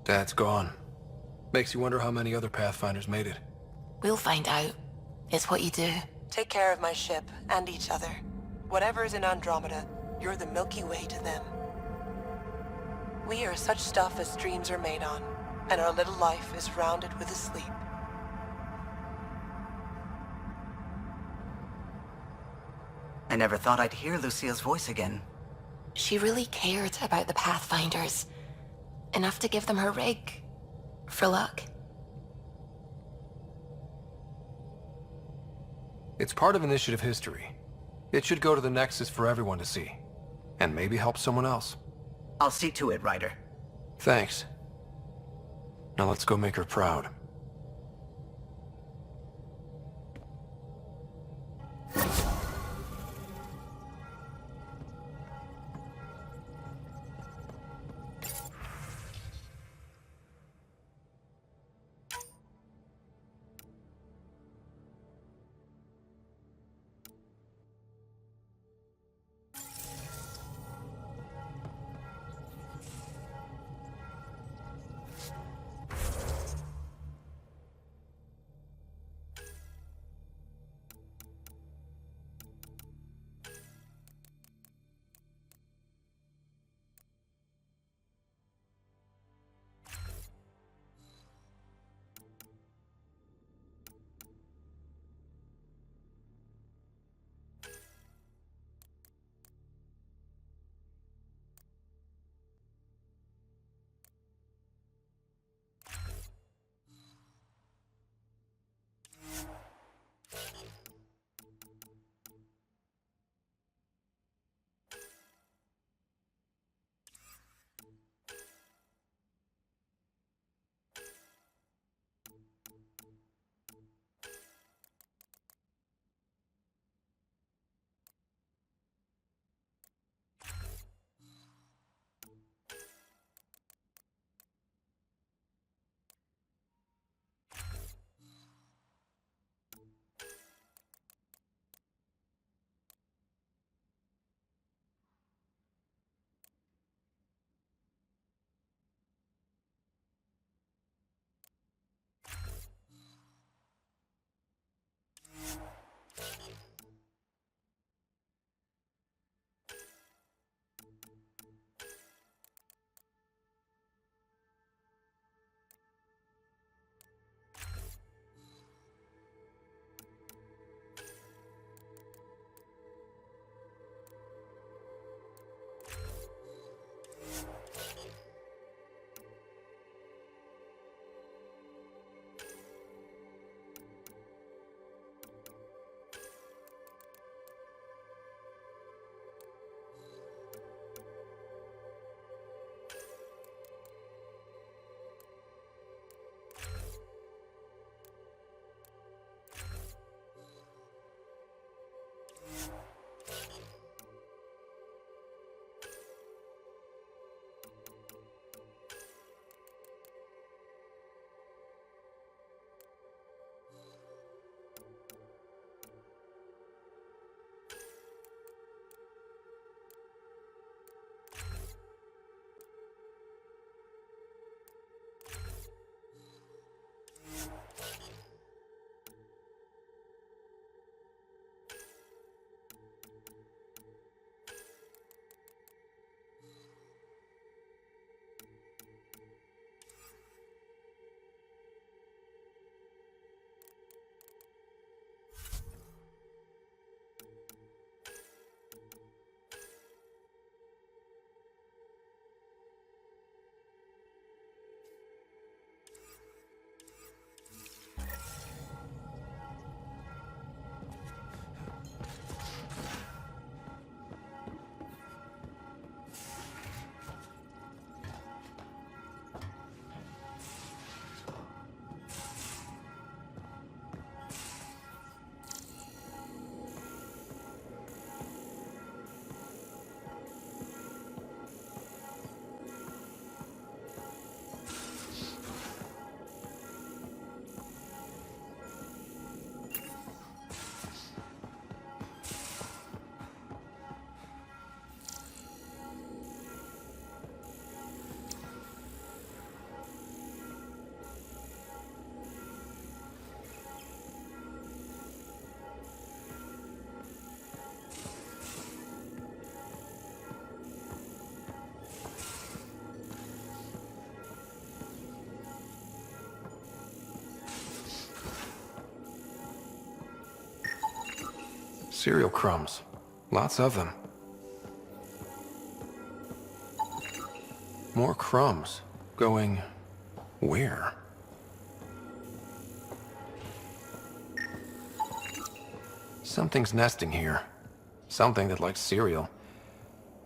Speaker 3: Dad's gone. Makes you wonder how many other Pathfinders made it.
Speaker 19: We'll find out. It's what you do.
Speaker 21: Take care of my ship and each other. Whatever is in Andromeda, you're the Milky Way to them. We are such stuff as dreams are made on, and our little life is rounded with a sleep.
Speaker 14: I never thought I'd hear Lucille's voice again.
Speaker 19: She really cared about the Pathfinders. Enough to give them her rig. For luck.
Speaker 3: It's part of initiative history. It should go to the Nexus for everyone to see. And maybe help someone else.
Speaker 14: I'll see to it, Ryder.
Speaker 3: Thanks. Now let's go make her proud. Cereal crumbs. Lots of them. More crumbs. Going... where? Something's nesting here. Something that likes cereal.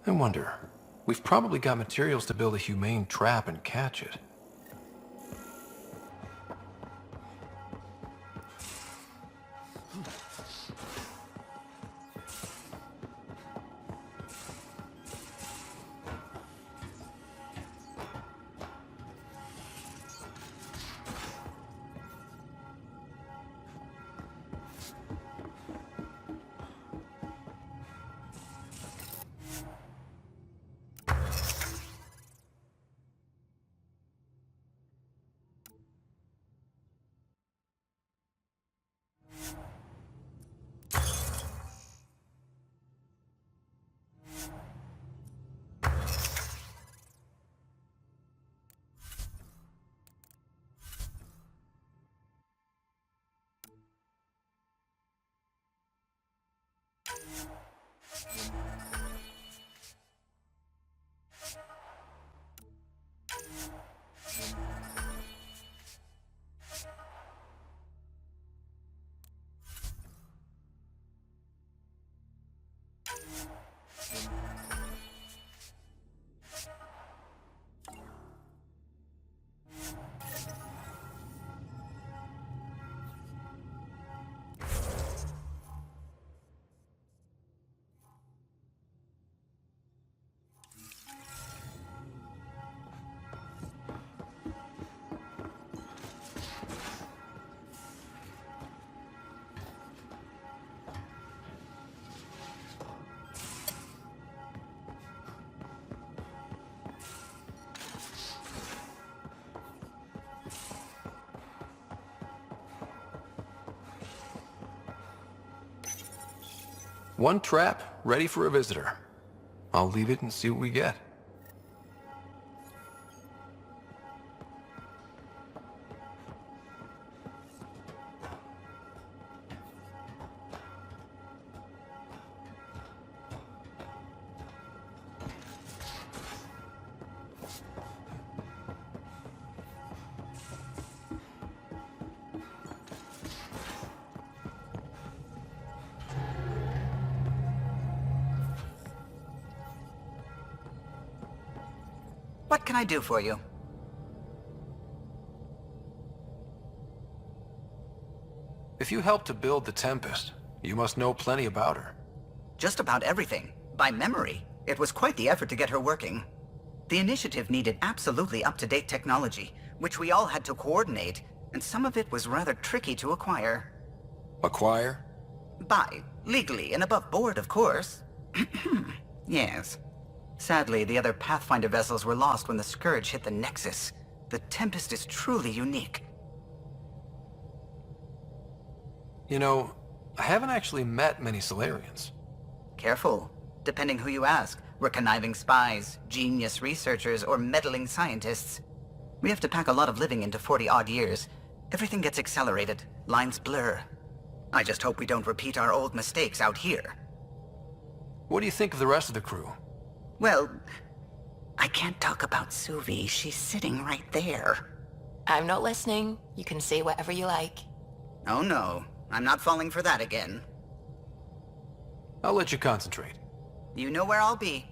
Speaker 3: I wonder, we've probably got materials to build a humane trap and catch it. One trap, ready for a visitor. I'll leave it and see what we get.
Speaker 14: What can I do for you?
Speaker 3: If you helped to build the Tempest, you must know plenty about her.
Speaker 14: Just about everything. By memory. It was quite the effort to get her working. The initiative needed absolutely up-to-date technology, which we all had to coordinate, and some of it was rather tricky to acquire.
Speaker 3: Acquire?
Speaker 14: Buy. Legally and above board, of course. Yes. Sadly, the other Pathfinder vessels were lost when the Scourge hit the Nexus. The Tempest is truly unique.
Speaker 3: You know, I haven't actually met many Solarians.
Speaker 14: Careful. Depending who you ask, we're conniving spies, genius researchers, or meddling scientists. We have to pack a lot of living into 40-odd years. Everything gets accelerated, lines blur. I just hope we don't repeat our old mistakes out here.
Speaker 3: What do you think of the rest of the crew?
Speaker 14: Well, I can't talk about Suvi. She's sitting right there.
Speaker 19: I'm not listening. You can say whatever you like.
Speaker 14: Oh no, I'm not falling for that again.
Speaker 3: I'll let you concentrate.
Speaker 14: You know where I'll be.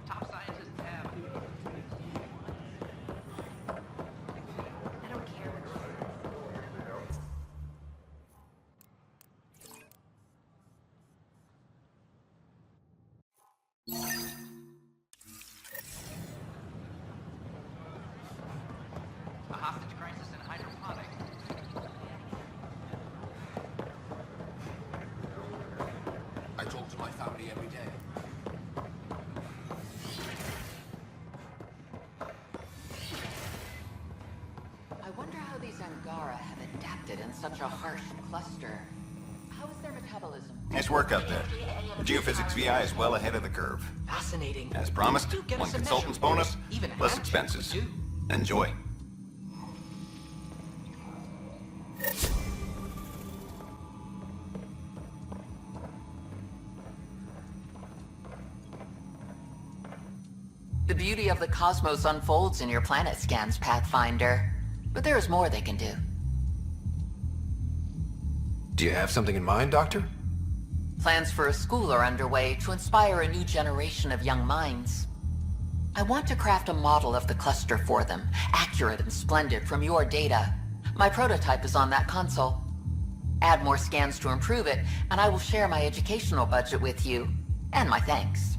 Speaker 15: Top scientists have. I don't care what a hostage crisis in hydroponics.
Speaker 5: I talk to my family every day.
Speaker 10: I wonder how these Angara have adapted in such a harsh cluster. How is their metabolism?
Speaker 11: Nice work up there. The geophysics VI is well ahead of the curve.
Speaker 8: Fascinating.
Speaker 11: As promised,
Speaker 8: Do get
Speaker 11: one
Speaker 8: us a
Speaker 11: consultant's
Speaker 8: measure.
Speaker 11: bonus,
Speaker 8: Even
Speaker 11: less
Speaker 8: Andrew
Speaker 11: expenses.
Speaker 8: would do.
Speaker 11: Enjoy.
Speaker 10: The beauty of the cosmos unfolds in your planet scans, Pathfinder. But there is more they can do.
Speaker 3: Do you have something in mind, Doctor?
Speaker 10: Plans for a school are underway to inspire a new generation of young minds. I want to craft a model of the cluster for them, accurate and splendid from your data. My prototype is on that console. Add more scans to improve it, and I will share my educational budget with you, and my thanks.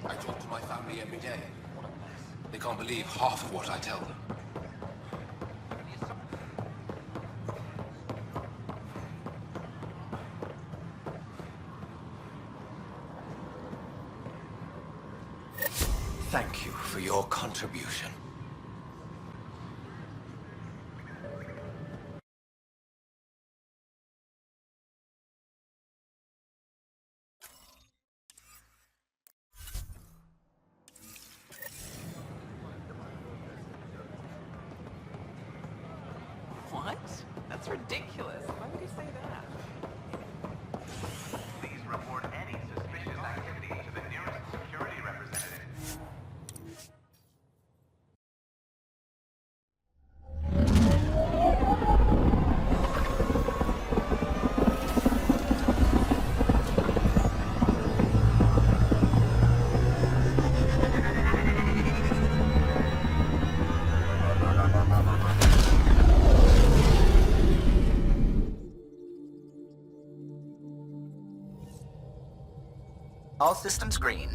Speaker 5: I talk to my family every day. They can't believe half of what I tell them.
Speaker 20: Thank you for your contribution.
Speaker 10: What? That's ridiculous. Why would you say that?
Speaker 13: Please report any suspicious activity to the nearest security representative.
Speaker 14: All systems green.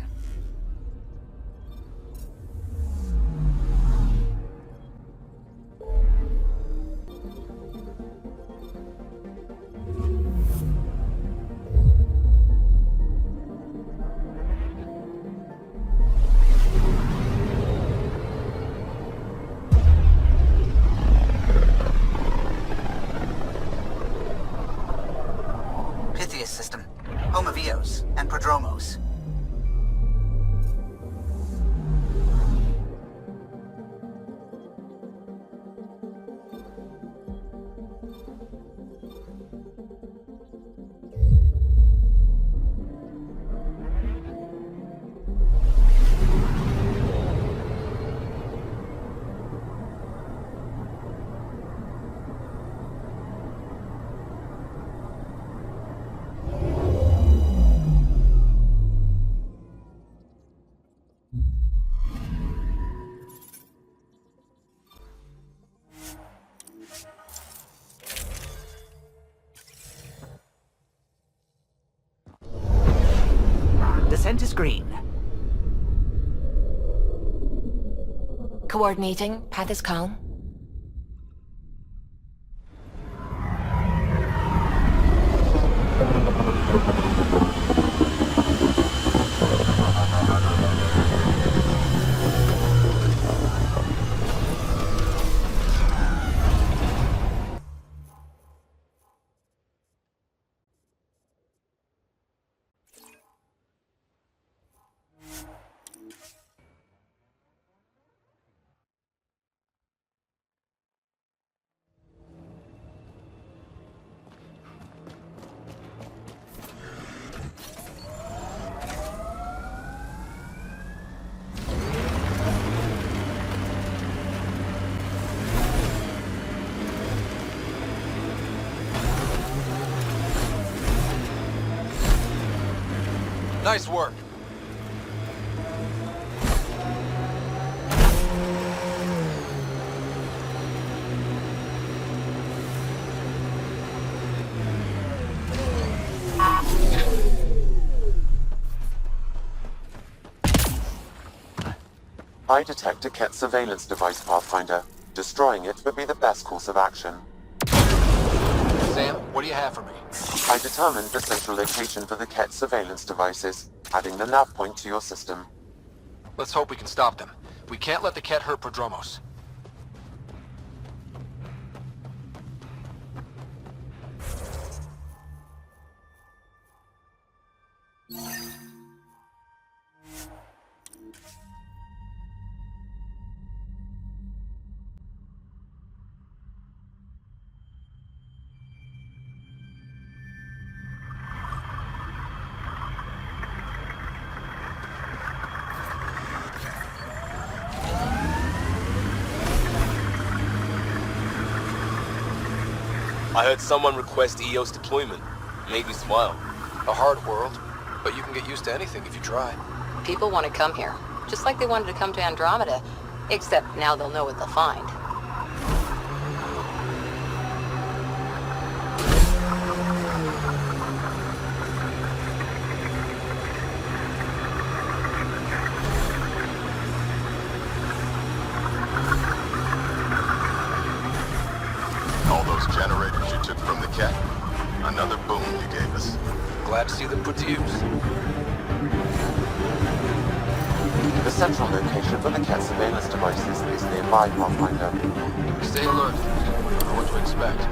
Speaker 14: Pythias system, home of Eos and Prodromos. Intent is green.
Speaker 19: Coordinating. Path is calm.
Speaker 5: Nice work.
Speaker 1: I detect a Ket surveillance device, Pathfinder. Destroying it would be the best course of action.
Speaker 5: Sam, what do you have for me?
Speaker 1: I determined the central location for the Ket surveillance devices, adding the nav point to your system.
Speaker 5: Let's hope we can stop them. We can't let the Ket hurt Prodromos.
Speaker 4: I heard someone request EOS deployment. Made me smile.
Speaker 5: A hard world, but you can get used to anything if you try.
Speaker 15: People want to come here, just like they wanted to come to Andromeda, except now they'll know what they'll find.
Speaker 12: All those generators you took from the Ket? Another boon you gave us.
Speaker 5: Glad to see them put to use.
Speaker 1: The central location for the Ket surveillance devices is nearby, Pathfinder.
Speaker 5: Stay alert. You don't know what to expect.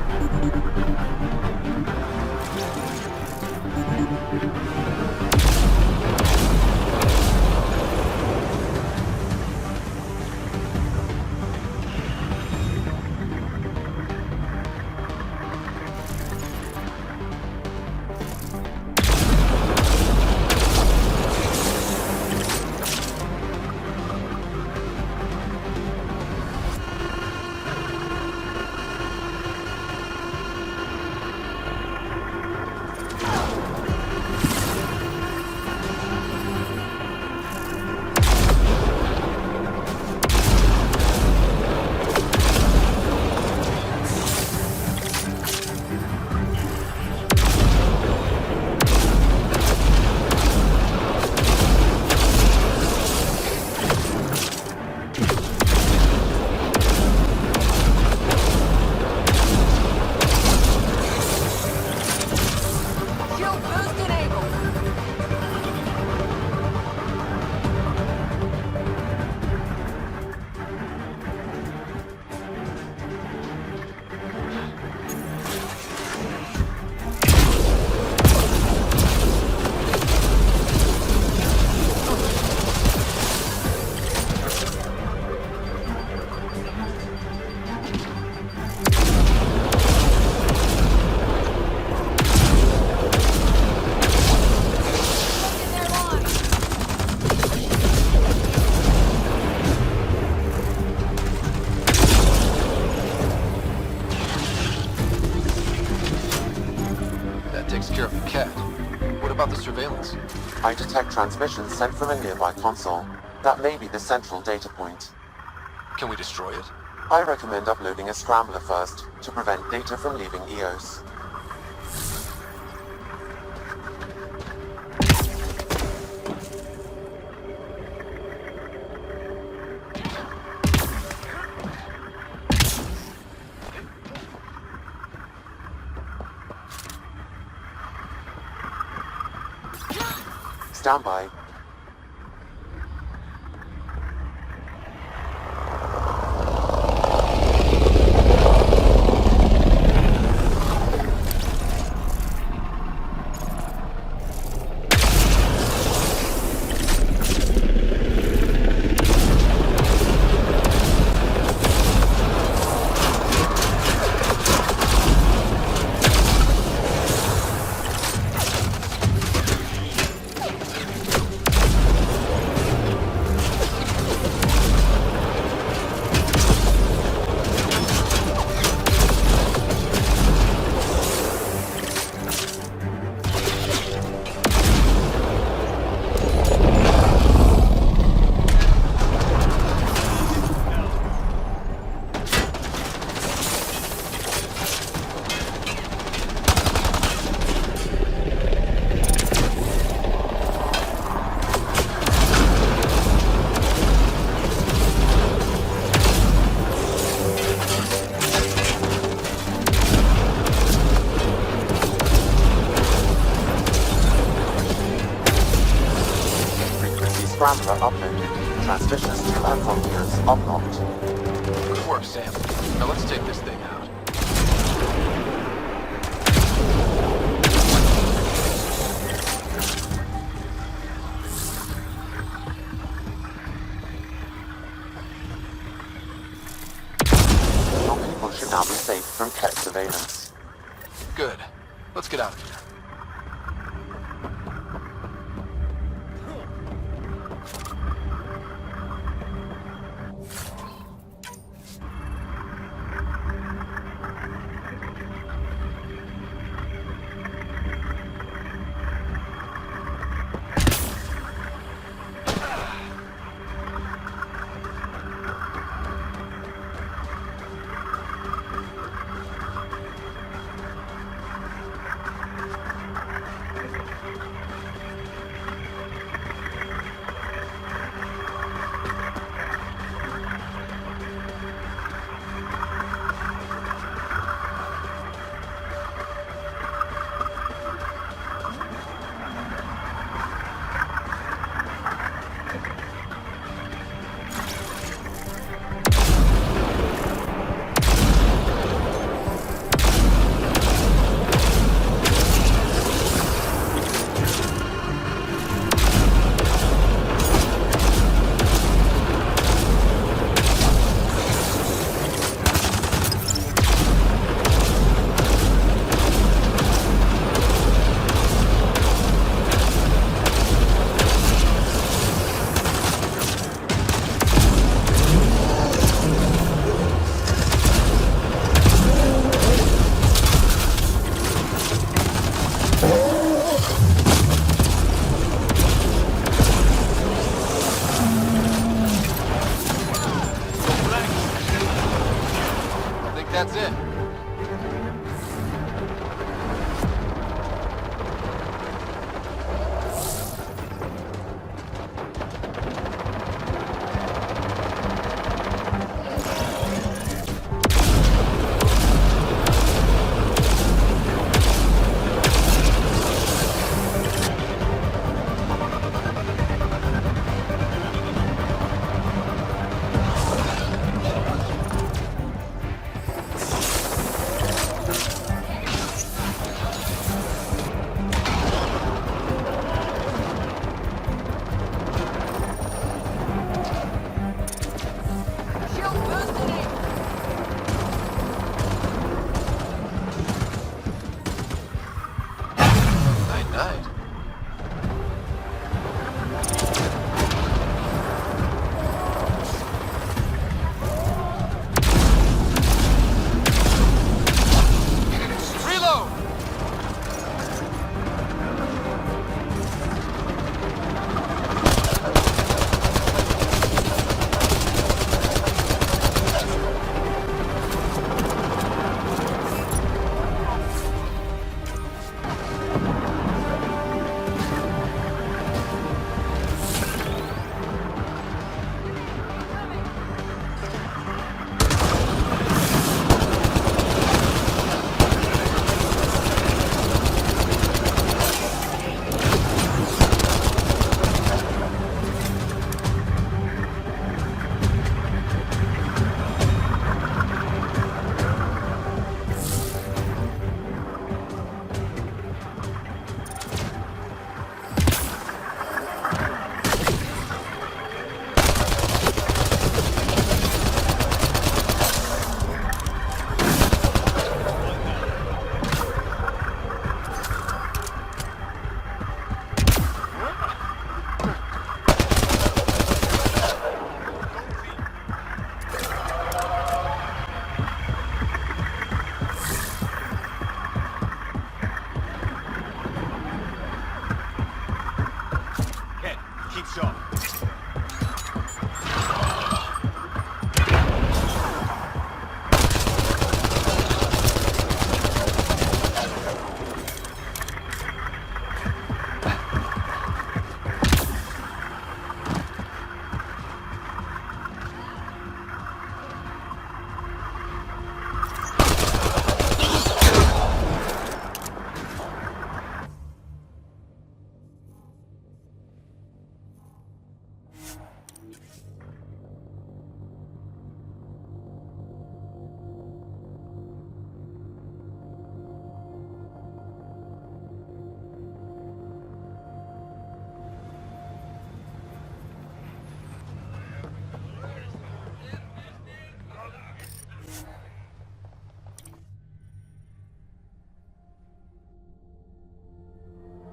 Speaker 3: about the surveillance?
Speaker 1: I detect transmissions sent from a nearby console. That may be the central data point.
Speaker 3: Can we destroy it?
Speaker 1: I recommend uploading a scrambler first, to prevent data from leaving EOS. Stand by. Scrambler uploaded. Transmissions to and from gears unlocked.
Speaker 5: Good work, Sam. Now let's take this thing out.
Speaker 1: Your people should now be safe from Keck surveillance.
Speaker 5: Good. Let's get out of here. That's it.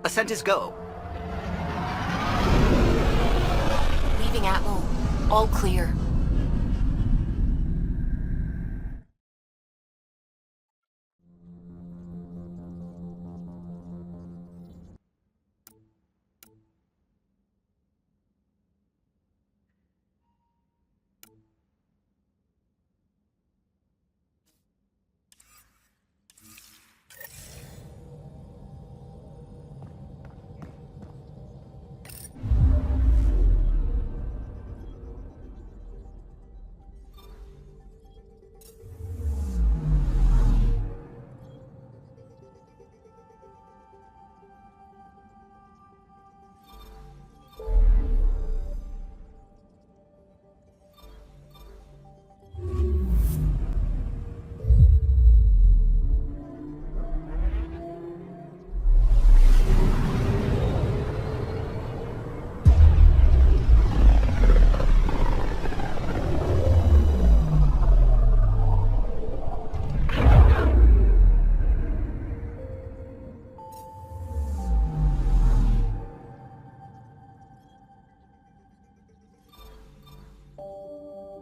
Speaker 14: Ascent is go.
Speaker 19: Leaving Atmo. All clear.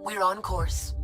Speaker 19: We're on course.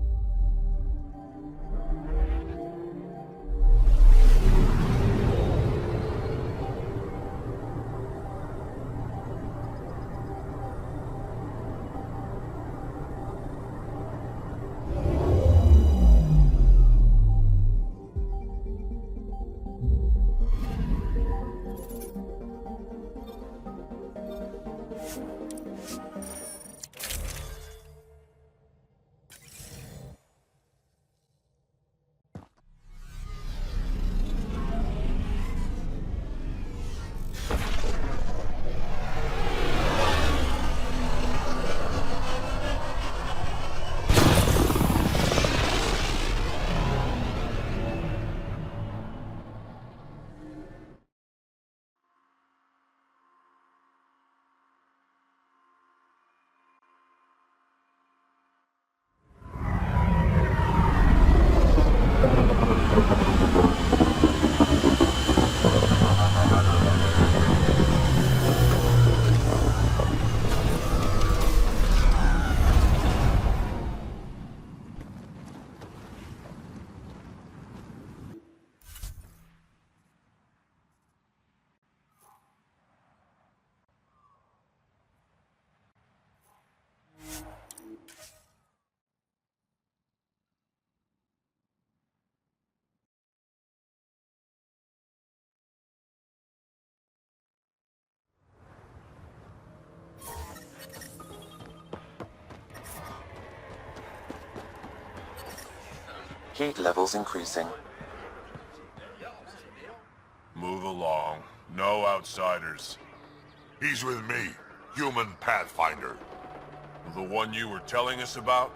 Speaker 1: Heat levels increasing.
Speaker 2: Move along. No outsiders. He's with me, human Pathfinder. The one you were telling us about?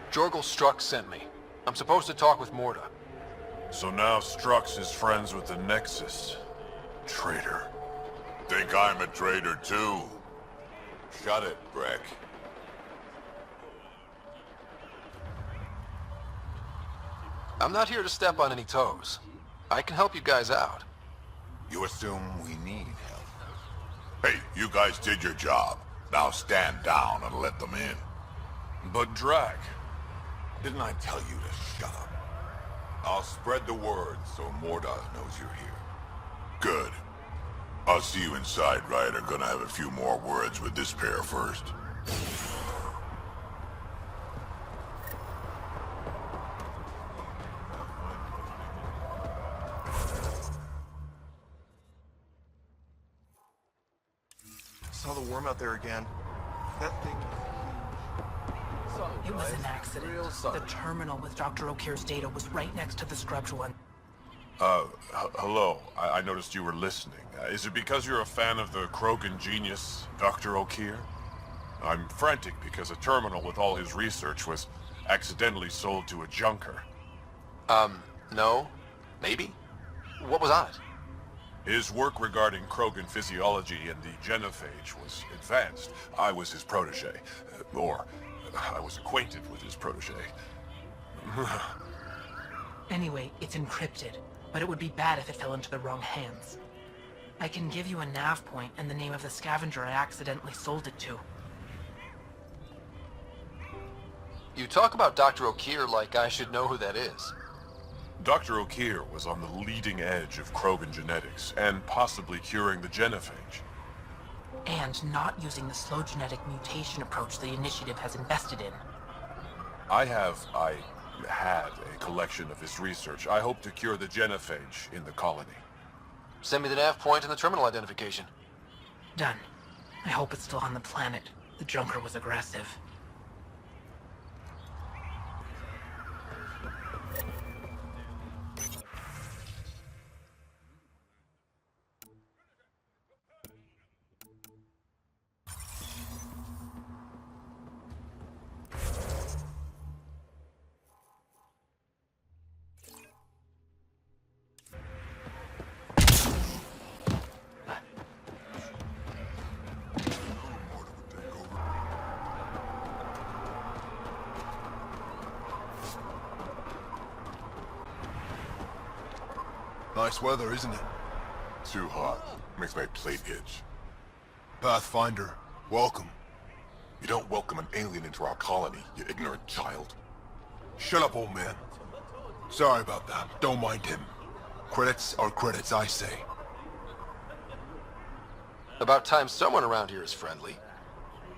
Speaker 5: Jorgel Strux sent me. I'm supposed to talk with Morda.
Speaker 2: So now Strux is friends with the Nexus. Traitor. Think I'm a traitor too? Shut it, Breck.
Speaker 5: I'm not here to step on any toes. I can help you guys out.
Speaker 2: You assume we need help? Hey, you guys did your job. Now stand down and let them in. But Drac, didn't I tell you to shut up? I'll spread the word so Morda knows you're here. Good. I'll see you inside, Ryder. Gonna have a few more words with this pair first.
Speaker 16: Saw the worm out there again. That thing was huge.
Speaker 6: It was an accident. The terminal with Dr. O'Keir's data was right next to the scrubbed one.
Speaker 2: Hello. I noticed you were listening. Is it because you're a fan of the Krogan genius, Dr. O'Keir? I'm frantic because a terminal with all his research was accidentally sold to a junker.
Speaker 5: No. Maybe? What was on it?
Speaker 2: His work regarding Krogan physiology and the genophage was advanced. I was his protege. Or, I was acquainted with his protege.
Speaker 6: Anyway, it's encrypted, but it would be bad if it fell into the wrong hands. I can give you a nav point and the name of the scavenger I accidentally sold it to.
Speaker 5: You talk about Dr. O'Keefe like I should know who that is.
Speaker 7: Dr. O'Keefe was on the leading edge of Krogan genetics, and possibly curing the genophage.
Speaker 6: And not using the slow genetic mutation approach the Initiative has invested in.
Speaker 7: I had a collection of his research. I hope to cure the genophage in the colony.
Speaker 5: Send me the nav point and the terminal identification.
Speaker 6: Done. I hope it's still on the planet. The Junker was aggressive.
Speaker 12: Nice weather, isn't it?
Speaker 2: Too hot. Makes my plate itch.
Speaker 12: Pathfinder, welcome.
Speaker 2: You don't welcome an alien into our colony, you ignorant child.
Speaker 12: Shut up, old man. Sorry about that. Don't mind him. Credits are credits, I say.
Speaker 5: About time someone around here is friendly.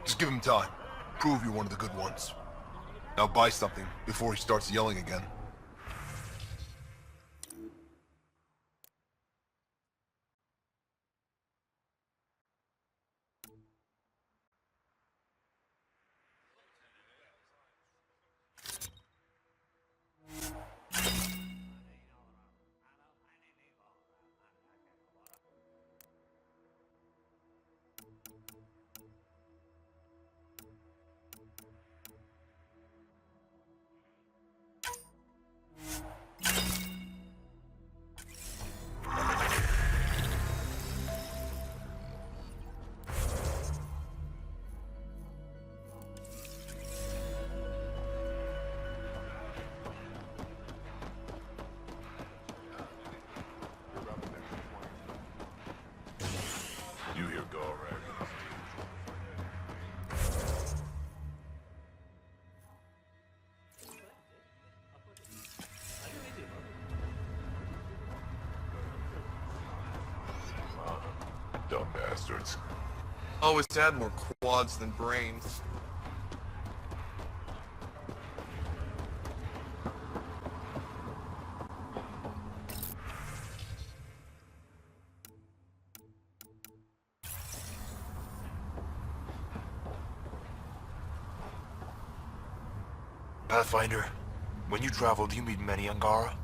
Speaker 12: Just give him time. Prove you're one of the good ones. Now buy something before he starts yelling again.
Speaker 2: You here, go already. Dumb bastards.
Speaker 16: Always had more quads than brains.
Speaker 22: Pathfinder, when you travel, do you meet many Angara?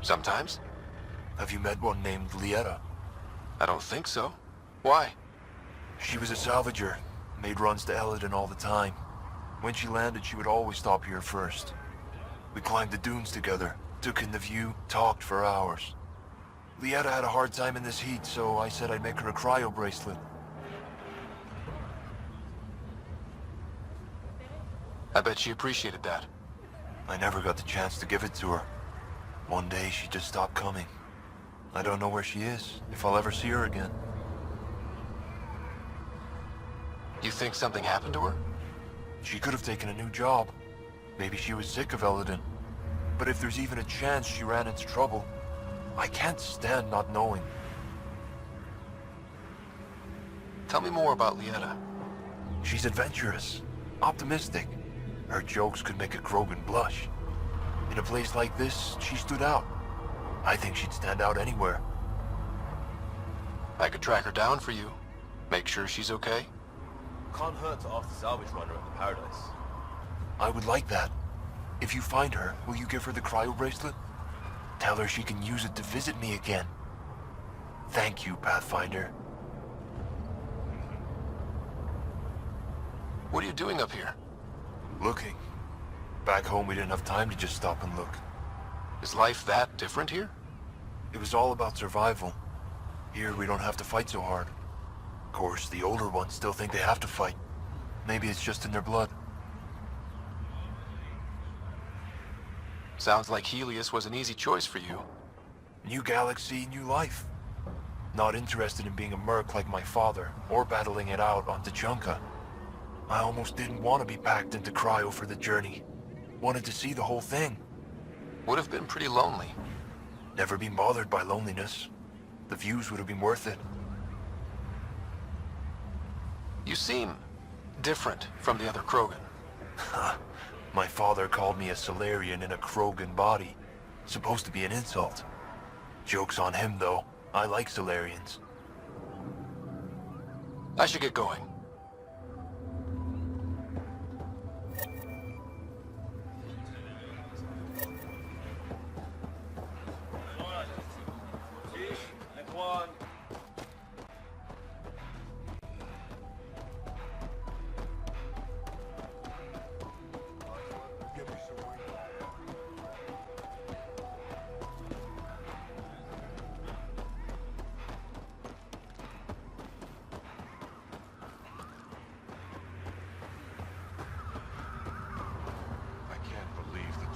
Speaker 5: Sometimes.
Speaker 22: Have you met one named Lieta?
Speaker 5: I don't think so. Why?
Speaker 22: She was a salvager, made runs to Elodin all the time. When she landed, she would always stop here first. We climbed the dunes together, took in the view, talked for hours. Lieta had a hard time in this heat, so I said I'd make her a cryo bracelet.
Speaker 5: I bet she appreciated that.
Speaker 22: I never got the chance to give it to her. One day she just stopped coming. I don't know where she is, if I'll ever see her again.
Speaker 5: You think something happened to her?
Speaker 22: She could have taken a new job. Maybe she was sick of Elodin. But if there's even a chance she ran into trouble, I can't stand not knowing.
Speaker 5: Tell me more about Lieta.
Speaker 22: She's adventurous, optimistic. Her jokes could make a Krogan blush. In a place like this, she stood out. I think she'd stand out anywhere.
Speaker 5: I could track her down for you. Make sure she's okay.
Speaker 4: Can't hurt to ask the salvage runner at the Paradise.
Speaker 22: I would like that. If you find her, will you give her the cryo bracelet? Tell her she can use it to visit me again. Thank you, Pathfinder.
Speaker 5: What are you doing up here?
Speaker 22: Looking. Back home, we didn't have time to just stop and look.
Speaker 5: Is life that different here?
Speaker 22: It was all about survival. Here, we don't have to fight so hard. Of course, the older ones still think they have to fight. Maybe it's just in their blood.
Speaker 5: Sounds like Helios was an easy choice for you.
Speaker 22: New galaxy, new life. Not interested in being a merc like my father, or battling it out on Tachanka. I almost didn't want to be packed into cryo for the journey. Wanted to see the whole thing.
Speaker 5: Would have been pretty lonely.
Speaker 22: Never been bothered by loneliness. The views would have been worth it.
Speaker 5: You seem different from the other Krogan.
Speaker 22: My father called me a Solarian in a Krogan body. Supposed to be an insult. Joke's on him, though. I like Solarians.
Speaker 5: I should get going.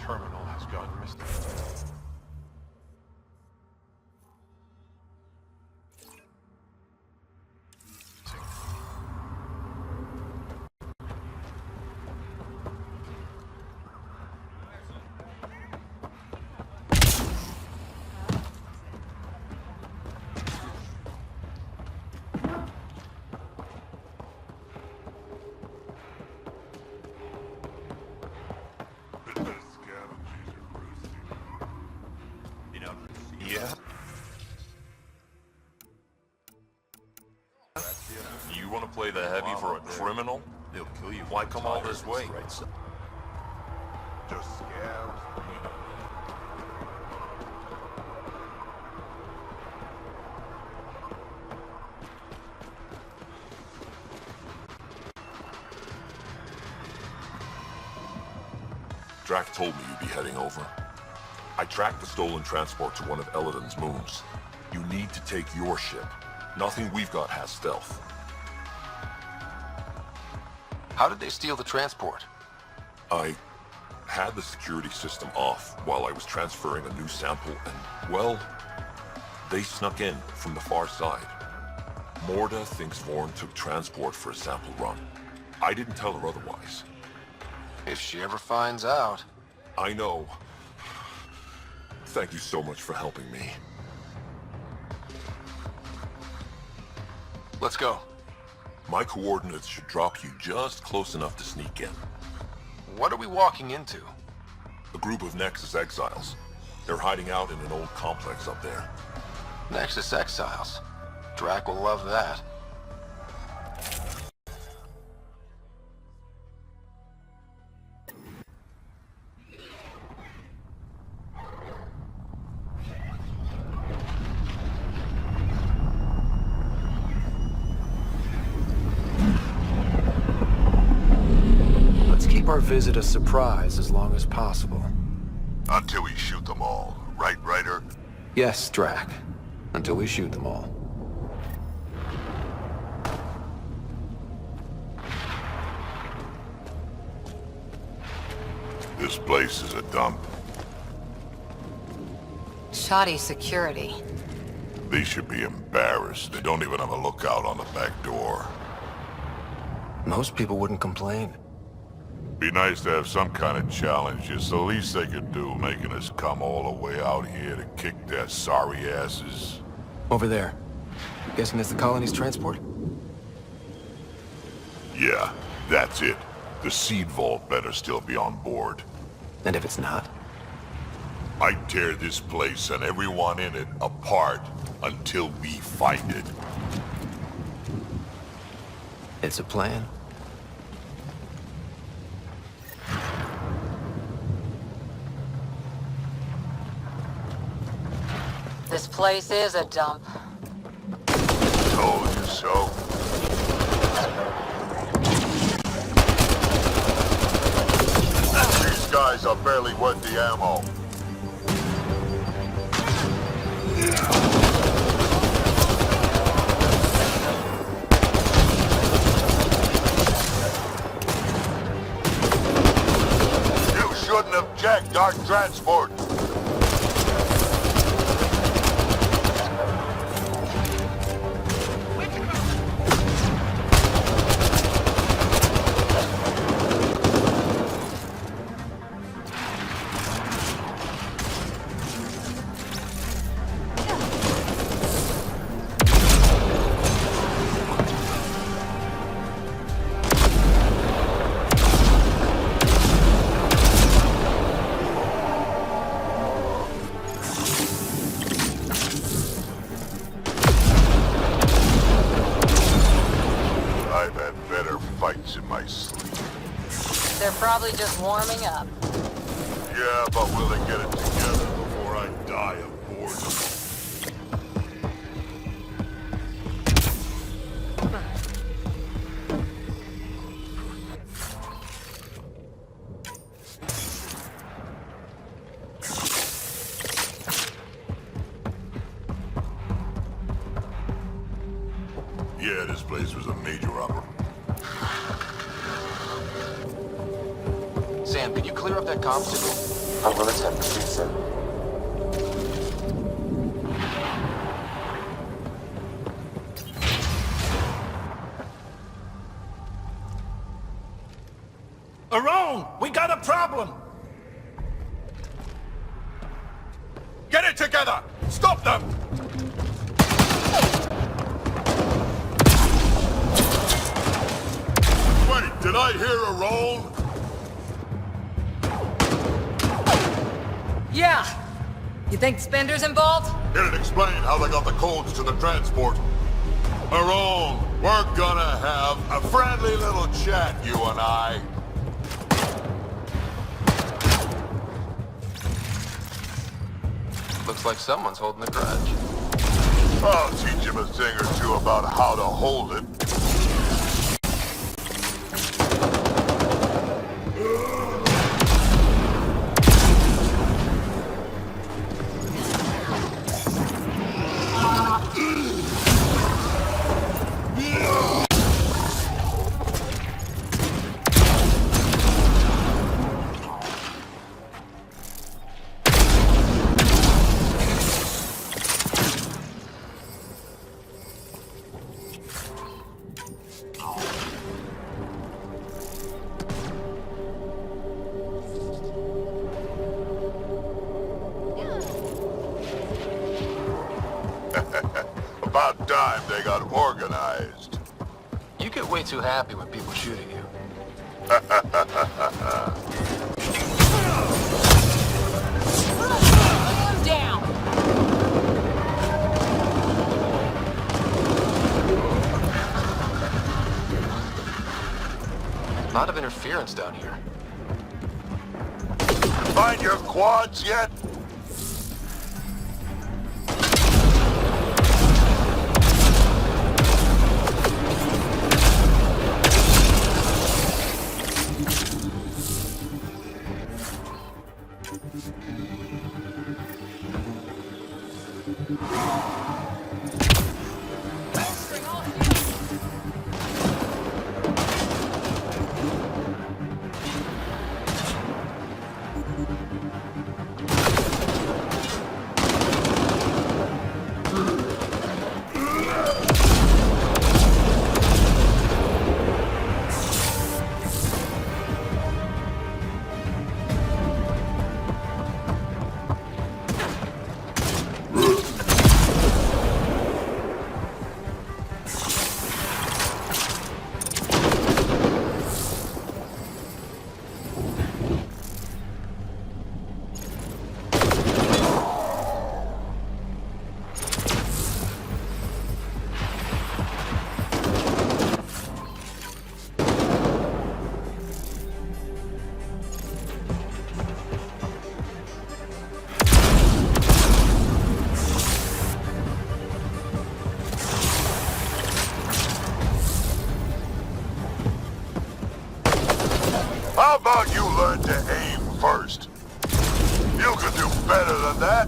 Speaker 7: Terminal has gone missing.
Speaker 22: Yeah?
Speaker 7: You want to play the heavy for a criminal? They'll kill you. Why come all this way?
Speaker 12: Just scams.
Speaker 7: Drac told me you'd be heading over. I tracked the stolen transport to one of Elodin's moons. You need to take your ship. Nothing we've got has stealth.
Speaker 5: How did they steal the transport?
Speaker 7: I had the security system off while I was transferring a new sample and, well, they snuck in from the far side. Morda thinks Vorn took transport for a sample run. I didn't tell her otherwise.
Speaker 5: If she ever finds out.
Speaker 7: I know. Thank you so much for helping me.
Speaker 5: Let's go.
Speaker 7: My coordinates should drop you just close enough to sneak in.
Speaker 5: What are we walking into?
Speaker 7: A group of Nexus exiles. They're hiding out in an old complex up there.
Speaker 5: Nexus exiles. Drac will love that.
Speaker 3: Keep our visit a surprise as long as possible.
Speaker 2: Until we shoot them all, right, Ryder?
Speaker 3: Yes, Drac. Until we shoot them all.
Speaker 2: This place is a dump.
Speaker 15: Shoddy security.
Speaker 2: They should be embarrassed. They don't even have a lookout on the back door.
Speaker 3: Most people wouldn't complain.
Speaker 2: Be nice to have some kind of challenge. It's the least they could do, making us come all the way out here to kick their sorry asses.
Speaker 3: Over there. Guessing that's the colony's transport?
Speaker 2: Yeah, that's it. The seed vault better still be on board.
Speaker 3: And if it's not?
Speaker 2: I'd tear this place and everyone in it apart until we find it.
Speaker 3: It's a plan.
Speaker 15: This place is a dump.
Speaker 2: Told you so. These guys are barely worth the ammo. You shouldn't have jacked our transport.
Speaker 15: They're probably just warming up.
Speaker 2: Yeah, but will they get it together before I die of boredom? Yeah, this place was a major operation.
Speaker 5: Sam, can you clear up that comm signal?
Speaker 1: I will attempt to do so.
Speaker 18: Aron, we got a problem!
Speaker 12: Get it together! Stop them!
Speaker 2: Wait, did I hear a roll?
Speaker 15: Yeah. You think Spender's involved?
Speaker 2: It'd explain how they got the codes to the transport. Aron, we're gonna have a friendly little chat, you and I.
Speaker 5: Looks like someone's holding a grudge.
Speaker 2: I'll teach him a thing or two about how to hold it. About time they got organized.
Speaker 5: You get way too happy when people shoot at you.
Speaker 15: Down.
Speaker 5: A lot of interference down here.
Speaker 2: Find your quads yet? How about you learn to aim first? You could do better than that.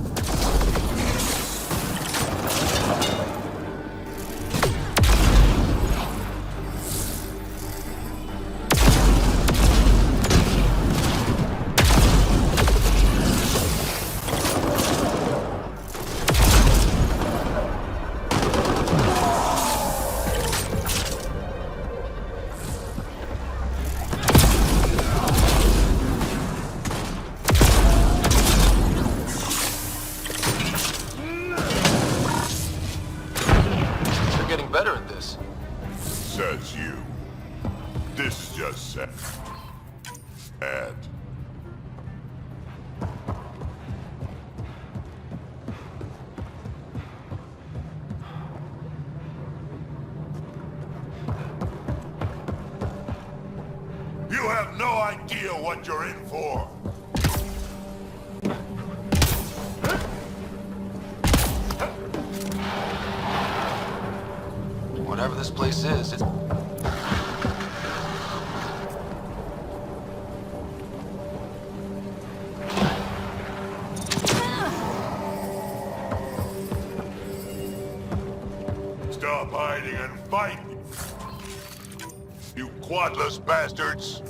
Speaker 5: Better at this.
Speaker 2: Says you. This is just sad. You have no idea what you're in for.
Speaker 5: Whatever this place is, it's...
Speaker 2: Stop hiding and fight! You quadless bastards!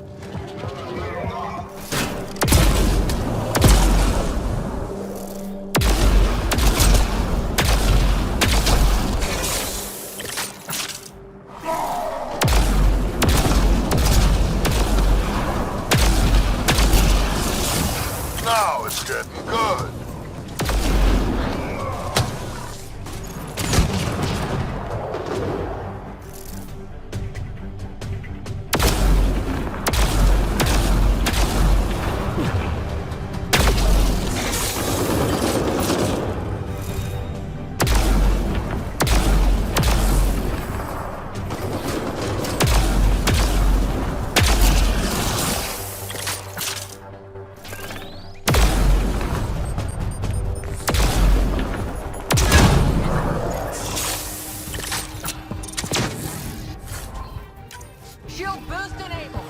Speaker 2: Now it's getting good.
Speaker 15: Shield boost enabled.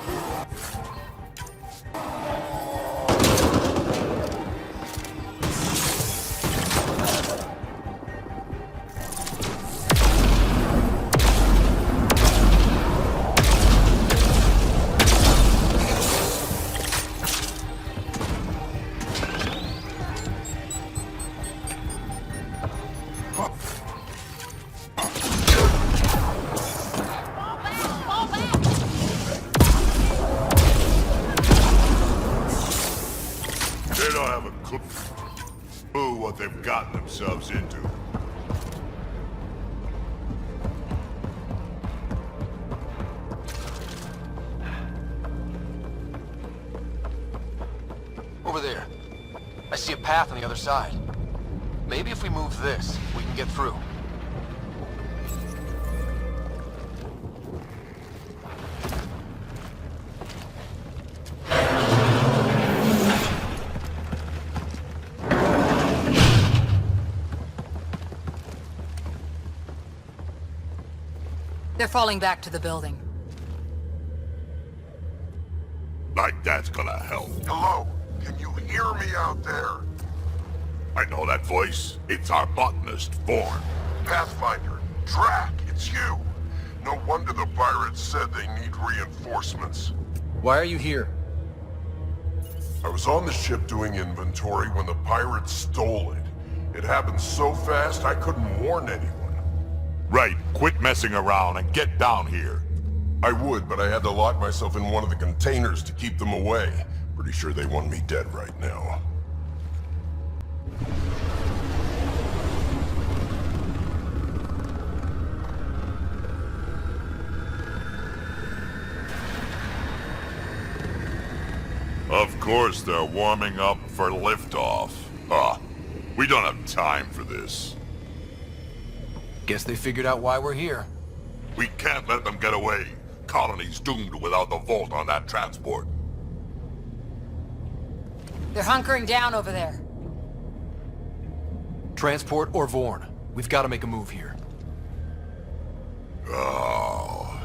Speaker 2: They don't have a clue what they've gotten themselves into.
Speaker 5: Over there. I see a path on the other side. Maybe if we move this, we can get through.
Speaker 15: They're falling back to the building.
Speaker 2: Like that's gonna help. Hello? Can you hear me out there? I know that voice. It's our botanist, Vorn. Pathfinder, Drac, it's you. No wonder the pirates said they need reinforcements.
Speaker 5: Why are you here?
Speaker 2: I was on the ship doing inventory when the pirates stole it. It happened so fast I couldn't warn anyone. Right, quit messing around and get down here. I would, but I had to lock myself in one of the containers to keep them away. Pretty sure they want me dead right now. Of course they're warming up for liftoff. We don't have time for this.
Speaker 5: Guess they figured out why we're here.
Speaker 2: We can't let them get away. Colony's doomed without the vault on that transport.
Speaker 15: They're hunkering down over there.
Speaker 5: Transport or Vorn. We've got to make a move here.
Speaker 2: Oh.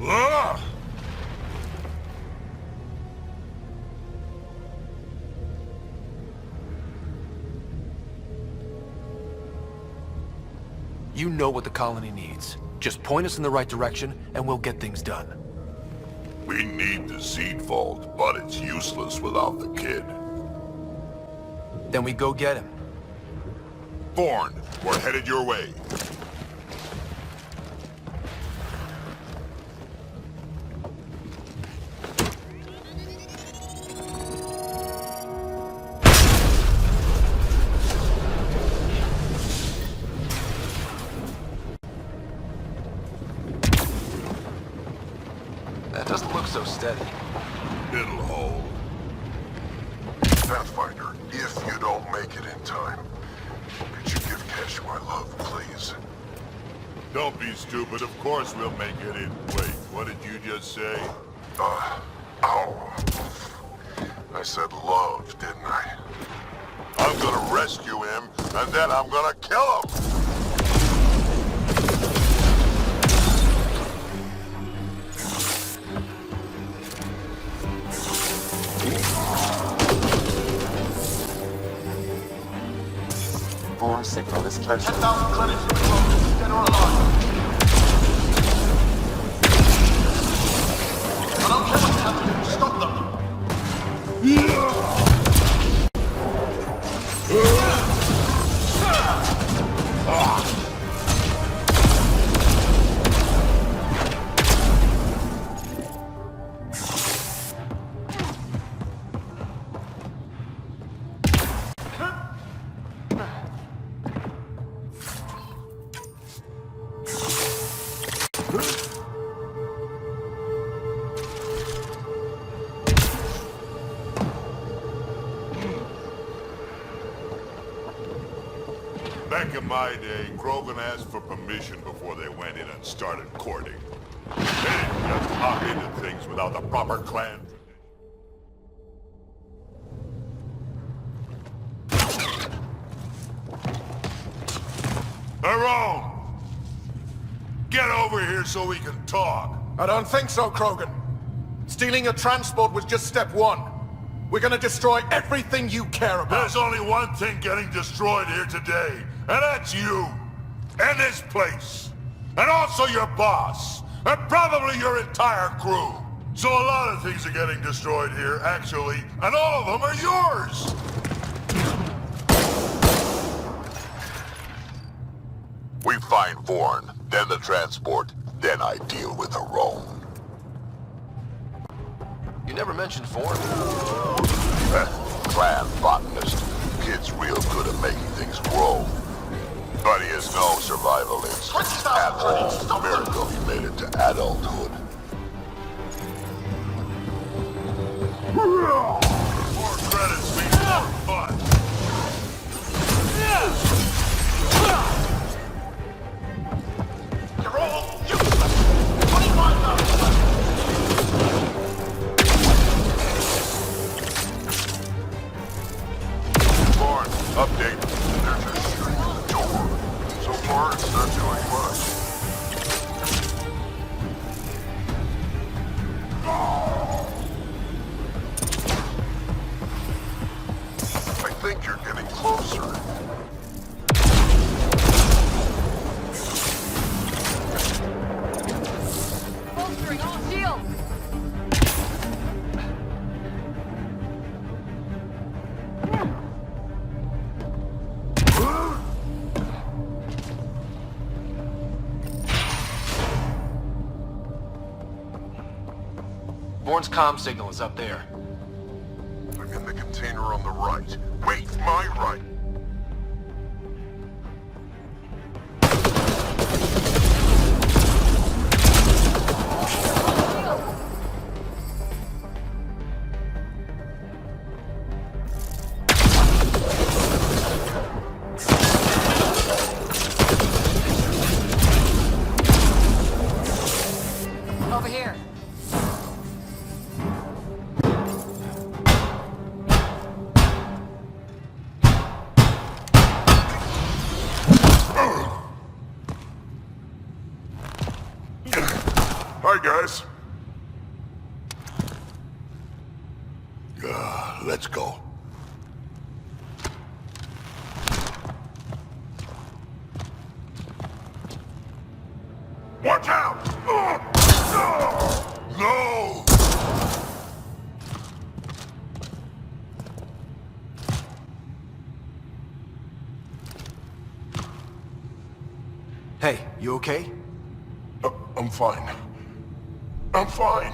Speaker 2: Ah!
Speaker 5: You know what the colony needs. Just point us in the right direction, and we'll get things done.
Speaker 2: We need the seed vault, but it's useless without the kid.
Speaker 5: Then we go get him.
Speaker 2: Vorn, we're headed your way.
Speaker 5: That doesn't look so steady.
Speaker 2: It'll hold. Pathfinder, if you don't make it in time, could you give Kesh my love, please? Don't be stupid. Of course we'll make it in. Wait, what did you just say? Ow. I said love, didn't I? I'm gonna rescue him, and then I'm gonna kill him!
Speaker 1: Vorn signal is close.
Speaker 13: 10,000 credits for the clone, dead or alive. I don't care what's happening. Stop them.
Speaker 2: Back in my day, Krogan asked for permission before they went in and started courting. They didn't just hop into things without the proper clan. Tyrone! Get over here so we can talk.
Speaker 12: I don't think so, Krogan. Stealing a transport was just step one. We're gonna destroy everything you care about.
Speaker 2: There's only one thing getting destroyed here today, and that's you. And this place. And also your boss. And probably your entire crew. So a lot of things are getting destroyed here, actually, and all of them are yours! We find Vorn, then the transport, then I deal with Tyrone.
Speaker 5: You never mentioned Vorn.
Speaker 2: Clan botanist. Kid's real good at making things grow. But he has no survival instincts at all. Miracle he made it to adulthood. More credits means more fun.
Speaker 13: You're all useless. 25,000 left.
Speaker 2: Vorn, update. They're just shooting at the door. So far, it's not doing much. I think you're getting closer.
Speaker 15: Bolstering all shields!
Speaker 5: Vorn's comm signal is up there.
Speaker 2: I'm in the container on the right. Wait, my right.
Speaker 15: Over here.
Speaker 2: Hi, guys. Let's go. Watch out! No!
Speaker 12: Hey, you okay?
Speaker 2: I'm fine. I'm fine.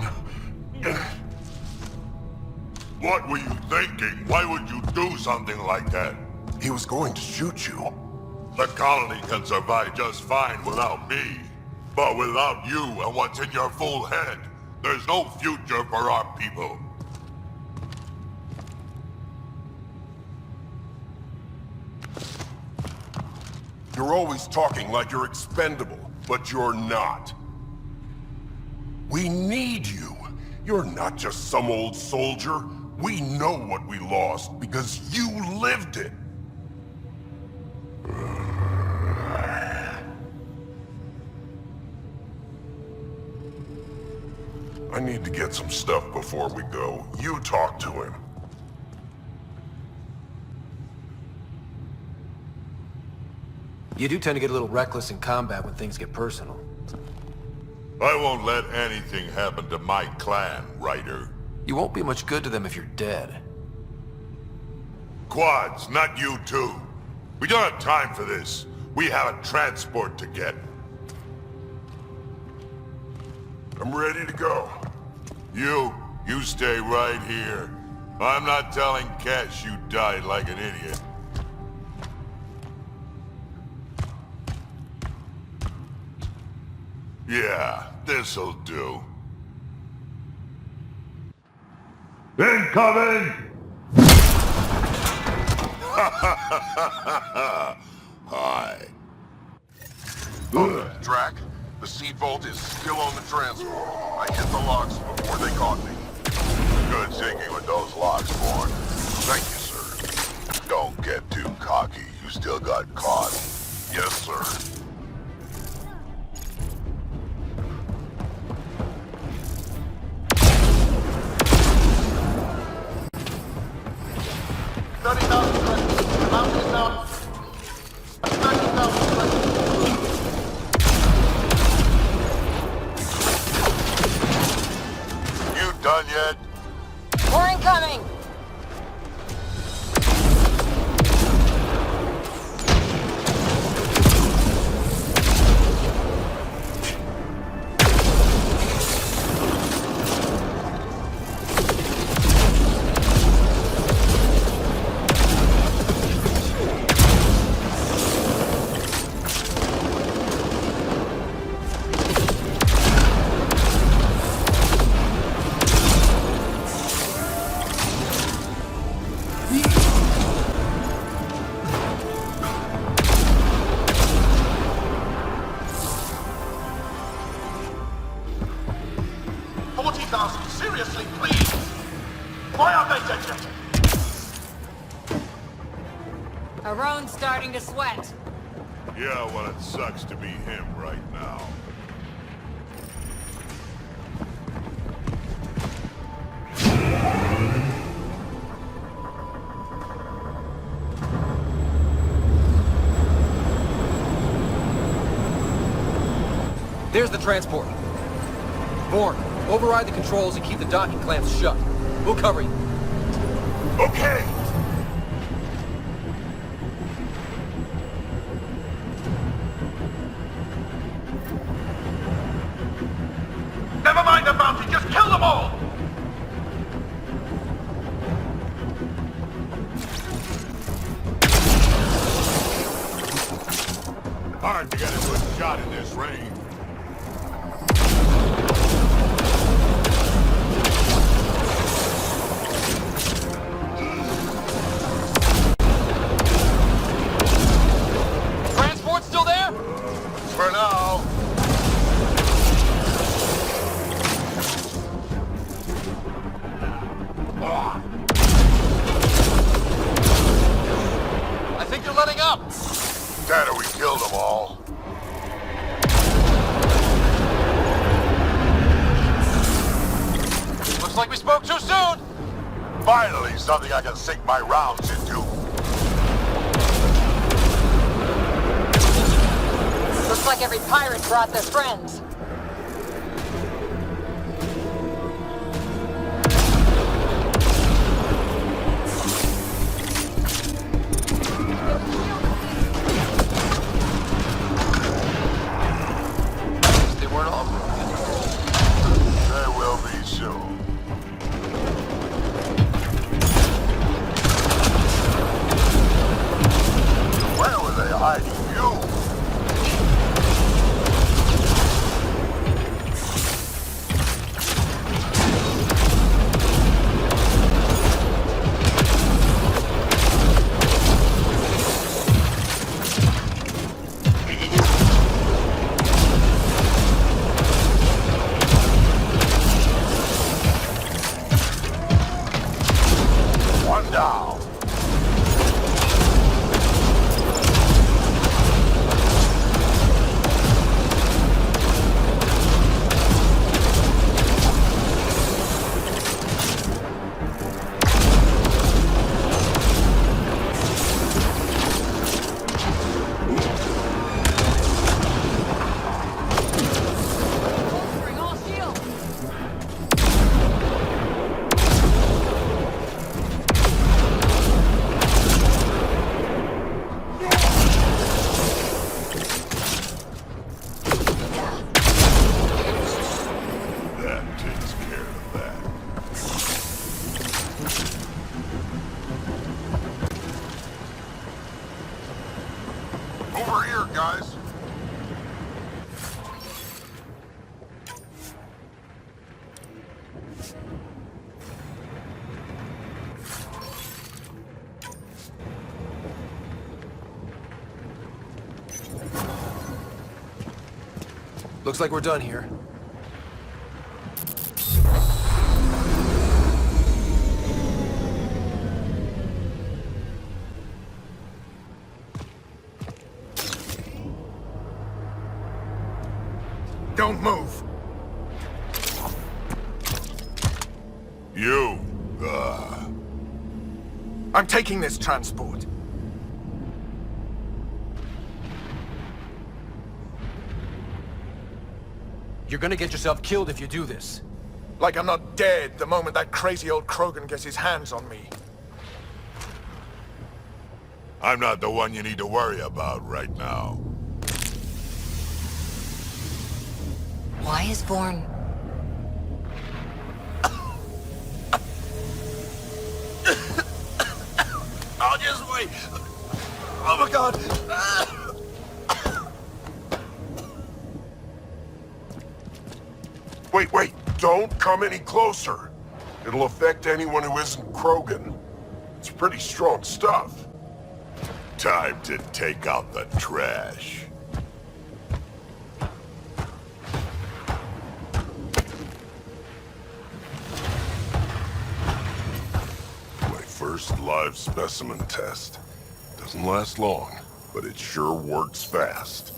Speaker 2: What were you thinking? Why would you do something like that?
Speaker 12: He was going to shoot you.
Speaker 2: The colony can survive just fine without me. But without you and what's in your full head, there's no future for our people.
Speaker 12: You're always talking like you're expendable, but you're not. We need you. You're not just some old soldier. We know what we lost because you lived it. I need to get some stuff before we go. You talk to him.
Speaker 3: You do tend to get a little reckless in combat when things get personal.
Speaker 2: I won't let anything happen to my clan, Ryder.
Speaker 3: You won't be much good to them if you're dead.
Speaker 2: Quads, not you too. We don't have time for this. We have a transport to get.
Speaker 12: I'm ready to go.
Speaker 2: You stay right here. I'm not telling Cash you died like an idiot. Yeah, this'll do. Incoming! Hi.
Speaker 12: Drac, the seed vault is still on the transport. I hit the locks before they caught me.
Speaker 2: Good thinking with those locks, Vaughn.
Speaker 12: Thank you, sir.
Speaker 2: Don't get too cocky. You still got caught.
Speaker 12: Yes, sir.
Speaker 2: You done yet?
Speaker 19: More incoming!
Speaker 12: Seriously, please! Why aren't they dead yet?
Speaker 15: Aron's starting to sweat.
Speaker 2: Yeah, well, it sucks to be him right now.
Speaker 5: There's the transport. Bourne, override the controls and keep the docking clamps shut. We'll cover you.
Speaker 12: Okay! Never mind the bounty, just kill them all!
Speaker 2: Hard to get a good shot in this range.
Speaker 5: Transport still there?
Speaker 2: For now.
Speaker 5: I think they're letting up.
Speaker 2: Dad, we killed them all.
Speaker 5: Looks like we spoke too soon.
Speaker 2: Finally, something I can sink my rounds into.
Speaker 15: Looks like every pirate brought their friends.
Speaker 5: They weren't all broken.
Speaker 2: They will be soon. Where were they hiding you?
Speaker 12: here, guys.
Speaker 3: Looks like we're done here.
Speaker 12: Don't move.
Speaker 2: You,
Speaker 12: I'm taking this transport.
Speaker 3: You're gonna get yourself killed if you do this.
Speaker 12: Like I'm not dead the moment that crazy old Krogan gets his hands on me.
Speaker 2: I'm not the one you need to worry about right now.
Speaker 19: Why is Vorn...
Speaker 12: I'll just wait. Oh my god.
Speaker 9: Wait. Don't come any closer. It'll affect anyone who isn't Krogan. It's pretty strong stuff.
Speaker 2: Time to take out the trash.
Speaker 9: My first live specimen test. Doesn't last long, but it sure works fast.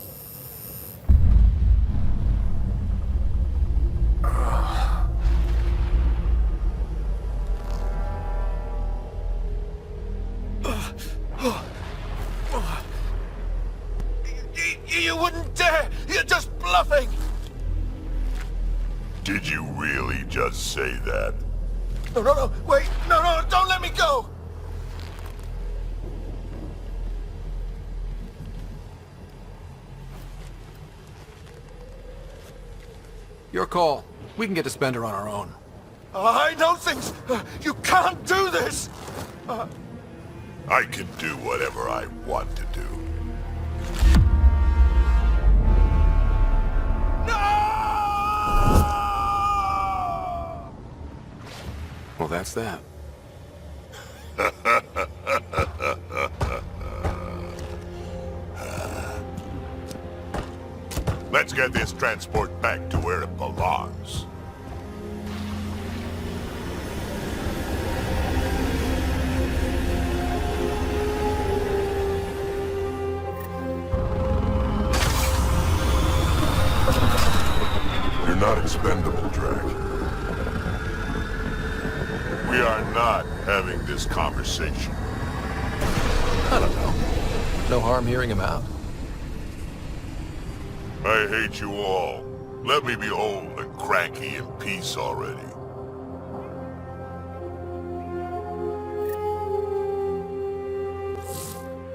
Speaker 12: You wouldn't dare! You're just bluffing!
Speaker 2: Did you really just say that?
Speaker 12: No, wait! No, don't let me go!
Speaker 3: Your call. We can get to Spender on our own.
Speaker 12: I know things! You can't do this!
Speaker 2: I can do whatever I want to do.
Speaker 3: Well, that's that.
Speaker 2: Let's get this transport back to where it belongs.
Speaker 9: You're not expendable, Drac.
Speaker 2: We are not having this conversation.
Speaker 3: I don't know. No harm hearing him out.
Speaker 2: I hate you all. Let me be old and cranky in peace already.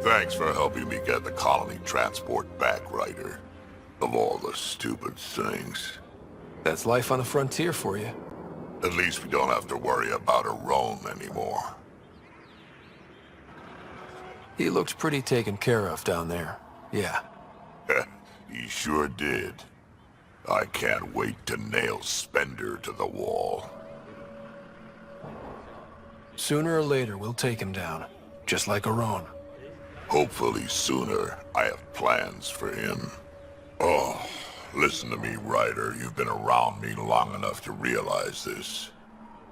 Speaker 2: Thanks for helping me get the colony transport back, Ryder. Of all the stupid things.
Speaker 3: That's life on the frontier for you.
Speaker 2: At least we don't have to worry about a roam anymore.
Speaker 3: He looked pretty taken care of down there. Yeah.
Speaker 2: He sure did. I can't wait to nail Spender to the wall.
Speaker 3: Sooner or later, we'll take him down. Just like Aron.
Speaker 2: Hopefully sooner. I have plans for him. Oh, listen to me, Ryder. You've been around me long enough to realize this.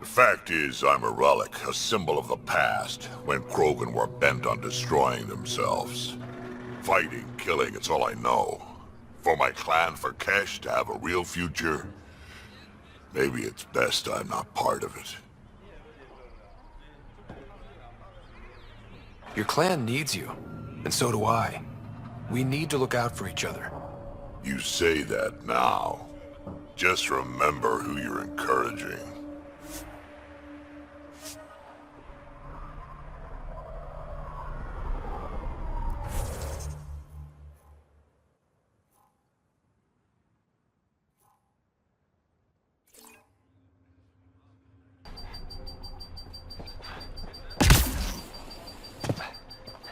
Speaker 2: The fact is, I'm a relic, a symbol of the past, when Krogan were bent on destroying themselves. Fighting, killing, it's all I know. For my clan, for Kesh to have a real future, maybe it's best I'm not part of it.
Speaker 3: Your clan needs you, and so do I. We need to look out for each other.
Speaker 2: You say that now. Just remember who you're encouraging.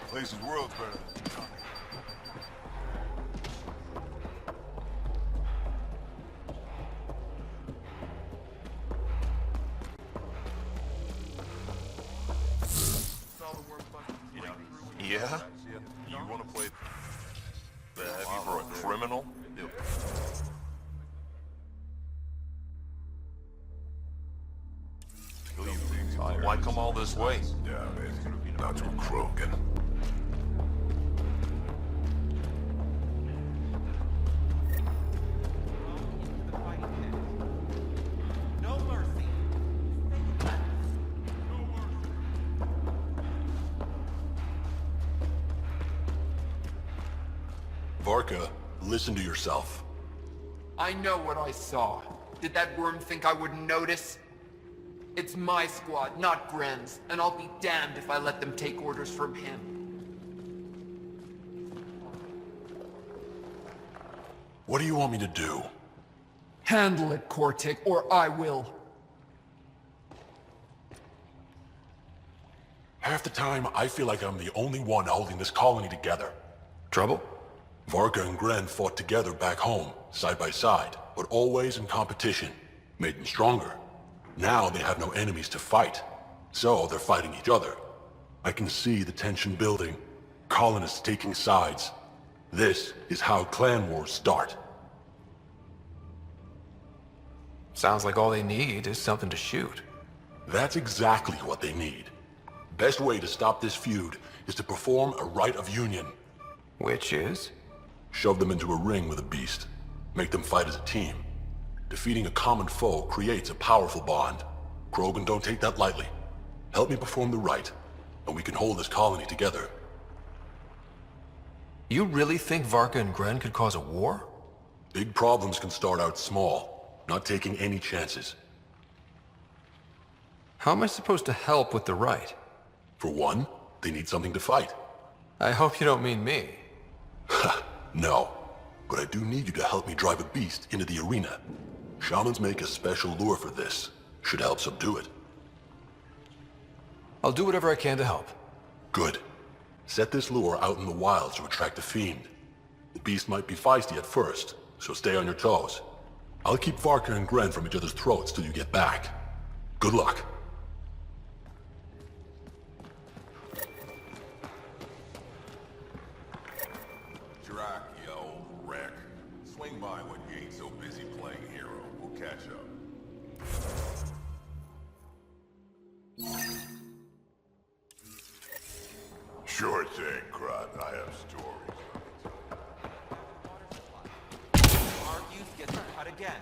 Speaker 12: Place's world's better than
Speaker 22: Yeah?
Speaker 7: You want to play the heavy for a criminal? Why come all this way?
Speaker 9: Damn it. Not to a Krogan.
Speaker 13: No mercy.
Speaker 7: Varka, listen to yourself.
Speaker 6: I know what I saw. Did that worm think I wouldn't notice? It's my squad, not Gren's, and I'll be damned if I let them take orders from him.
Speaker 7: What do you want me to do?
Speaker 6: Handle it, Cortic, or I will.
Speaker 7: Half the time, I feel like I'm the only one holding this colony together.
Speaker 3: Trouble?
Speaker 7: Varka and Gren fought together back home, side by side, but always in competition. Made them stronger. Now they have no enemies to fight, so they're fighting each other. I can see the tension building, colonists taking sides. This is how clan wars start.
Speaker 3: Sounds like all they need is something to shoot.
Speaker 7: That's exactly what they need. Best way to stop this feud is to perform a rite of union.
Speaker 3: Which is?
Speaker 7: Shove them into a ring with a beast. Make them fight as a team. Defeating a common foe creates a powerful bond. Krogan don't take that lightly. Help me perform the rite, and we can hold this colony together.
Speaker 3: You really think Varka and Gren could cause a war?
Speaker 7: Big problems can start out small, not taking any chances.
Speaker 3: How am I supposed to help with the rite?
Speaker 7: For one, they need something to fight.
Speaker 3: I hope you don't mean me.
Speaker 7: No, but I do need you to help me drive a beast into the arena. Shamans make a special lure for this. Should help subdue it.
Speaker 3: I'll do whatever I can to help.
Speaker 7: Good. Set this lure out in the wilds to attract the fiend. The beast might be feisty at first, so stay on your toes. I'll keep Varka and Gren from each other's throats till you get back. Good luck.
Speaker 2: Drac, yo, wreck. Swing by when you ain't so busy playing hero. We'll catch up. Sure thing, Crud. I have stories.
Speaker 13: Argues gets cut again.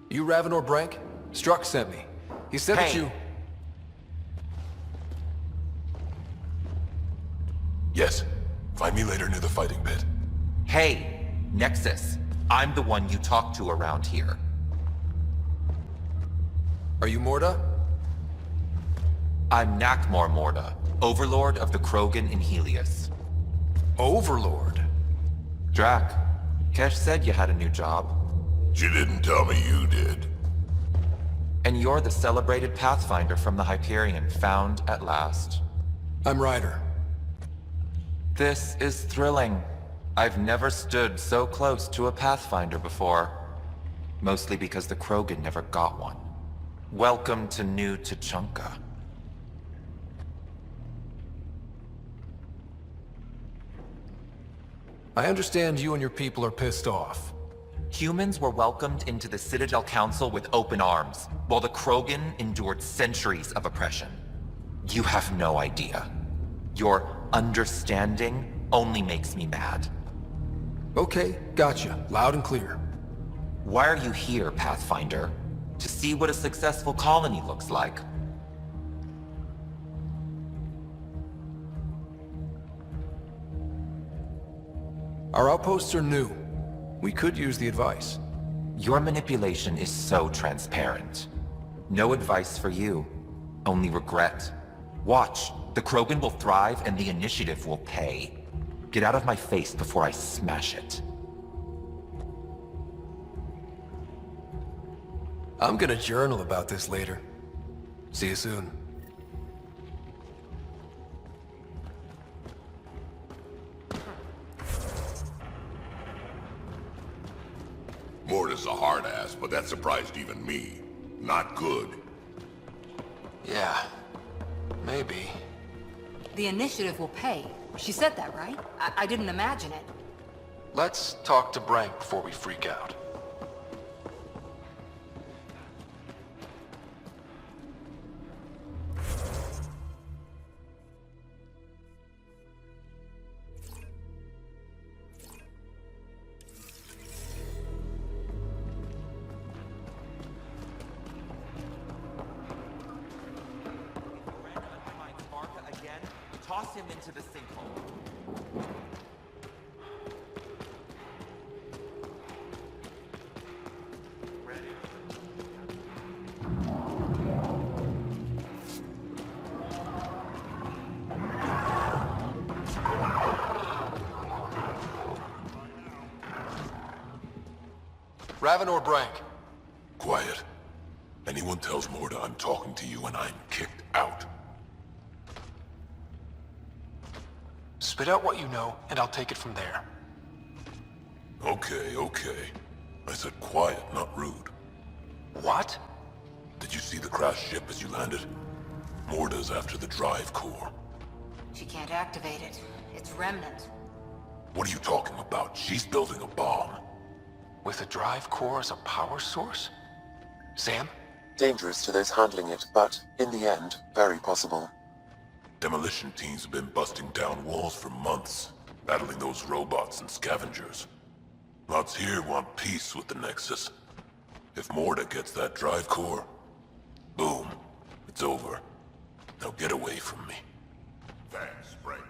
Speaker 3: You Ravenor Brank? Struck sent me. He said that you...
Speaker 7: Yes. Find me later near the fighting pit.
Speaker 11: Hey, Nexus. I'm the one you talk to around here.
Speaker 3: Are you Morda?
Speaker 11: I'm Nakmor Morda, Overlord of the Krogan in Helios.
Speaker 3: Overlord?
Speaker 11: Drac, Kesh said you had a new job.
Speaker 2: She didn't tell me you did.
Speaker 11: And you're the celebrated Pathfinder from the Hyperion, found at last.
Speaker 3: I'm Ryder.
Speaker 11: This is thrilling. I've never stood so close to a Pathfinder before. Mostly because the Krogan never got one. Welcome to New Tuchanka.
Speaker 3: I understand you and your people are pissed off.
Speaker 11: Humans were welcomed into the Citadel Council with open arms, while the Krogan endured centuries of oppression. You have no idea. Your understanding only makes me mad.
Speaker 3: Okay, gotcha. Loud and clear.
Speaker 11: Why are you here, Pathfinder? To see what a successful colony looks like.
Speaker 3: Our outposts are new. We could use the advice.
Speaker 11: Your manipulation is so transparent. No advice for you. Only regret. Watch. The Krogan will thrive and the initiative will pay. Get out of my face before I smash it.
Speaker 3: I'm gonna journal about this later. See you soon.
Speaker 2: Morda's a hard ass, but that surprised even me. Not good.
Speaker 3: Yeah, maybe.
Speaker 15: The initiative will pay. She said that, right? I didn't imagine it.
Speaker 5: Let's talk to Brank before we freak out.
Speaker 11: Toss him into the sinkhole.
Speaker 5: Raven or Brank?
Speaker 9: Quiet. Anyone tells Morda I'm talking to you and I'm kicked out.
Speaker 3: Spit out what you know, and I'll take it from there.
Speaker 9: Okay, okay. I said quiet, not rude.
Speaker 3: What?
Speaker 9: Did you see the crashed ship as you landed? Morda's after the drive core.
Speaker 15: She can't activate it. It's remnant.
Speaker 9: What are you talking about? She's building a bomb.
Speaker 3: With a drive core as a power source? Sam?
Speaker 1: Dangerous to those handling it, but, in the end, very possible.
Speaker 9: Demolition teams have been busting down walls for months, battling those robots and scavengers. Lots here want peace with the Nexus. If Morda gets that drive core, boom, it's over. Now get away from me.
Speaker 2: Thanks, Frank.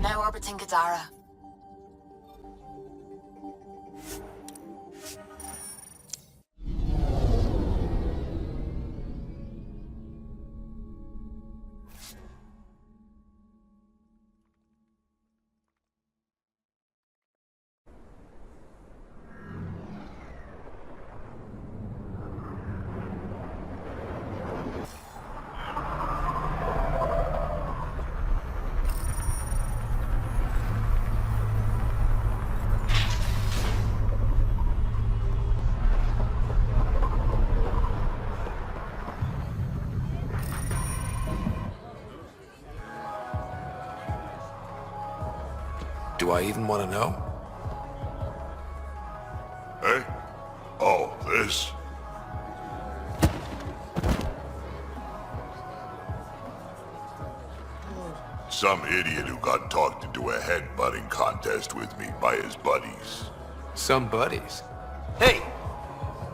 Speaker 19: Now orbiting Gadara.
Speaker 3: Do I even want to know?
Speaker 2: Oh, this? Some idiot who got talked into a headbutting contest with me by his buddies.
Speaker 3: Some buddies?
Speaker 20: Hey!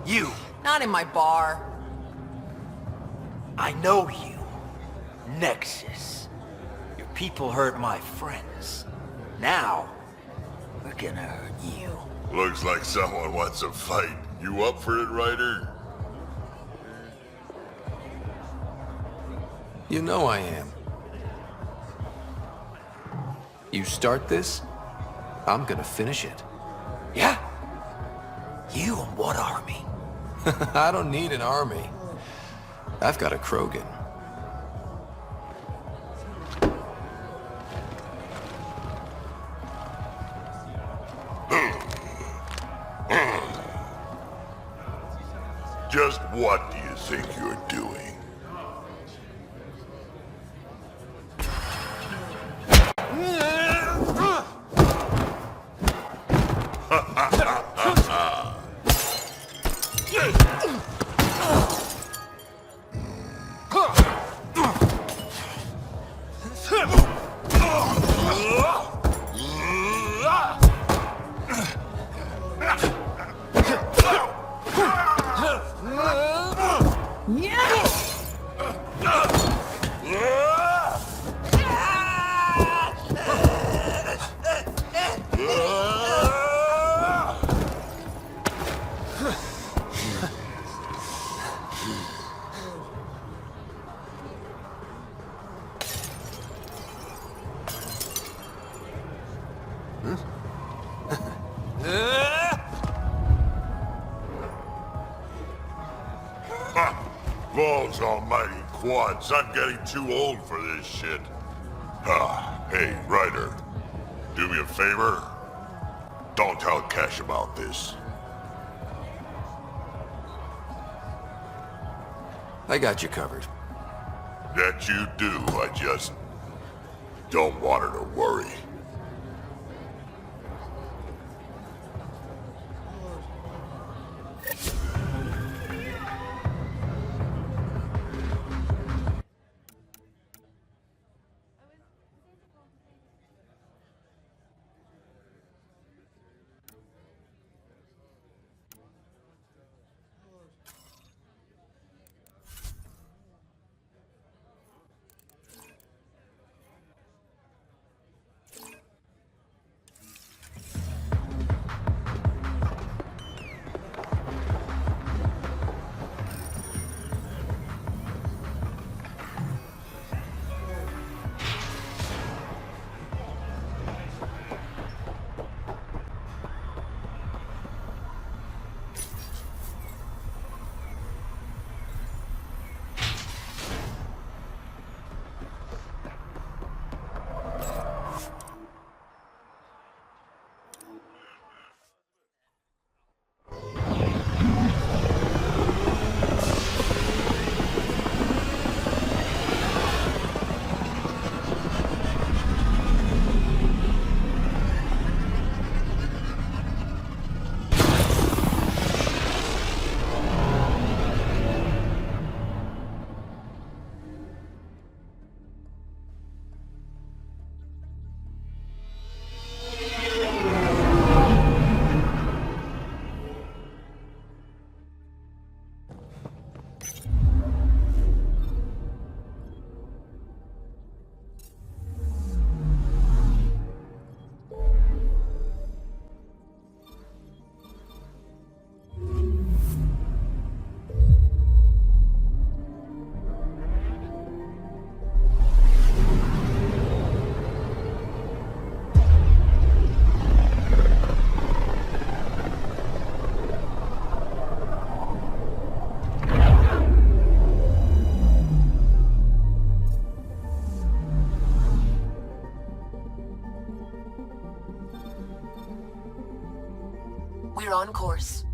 Speaker 20: You!
Speaker 6: Not in my bar.
Speaker 20: I know you. Nexus. Your people hurt my friends. Now, we're gonna hurt you.
Speaker 2: Looks like someone wants a fight. You up for it, Ryder?
Speaker 3: You know I am. You start this, I'm gonna finish it.
Speaker 20: Yeah? You and what army?
Speaker 3: I don't need an army. I've got a Krogan.
Speaker 2: Just what do you think you're doing? Balls almighty quads, I'm getting too old for this shit. Hey, Ryder, do me a favor? Don't tell Cash about this.
Speaker 3: I got you covered.
Speaker 2: That you do, I just don't want her to worry.
Speaker 19: We're on course.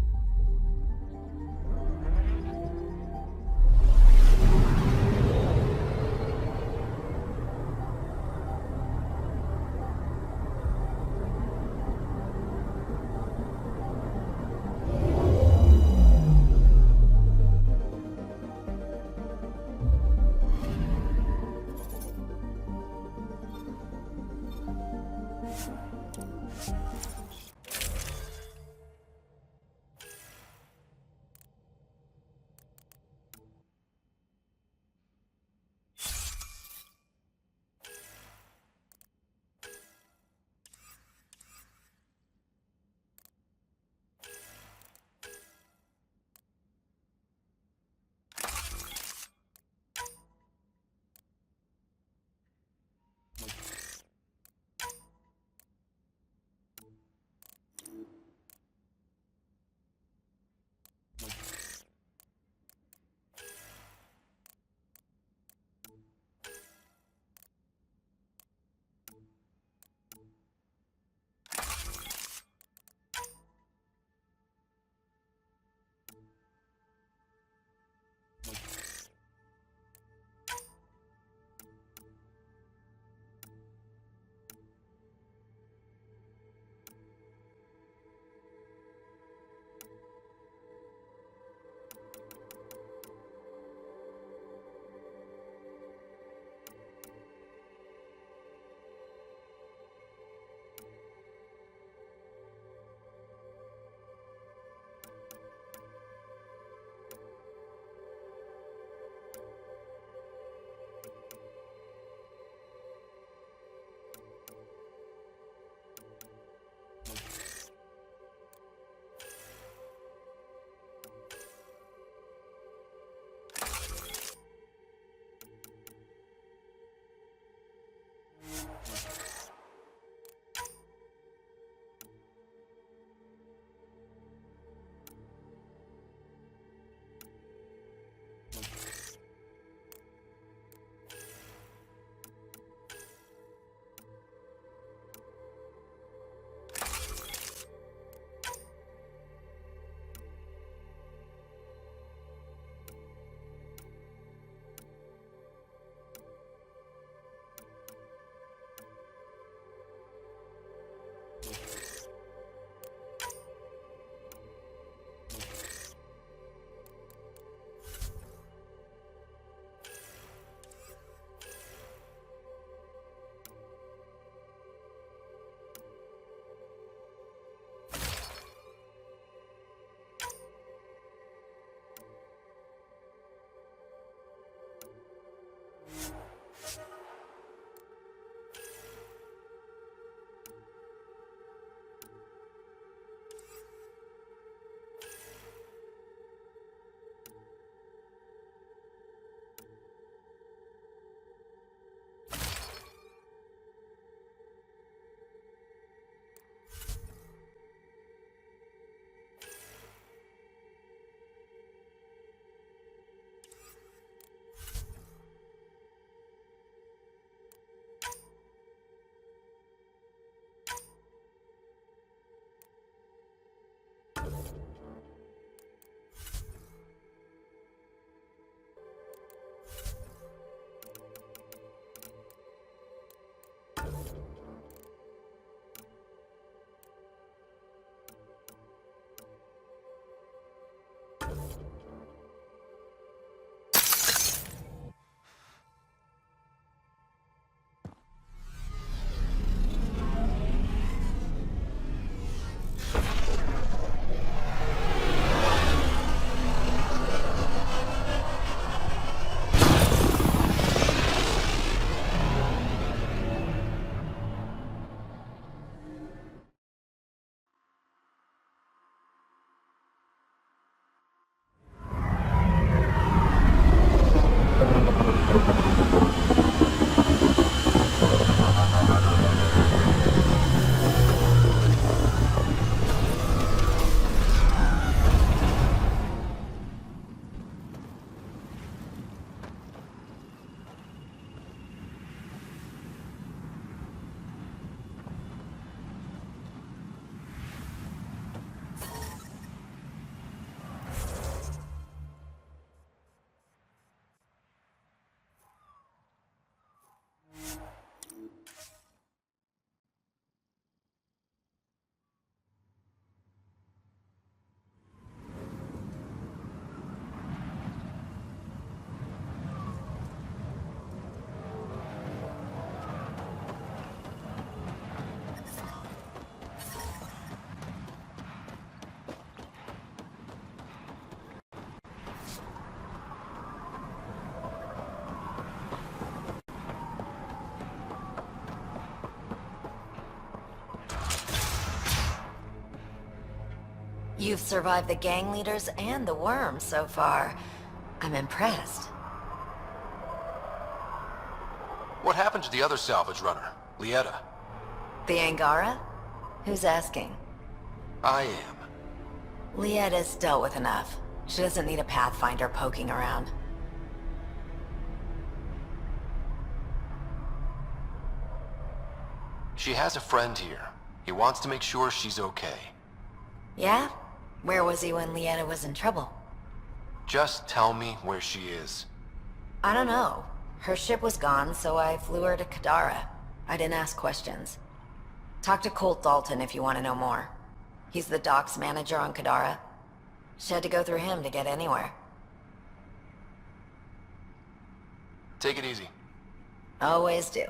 Speaker 17: You've survived the gang leaders and the worm so far. I'm impressed.
Speaker 5: What happened to the other salvage runner, Lieta?
Speaker 17: The Angara? Who's asking?
Speaker 5: I am.
Speaker 17: Lieta's dealt with enough. She doesn't need a Pathfinder poking around.
Speaker 5: She has a friend here. He wants to make sure she's okay.
Speaker 17: Yeah? Where was he when Lieta was in trouble?
Speaker 5: Just tell me where she is.
Speaker 17: I don't know. Her ship was gone, so I flew her to Kadara. I didn't ask questions. Talk to Colt Dalton if you want to know more. He's the docks manager on Kadara. She had to go through him to get anywhere.
Speaker 5: Take it easy.
Speaker 17: Always do.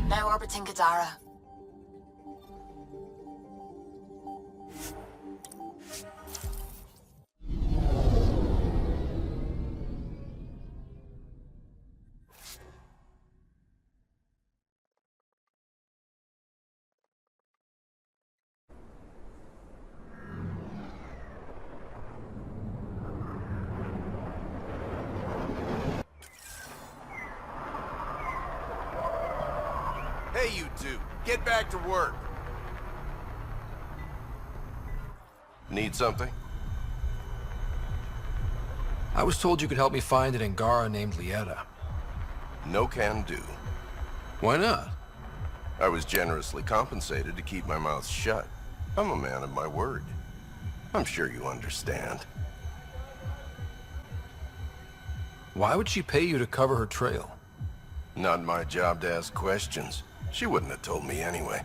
Speaker 19: Now orbiting Kadara.
Speaker 21: Hey, you two. Get back to work.
Speaker 23: Need something?
Speaker 3: I was told you could help me find an Angara named Lieta.
Speaker 23: No can do.
Speaker 3: Why not?
Speaker 23: I was generously compensated to keep my mouth shut. I'm a man of my word. I'm sure you understand.
Speaker 3: Why would she pay you to cover her trail?
Speaker 23: Not my job to ask questions. She wouldn't have told me anyway.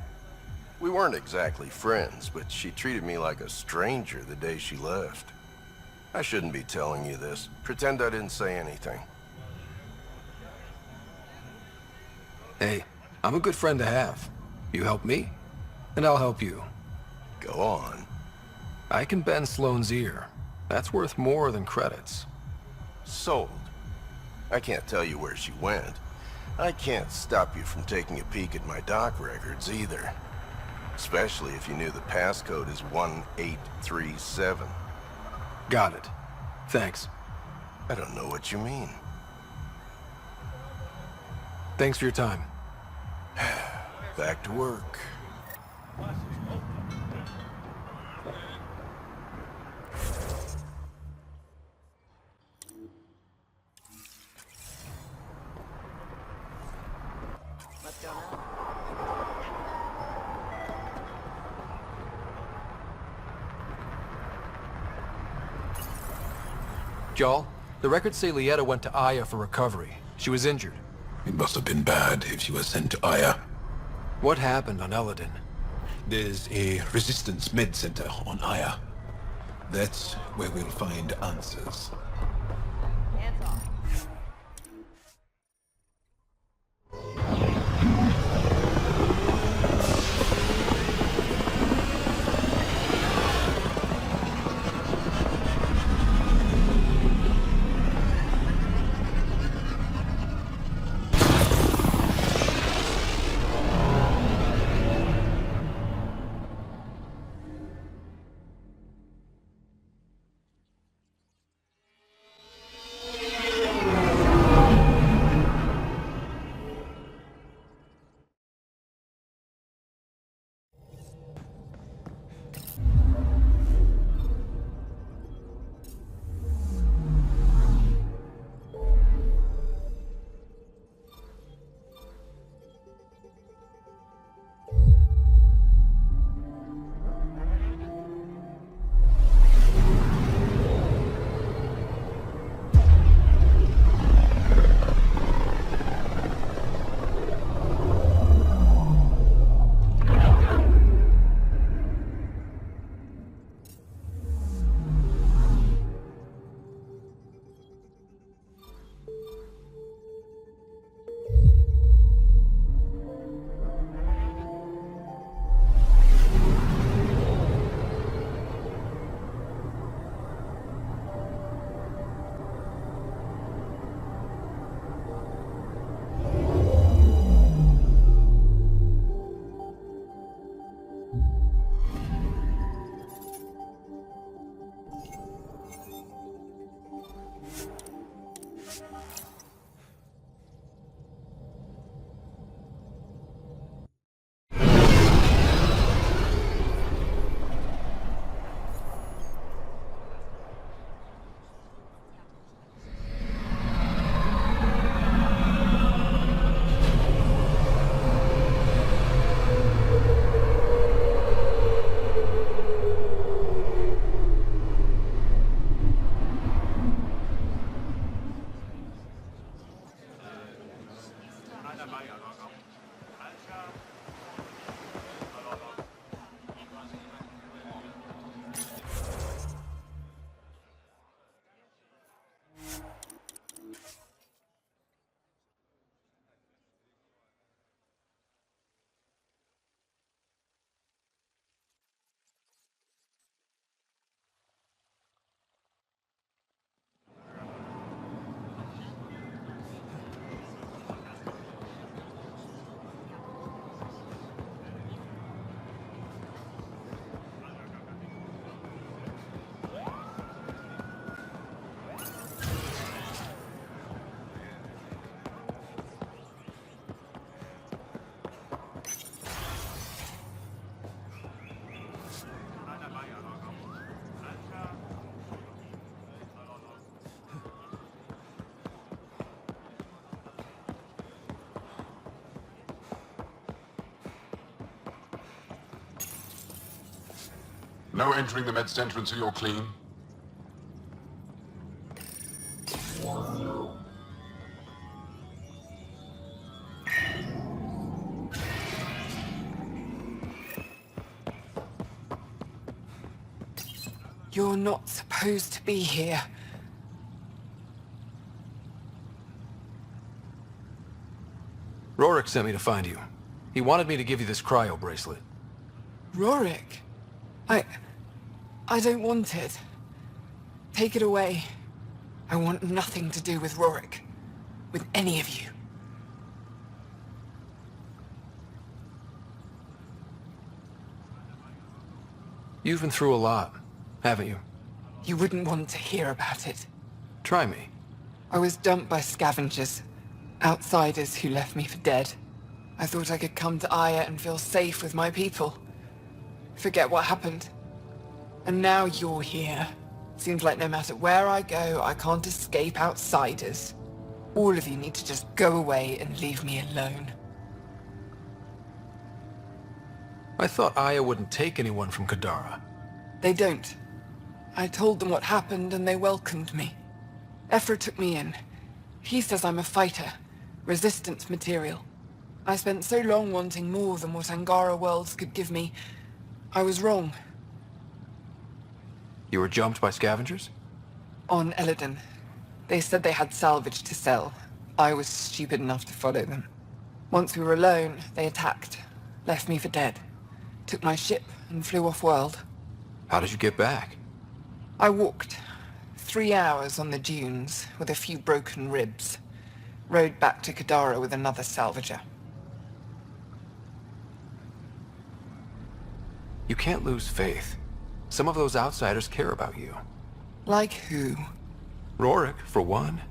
Speaker 23: We weren't exactly friends, but she treated me like a stranger the day she left. I shouldn't be telling you this. Pretend I didn't say anything.
Speaker 3: Hey, I'm a good friend to have. You help me, and I'll help you.
Speaker 23: Go on.
Speaker 3: I can bend Sloane's ear. That's worth more than credits.
Speaker 23: Sold. I can't tell you where she went. I can't stop you from taking a peek at my doc records either. Especially if you knew the passcode is 1837.
Speaker 3: Got it. Thanks.
Speaker 23: I don't know what you mean.
Speaker 3: Thanks for your time.
Speaker 23: Back to work.
Speaker 17: Let's go now.
Speaker 3: Y'all, The records say Lieta went to Aya for recovery. She was injured.
Speaker 9: It must have been bad if she was sent to Aya.
Speaker 3: What happened on Eladin?
Speaker 8: There's a resistance med center on Aya. That's where we'll find answers.
Speaker 10: No entering the med center until you're clean.
Speaker 6: You're not supposed to be here.
Speaker 3: Rorik sent me to find you. He wanted me to give you this cryo bracelet.
Speaker 6: Rorik? I don't want it. Take it away. I want nothing to do with Rorik. With any of you.
Speaker 3: You've been through a lot, haven't you?
Speaker 6: You wouldn't want to hear about it.
Speaker 3: Try me.
Speaker 6: I was dumped by scavengers. Outsiders who left me for dead. I thought I could come to Aya and feel safe with my people. Forget what happened. And now you're here. Seems like no matter where I go, I can't escape outsiders. All of you need to just go away and leave me alone.
Speaker 3: I thought Aya wouldn't take anyone from Kadara.
Speaker 6: They don't. I told them what happened and they welcomed me. Ephra took me in. He says I'm a fighter, resistance material. I spent so long wanting more than what Angara worlds could give me. I was wrong.
Speaker 3: You were jumped by scavengers?
Speaker 6: On Eladon. They said they had salvage to sell. I was stupid enough to follow them. Once we were alone, they attacked. Left me for dead. Took my ship and flew off-world.
Speaker 3: How did you get back?
Speaker 6: I walked. 3 hours on the dunes, with a few broken ribs. Rode back to Kadara with another salvager.
Speaker 3: You can't lose faith. Some of those outsiders care about you.
Speaker 6: Like who?
Speaker 3: Rorik, for one.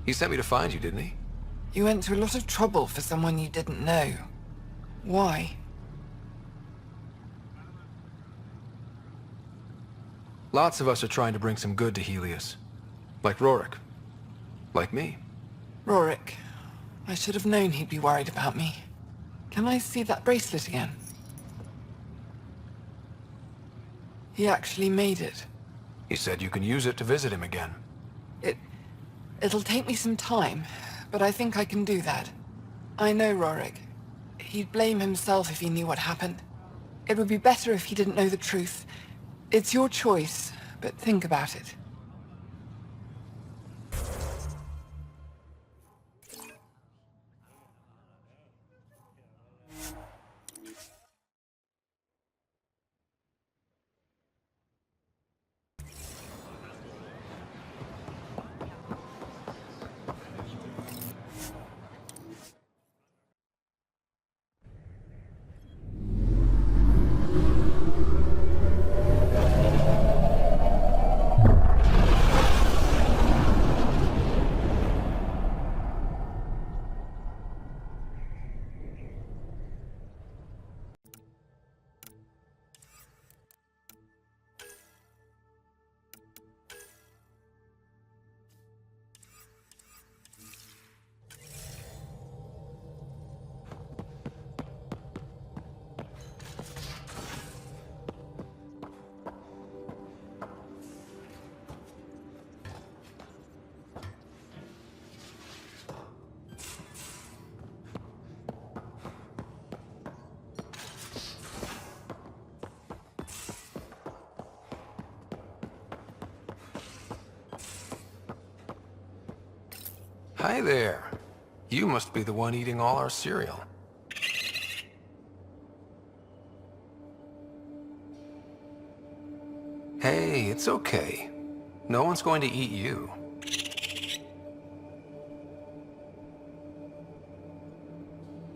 Speaker 3: He sent me to find you, didn't he?
Speaker 6: You went to a lot of trouble for someone you didn't know. Why?
Speaker 3: Lots of us are trying to bring some good to Helios. Like Rorik. Like me.
Speaker 6: Rorik. I should have known he'd be worried about me. Can I see that bracelet again? He actually made it.
Speaker 3: He said you can use it to visit him again.
Speaker 6: It'll take me some time, but I think I can do that. I know Rorik. He'd blame himself if he knew what happened. It would be better if he didn't know the truth. It's your choice, but think about it.
Speaker 3: Hi there. You must be the one eating all our cereal. Hey, it's okay. No one's going to eat you.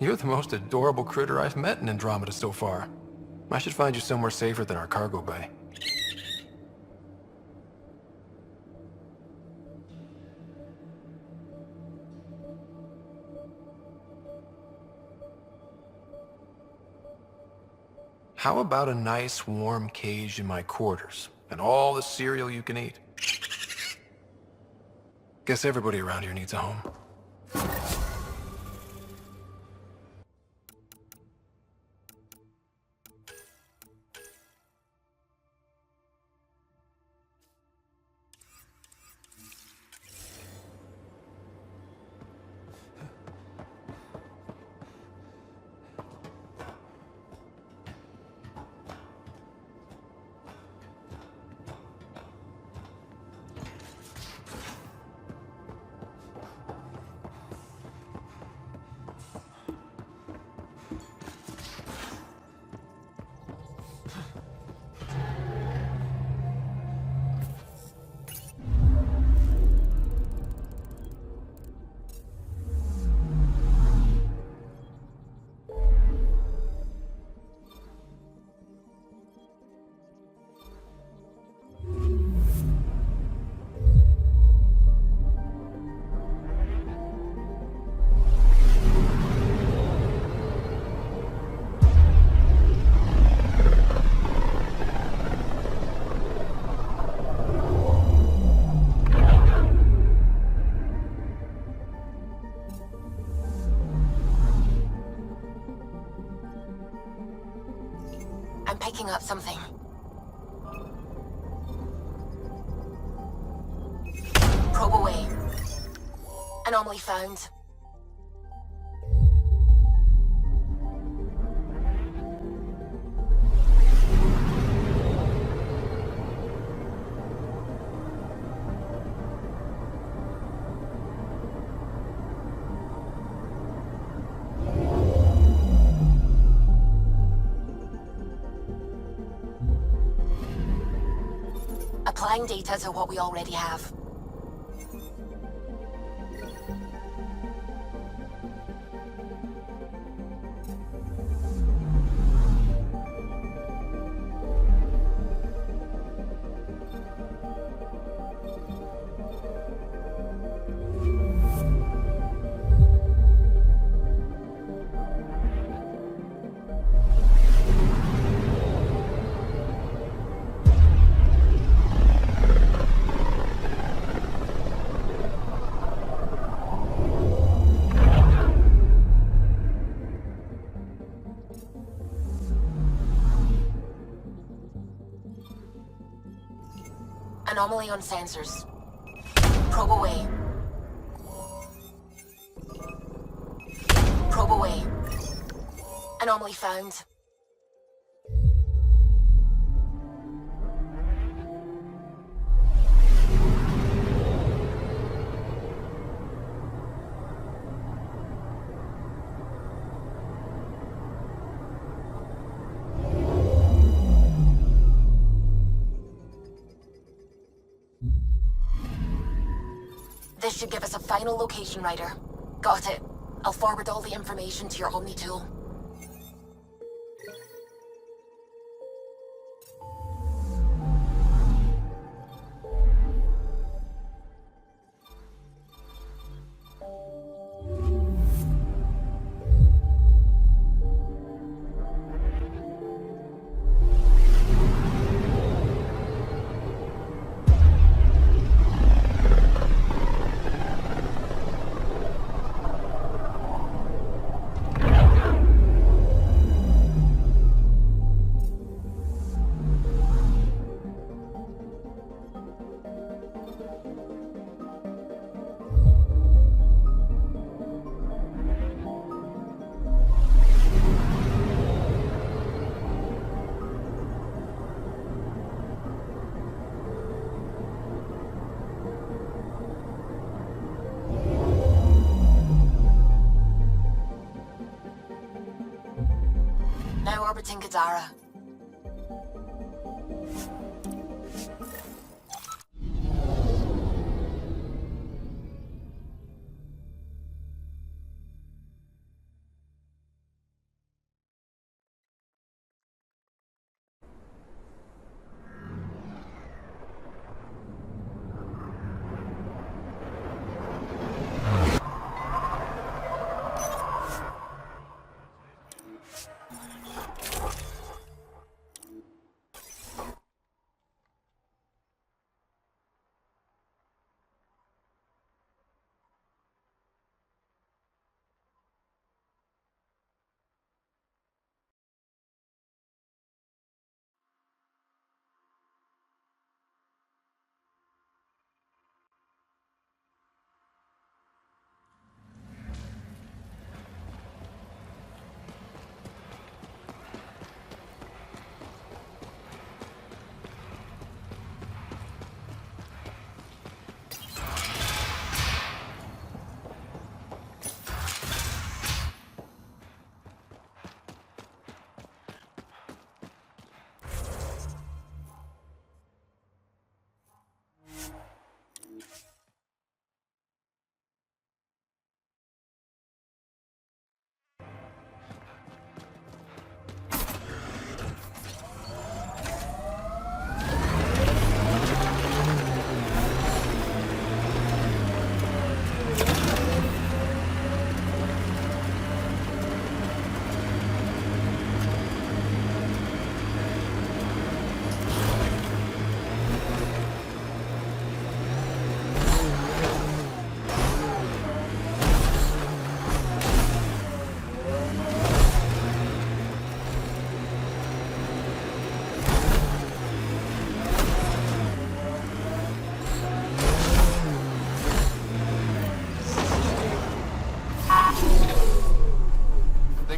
Speaker 3: You're the most adorable critter I've met in Andromeda so far. I should find you somewhere safer than our cargo bay. How about a nice warm cage in my quarters, and all the cereal you can eat? Guess everybody around here needs a home.
Speaker 19: I'm picking up something. Probe away. Anomaly found. Applying data to what we already have. Anomaly on sensors. Probe away. Probe away. Anomaly found. This should give us a final location, Ryder. Got it. I'll forward all the information to your Omni tool. Now orbiting Kadara.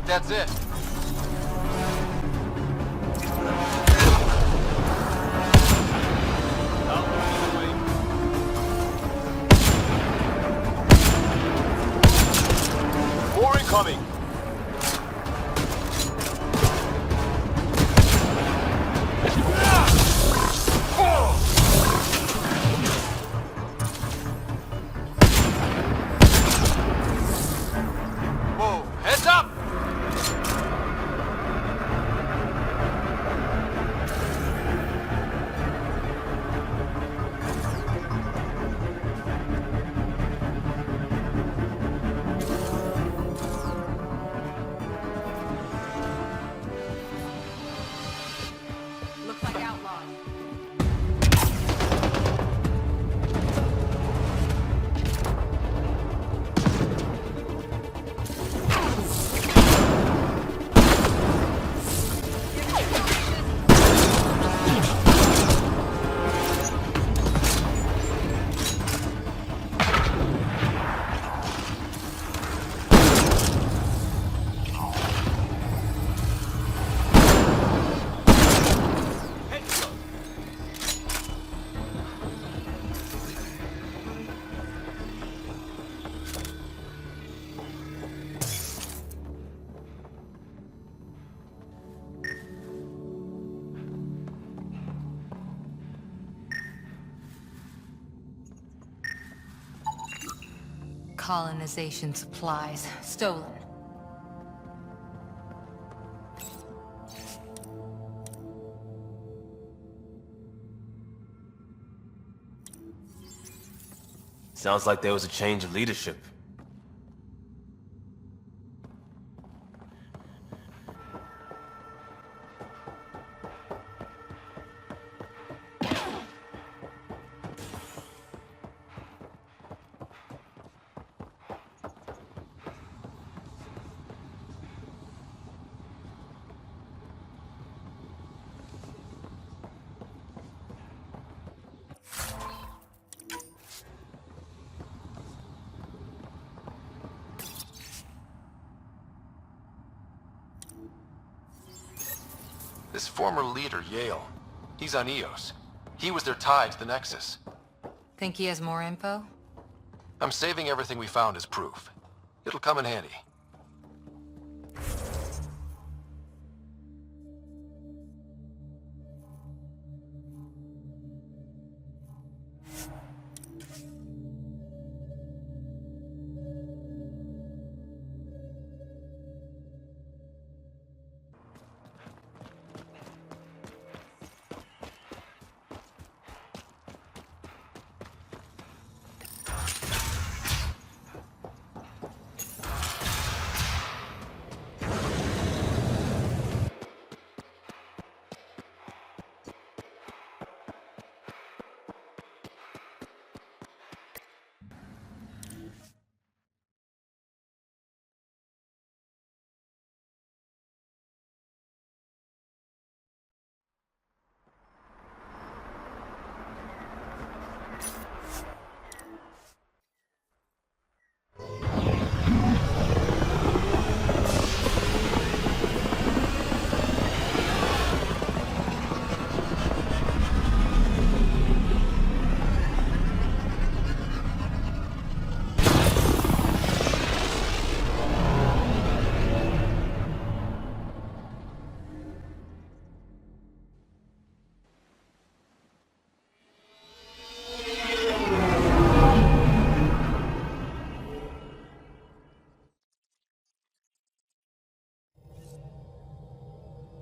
Speaker 5: that's it.
Speaker 22: More incoming!
Speaker 5: Whoa, heads up!
Speaker 15: Looks like outlaws. Colonization supplies stolen.
Speaker 4: Sounds like there was a change of leadership.
Speaker 5: This former leader, Yale, he's on Eos. He was their tie to the Nexus.
Speaker 15: Think he has more info?
Speaker 5: I'm saving everything we found as proof. It'll come in handy.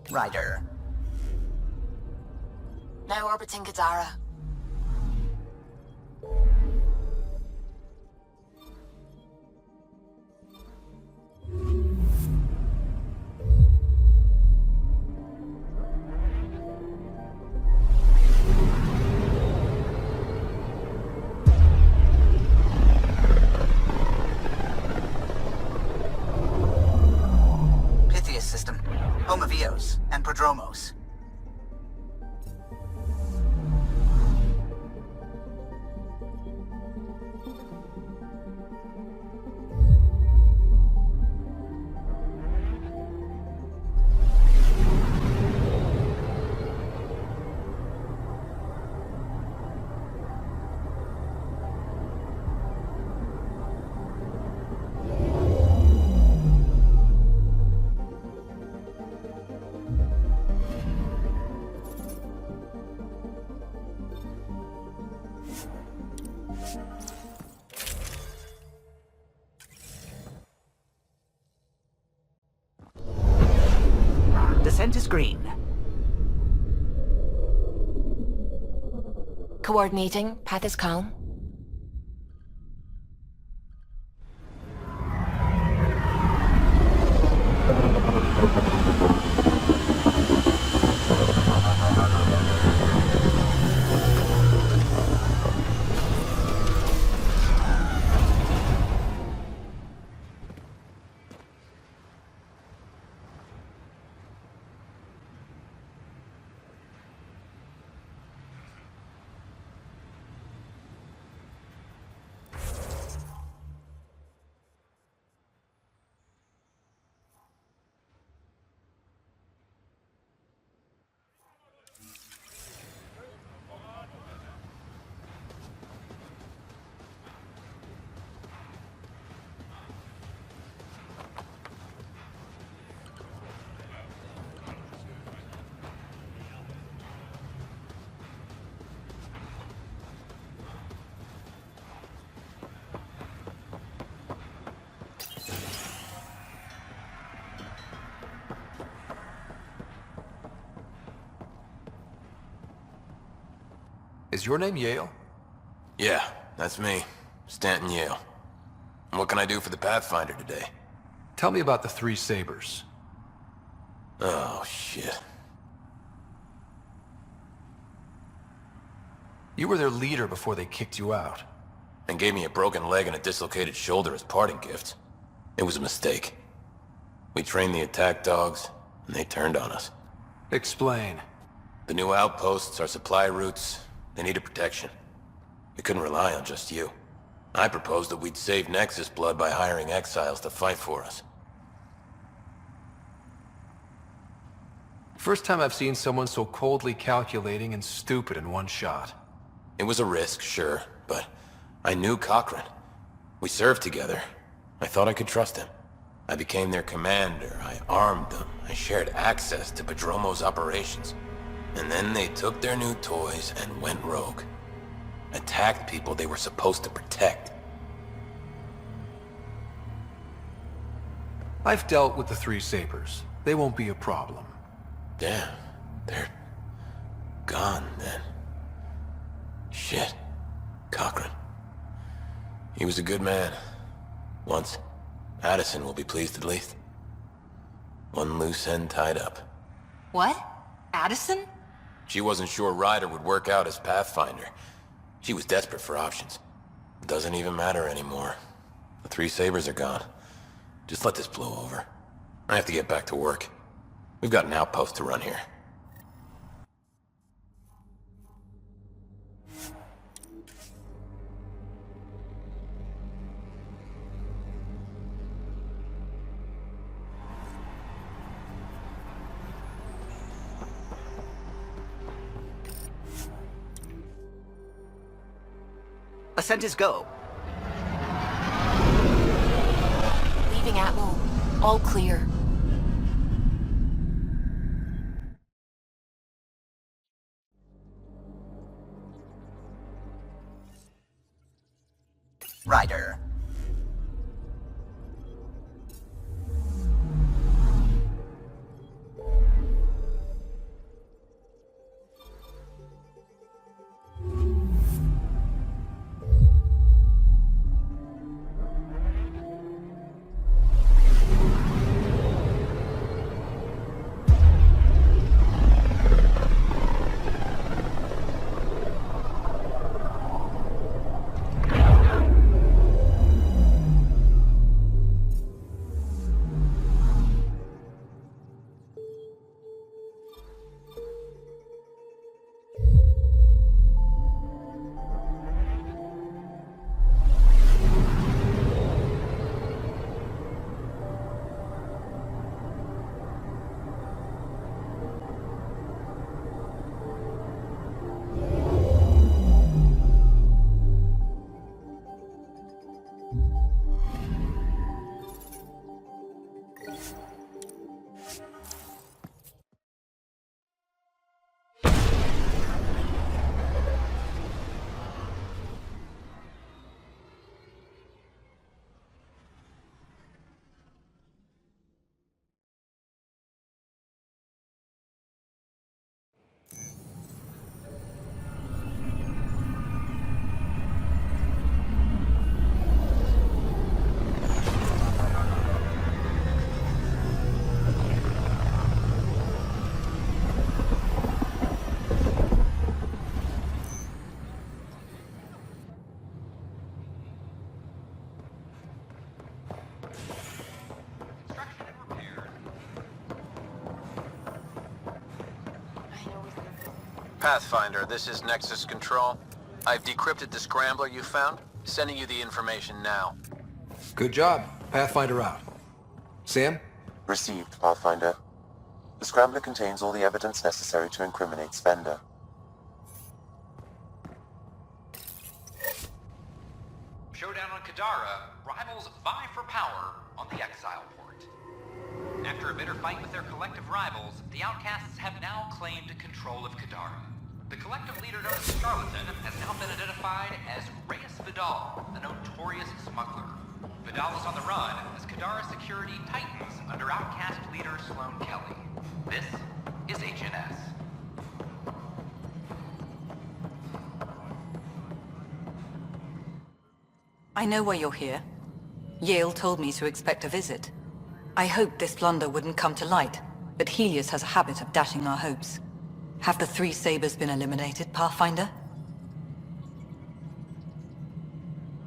Speaker 14: Ryder.
Speaker 19: Now orbiting Kadara.
Speaker 14: Pythias system. Home of Eos and Prodromos.
Speaker 12: Scent is green.
Speaker 19: Coordinating. Path is calm.
Speaker 3: Is your name Yale?
Speaker 4: Yeah, that's me. Stanton Yale. What can I do for the Pathfinder today?
Speaker 3: Tell me about the Three Sabers.
Speaker 4: Oh, shit.
Speaker 3: You were their leader before they kicked you out.
Speaker 4: And gave me a broken leg and a dislocated shoulder as parting gifts. It was a mistake. We trained the attack dogs, and they turned on us.
Speaker 3: Explain.
Speaker 4: The new outposts, our supply routes, they needed protection. We couldn't rely on just you. I proposed that we'd save Nexus blood by hiring exiles to fight for us.
Speaker 3: First time I've seen someone so coldly calculating and stupid in one shot.
Speaker 4: It was a risk, sure, but I knew Cochrane. We served together. I thought I could trust him. I became their commander, I armed them, I shared access to Padromo's operations. And then they took their new toys and went rogue. Attacked people they were supposed to protect.
Speaker 3: I've dealt with the Three Sabers. They won't be a problem.
Speaker 4: Damn, they're gone then. Shit, Cochrane. He was a good man. Once. Addison will be pleased at least. One loose end tied up.
Speaker 15: What? Addison?
Speaker 4: She wasn't sure Ryder would work out as Pathfinder. She was desperate for options. It doesn't even matter anymore. The Three Sabers are gone. Just let this blow over. I have to get back to work. We've got an outpost to run here.
Speaker 12: Ascent is go.
Speaker 19: Leaving Atmo. All clear.
Speaker 14: Ryder.
Speaker 5: Pathfinder, this is Nexus Control. I've decrypted the scrambler you found. Sending you the information now.
Speaker 3: Good job. Pathfinder out. Sam?
Speaker 1: Received, Pathfinder. The scrambler contains all the evidence necessary to incriminate Spender.
Speaker 11: Showdown on Kadara, rivals vie for power on the Exile Port. After a bitter fight with their collective rivals, the Outcasts have now claimed control of Kadara. The collective leader known as Charlatan has now been identified as Reyes Vidal, the notorious smuggler. Vidal is on the run as Kadara security tightens under Outcast leader Sloane Kelly. This is HNS.
Speaker 13: I know why you're here. Yale told me to expect a visit. I hoped this blunder wouldn't come to light, but Helios has a habit of dashing our hopes. Have the three Sabers been eliminated, Pathfinder?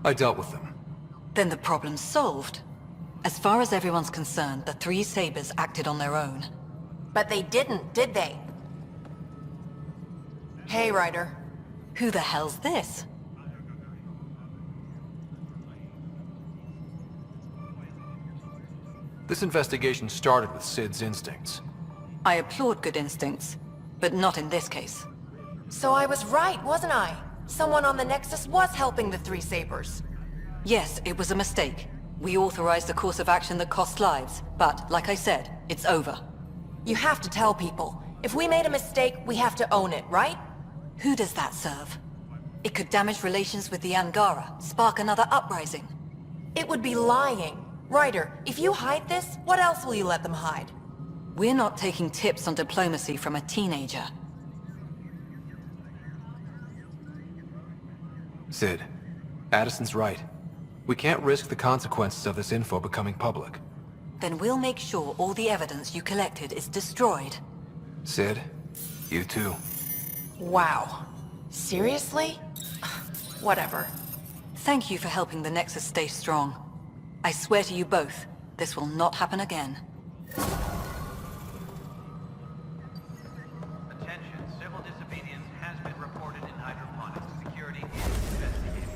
Speaker 3: I dealt with them.
Speaker 13: Then the problem's solved. As far as everyone's concerned, the three Sabers acted on their own.
Speaker 19: But they didn't, did they? Hey, Ryder.
Speaker 13: Who the hell's this?
Speaker 3: This investigation started with Sid's instincts.
Speaker 13: I applaud good instincts, but not in this case.
Speaker 19: So I was right, wasn't I? Someone on the Nexus was helping the three Sabers.
Speaker 13: Yes, it was a mistake. We authorized a course of action that cost lives, but, like I said, it's over.
Speaker 19: You have to tell people. If we made a mistake, we have to own it, right?
Speaker 13: Who does that serve? It could damage relations with the Angara, spark another uprising.
Speaker 19: It would be lying. Ryder, if you hide this, what else will you let them hide?
Speaker 13: We're not taking tips on diplomacy from a teenager.
Speaker 3: Sid, Addison's right. We can't risk the consequences of this info becoming public.
Speaker 13: Then we'll make sure all the evidence you collected is destroyed.
Speaker 3: Sid, you too.
Speaker 19: Wow. Seriously? Whatever.
Speaker 13: Thank you for helping the Nexus stay strong. I swear to you both, this will not happen again.
Speaker 11: Attention, civil disobedience has been reported in hydroponics. Security is investigating.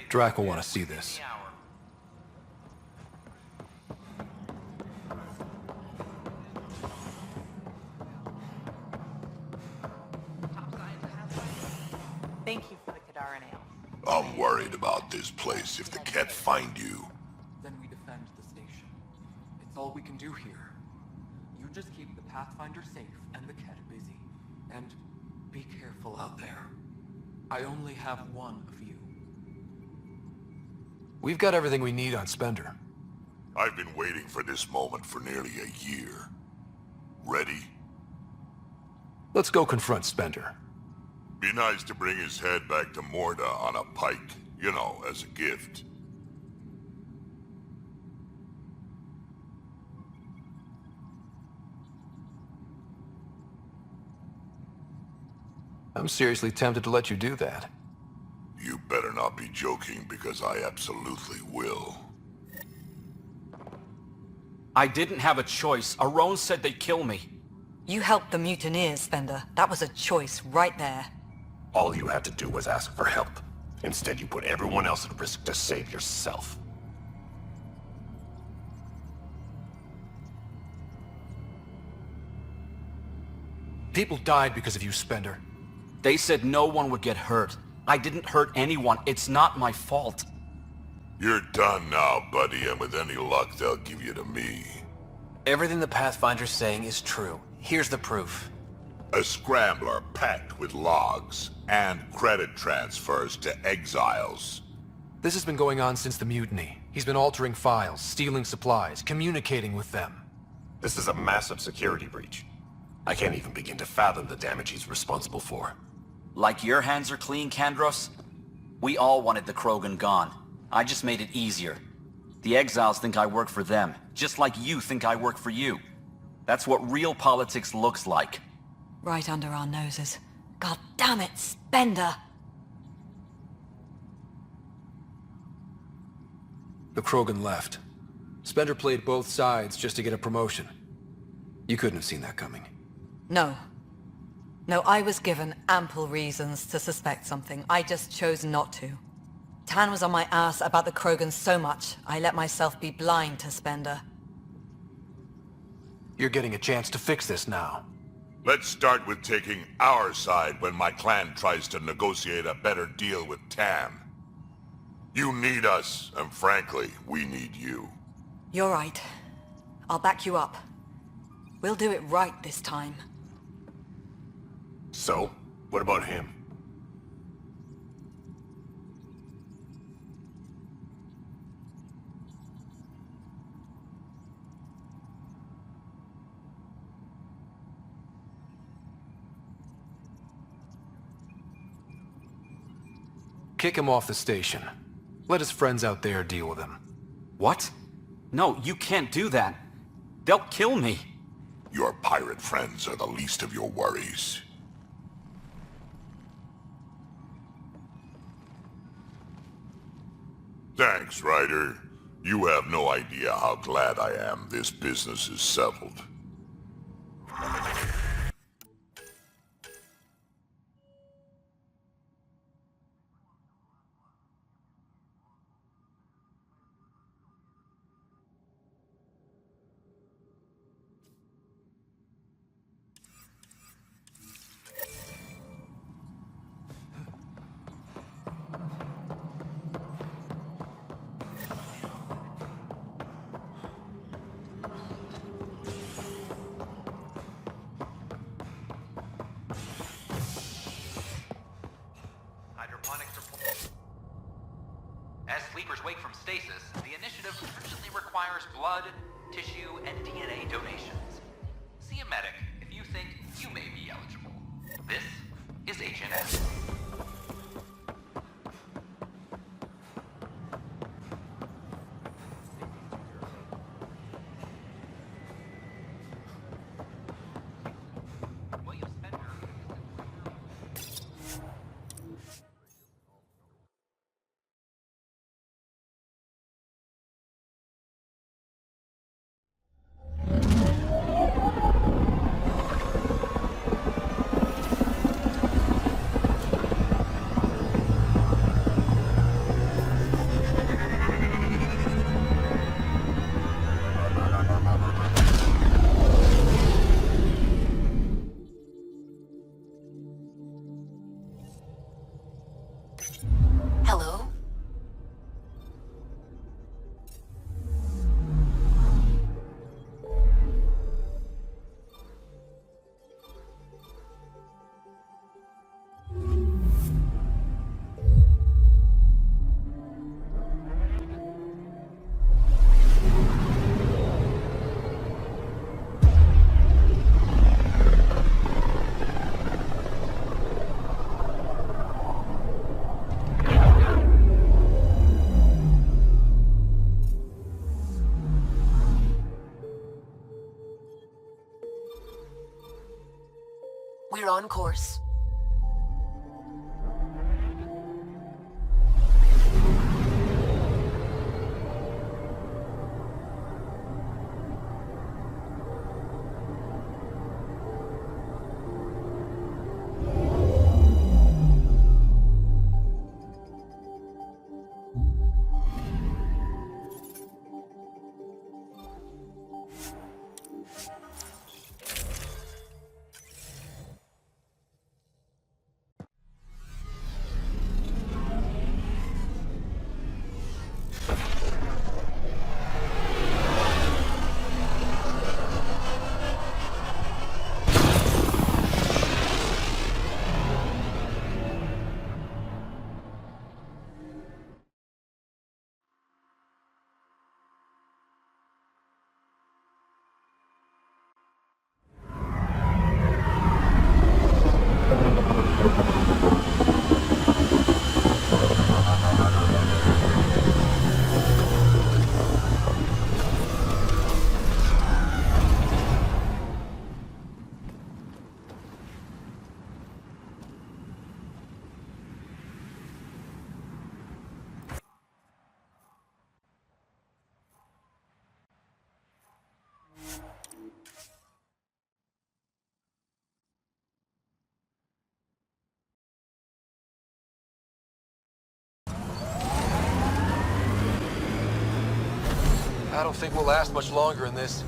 Speaker 3: Drac will want to see this.
Speaker 7: Thank you for the Kadara nail.
Speaker 2: I'm worried about this place if the Ket find you.
Speaker 16: Then we defend the station. It's all we can do here. You just keep the Pathfinder safe and the Ket busy. And be careful out there. I only have one of you.
Speaker 3: We've got everything we need on Spender.
Speaker 2: I've been waiting for this moment for nearly a year. Ready?
Speaker 3: Let's go confront Spender.
Speaker 2: Be nice to bring his head back to Morda on a pike. You know, as a gift.
Speaker 3: I'm seriously tempted to let you do that.
Speaker 2: You better not be joking, because I absolutely will.
Speaker 12: I didn't have a choice. Aron said they'd kill me.
Speaker 13: You helped the mutineers, Spender. That was a choice right there.
Speaker 18: All you had to do was ask for help. Instead, you put everyone else at risk to save yourself.
Speaker 3: People died because of you, Spender.
Speaker 12: They said no one would get hurt. I didn't hurt anyone. It's not my fault.
Speaker 2: You're done now, buddy, and with any luck, they'll give you to me.
Speaker 5: Everything the Pathfinder's saying is true. Here's the proof.
Speaker 2: A scrambler packed with logs and credit transfers to exiles.
Speaker 3: This has been going on since the mutiny. He's been altering files, stealing supplies, communicating with them.
Speaker 18: This is a massive security breach. I can't even begin to fathom the damage he's responsible for.
Speaker 12: Like your hands are clean, Kandros? We all wanted the Krogan gone. I just made it easier. The exiles think I work for them, just like you think I work for you. That's what real politics looks like.
Speaker 13: Right under our noses. God damn it, Spender!
Speaker 3: The Krogan left. Spender played both sides just to get a promotion. You couldn't have seen that coming.
Speaker 13: No. No, I was given ample reasons to suspect something. I just chose not to. Tan was on my ass about the Krogan so much, I let myself be blind to Spender.
Speaker 3: You're getting a chance to fix this now.
Speaker 2: Let's start with taking our side when my clan tries to negotiate a better deal with Tan. You need us, and frankly, we need you.
Speaker 13: You're right. I'll back you up. We'll do it right this time.
Speaker 18: So, what about him?
Speaker 3: Kick him off the station. Let his friends out there deal with him.
Speaker 12: What? No, you can't do that. They'll kill me.
Speaker 2: Your pirate friends are the least of your worries. Thanks, Ryder. You have no idea how glad I am this business is settled.
Speaker 11: As sleepers wake from stasis, the initiative urgently requires blood, tissue, and DNA donations. See a medic if you think you may be eligible. This is HNS.
Speaker 19: We're on course.
Speaker 5: I don't think we'll last much longer in this.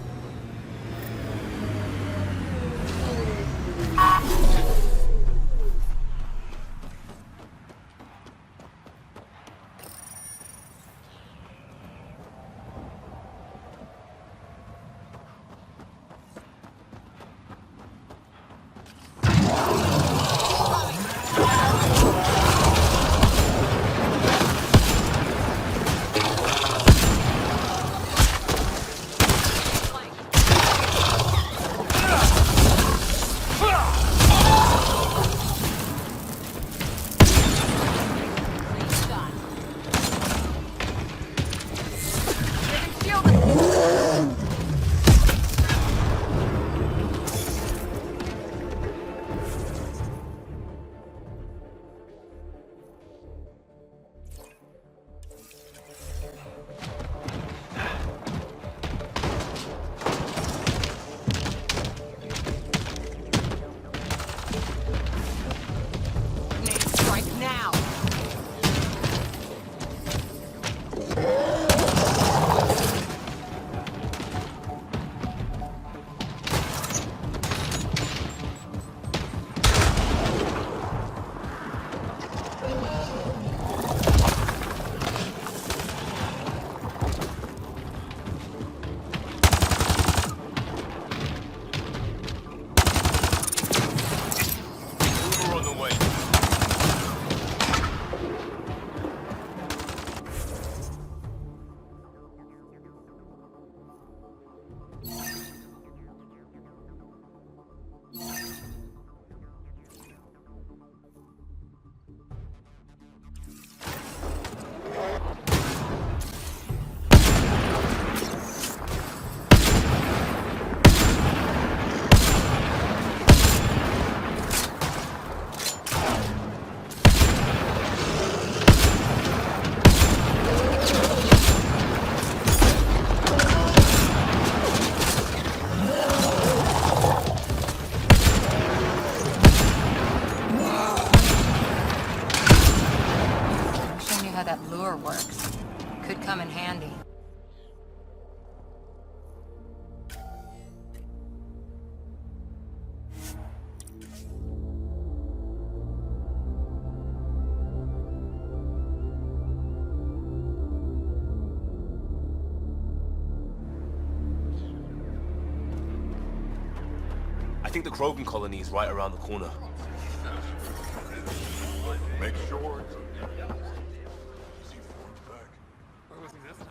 Speaker 15: come in handy.
Speaker 20: I think the Krogan colony is right around the corner.
Speaker 9: Make sure.
Speaker 16: Where was he this time?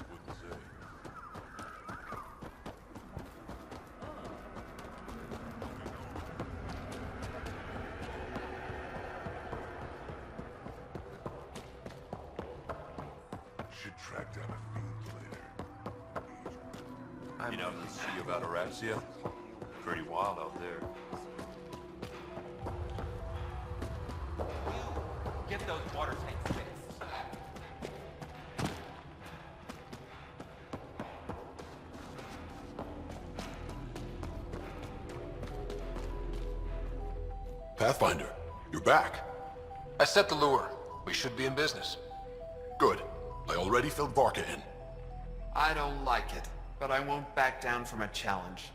Speaker 9: Wouldn't say. Should track down a field later.
Speaker 10: You know the Sea of Ataraxia? Pretty wild out there.
Speaker 11: Get those water tanks fixed.
Speaker 10: Pathfinder, you're back.
Speaker 5: I set the lure. We should be in business.
Speaker 10: Good. I already filled Varka in.
Speaker 17: I don't like it, but I won't back down from a challenge.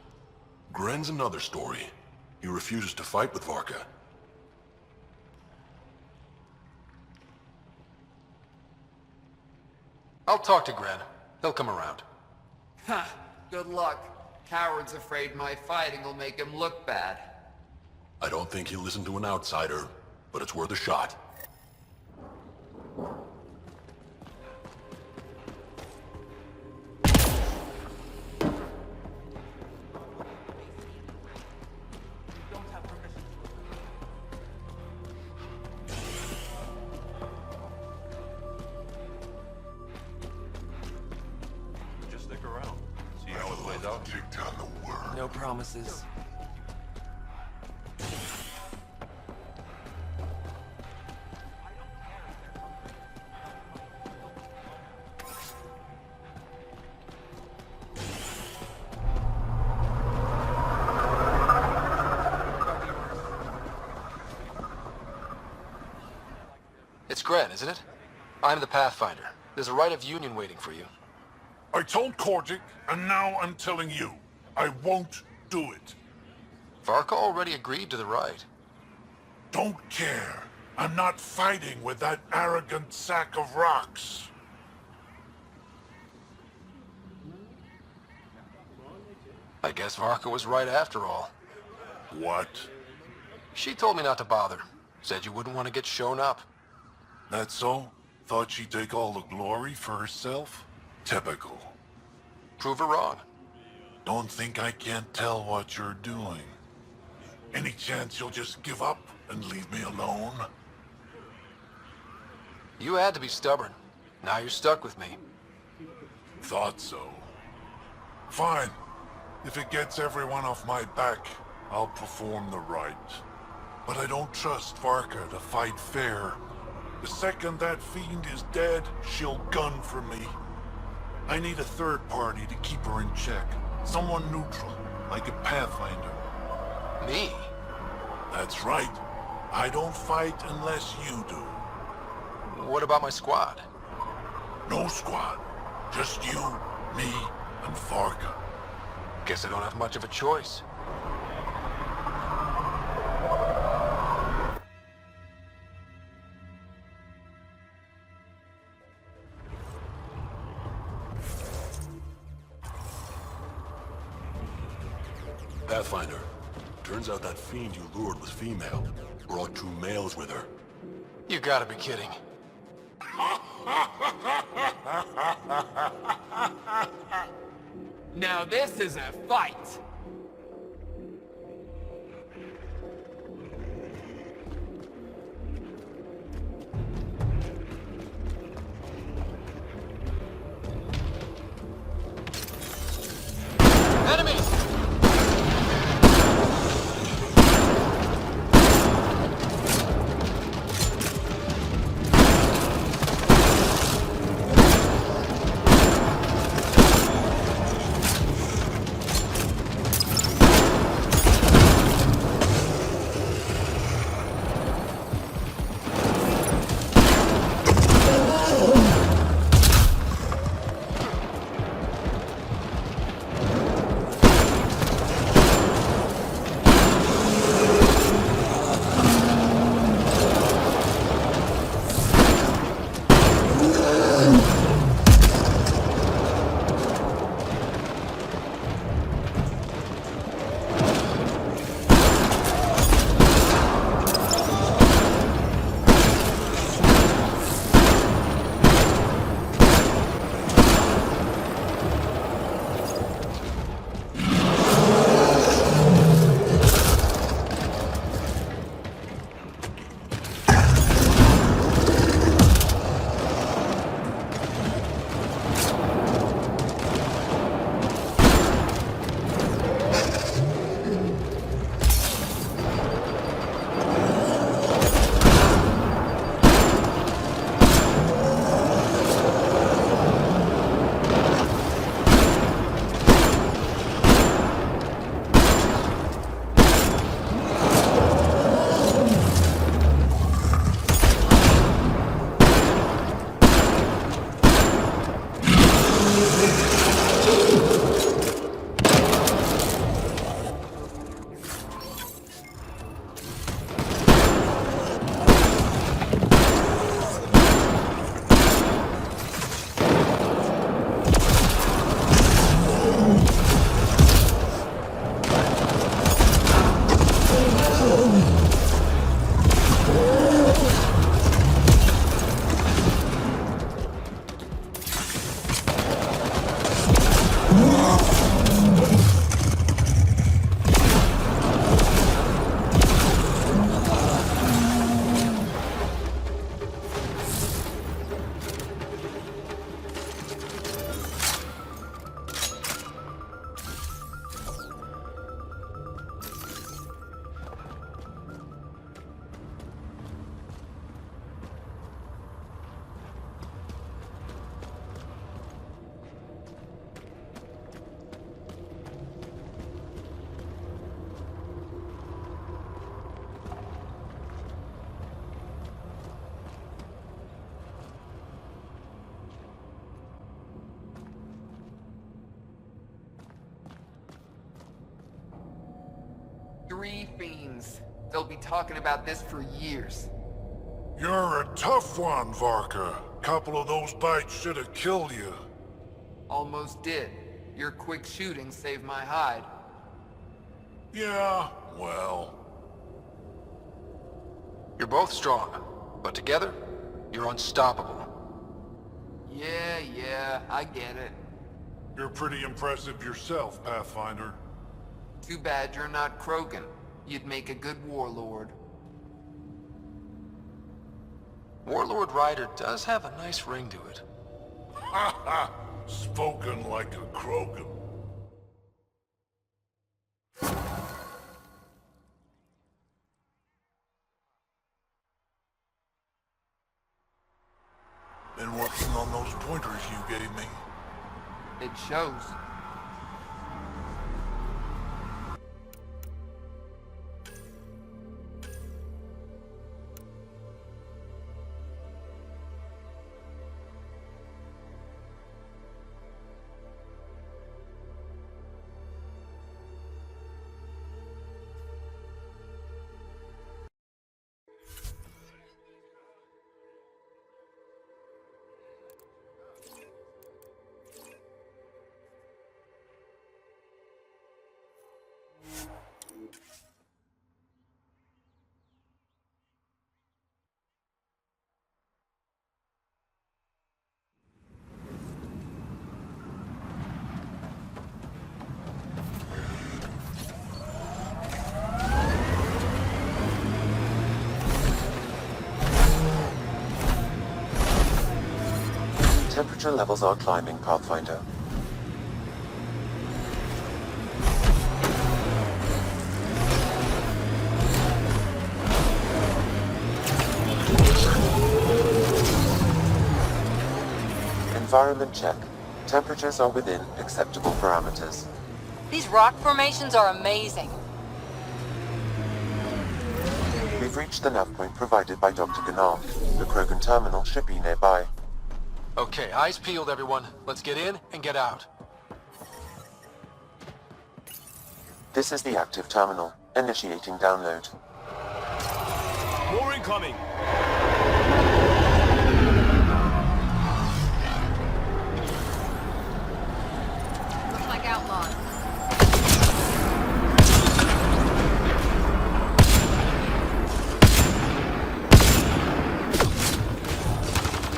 Speaker 10: Gren's another story. He refuses to fight with Varka.
Speaker 5: I'll talk to Gren. He'll come around.
Speaker 17: Ha! Good luck. Coward's afraid my fighting will make him look bad.
Speaker 10: I don't think he'll listen to an outsider, but it's worth a shot.
Speaker 9: Just stick around. See how it plays out. Take down the worm.
Speaker 17: No promises.
Speaker 5: It's Gren, isn't it? I'm the Pathfinder. There's a right of union waiting for you.
Speaker 9: I told Kordic, and now I'm telling you. I won't do it.
Speaker 5: Varka already agreed to the right.
Speaker 9: Don't care. I'm not fighting with that arrogant sack of rocks.
Speaker 5: I guess Varka was right after all.
Speaker 9: What?
Speaker 5: She told me not to bother. Said you wouldn't want to get shown up.
Speaker 9: That's so? Thought she'd take all the glory for herself? Typical.
Speaker 5: Prove her wrong.
Speaker 9: Don't think I can't tell what you're doing. Any chance you'll just give up and leave me alone?
Speaker 5: You had to be stubborn. Now you're stuck with me.
Speaker 9: Thought so. Fine. If it gets everyone off my back, I'll perform the rite. But I don't trust Varka to fight fair. The second that fiend is dead, she'll gun for me. I need a third party to keep her in check. Someone neutral, like a Pathfinder.
Speaker 5: Me?
Speaker 9: That's right. I don't fight unless you do.
Speaker 5: What about my squad?
Speaker 9: No squad. Just you, me, and Varka.
Speaker 5: Guess I don't have much of a choice.
Speaker 10: Pathfinder, turns out that fiend you lured was female. Brought 2 males with her.
Speaker 5: You gotta be kidding.
Speaker 17: Now this is a fight!
Speaker 5: Enemy!
Speaker 17: 3 fiends. They'll be talking about this for years.
Speaker 9: You're a tough one, Varka. Couple of those bites should have killed you.
Speaker 17: Almost did. Your quick shooting saved my hide.
Speaker 9: Yeah, well...
Speaker 5: You're both strong, but together, you're unstoppable.
Speaker 17: Yeah, I get it.
Speaker 9: You're pretty impressive yourself, Pathfinder.
Speaker 17: Too bad you're not Krogan. You'd make a good warlord.
Speaker 5: Warlord Ryder does have a nice ring to it.
Speaker 9: Ha ha! Spoken like a Krogan. Been working on those pointers you gave me.
Speaker 17: It shows.
Speaker 1: Temperature levels are climbing, Pathfinder. Environment check. Temperatures are within acceptable parameters.
Speaker 15: These rock formations are amazing.
Speaker 1: We've reached the nav point provided by Dr. Gunnar. The Krogan terminal should be nearby.
Speaker 5: Okay, eyes peeled, everyone. Let's get in and get out.
Speaker 1: This is the active terminal. Initiating download.
Speaker 20: More incoming!
Speaker 15: Looks like outlaws.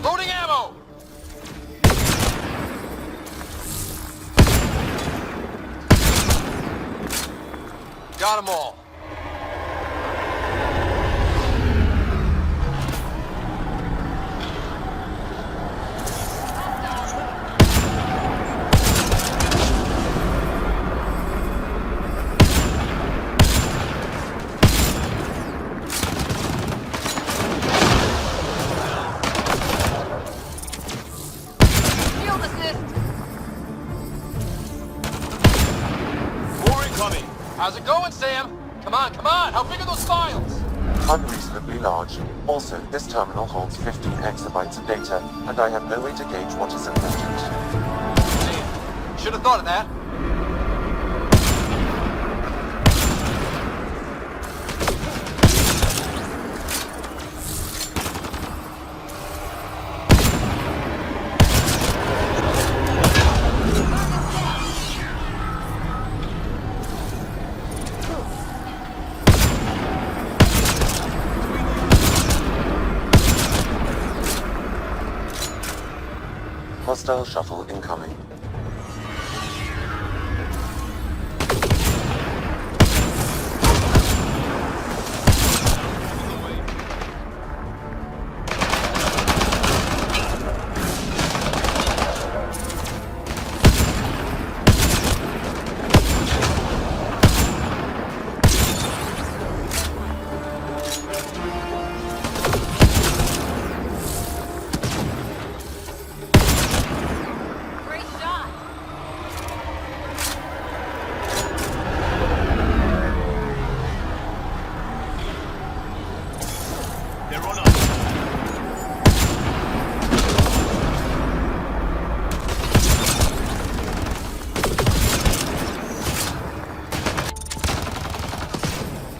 Speaker 5: Loading ammo! Got them all.
Speaker 15: Field assist!
Speaker 5: More incoming. How's it going, Sam? Come on, come on! How big are those files?
Speaker 1: Unreasonably large. Also, this terminal holds 15 exabytes of data, and I have no way to gauge what is important.
Speaker 5: Damn. Should have thought of that.
Speaker 1: Hostile shuttle incoming.
Speaker 15: Great shot!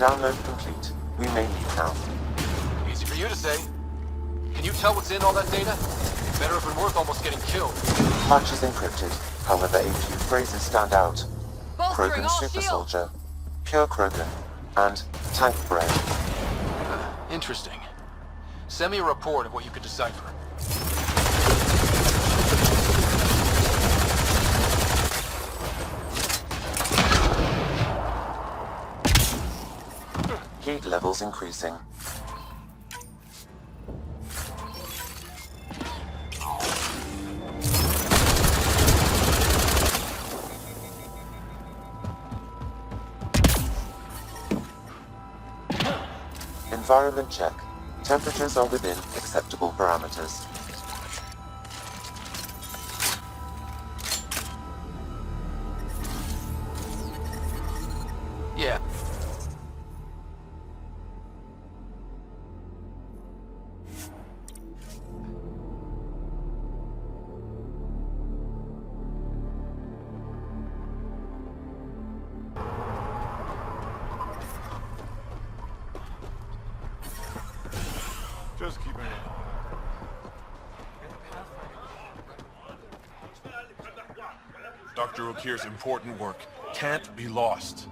Speaker 1: Download complete. We may leave now.
Speaker 5: Easy for you to say. Can you tell what's in all that data? Better if it's worth almost getting killed.
Speaker 1: Much is encrypted. However, a few phrases stand out.
Speaker 15: Bolstering
Speaker 1: Krogan
Speaker 15: all
Speaker 1: Super
Speaker 15: shields.
Speaker 1: Soldier, Pure Krogan, and Tank Bread.
Speaker 5: Interesting. Send me a report of what you could decipher.
Speaker 1: Heat levels increasing. Environment check. Temperatures are within acceptable parameters.
Speaker 5: Yeah.
Speaker 10: Just keep it. Dr. Okir's important work can't be lost.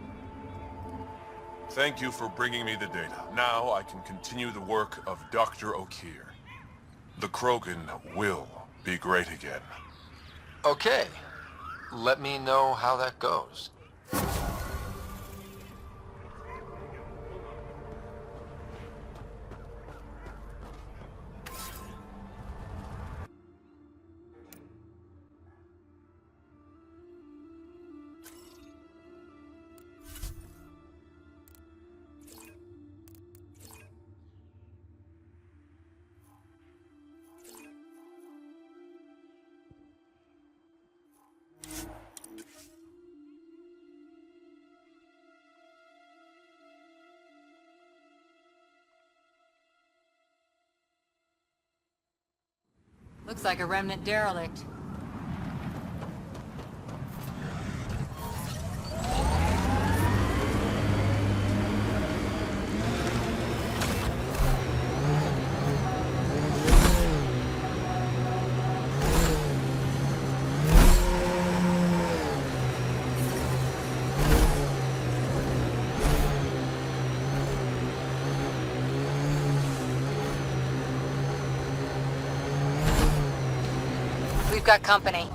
Speaker 10: Thank you for bringing me the data. Now I can continue the work of Dr. Okir. The Krogan will be great again.
Speaker 5: Okay. Let me know how that goes.
Speaker 15: Looks like a remnant derelict. We've got company.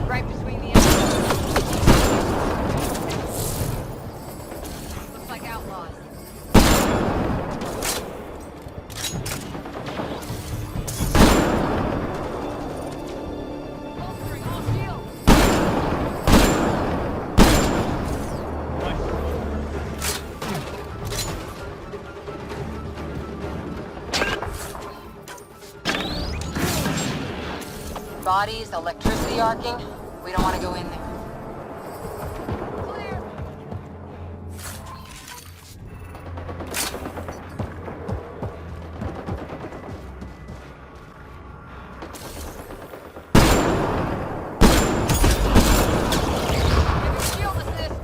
Speaker 15: Right between the looks like outlaws. Bodies, electricity arcing. We don't want to go in there. Clear. Shield assist.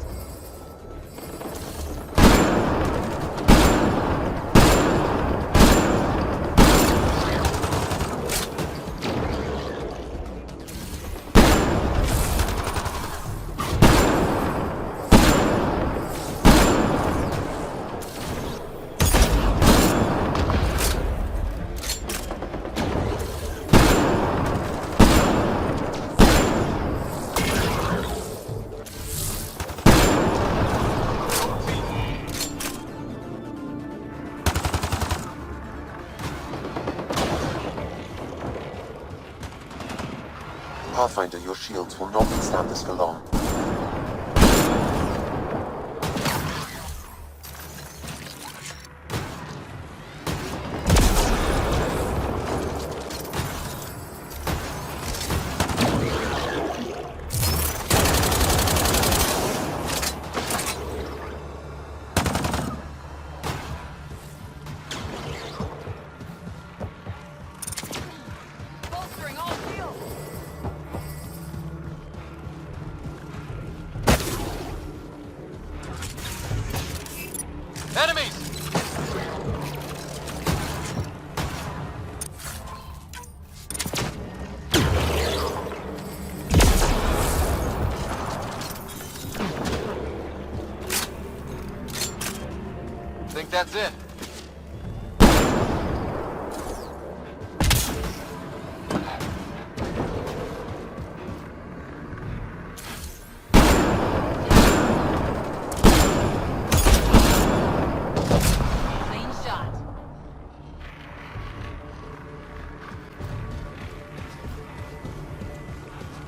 Speaker 1: Pathfinder, your shields will not withstand this for long.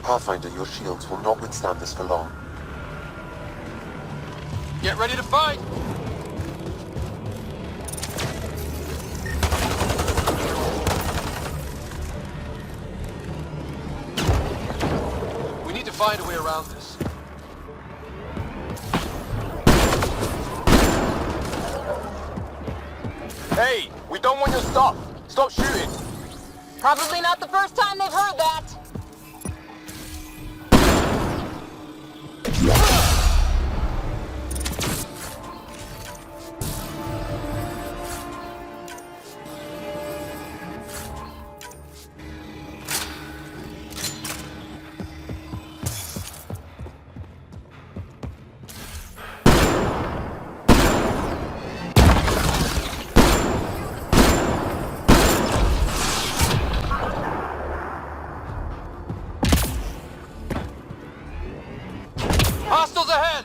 Speaker 1: Pathfinder, your shields will not withstand this for long.
Speaker 5: Get ready to fight! We need to find a way around this.
Speaker 20: Hey, we don't want your stuff. Stop shooting.
Speaker 7: Probably not the first time they've heard that.
Speaker 5: Hostiles ahead!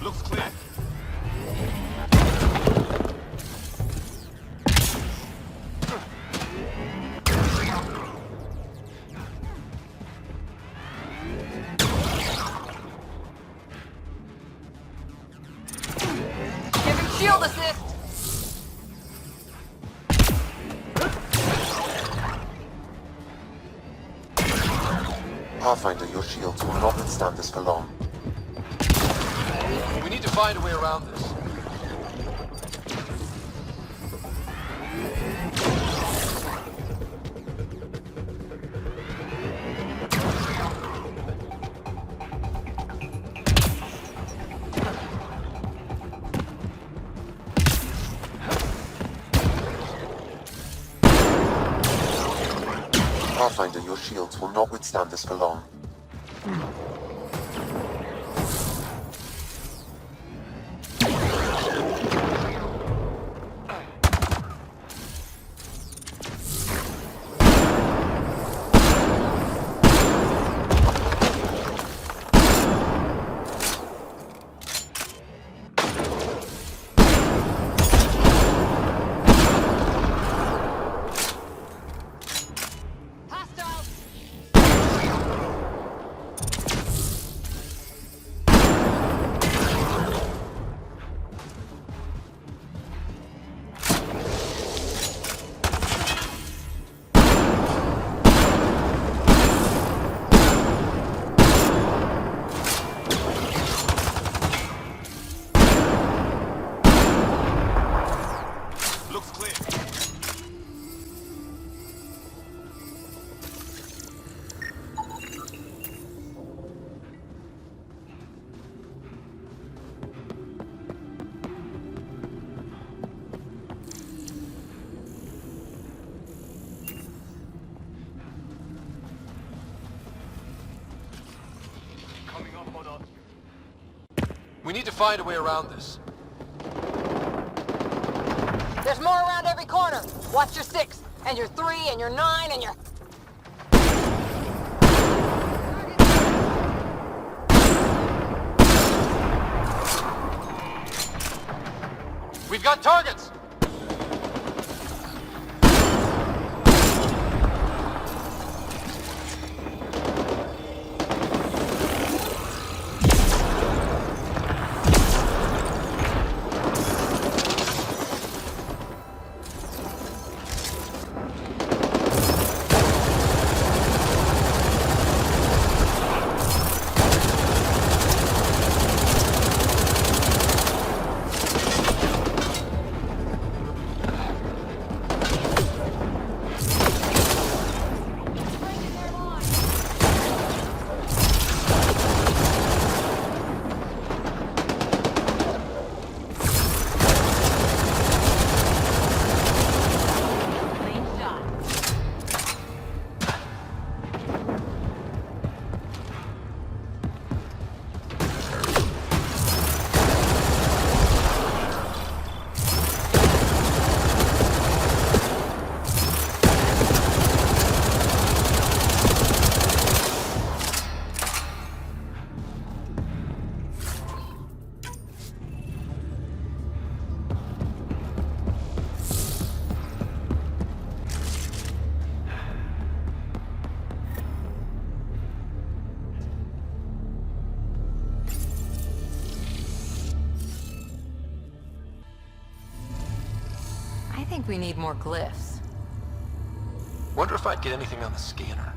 Speaker 5: Looks clear.
Speaker 7: Give him shield assist.
Speaker 1: Pathfinder, your shields will not withstand this for long.
Speaker 5: We need to find a way around this.
Speaker 1: Pathfinder, your shields will not withstand this for long.
Speaker 5: We need to find a way around this.
Speaker 7: There's more around every corner. Watch your 6, and your 3, and your 9, and your...
Speaker 5: We've got targets!
Speaker 15: think we need more glyphs.
Speaker 5: Wonder if I'd get anything on the scanner.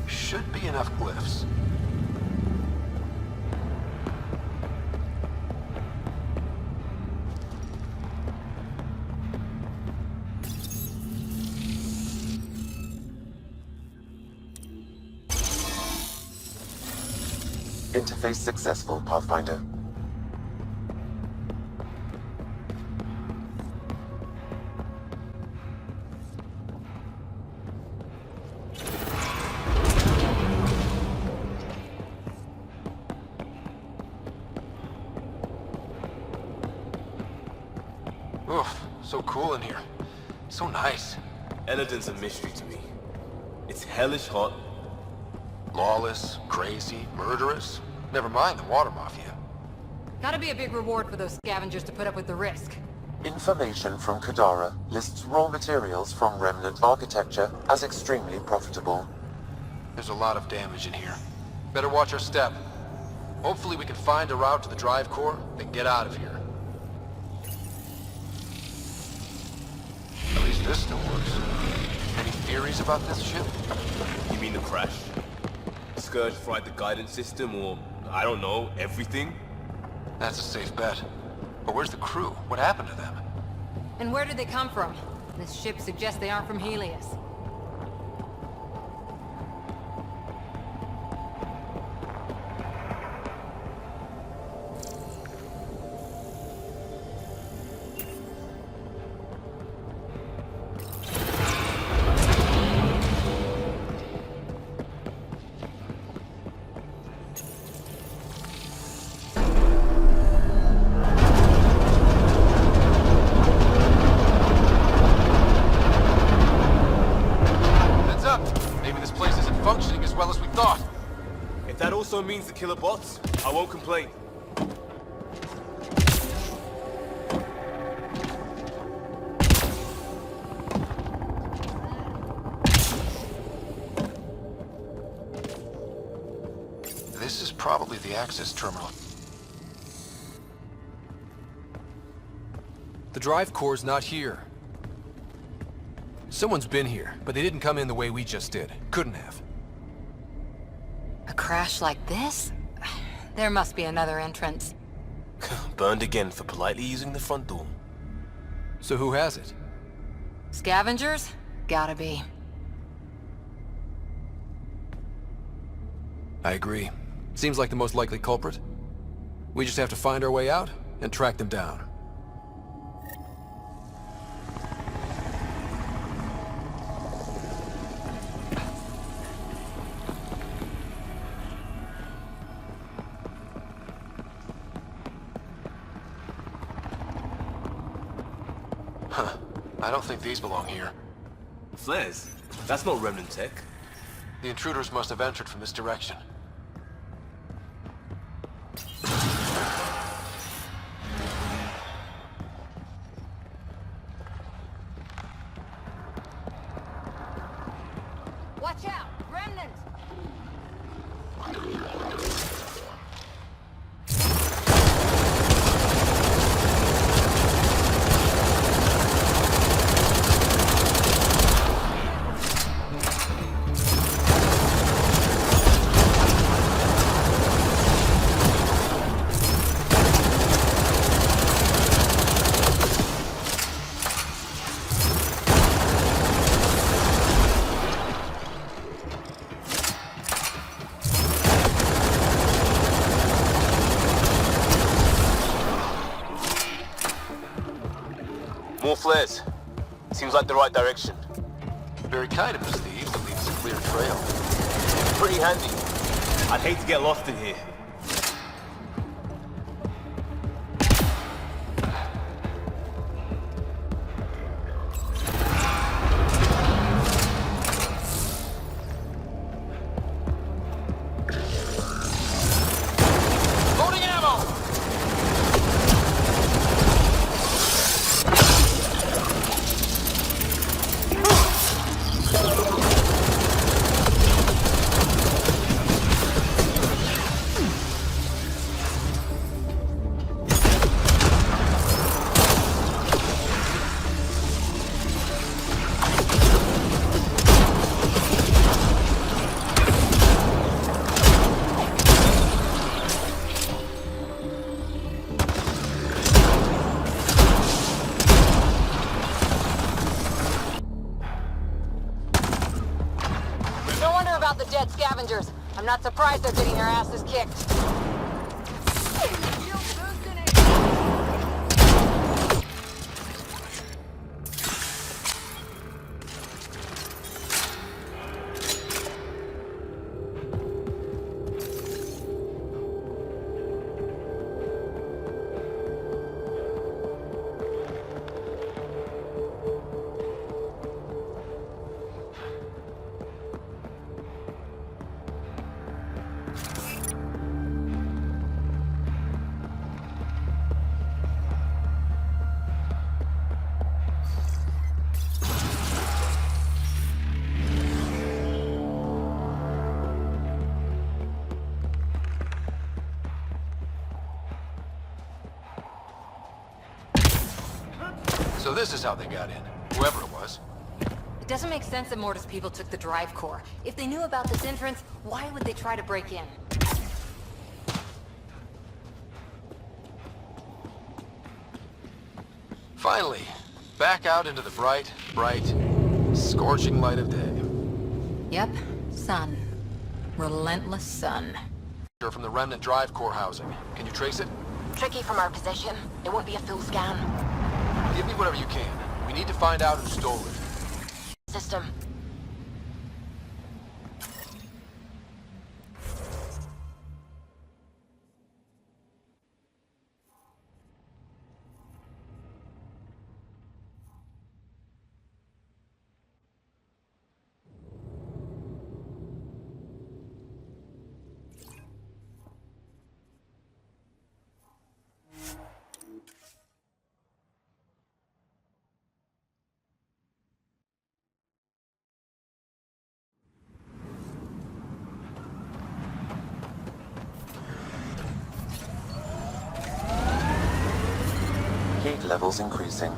Speaker 5: Should be enough glyphs.
Speaker 1: Interface successful, Pathfinder.
Speaker 5: Oof, so cool in here. So nice.
Speaker 8: Eldon's a mystery to me. It's hellish hot.
Speaker 5: Lawless, crazy, murderous. Never mind the water mafia.
Speaker 15: Gotta be a big reward for those scavengers to put up with the risk.
Speaker 1: Information from Kadara lists raw materials from remnant architecture as extremely profitable.
Speaker 5: There's a lot of damage in here. Better watch our step. Hopefully we can find a route to the drive core, then get out of here. At least this still works. Any theories about this ship?
Speaker 8: You mean the crash? Scourge fried the guidance system, or, I don't know, everything?
Speaker 5: That's a safe bet. But where's the crew? What happened to them?
Speaker 15: And where did they come from? This ship suggests they aren't from Helios.
Speaker 8: Also means the killer bots, I won't complain.
Speaker 5: This is probably the access terminal. The drive core's not here. Someone's been here, but they didn't come in the way we just did. Couldn't have.
Speaker 15: A crash like this? There must be another entrance.
Speaker 8: Burned again for politely using the front door.
Speaker 5: So who has it?
Speaker 15: Scavengers? Gotta be.
Speaker 5: I agree. Seems like the most likely culprit. We just have to find our way out and track them down. I don't think these belong here.
Speaker 8: Flares? That's not remnant tech.
Speaker 5: The intruders must have entered from this direction.
Speaker 15: Watch out! Remnant!
Speaker 8: More flares. Seems like the right direction.
Speaker 5: Very kind of us thieves to leave us a clear trail.
Speaker 8: Pretty handy. I'd hate to get lost in here.
Speaker 5: Loading ammo!
Speaker 7: scavengers. I'm not surprised they're getting their asses kicked.
Speaker 5: So this is how they got in, whoever it was.
Speaker 15: It doesn't make sense that Morta's people took the drive core. If they knew about this entrance, why would they try to break in?
Speaker 5: Finally, back out into the bright, scorching light of day.
Speaker 15: Yep, sun. Relentless sun.
Speaker 5: You're from the remnant drive core housing. Can you trace it?
Speaker 19: Tricky from our position. It won't be a full scan.
Speaker 5: Give me whatever you can. We need to find out who stole it.
Speaker 19: System.
Speaker 1: Heat levels increasing.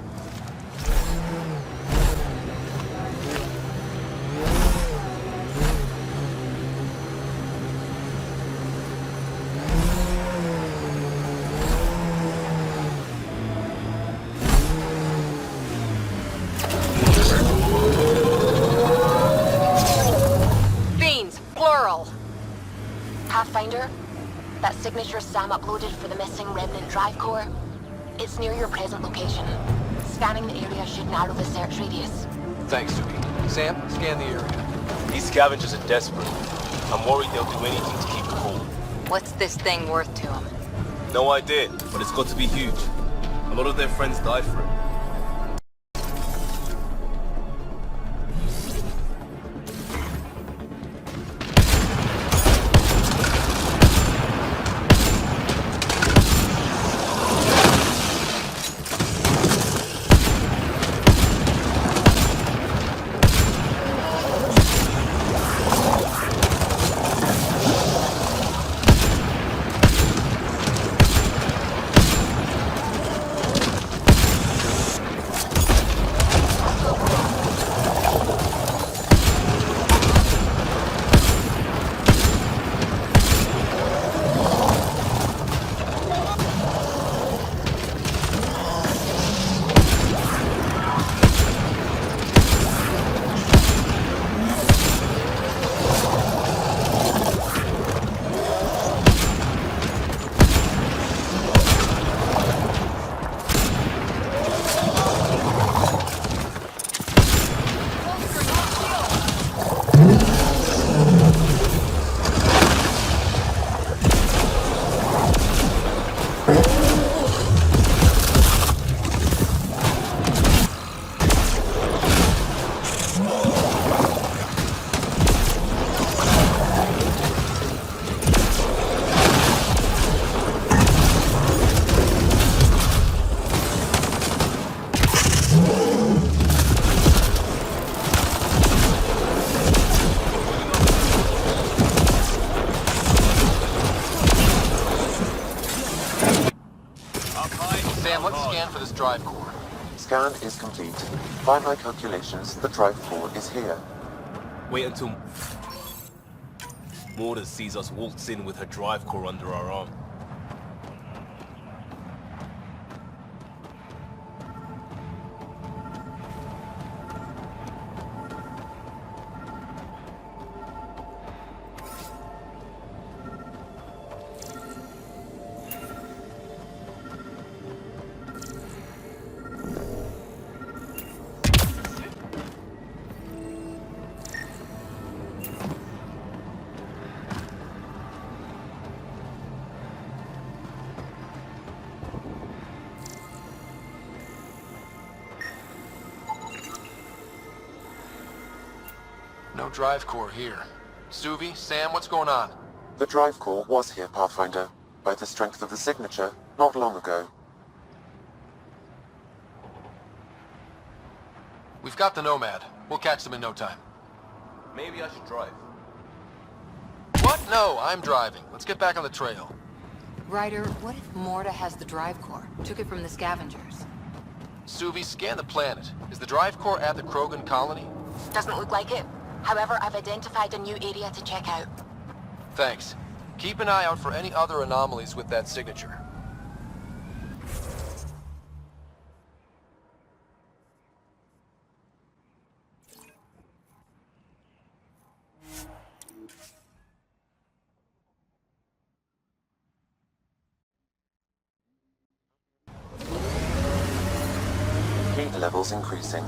Speaker 7: Fiends, plural.
Speaker 19: Pathfinder, that signature Sam uploaded for the missing remnant drive core, it's near your present location. Scanning the area should narrow the search radius.
Speaker 5: Thanks, Suki. Sam, scan the area.
Speaker 8: These scavengers are desperate. I'm worried they'll do anything to keep it cool.
Speaker 15: What's this thing worth to them?
Speaker 8: No idea, but it's got to be huge. A lot of their friends died for it.
Speaker 5: Scan for this drive core.
Speaker 1: Scan is complete. By my calculations, the drive core is here.
Speaker 8: Wait until Morta sees us waltz in with her drive core under our arm.
Speaker 5: No drive core here. Suvi, Sam, what's going on?
Speaker 1: The drive core was here, Pathfinder, by the strength of the signature, not long ago.
Speaker 5: We've got the Nomad. We'll catch them in no time.
Speaker 8: Maybe I should drive.
Speaker 5: What? No, I'm driving. Let's get back on the trail.
Speaker 15: Ryder, what if Morta has the drive core? Took it from the scavengers.
Speaker 5: Suvi, scan the planet. Is the drive core at the Krogan colony?
Speaker 19: Doesn't look like it. However, I've identified a new area to check out.
Speaker 5: Thanks. Keep an eye out for any other anomalies with that signature.
Speaker 1: Heat levels increasing.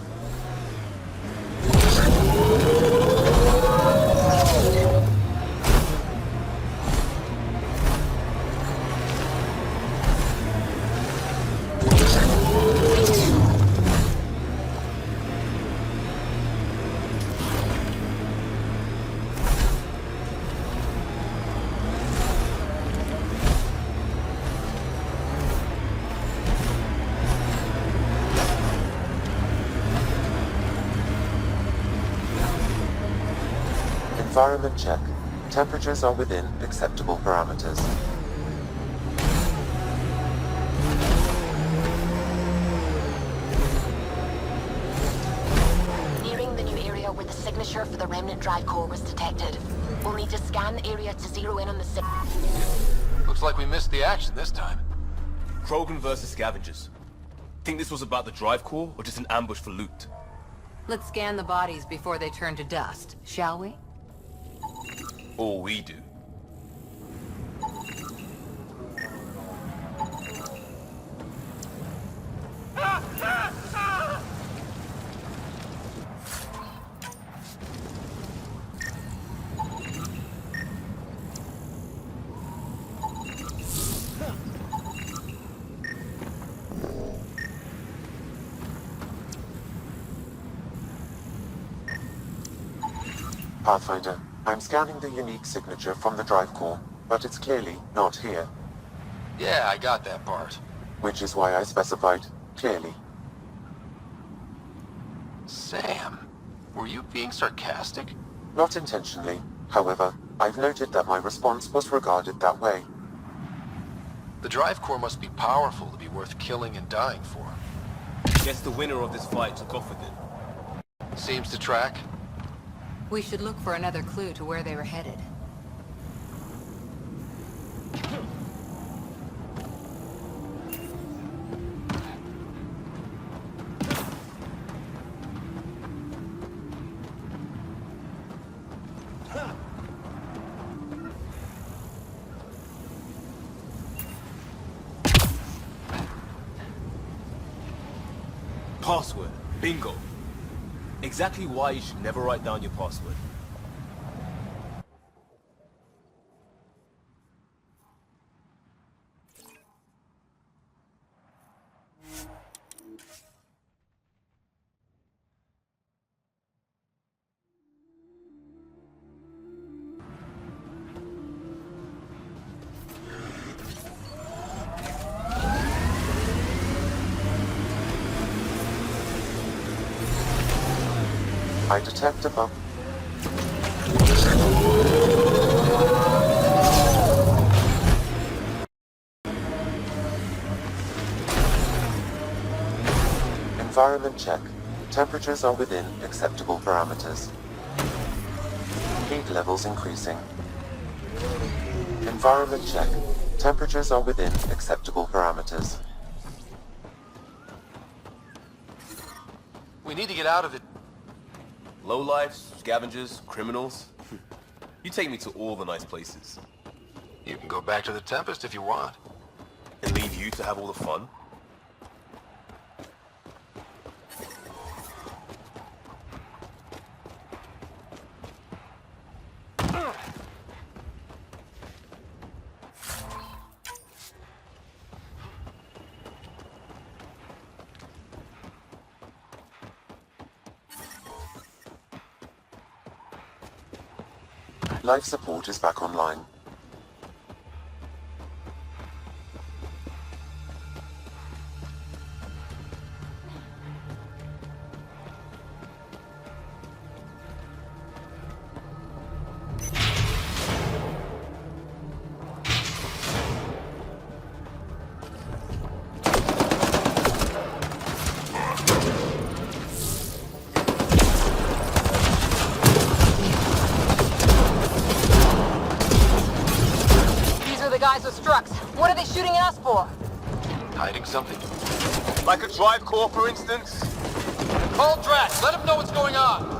Speaker 1: Environment check. Temperatures are within acceptable parameters.
Speaker 19: Nearing the new area where the signature for the remnant drive core was detected. We'll need to scan the area to zero in on the
Speaker 5: Looks like we missed the action this time.
Speaker 8: Krogan versus scavengers. Think this was about the drive core, or just an ambush for loot?
Speaker 15: Let's scan the bodies before they turn to dust, shall we?
Speaker 8: Or we do.
Speaker 1: Pathfinder, I'm scanning the unique signature from the drive core, but it's clearly not here.
Speaker 5: Yeah, I got that part.
Speaker 1: Which is why I specified clearly.
Speaker 5: Sam, were you being sarcastic?
Speaker 1: Not intentionally. However, I've noted that my response was regarded that way.
Speaker 5: The drive core must be powerful to be worth killing and dying for.
Speaker 8: Guess the winner of this fight took off with it.
Speaker 5: Seems to track.
Speaker 15: We should look for another clue to where they were headed.
Speaker 8: Password. Bingo. Exactly why you should never write down your password.
Speaker 1: I detect a bump. Environment check. Temperatures are within acceptable parameters. Heat levels increasing. Environment check. Temperatures are within acceptable parameters.
Speaker 5: We need to get out of it.
Speaker 8: Lowlifes, scavengers, criminals. You take me to all the nice places.
Speaker 5: You can go back to the Tempest if you want.
Speaker 8: And leave you to have all the fun?
Speaker 1: Life support is back online.
Speaker 7: Guys with structs. What are they shooting at us for?
Speaker 5: Hiding something?
Speaker 20: Like a drive core, for instance?
Speaker 5: Call Drax. Let him know what's going on.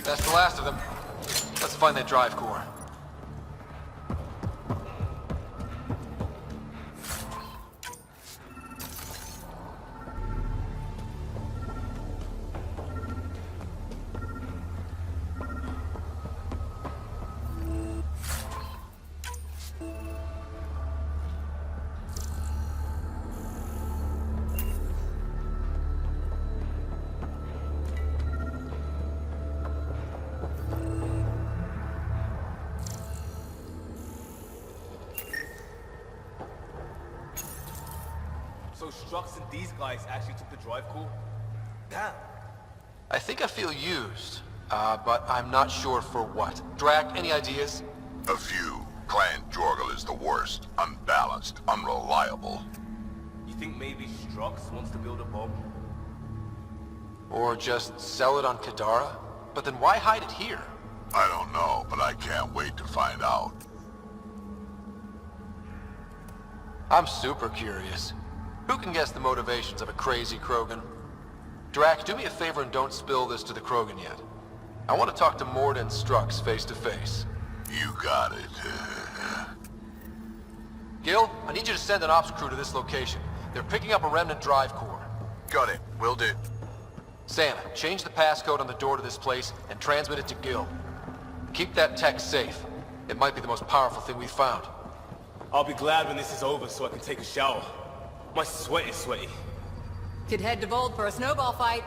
Speaker 5: That's the last of them. Let's find that drive core.
Speaker 8: So Strux and these guys actually took the drive core? Damn.
Speaker 5: I think I feel used, but I'm not sure for what. Drac, any ideas?
Speaker 2: A few. Clan Jorgal is the worst. Unbalanced, unreliable.
Speaker 8: You think maybe Strux wants to build a bomb?
Speaker 5: Or just sell it on Kadara? But then why hide it here?
Speaker 2: I don't know, but I can't wait to find out.
Speaker 5: I'm super curious. Who can guess the motivations of a crazy Krogan? Drac, do me a favor and don't spill this to the Krogan yet. I want to talk to Mord and Strux face to face.
Speaker 2: You got it.
Speaker 5: Gil, I need you to send an ops crew to this location. They're picking up a remnant drive core.
Speaker 20: Got it. Will do.
Speaker 5: Sam, change the passcode on the door to this place and transmit it to Gil. Keep that tech safe. It might be the most powerful thing we've found.
Speaker 8: I'll be glad when this is over so I can take a shower. My sweat is sweaty.
Speaker 7: Could head to Bold for a snowball fight.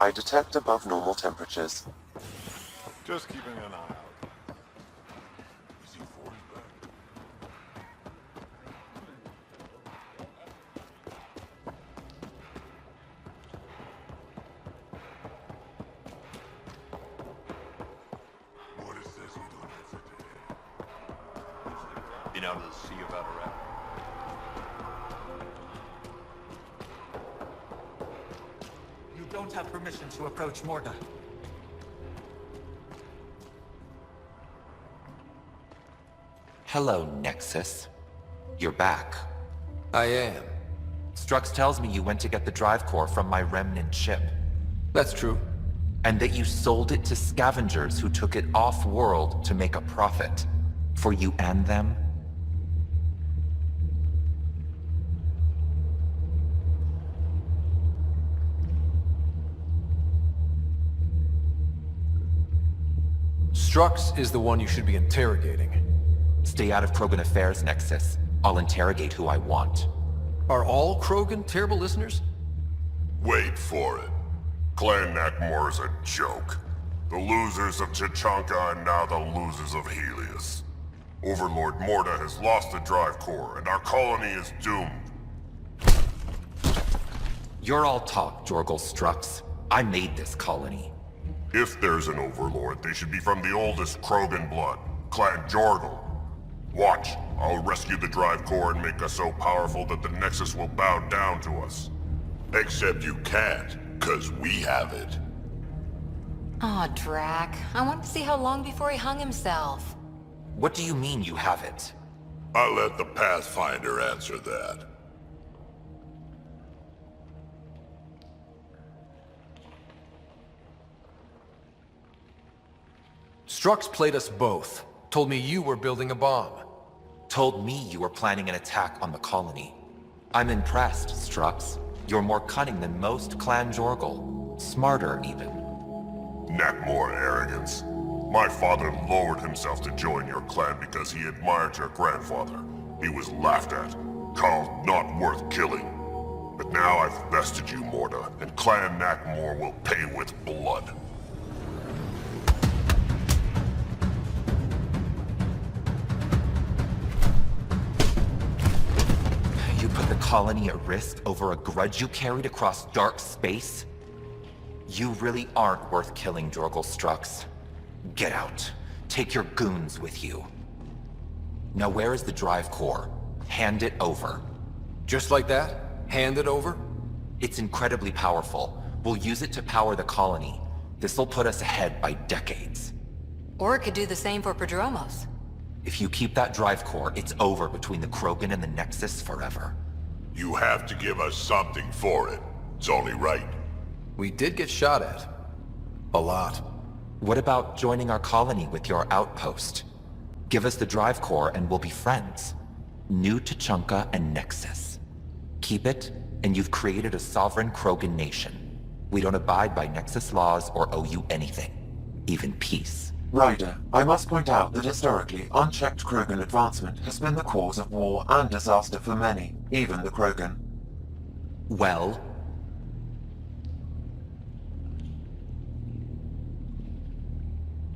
Speaker 1: I detect above normal temperatures.
Speaker 10: Just keeping an eye out. Is he forty back?
Speaker 9: What is this we don't answer today? Been out of the sea about a rat.
Speaker 6: You don't have permission to approach Morda.
Speaker 11: Hello, Nexus. You're back.
Speaker 3: I am.
Speaker 11: Strux tells me you went to get the drive core from my remnant ship.
Speaker 3: That's true.
Speaker 11: And that you sold it to scavengers who took it off-world to make a profit. For you and them?
Speaker 3: Strux is the one you should be interrogating.
Speaker 11: Stay out of Krogan affairs, Nexus. I'll interrogate who I want.
Speaker 3: Are all Krogan terrible listeners?
Speaker 9: Wait for it. Clan Nakmor is a joke. The losers of Chichanka and now the losers of Helios. Overlord Morda has lost the drive core, and our colony is doomed.
Speaker 11: You're all talk, Jorgal Strux. I made this colony.
Speaker 9: If there's an overlord, they should be from the oldest Krogan blood, Clan Jorgal. Watch, I'll rescue the drive core and make us so powerful that the Nexus will bow down to us. Except you can't, 'cause we have it.
Speaker 15: Aw, Drac. I wanted to see how long before he hung himself.
Speaker 11: What do you mean you have it?
Speaker 9: I'll let the Pathfinder answer that.
Speaker 3: Strux played us both. Told me you were building a bomb.
Speaker 11: Told me you were planning an attack on the colony. I'm impressed, Strux. You're more cunning than most Clan Jorgal. Smarter, even.
Speaker 9: Nakmor arrogance. My father lowered himself to join your clan because he admired your grandfather. He was laughed at, called not worth killing. But now I've bested you, Morda, and Clan Nakmor will pay with blood.
Speaker 11: You put the colony at risk over a grudge you carried across dark space? You really aren't worth killing, Jorgal Strux. Get out. Take your goons with you. Now where is the drive core? Hand it over.
Speaker 3: Just like that? Hand it over?
Speaker 11: It's incredibly powerful. We'll use it to power the colony. This'll put us ahead by decades.
Speaker 15: Or it could do the same for Prodromos.
Speaker 11: If you keep that drive core, it's over between the Krogan and the Nexus forever.
Speaker 9: You have to give us something for it. It's only right.
Speaker 3: We did get shot at. A lot.
Speaker 11: What about joining our colony with your outpost? Give us the drive core and we'll be friends. New Tuchanka and Nexus. Keep it, and you've created a sovereign Krogan nation. We don't abide by Nexus laws or owe you anything. Even peace.
Speaker 1: Ryder, I must point out that historically, unchecked Krogan advancement has been the cause of war and disaster for many, even the Krogan.
Speaker 11: Well?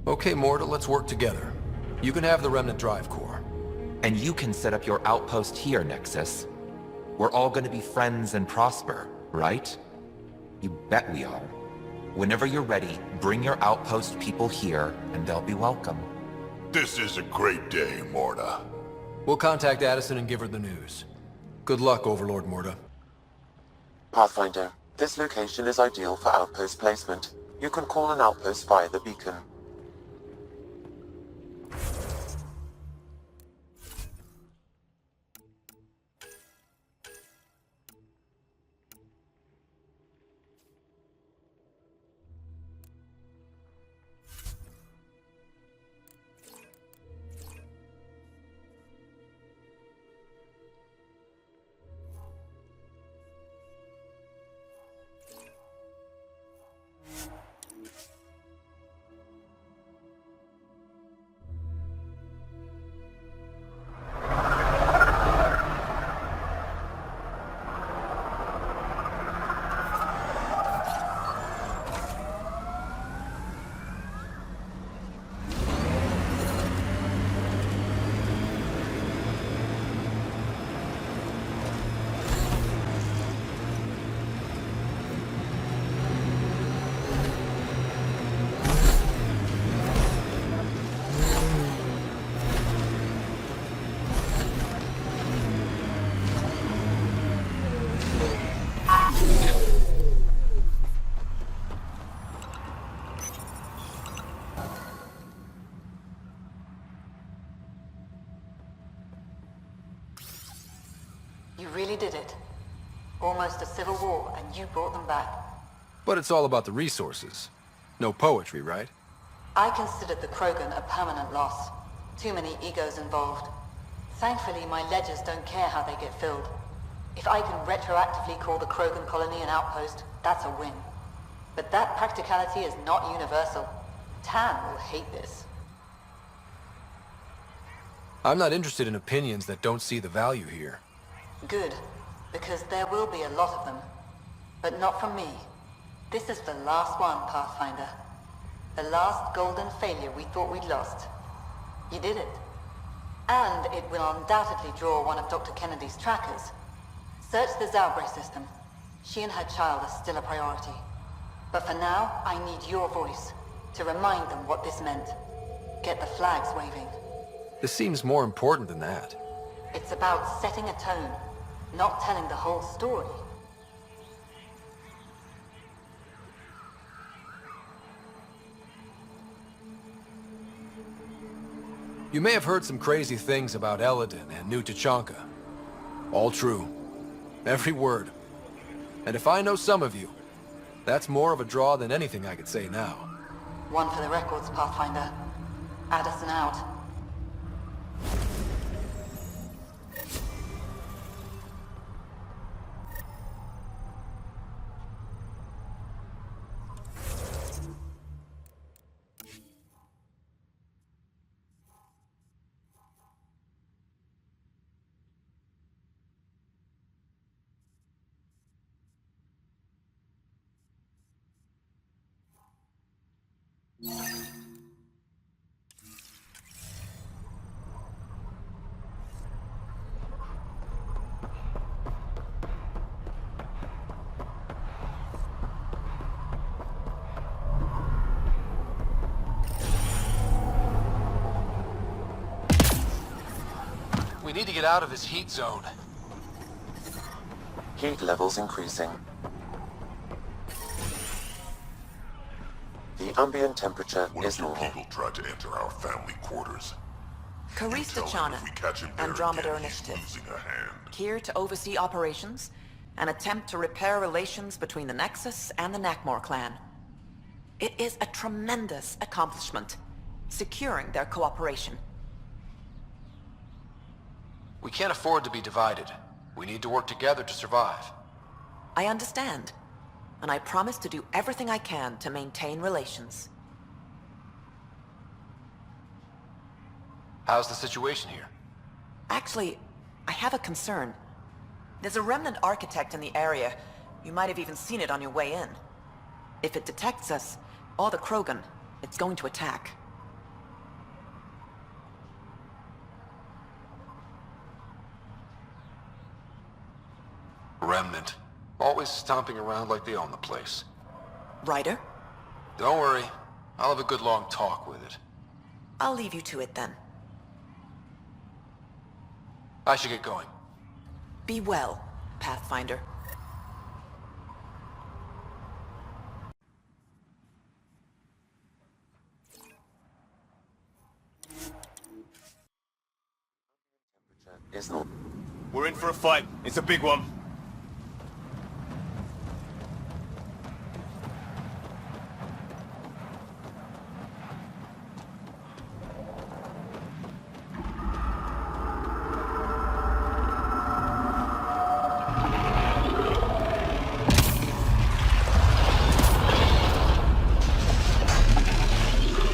Speaker 3: Okay, Morda, let's work together. You can have the Remnant drive core.
Speaker 11: And you can set up your outpost here, Nexus. We're all gonna be friends and prosper, right? You bet we are. Whenever you're ready, bring your outpost people here, and they'll be welcome.
Speaker 9: This is a great day, Morda.
Speaker 3: We'll contact Addison and give her the news. Good luck, Overlord Morda.
Speaker 1: Pathfinder, this location is ideal for outpost placement. You can call an outpost via the beacon.
Speaker 13: You really did it. Almost a civil war, and you brought them back.
Speaker 3: But it's all about the resources. No poetry, right?
Speaker 13: I considered the Krogan a permanent loss. Too many egos involved. Thankfully, my ledgers don't care how they get filled. If I can retroactively call the Krogan colony an outpost, that's a win. But that practicality is not universal. Tan will hate this.
Speaker 3: I'm not interested in opinions that don't see the value here.
Speaker 13: Good, because there will be a lot of them. But not from me. This is the last one, Pathfinder. The last golden failure we thought we'd lost. You did it. And it will undoubtedly draw one of Dr. Kennedy's trackers. Search the Zaubre system. She and her child are still a priority. But for now, I need your voice to remind them what this meant. Get the flags waving.
Speaker 3: This seems more important than that.
Speaker 13: It's about setting a tone, not telling the whole story.
Speaker 3: You may have heard some crazy things about Eladin and New Tachanka. All true. Every word. And if I know some of you, that's more of a draw than anything I could say now.
Speaker 13: One for the records, Pathfinder. Addison out.
Speaker 5: We need to get out of this heat zone.
Speaker 1: Heat levels increasing. The ambient temperature is normal.
Speaker 9: People tried to enter our family quarters.
Speaker 21: Karista Chana, Andromeda Initiative. Here to oversee operations and attempt to repair relations between the Nexus and the Nakmor clan. It is a tremendous accomplishment, securing their cooperation.
Speaker 5: We can't afford to be divided. We need to work together to survive.
Speaker 21: I understand, and I promise to do everything I can to maintain relations.
Speaker 5: How's the situation here?
Speaker 21: Actually, I have a concern. There's a remnant architect in the area. You might have even seen it on your way in. If it detects us, or the Krogan, it's going to attack.
Speaker 5: Remnant. Always stomping around like they own the place.
Speaker 21: Ryder?
Speaker 5: Don't worry. I'll have a good long talk with it.
Speaker 21: I'll leave you to it then.
Speaker 5: I should get going.
Speaker 21: Be well, Pathfinder.
Speaker 1: Is not.
Speaker 20: We're in for a fight. It's a big one.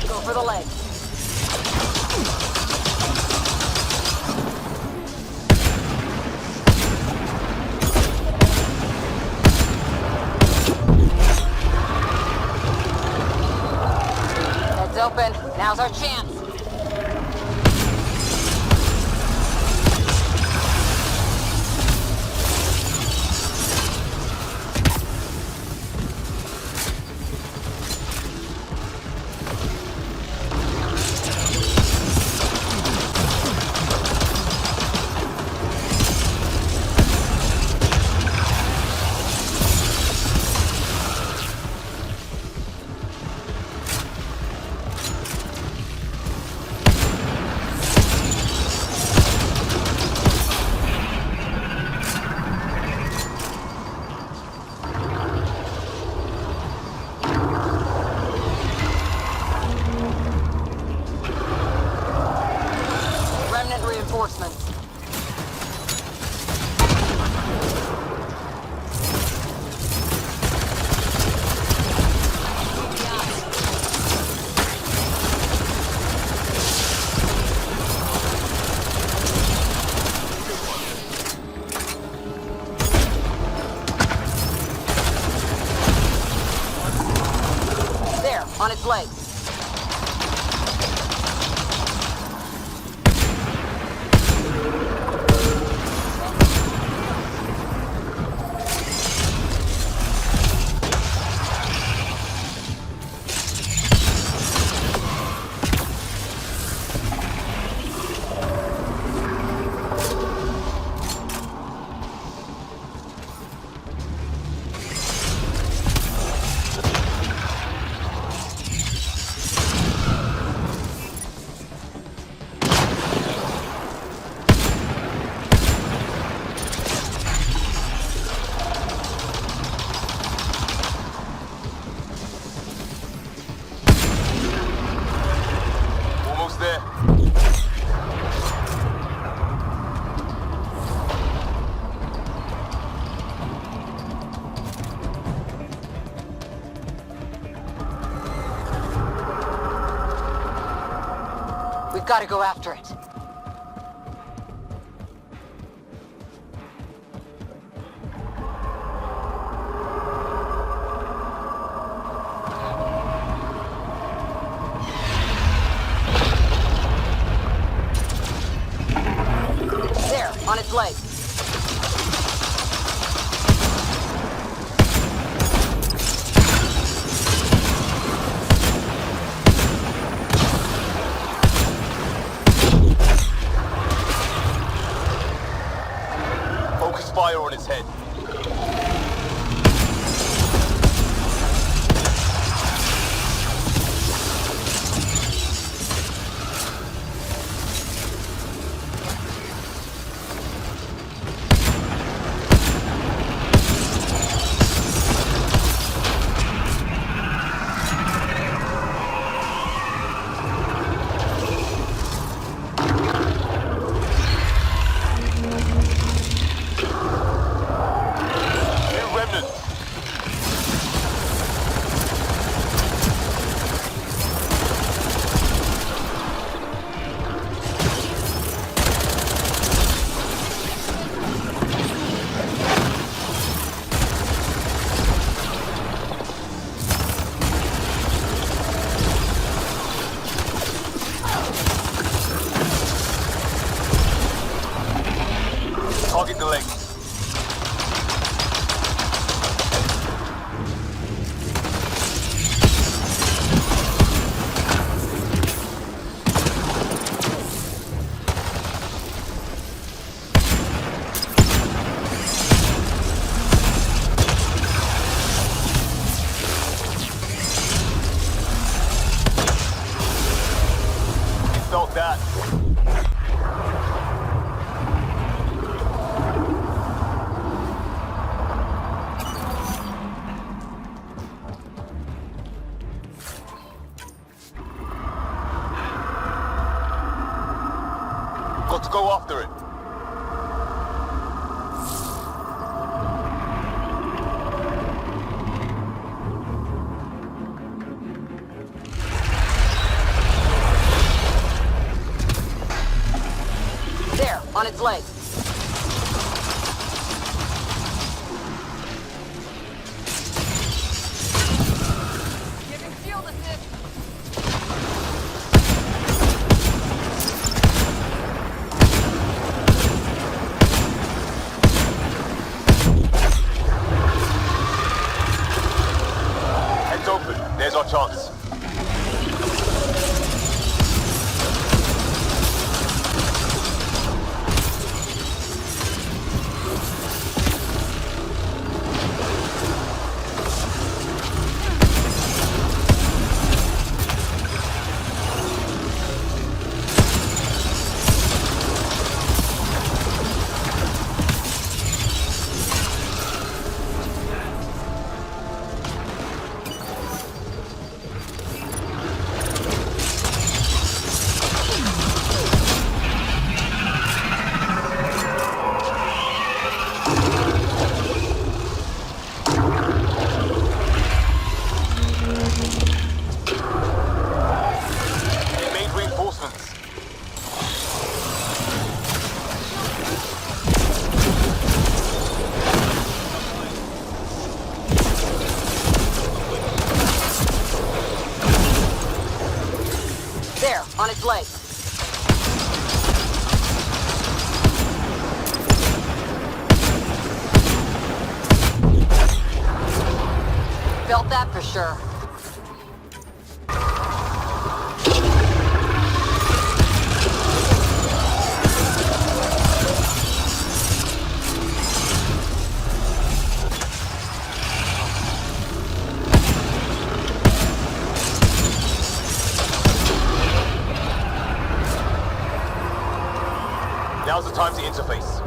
Speaker 7: Go for the leg. Heads open. Now's our chance. reinforcements. There, on its legs.
Speaker 20: Almost there.
Speaker 7: We've got to go after it. There, on its legs.
Speaker 20: Focus fire on its head. Target the legs. You felt that. Got to go after it.
Speaker 7: There, on its legs. Giving shield assist.
Speaker 20: Heads open. There's our chance.
Speaker 7: There, on its legs. Felt that for sure.
Speaker 20: Now's the time to interface.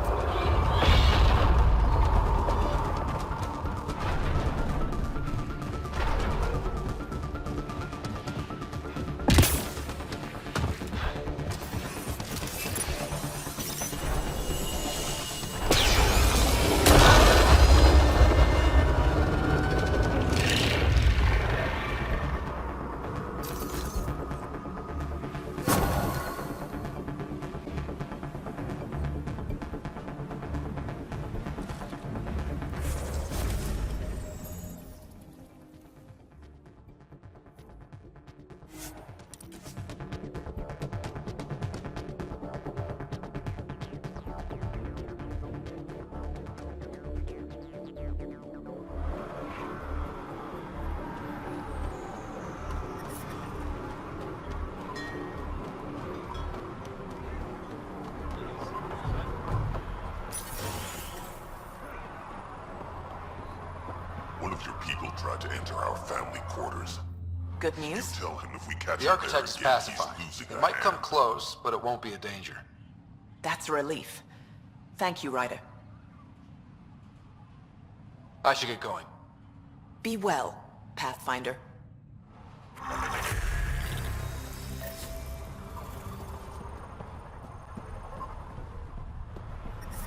Speaker 9: One of your people tried to enter our family quarters.
Speaker 21: Good news?
Speaker 9: Tell him if we catch
Speaker 5: The
Speaker 9: him
Speaker 5: architect is
Speaker 9: there again,
Speaker 5: pacified.
Speaker 9: he's losing
Speaker 5: It
Speaker 9: a
Speaker 5: might
Speaker 9: hand.
Speaker 5: come close, but it won't be a danger.
Speaker 21: That's a relief. Thank you, Ryder.
Speaker 5: I should get going.
Speaker 21: Be well, Pathfinder.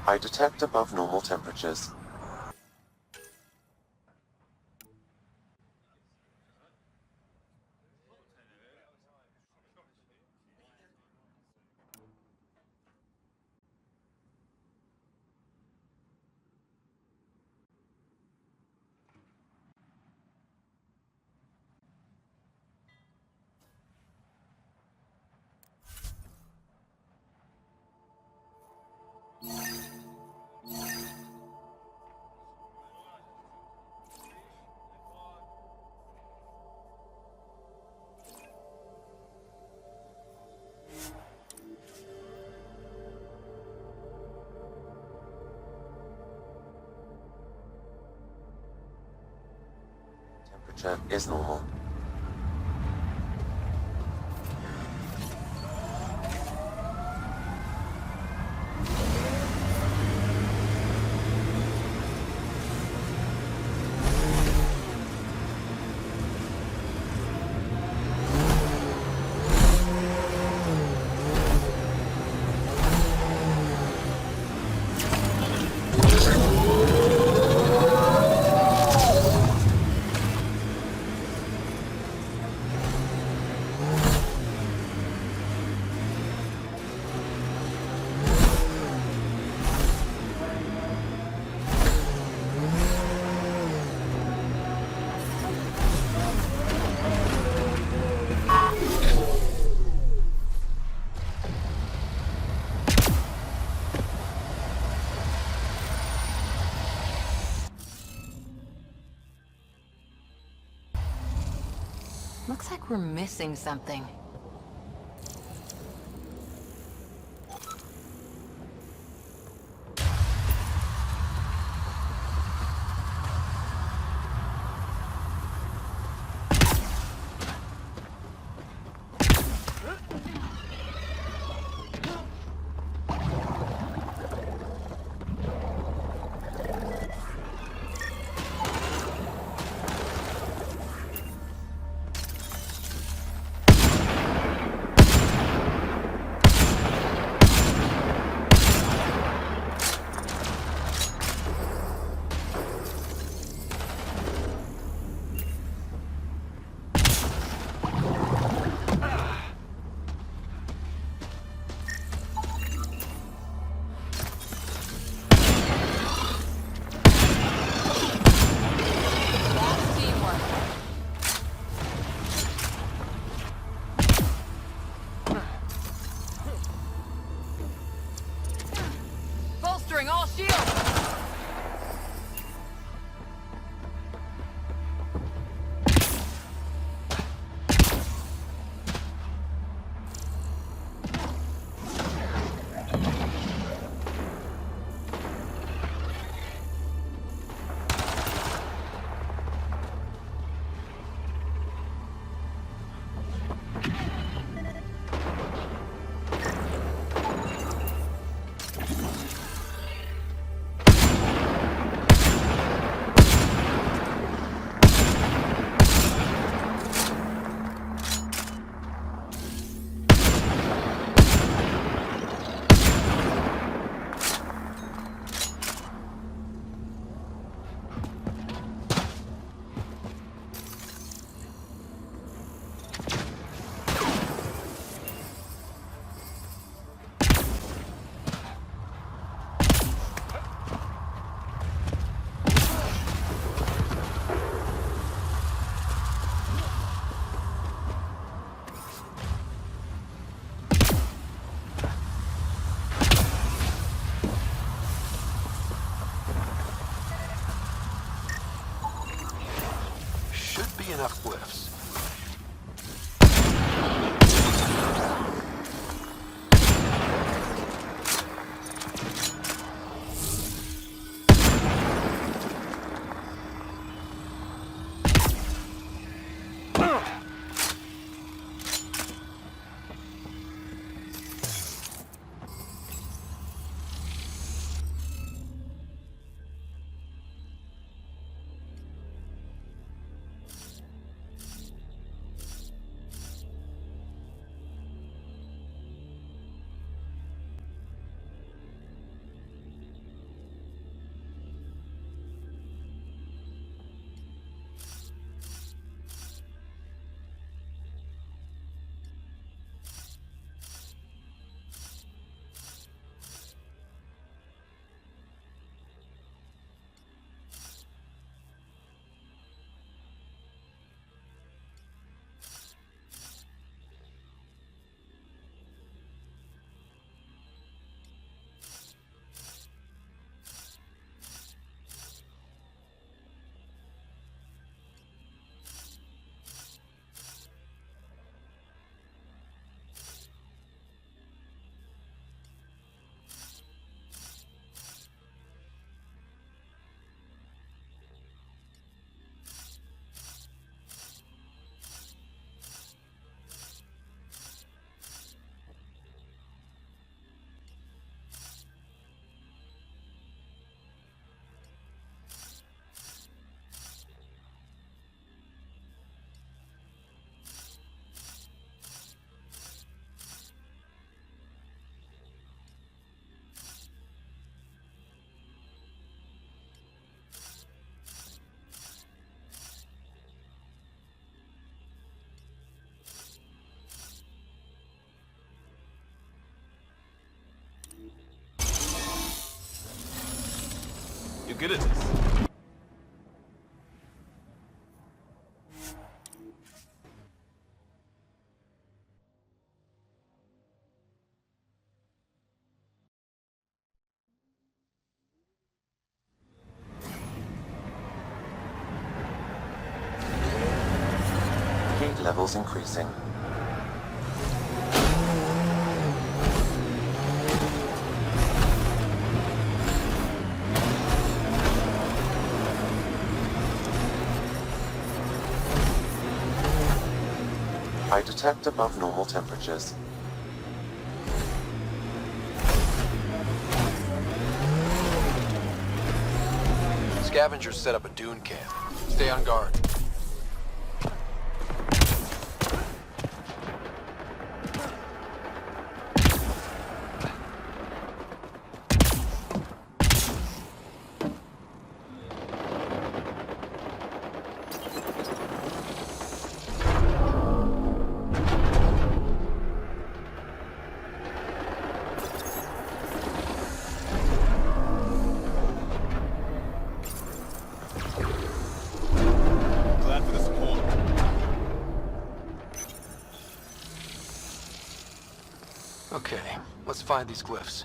Speaker 1: I detect above normal temperatures. Temperature is normal.
Speaker 7: Looks like we're missing something.
Speaker 8: You're good at this.
Speaker 1: Heat levels increasing. I detect above normal temperatures.
Speaker 3: Scavengers set up a dune camp. Stay on guard.
Speaker 8: Glad for the support.
Speaker 3: Okay, let's find these glyphs.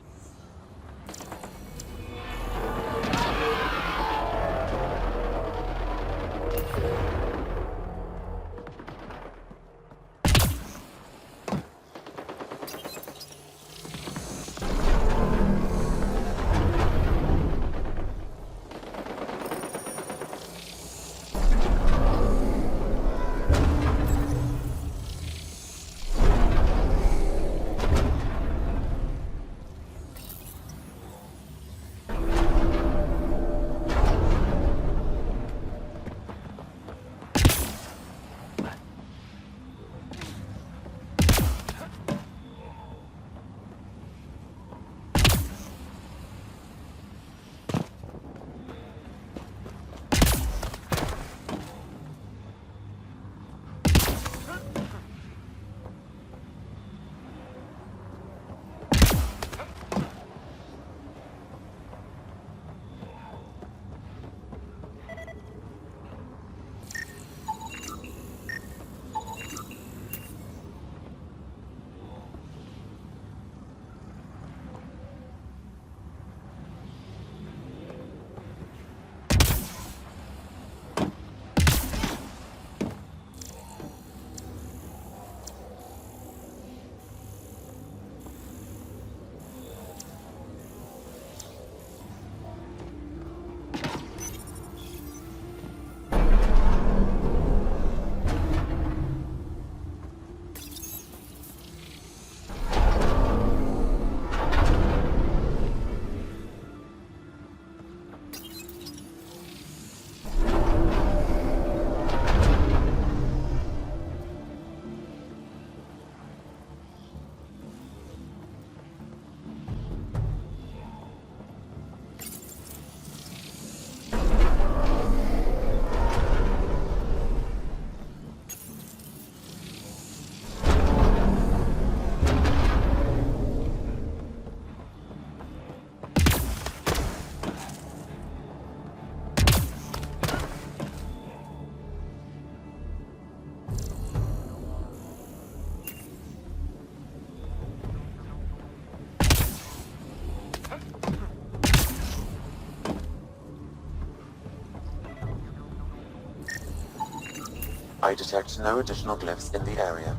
Speaker 1: I detect no additional glyphs in the area.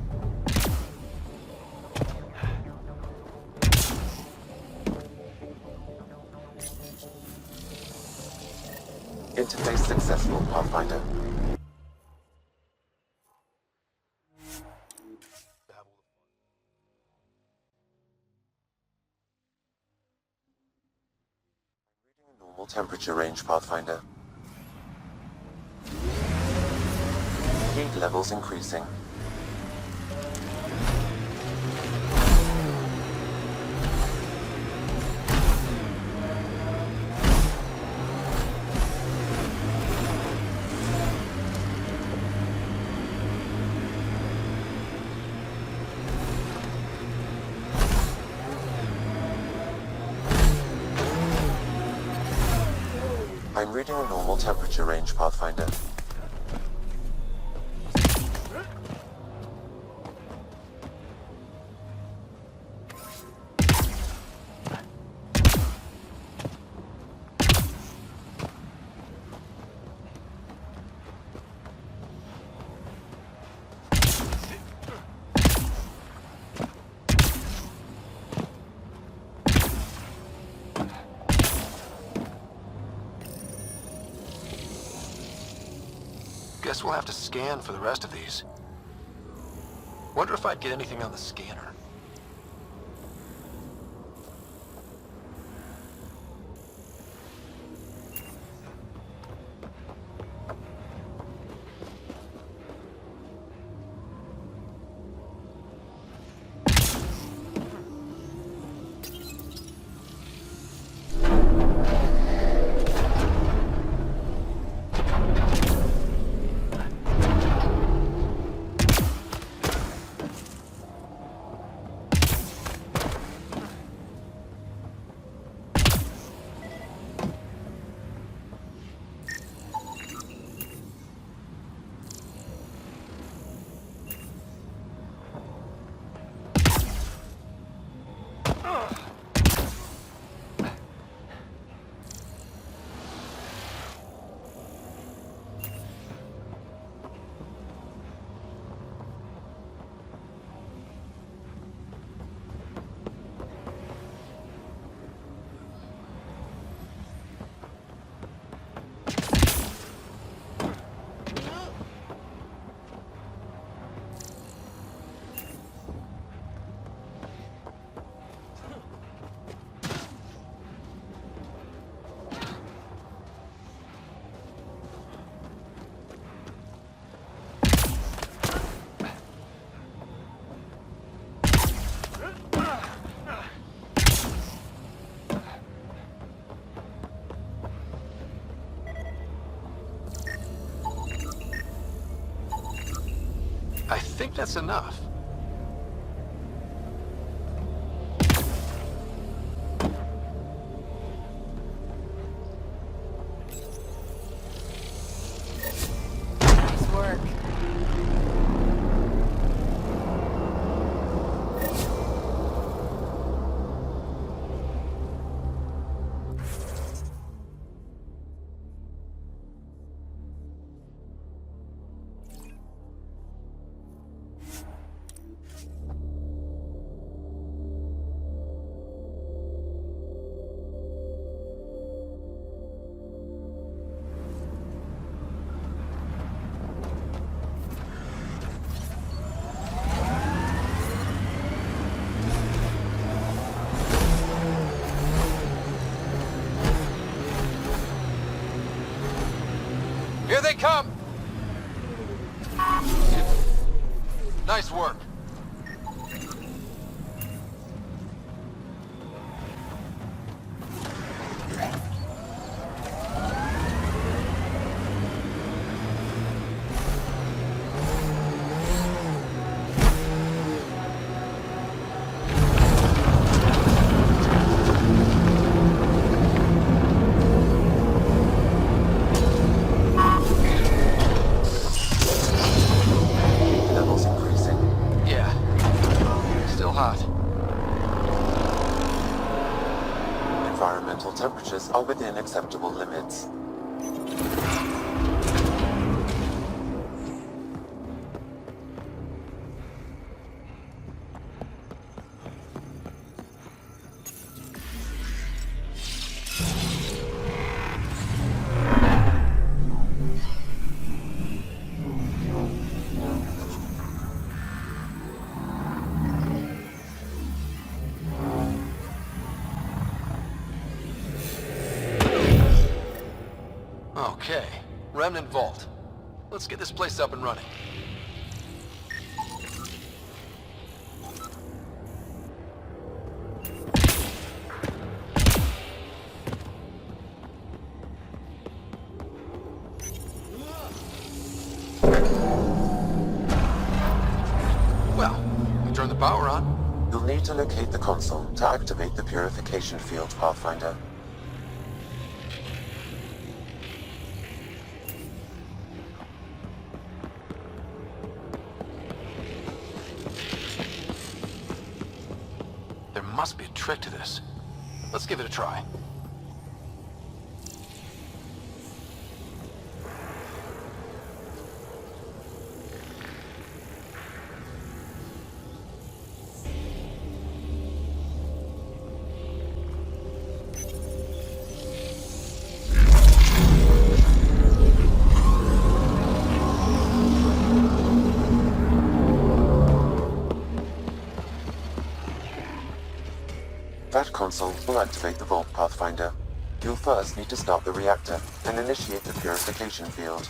Speaker 1: Interface successful, Pathfinder. Normal temperature range, Pathfinder. Heat levels increasing. I'm reading a normal temperature range, Pathfinder.
Speaker 5: Guess we'll have to scan for the rest of these. Wonder if I'd get anything on the scanner. I think that's enough.
Speaker 19: Nice work.
Speaker 5: Here they come! Nice work.
Speaker 1: Levels increasing.
Speaker 5: Yeah. Still hot.
Speaker 1: Environmental temperatures are within acceptable limits.
Speaker 5: Okay. Remnant Vault. Let's get this place up and running. Well, we turn the power on.
Speaker 1: You'll need to locate the console to activate the purification field, Pathfinder.
Speaker 5: must be a trick to this. Let's give it a try.
Speaker 1: That console will activate the vault, Pathfinder. You'll first need to start the reactor and initiate the purification field.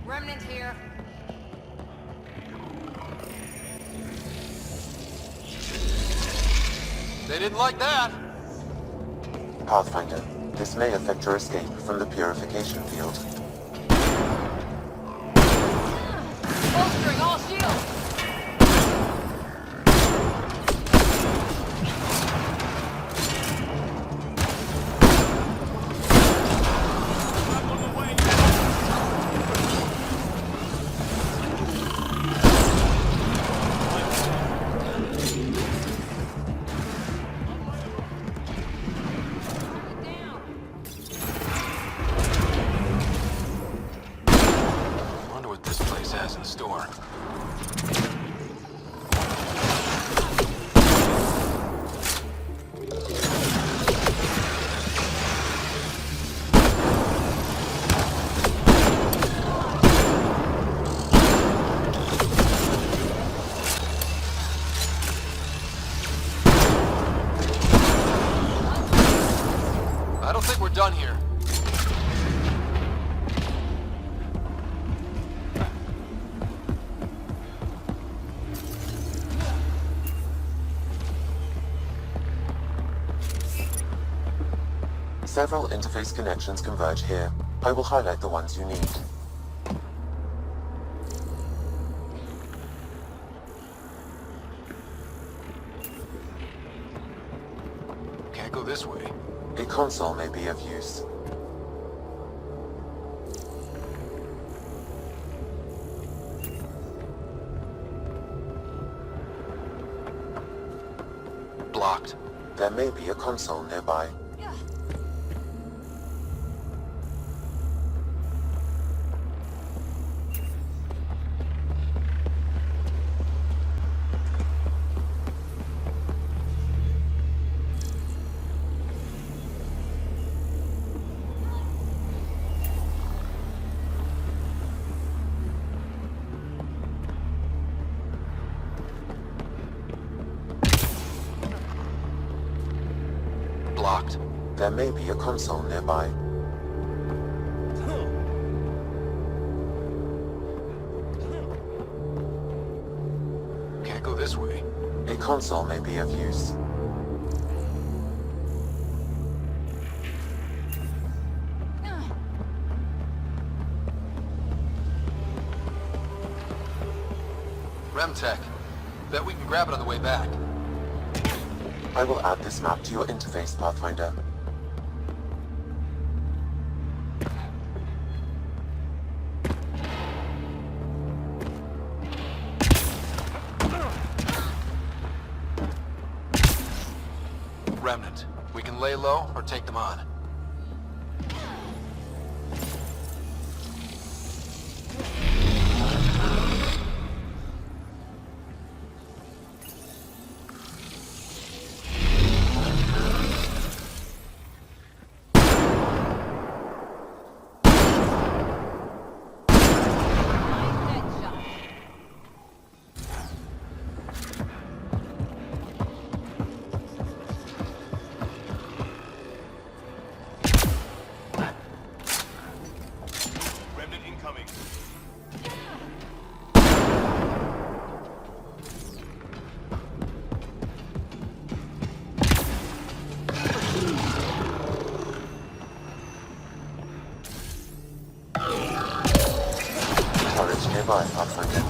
Speaker 7: Remnant here.
Speaker 5: They didn't like that.
Speaker 1: Pathfinder, this may affect your escape from the purification field.
Speaker 7: Bolstering all shields.
Speaker 5: Wonder what this place has in store. I don't think we're done here.
Speaker 1: Several interface connections converge here. I will highlight the ones you need.
Speaker 5: Can't go this way.
Speaker 1: A console may be of use.
Speaker 5: Blocked.
Speaker 1: There may be a console nearby.
Speaker 5: Blocked.
Speaker 1: There may be a console nearby.
Speaker 5: Can't go this way.
Speaker 1: A console may be of use.
Speaker 5: Remtech. Bet we can grab it on the way back.
Speaker 1: I will add this map to your interface, Pathfinder.
Speaker 5: Remnant. We can lay low or take them on.
Speaker 1: nearby, Pathfinder.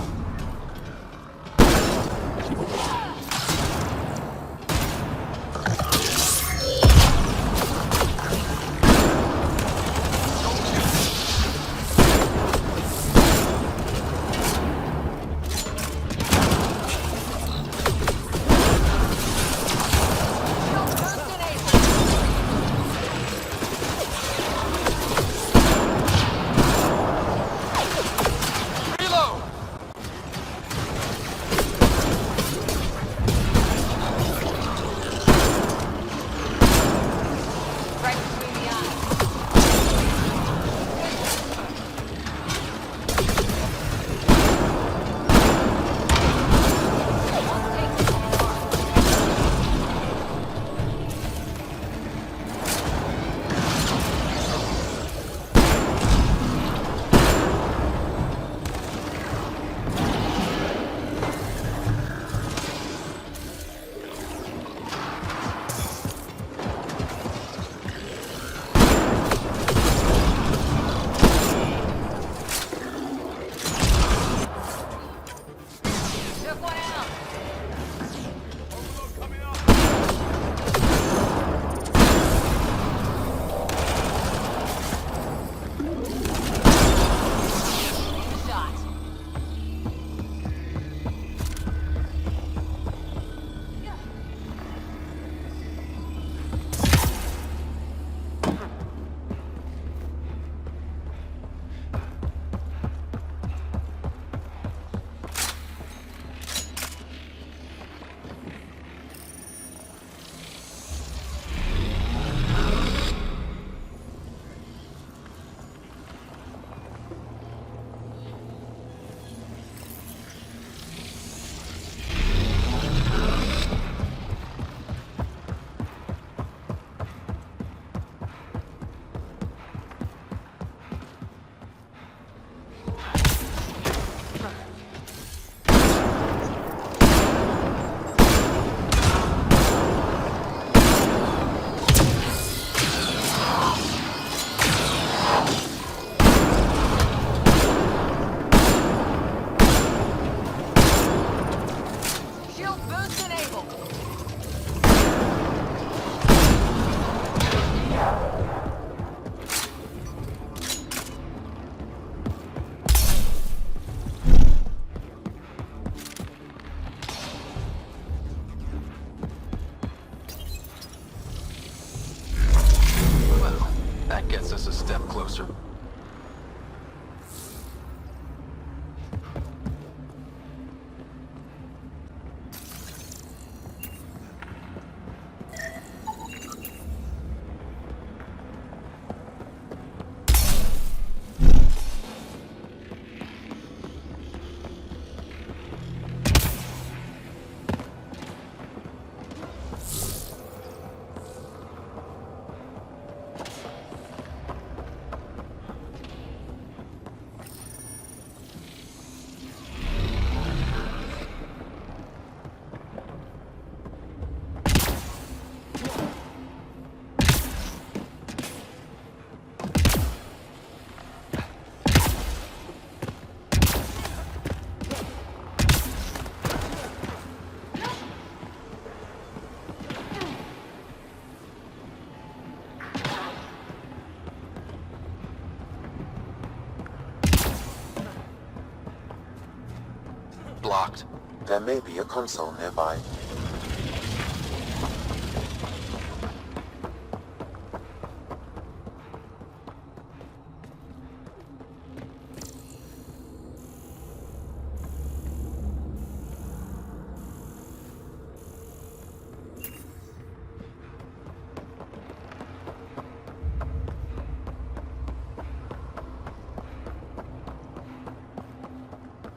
Speaker 5: Blocked.
Speaker 1: There may be a console nearby.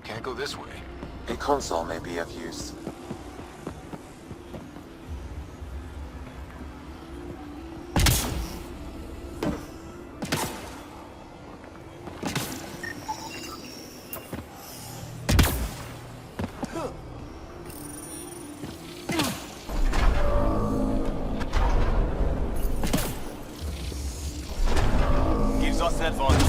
Speaker 5: Can't go this way.
Speaker 1: A console may be of use.
Speaker 8: Gives us advantage.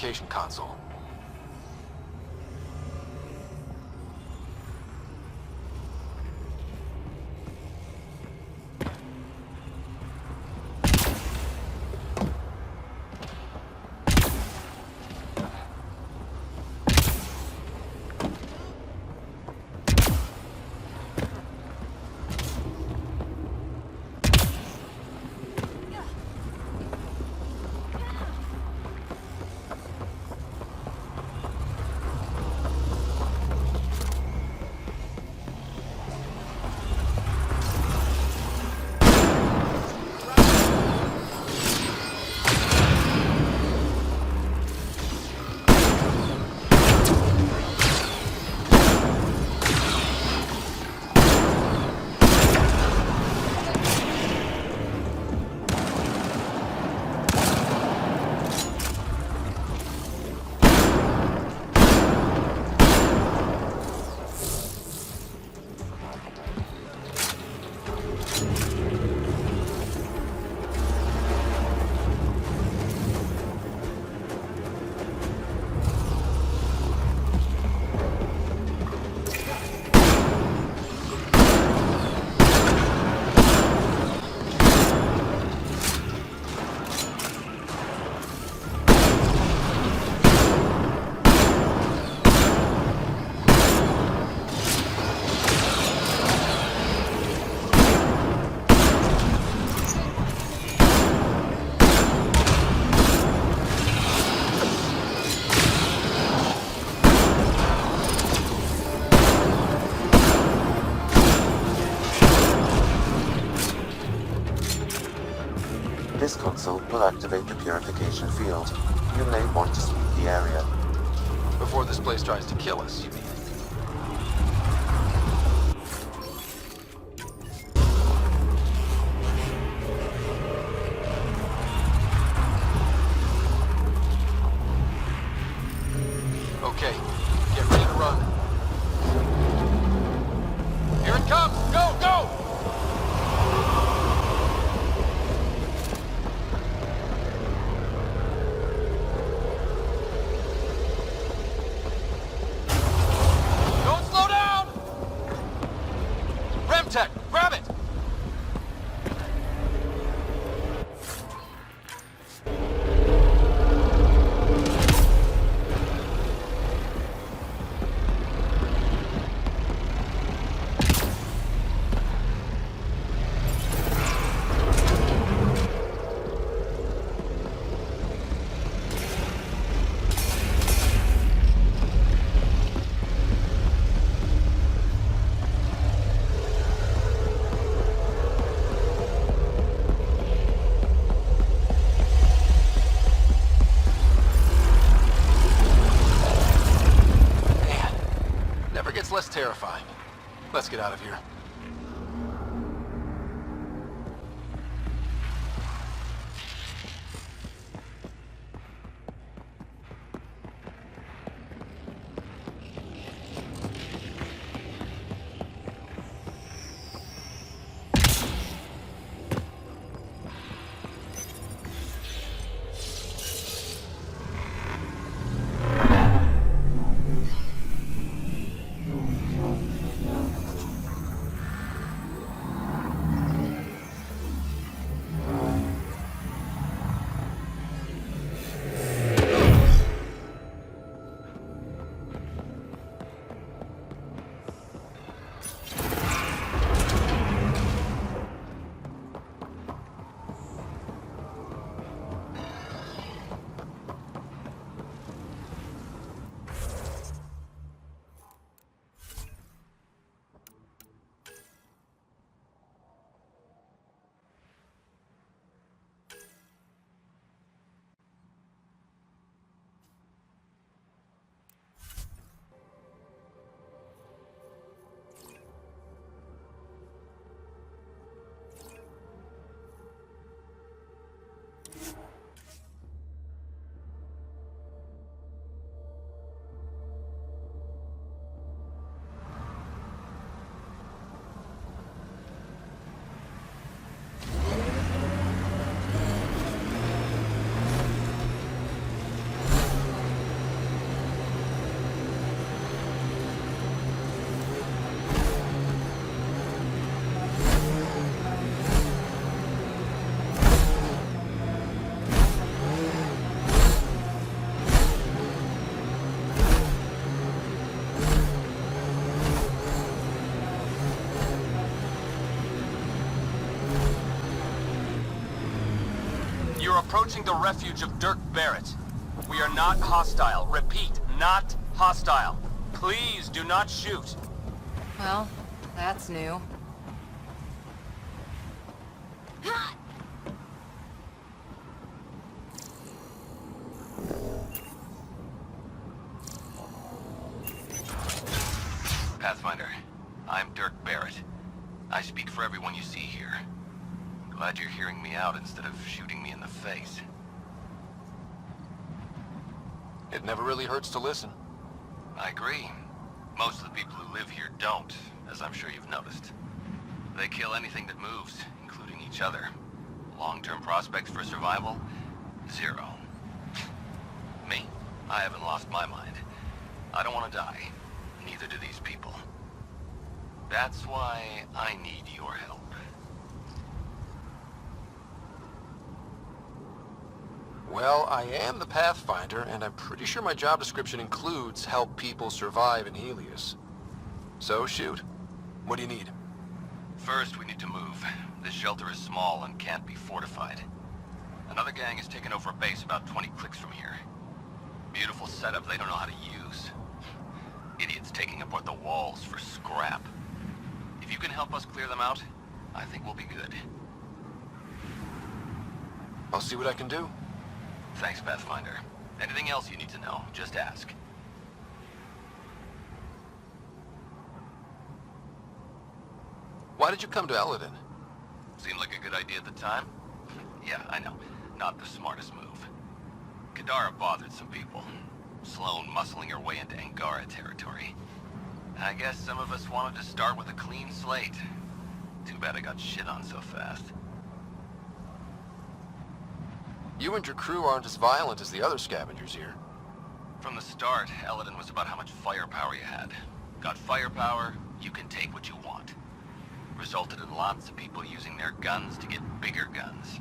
Speaker 5: verification console.
Speaker 1: This console will activate the purification field. You may want to sweep the area.
Speaker 5: Before this place tries to kill us, you mean? Okay, get ready to run. Here it comes! Go, go! Don't slow down! Remtech, grab it! Never gets less terrifying. Let's get out of here.
Speaker 20: approaching the refuge of Dirk Barrett. We are not hostile. Repeat, not hostile. Please do not shoot.
Speaker 15: Well, that's new.
Speaker 5: Pathfinder, I'm Dirk Barrett. I speak for everyone you see here. Glad you're hearing me out instead of shooting me in the face. It never really hurts to listen. I agree. Most of the people who live here don't, as I'm sure you've noticed. They kill anything that moves, including each other. Long-term prospects for survival? Zero. Me? I haven't lost my mind. I don't want to die. Neither do these people. That's why I need your help.
Speaker 4: Well, I am the Pathfinder, and I'm pretty sure my job description includes help people survive in Helios. So shoot. What do you need?
Speaker 5: First, we need to move. This shelter is small and can't be fortified. Another gang has taken over a base about 20 clicks from here. Beautiful setup they don't know how to use. Idiots taking apart the walls for scrap. If you can help us clear them out, I think we'll be good.
Speaker 4: I'll see what I can do.
Speaker 5: Thanks, Pathfinder. Anything else you need to know, just ask.
Speaker 4: Why did you come to Eladin?
Speaker 5: Seemed like a good idea at the time. Yeah, I know. Not the smartest move. Kadara bothered some people. Sloane muscling her way into Angara territory. I guess some of us wanted to start with a clean slate. Too bad I got shit on so fast.
Speaker 4: You and your crew aren't as violent as the other scavengers here.
Speaker 5: From the start, Eladin was about how much firepower you had. Got firepower, you can take what you want. Resulted in lots of people using their guns to get bigger guns.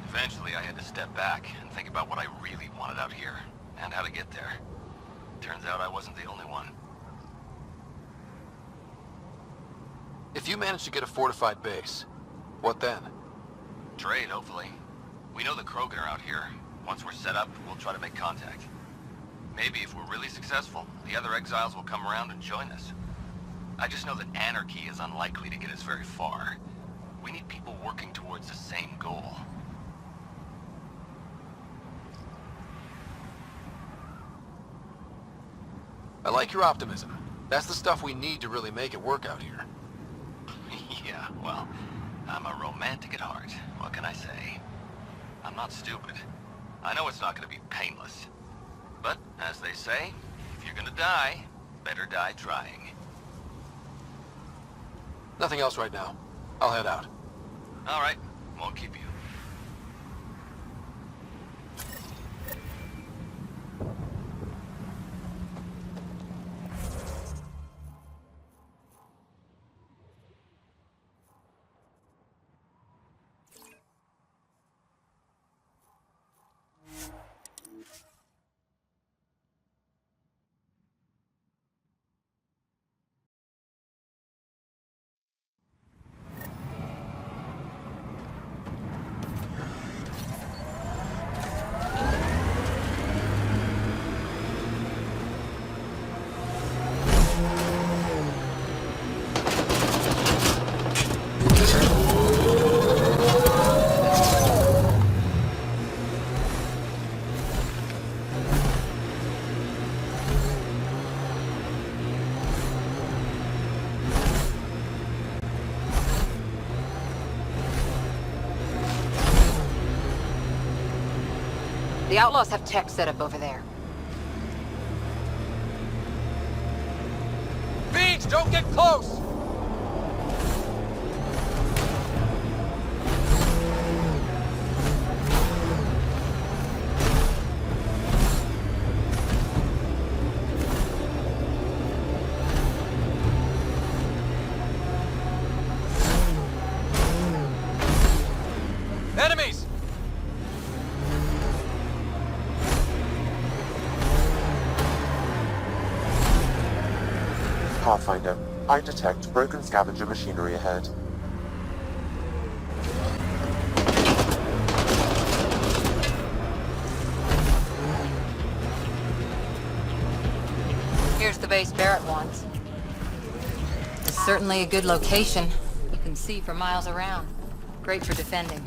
Speaker 5: Eventually, I had to step back and think about what I really wanted out here, and how to get there. Turns out I wasn't the only one.
Speaker 4: If you manage to get a fortified base, what then?
Speaker 5: Trade, hopefully. We know the Krogan are out here. Once we're set up, we'll try to make contact. Maybe if we're really successful, the other exiles will come around and join us. I just know that anarchy is unlikely to get us very far. We need people working towards the same goal.
Speaker 4: I like your optimism. That's the stuff we need to really make it work out here.
Speaker 5: Yeah, well, I'm a romantic at heart. What can I say? I'm not stupid. I know it's not going to be painless. But, as they say, if you're going to die, better die trying.
Speaker 4: Nothing else right now. I'll head out.
Speaker 5: All right, won't keep you.
Speaker 15: The Outlaws have tech set up over there.
Speaker 3: Beach, don't get close! Enemies!
Speaker 1: Pathfinder, I detect broken scavenger machinery ahead.
Speaker 15: base Barrett wants. It's certainly a good location. You can see for miles around. Great for defending.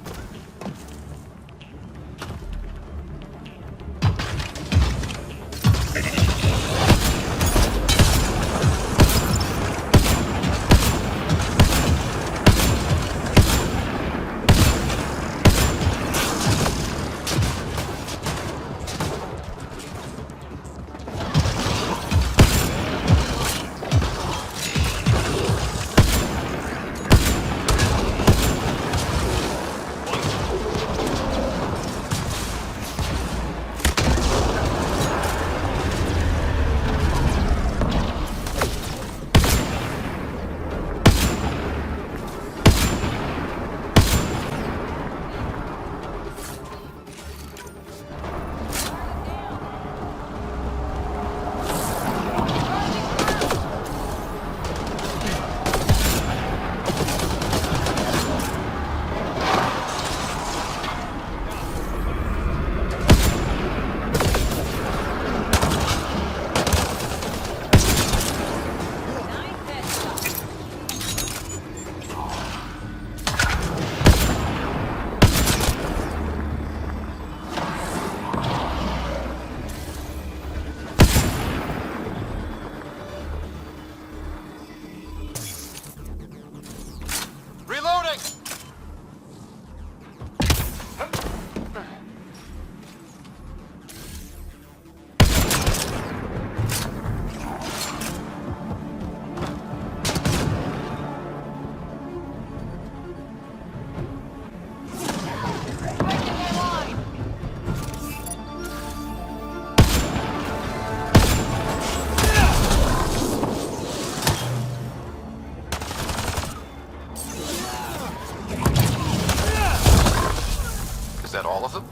Speaker 4: that all of them?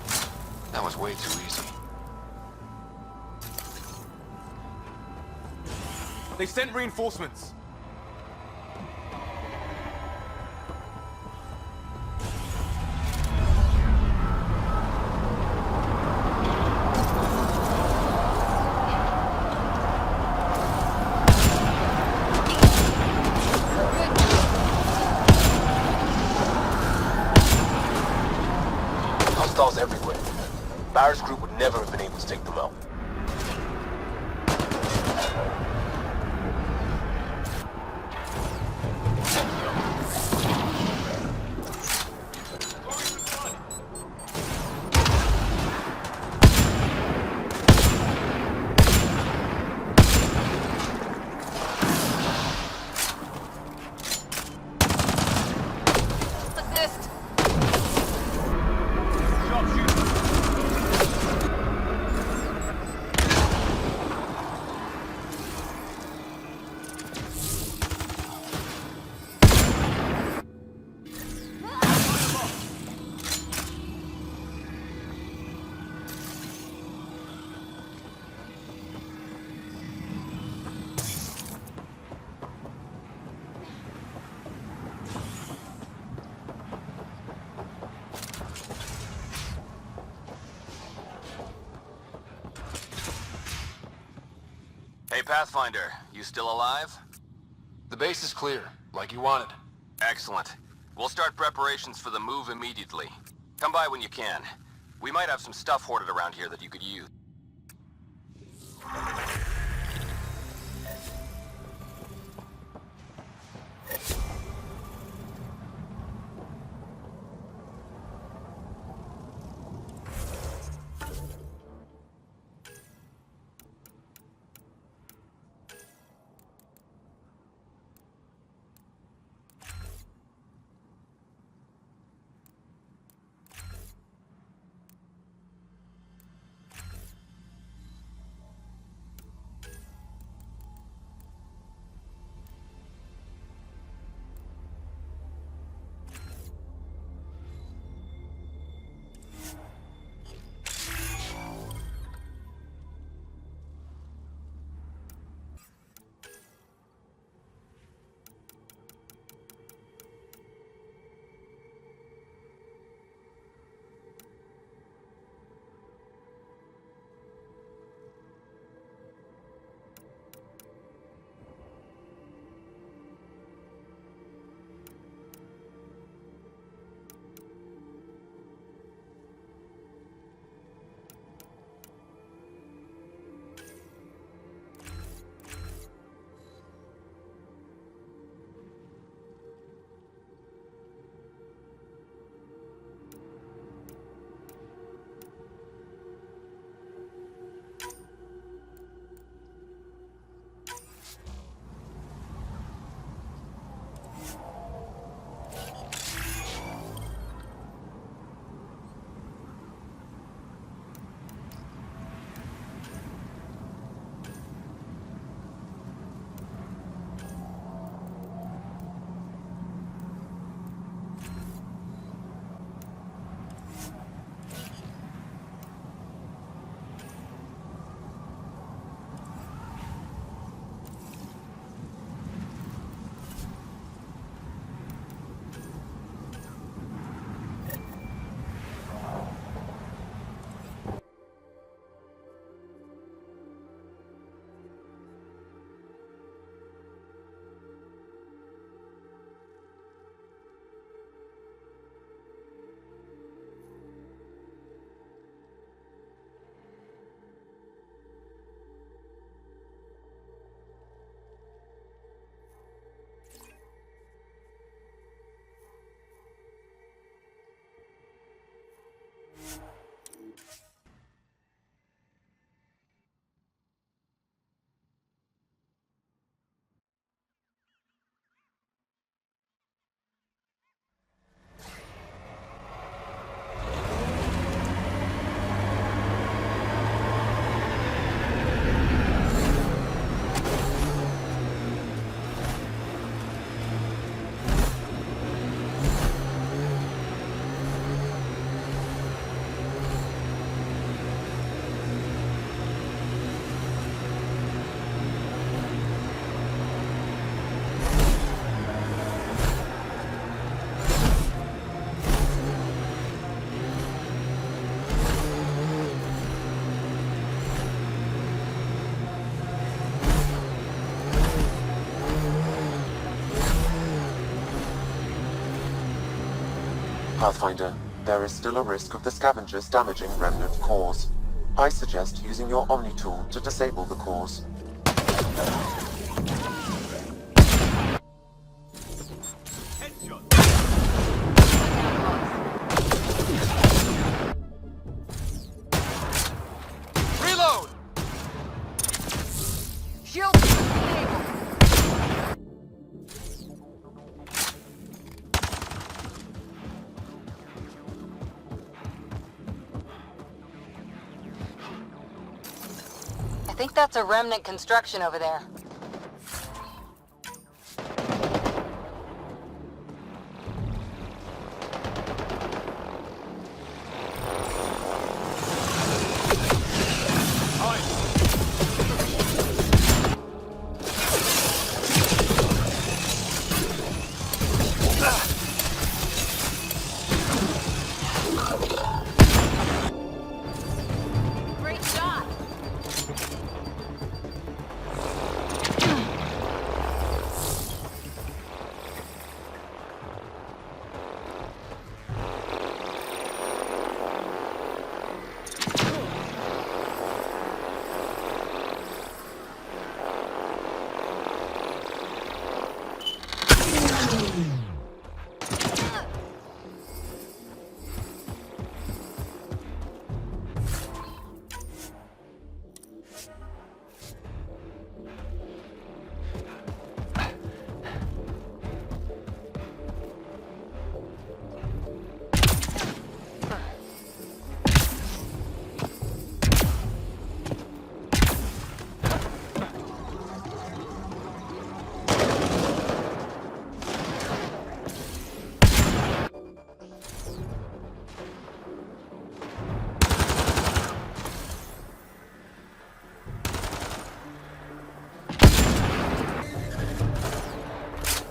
Speaker 4: That was way too easy.
Speaker 20: They sent reinforcements. Hostiles everywhere. Barrett's group would never have been able to take them out. Hey, Pathfinder, you still alive?
Speaker 4: The base is clear, like you wanted.
Speaker 20: Excellent. We'll start preparations for the move immediately. Come by when you can. We might have some stuff hoarded around here that you could use.
Speaker 1: Pathfinder, there is still a risk of the scavengers damaging remnant cores. I suggest using your Omni tool to disable the cores.
Speaker 5: Reload!
Speaker 7: Shield enabled. I think that's a remnant construction over there. Great shot!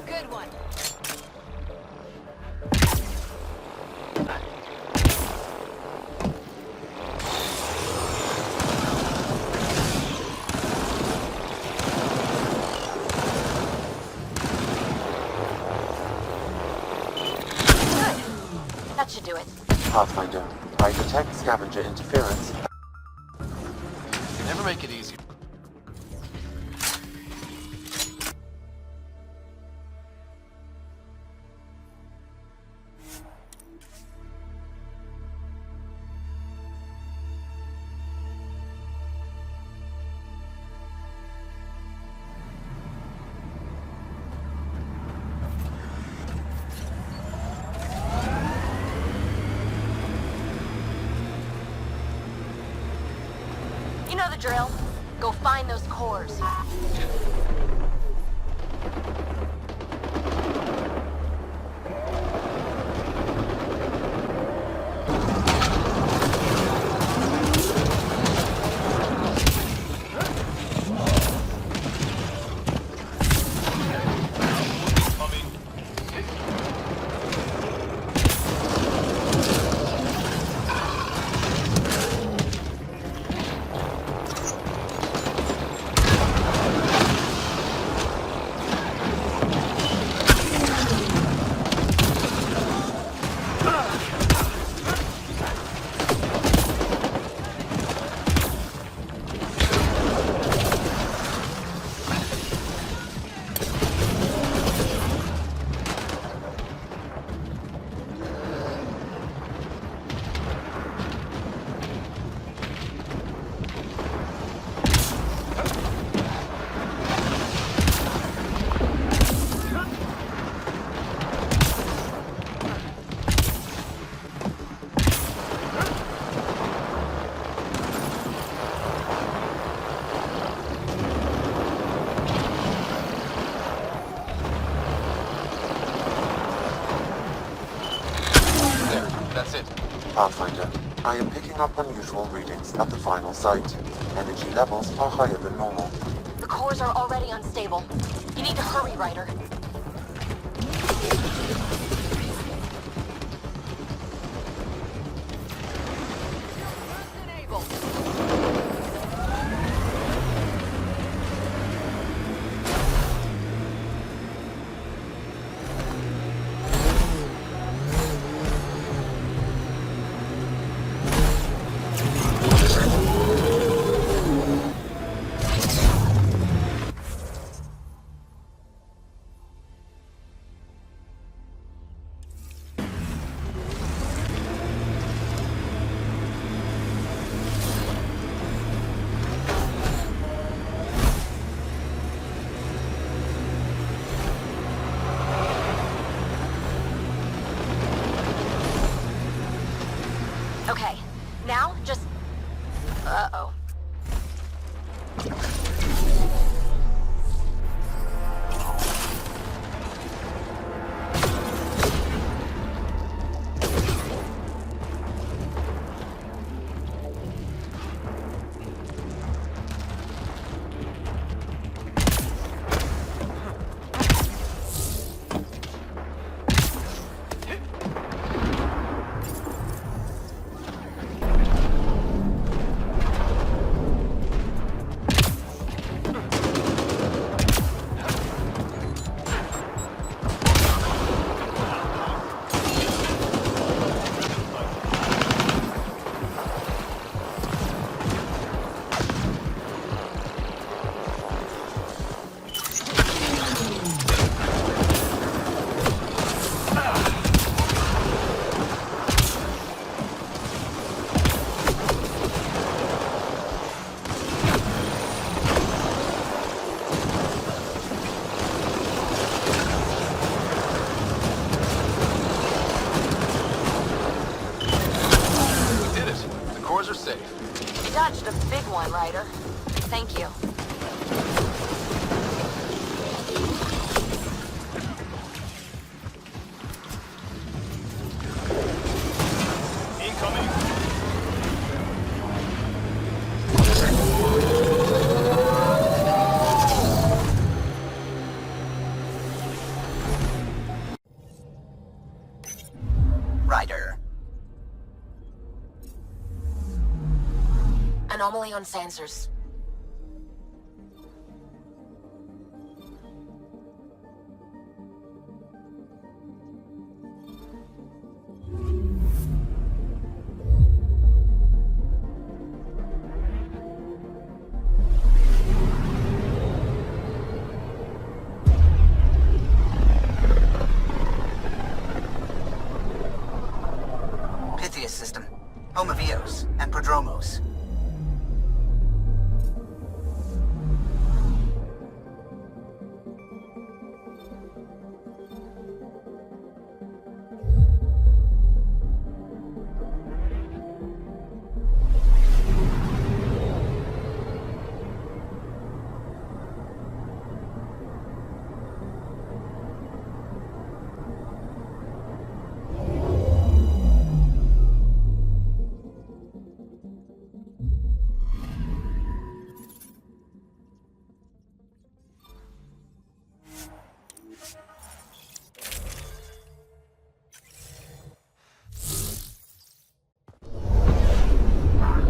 Speaker 7: Good one. Good. That should do it.
Speaker 1: Pathfinder, I detect scavenger interference.
Speaker 5: You never make it easy.
Speaker 7: You know the drill. Go find those cores.
Speaker 5: That's it.
Speaker 1: Pathfinder, I am picking up unusual readings at the final site. Energy levels are higher than normal.
Speaker 7: The cores are already unstable. You need to hurry, Ryder.
Speaker 19: dodged a big one, Ryder. Thank you.
Speaker 21: Ryder.
Speaker 19: Anomaly on sensors.
Speaker 14: Pythias system. Homovios and Prodromos.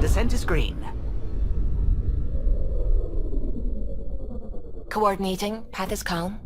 Speaker 21: Descent is green.
Speaker 19: Coordinating. Path is calm.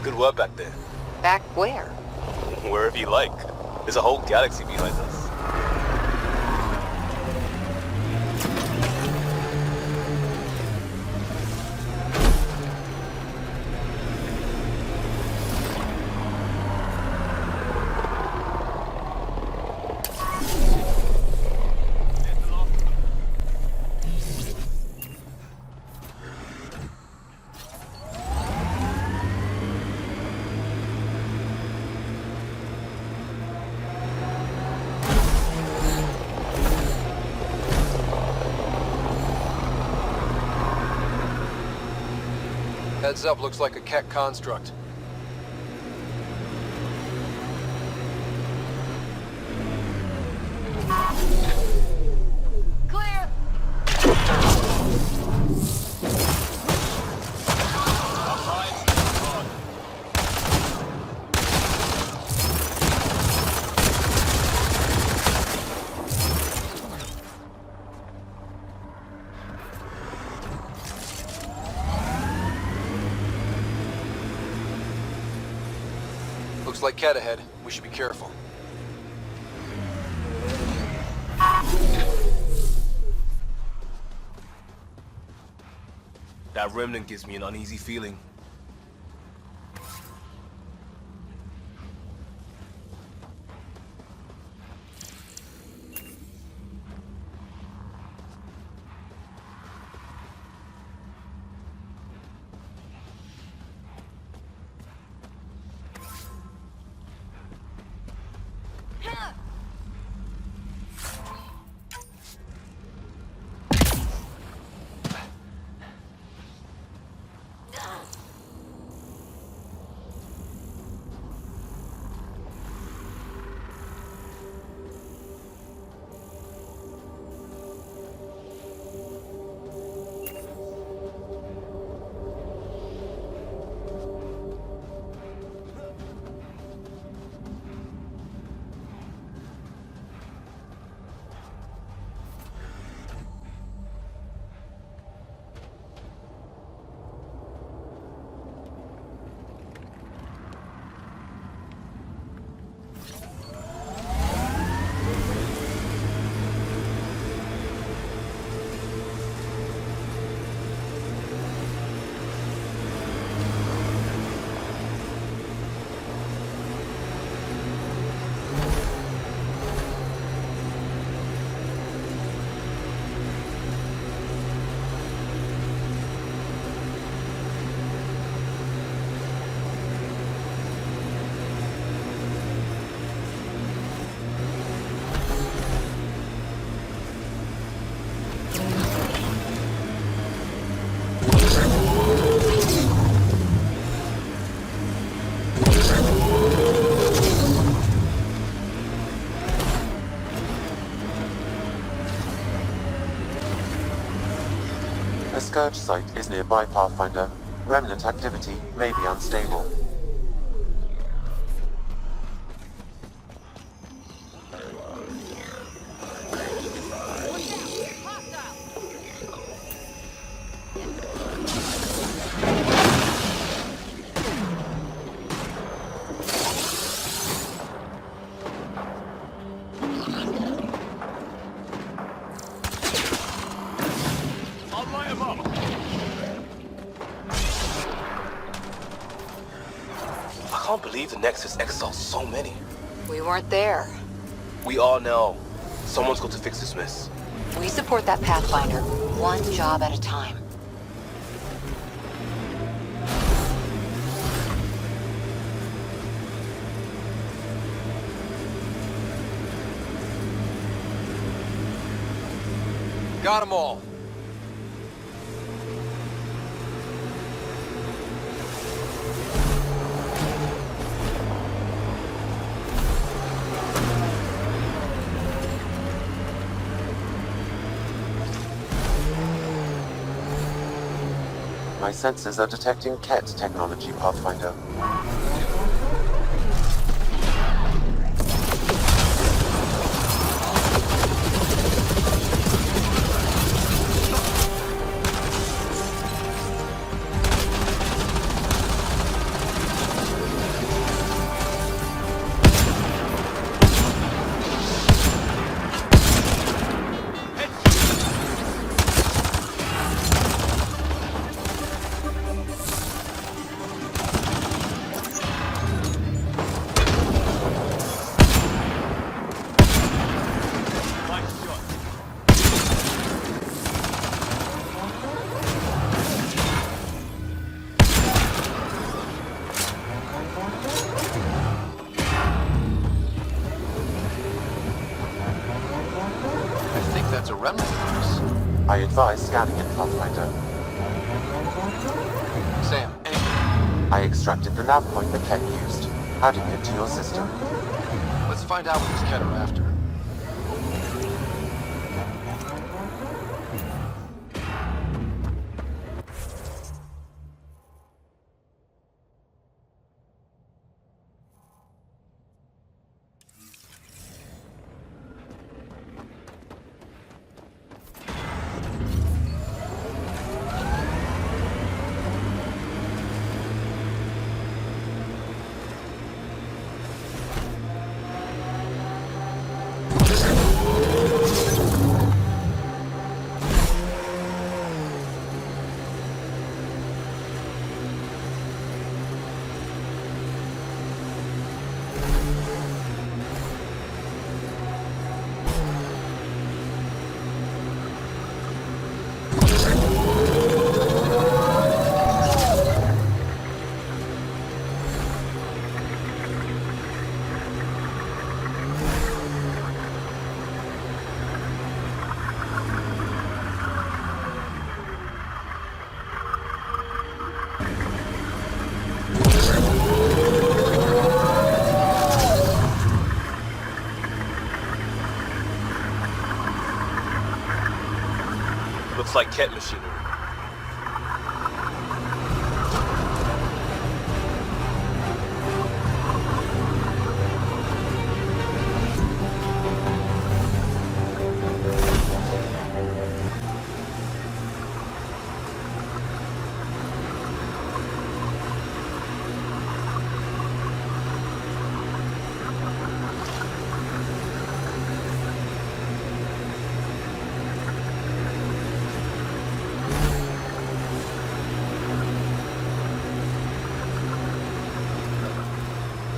Speaker 8: Good work back there.
Speaker 21: Back where?
Speaker 8: Wherever you like. There's a whole galaxy behind us.
Speaker 3: Heads up, looks like a Keck construct.
Speaker 7: Clear!
Speaker 4: Looks like Ket ahead. We should be careful.
Speaker 8: That remnant gives me an uneasy feeling.
Speaker 1: A Scourge site is nearby, Pathfinder. Remnant activity may be unstable.
Speaker 8: I can't believe the Nexus exiled so many.
Speaker 7: We weren't there.
Speaker 8: We all know. Someone's got to fix this mess.
Speaker 7: We support that Pathfinder, one job at a time.
Speaker 3: Got them all.
Speaker 1: My sensors are detecting Ket technology, Pathfinder.
Speaker 4: That's a remnant device.
Speaker 1: I advise scanning it, Pathfinder.
Speaker 4: Sam,
Speaker 1: I extracted the nav point that Ket used, adding it to your system.
Speaker 4: let's find out what these Ket are after.
Speaker 8: Looks like Ket machinery.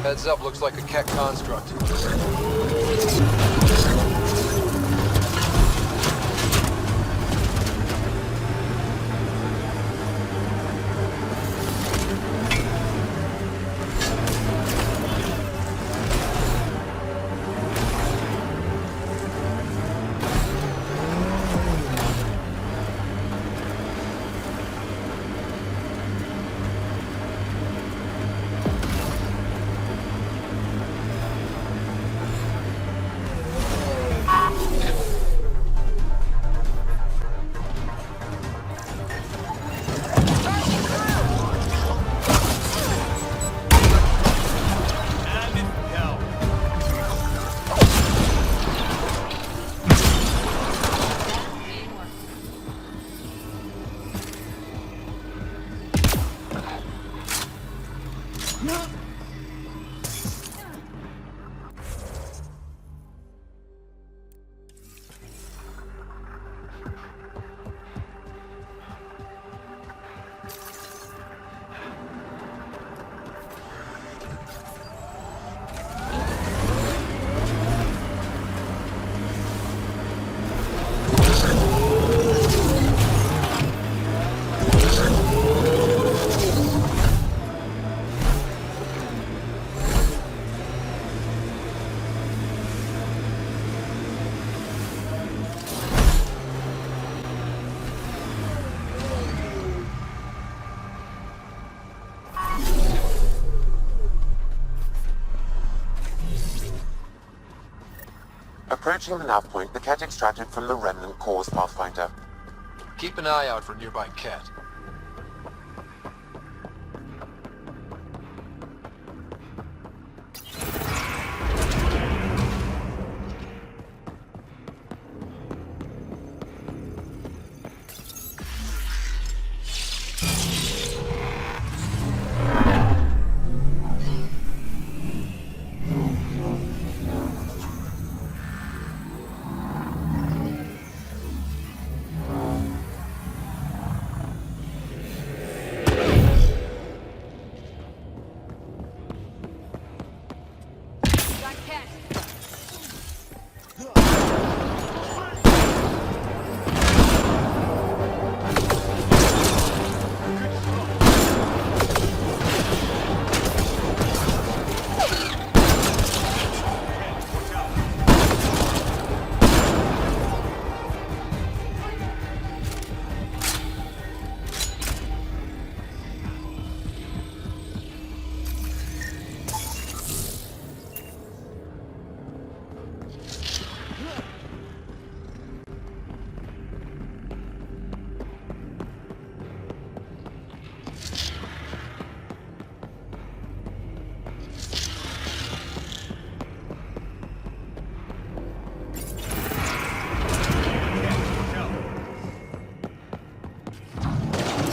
Speaker 3: Heads up, looks like a Keck construct.
Speaker 1: Approaching the nav point, the Ket extracted from the remnant cores, Pathfinder.
Speaker 4: Keep an eye out for nearby Ket.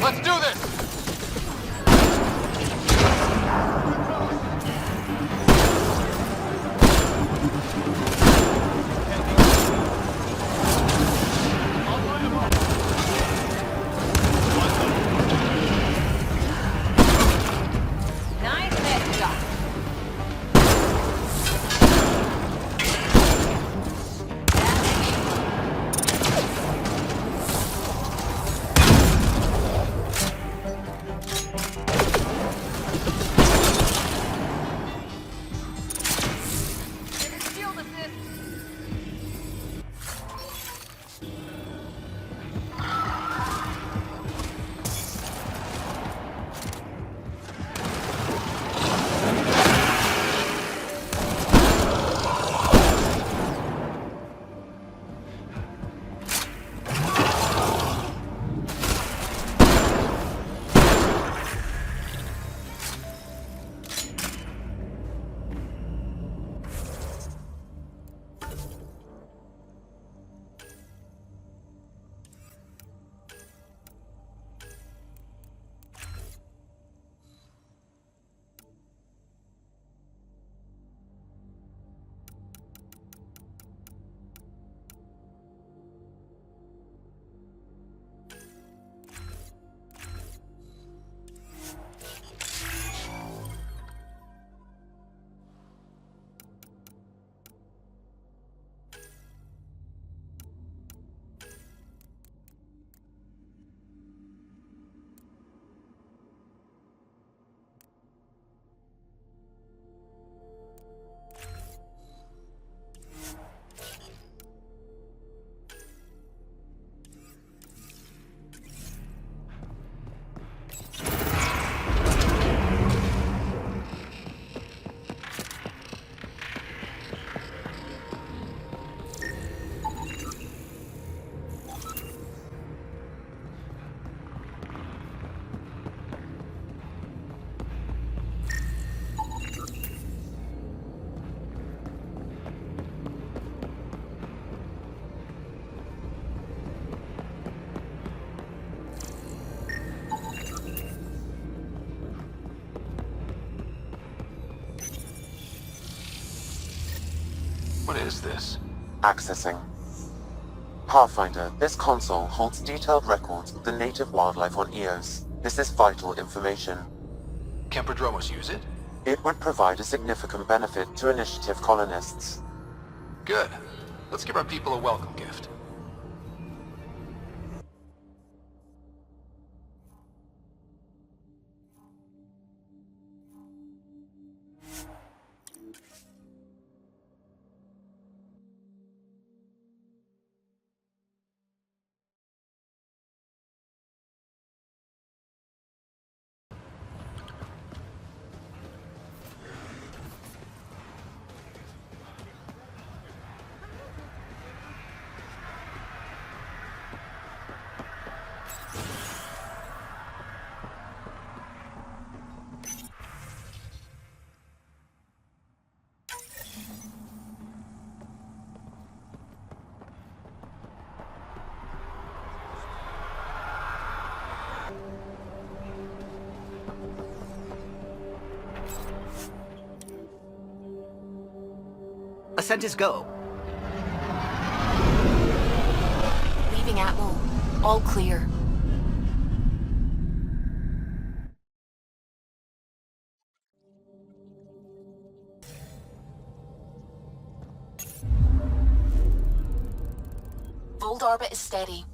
Speaker 4: Let's do this! What is this?
Speaker 1: Accessing. Pathfinder, this console holds detailed records of the native wildlife on Eos. This is vital information.
Speaker 4: Can Prodromos use it?
Speaker 1: It would provide a significant benefit to Initiative colonists.
Speaker 4: Good. Let's give our people a welcome gift.
Speaker 14: Ascent is go.
Speaker 19: Leaving Atmo. All clear. Fold orbit is steady.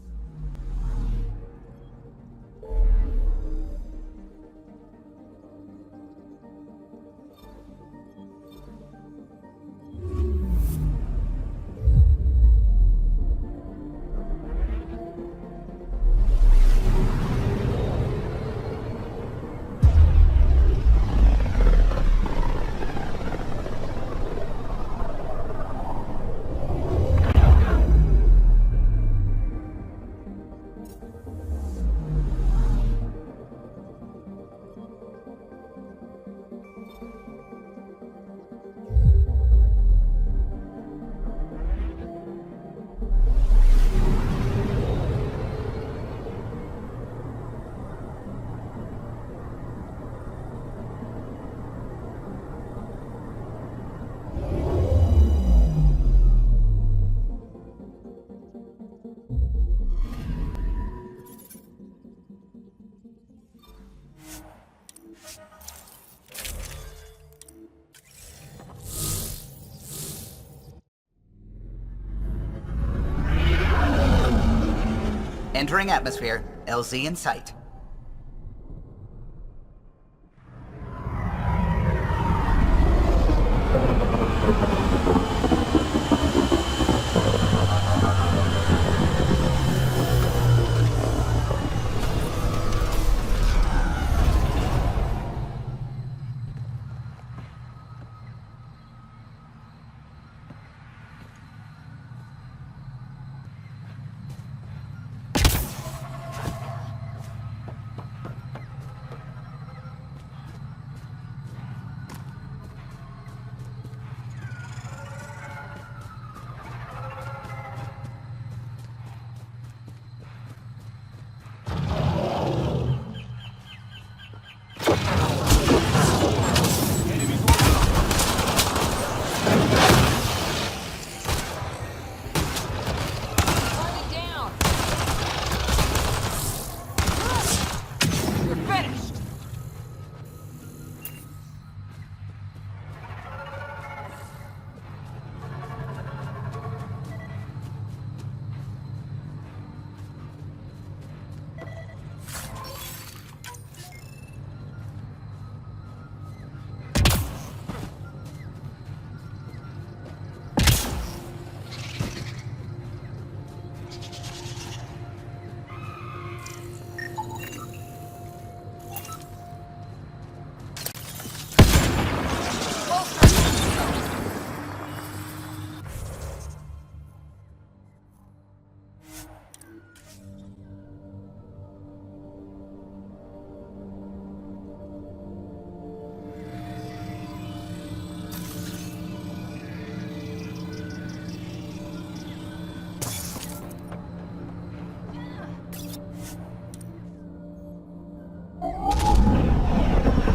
Speaker 14: Entering atmosphere. LZ in sight.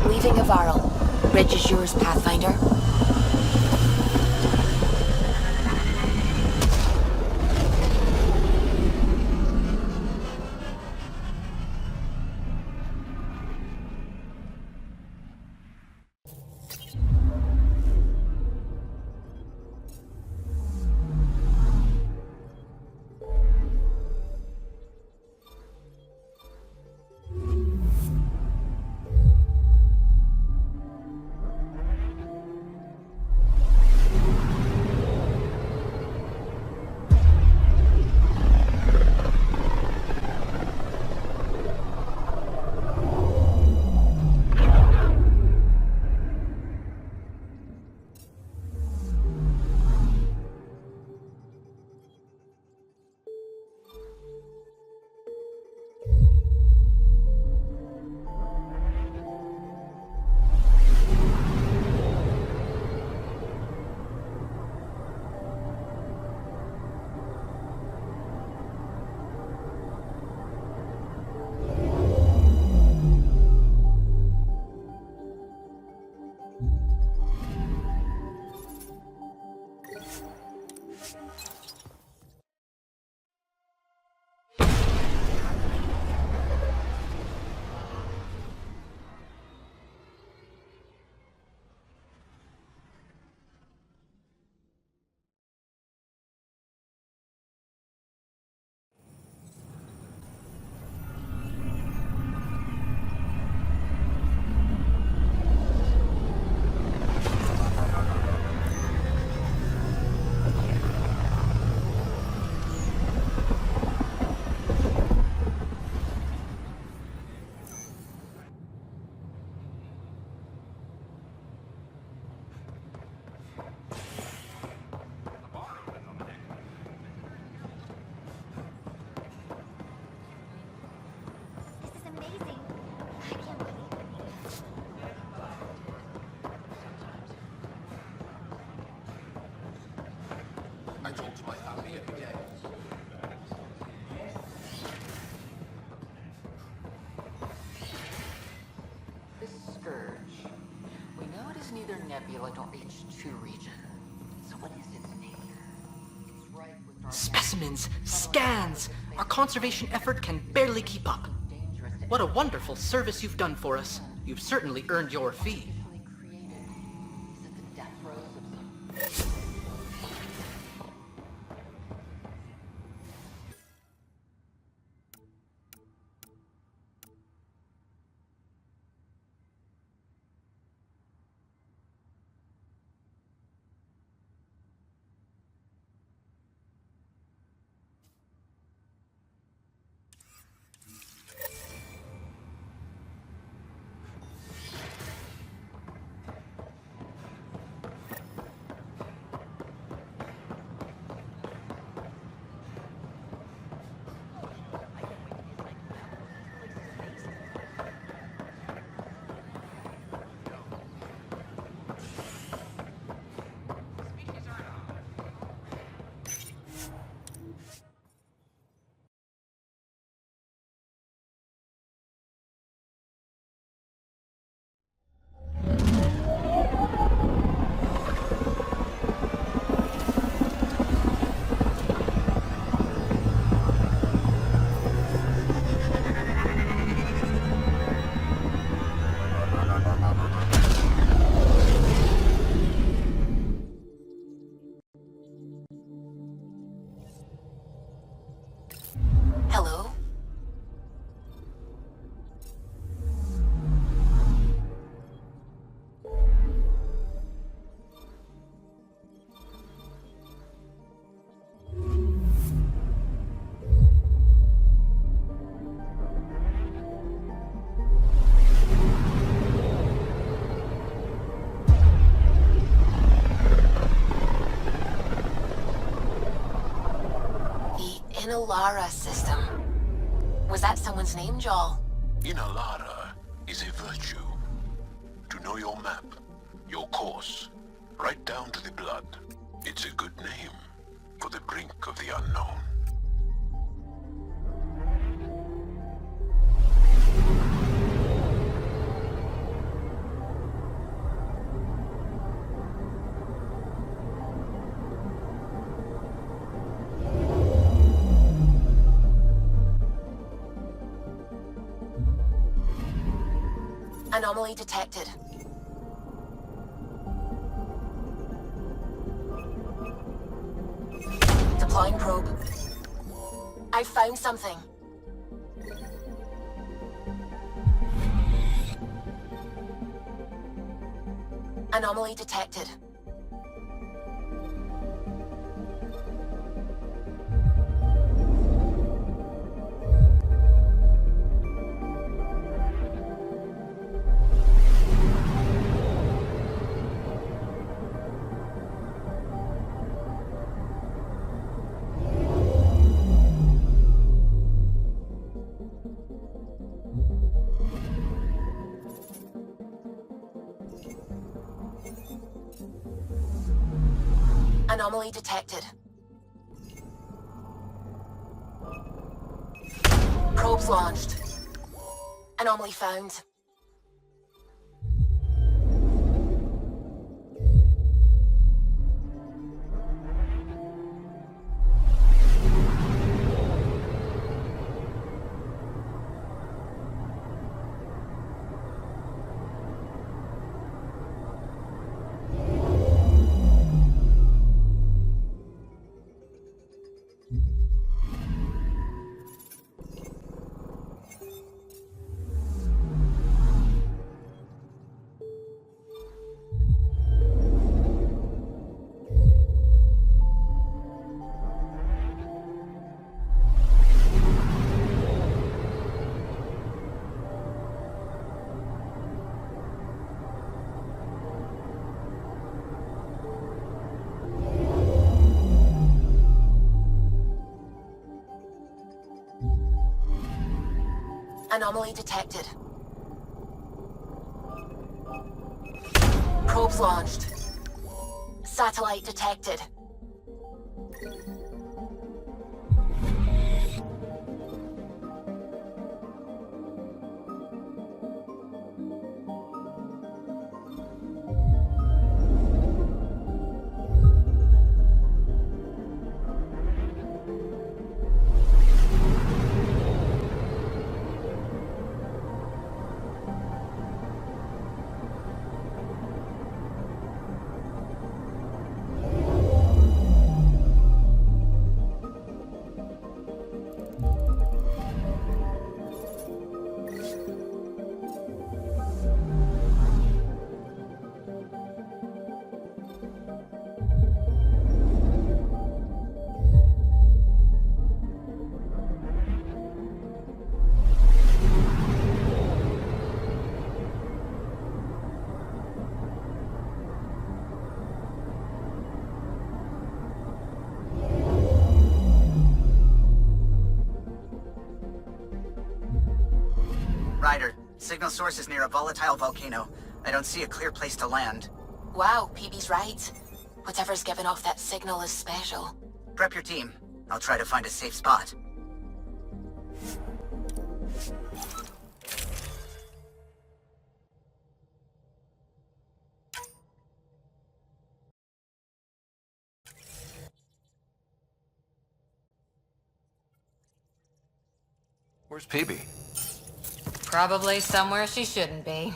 Speaker 14: Leaving Avaril. Bridge is yours, Pathfinder.
Speaker 15: nebula don't reach 2 region. So what is its name? It's right with our
Speaker 18: Specimens, scans! Our conservation effort can barely keep up. What a wonderful service you've done for us. You've certainly earned your fee.
Speaker 19: Hello? The Inalara system. Was that someone's name, Joel?
Speaker 9: Inalara is a virtue. To know your map, your course, right down to the blood. It's a good name for the brink of the unknown.
Speaker 19: Anomaly detected. Deploying probe. I found something. Anomaly detected. Anomaly detected. Probes launched. Anomaly found. Anomaly detected. Probes launched. Satellite detected.
Speaker 14: Ryder, signal source is near a volatile volcano. I don't see a clear place to land.
Speaker 19: Wow, PB's right. Whatever's giving off that signal is special.
Speaker 14: Prep your team. I'll try to find a safe spot.
Speaker 3: Where's PB?
Speaker 7: Probably somewhere she shouldn't be.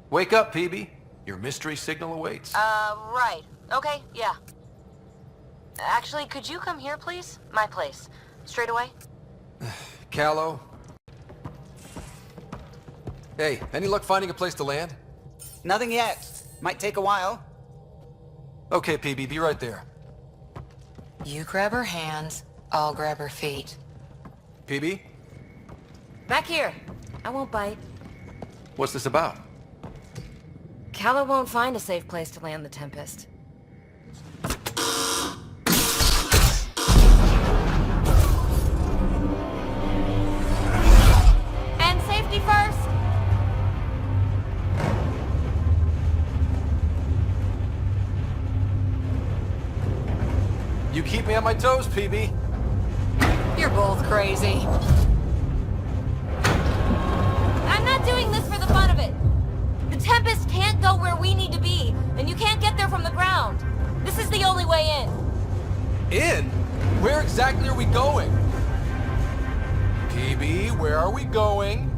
Speaker 3: Wake up, PB. Your mystery signal awaits.
Speaker 7: Right. Okay, yeah. Actually, could you come here, please? My place. Straight away?
Speaker 3: Callow? Hey, any luck finding a place to land?
Speaker 14: Nothing yet. Might take a while.
Speaker 3: Okay, PB, be right there.
Speaker 7: You grab her hands, I'll grab her feet.
Speaker 3: PB?
Speaker 7: Back here. I won't bite.
Speaker 3: What's this about?
Speaker 7: Calla won't find a safe place to land the Tempest. And safety first!
Speaker 3: You keep me on my toes, PB.
Speaker 7: You're both crazy. I'm not doing this for the fun of it. The Tempest can't go where we need to be, and you can't get there from the ground. This is the only way in.
Speaker 3: In? Where exactly are we going? PB, where are we going?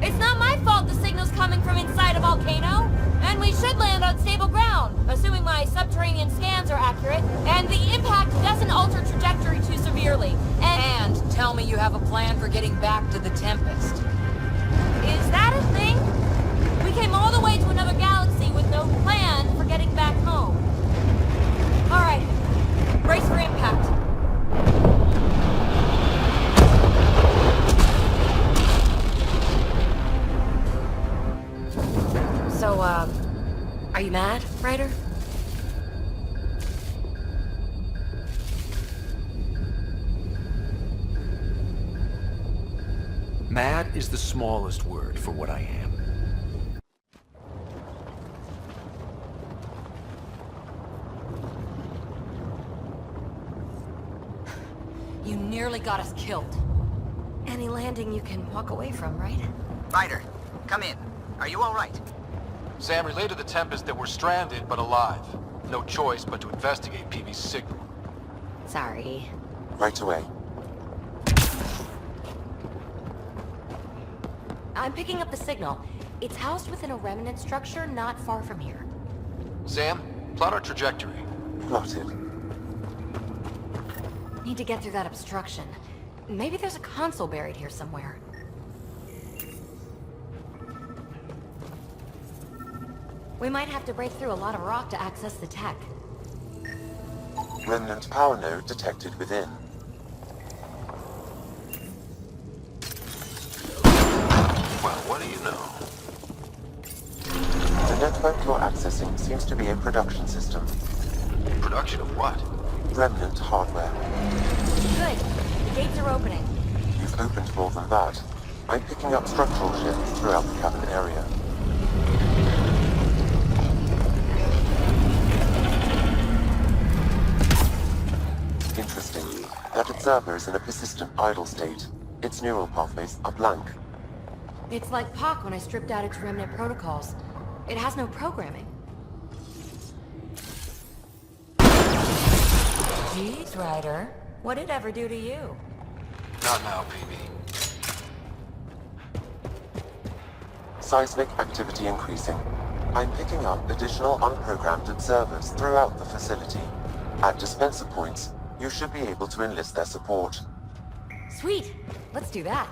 Speaker 7: It's not my fault the signal's coming from inside a volcano. And we should land on stable ground, assuming my subterranean scans are accurate, and the impact doesn't alter trajectory too severely. And tell me you have a plan for getting back to the Tempest. Is that a thing? We came all the way to another galaxy with no plan for getting back home. All right, brace for impact. So, are you mad, Ryder?
Speaker 3: Mad is the smallest word for what I am.
Speaker 7: You nearly got us killed. Any landing you can walk away from, right?
Speaker 14: Ryder, come in. Are you all right?
Speaker 4: Sam, relay to the Tempest that we're stranded but alive. No choice but to investigate PB's signal.
Speaker 7: Sorry.
Speaker 1: Right away.
Speaker 7: I'm picking up the signal. It's housed within a remnant structure not far from here.
Speaker 4: Sam, plot our trajectory.
Speaker 1: Plotted.
Speaker 7: Need to get through that obstruction. Maybe there's a console buried here somewhere. We might have to break through a lot of rock to access the tech.
Speaker 1: Remnant power node detected within.
Speaker 4: Well, what do you know?
Speaker 1: The network you're accessing seems to be a production system.
Speaker 4: Production of what?
Speaker 1: Remnant hardware.
Speaker 7: Good. The gates are opening.
Speaker 1: You've opened more than that. I'm picking up structural shifts throughout the cabin area. Interesting. That observer is in a persistent idle state. Its neural pathways are blank.
Speaker 7: It's like POC when I stripped out its remnant protocols. It has no programming. Jeez, Ryder. What did it ever do to you?
Speaker 4: Not now, PB.
Speaker 1: Seismic activity increasing. I'm picking up additional unprogrammed observers throughout the facility. At dispenser points, you should be able to enlist their support.
Speaker 7: Sweet. Let's do that.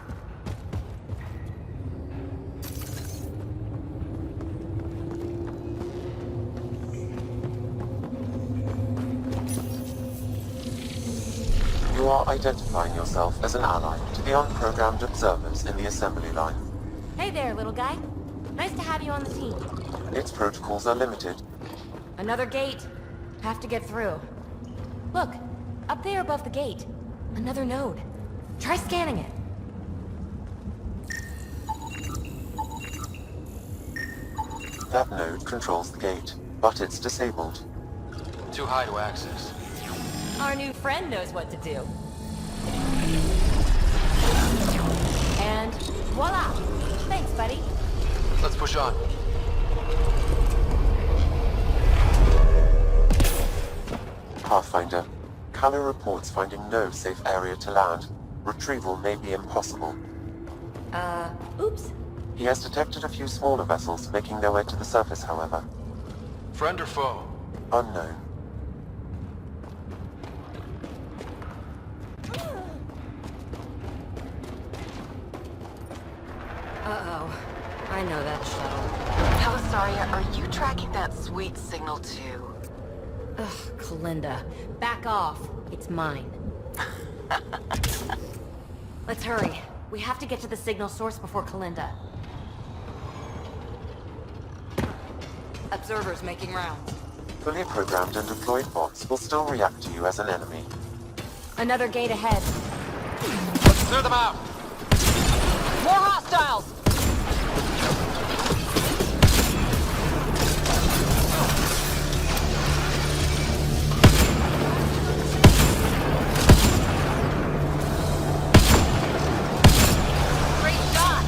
Speaker 1: You are identifying yourself as an ally to the unprogrammed observers in the assembly line.
Speaker 7: Hey there, little guy. Nice to have you on the team.
Speaker 1: Its protocols are limited.
Speaker 7: Another gate. Have to get through. Look, up there above the gate. Another node. Try scanning it.
Speaker 1: That node controls the gate, but it's disabled.
Speaker 4: Too high to access.
Speaker 7: Our new friend knows what to do. And voila! Thanks, buddy.
Speaker 4: Let's push on.
Speaker 1: Pathfinder. Calla reports finding no safe area to land. Retrieval may be impossible.
Speaker 7: Oops.
Speaker 1: He has detected a few smaller vessels making their way to the surface, however.
Speaker 4: Friend or foe?
Speaker 1: Unknown.
Speaker 7: Uh-oh. I know that shuttle.
Speaker 21: Helisaria, are you tracking that sweet signal too?
Speaker 7: Ugh, Kalinda. Back off. It's mine. Let's hurry. We have to get to the signal source before Kalinda.
Speaker 13: Observers making rounds.
Speaker 1: Fully programmed and deployed bots will still react to you as an enemy.
Speaker 7: Another gate ahead.
Speaker 4: Let's clear them out!
Speaker 7: More hostiles! Great shot!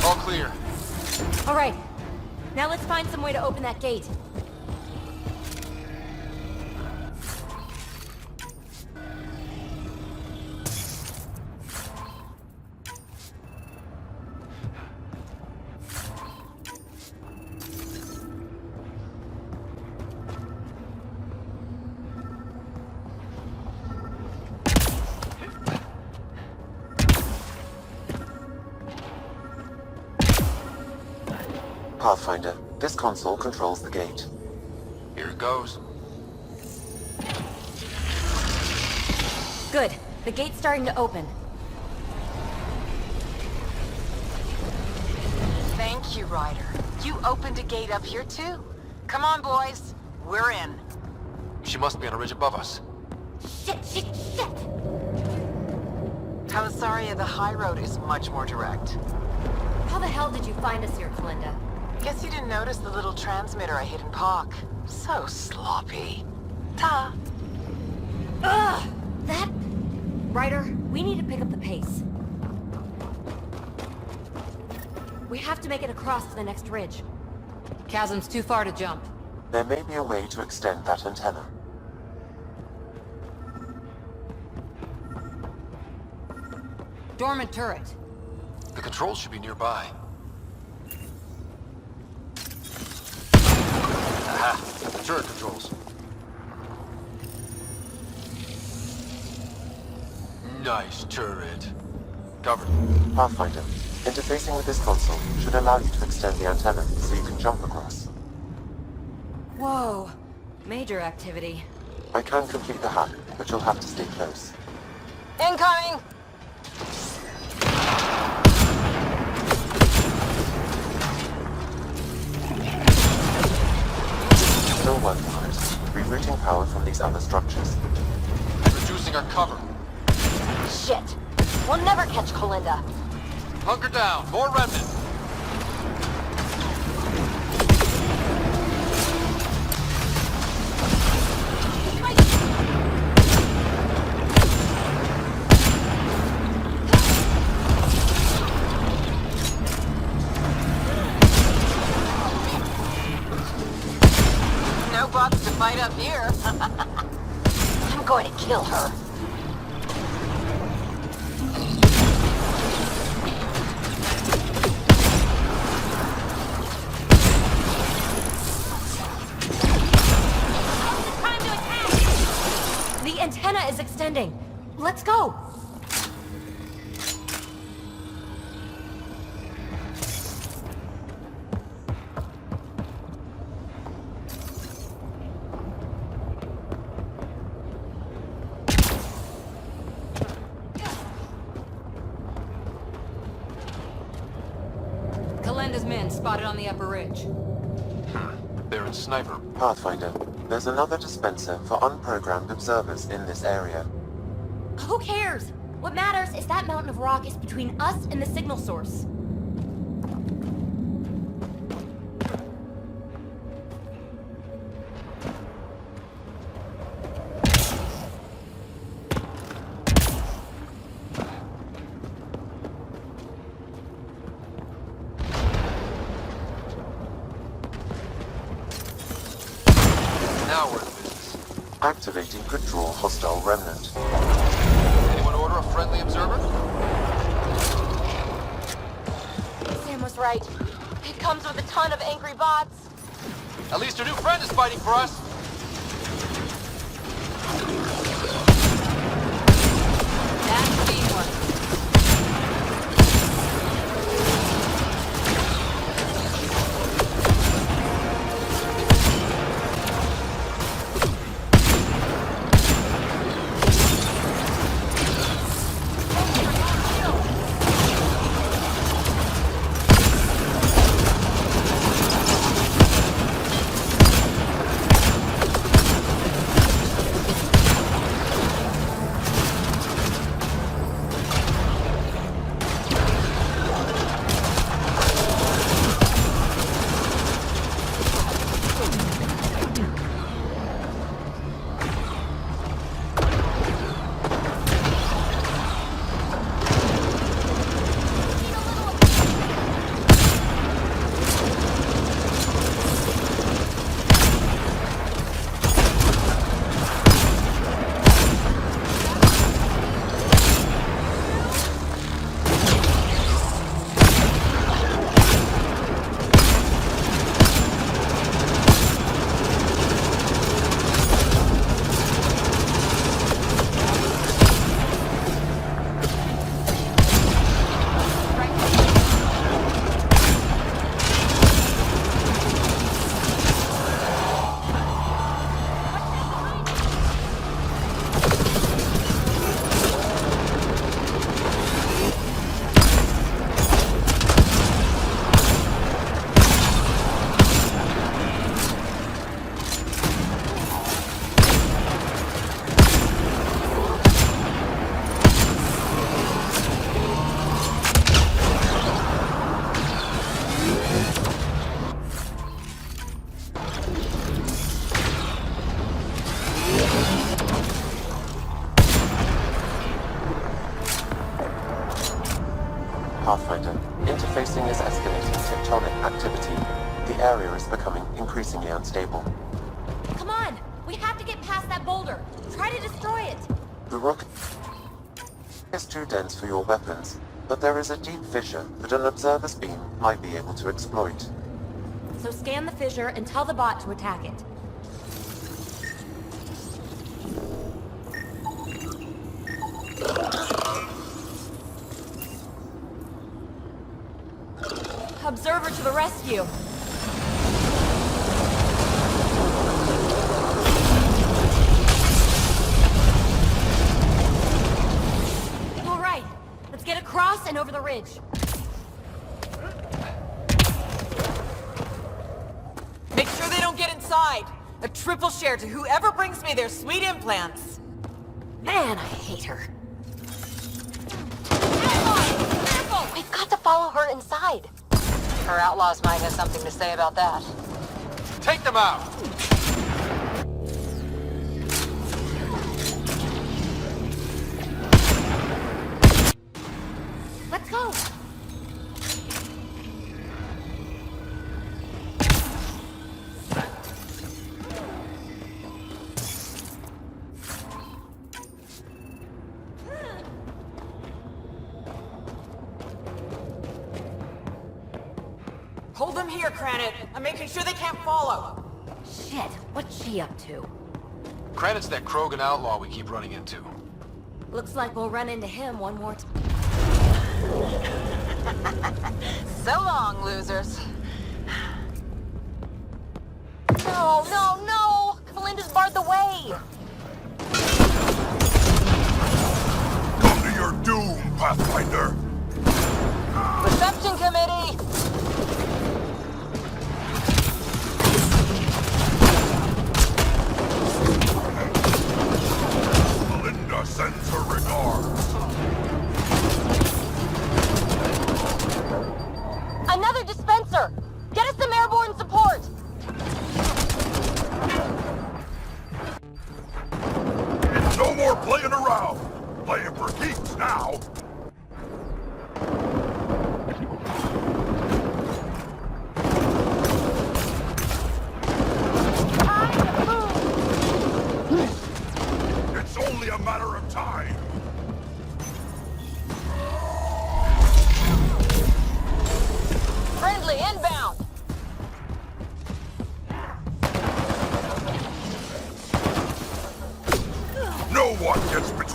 Speaker 4: All clear.
Speaker 7: All right. Now let's find some way to open that gate.
Speaker 1: Pathfinder, this console controls the gate.
Speaker 4: Here it goes.
Speaker 7: Good. The gate's starting to open.
Speaker 21: Thank you, Ryder. You opened a gate up here too. Come on, boys. We're in.
Speaker 4: She must be on a ridge above us.
Speaker 7: Shit, shit, shit!
Speaker 21: Helisaria, the high road is much more direct.
Speaker 7: How the hell did you find us here, Kalinda?
Speaker 21: Guess you didn't notice the little transmitter I hid in Park. So sloppy. Ta!
Speaker 7: Ugh! That... Ryder, we need to pick up the pace. We have to make it across to the next ridge.
Speaker 13: Chasm's too far to jump.
Speaker 1: There may be a way to extend that antenna.
Speaker 13: Dormant turret.
Speaker 4: The controls should be nearby. Aha! The turret controls. Nice turret. Covered.
Speaker 1: Pathfinder, interfacing with this console should allow you to extend the antenna so you can jump across.
Speaker 7: Whoa. Major activity.
Speaker 1: I can complete the hack, but you'll have to stay close.
Speaker 21: Incoming!
Speaker 1: Still working on it. Rerouting power from these other structures.
Speaker 4: Reducing our cover.
Speaker 7: Shit. We'll never catch Kalinda.
Speaker 4: Hunker down. More remnant.
Speaker 21: No bots to fight up here.
Speaker 7: I'm going to kill her. Time to attack! The antenna is extending. Let's go. Melinda's men spotted on the upper ridge.
Speaker 4: They're in sniper.
Speaker 1: Pathfinder, there's another dispenser for unprogrammed observers in this area.
Speaker 7: Who cares? What matters is that mountain of rock is between us and the signal source.
Speaker 4: Now we're in business.
Speaker 1: Activating could draw hostile remnant.
Speaker 4: Anyone order a friendly observer?
Speaker 7: Sam was right. It comes with a ton of angry bots.
Speaker 4: At least our new friend is fighting for us.
Speaker 7: That's teamwork.
Speaker 1: Pathfinder, interfacing is escalating tectonic activity. The area is becoming increasingly unstable.
Speaker 7: Come on! We have to get past that boulder. Try to destroy it.
Speaker 1: The rock is too dense for your weapons, but there is a deep fissure that an observer's beam might be able to exploit.
Speaker 7: So scan the fissure and tell the bot to attack it. Observer to the rescue. All right, let's get across and over the ridge.
Speaker 21: Make sure they don't get inside. A triple share to whoever brings me their sweet implants.
Speaker 19: Man, I hate her.
Speaker 7: Careful!
Speaker 19: We've got to follow her inside.
Speaker 21: Her outlaws might have something to say about that.
Speaker 4: Take them out!
Speaker 7: Let's go!
Speaker 21: Hold them here, Cranit. I'm making sure they can't follow.
Speaker 7: Shit, what's she up to?
Speaker 4: Credit's that Krogan outlaw we keep running into.
Speaker 7: Looks like we'll run into him one more time.
Speaker 21: So long, losers.
Speaker 7: No, no, no! Melinda's barred the way!
Speaker 2: Come to your doom, Pathfinder!
Speaker 21: Reception committee!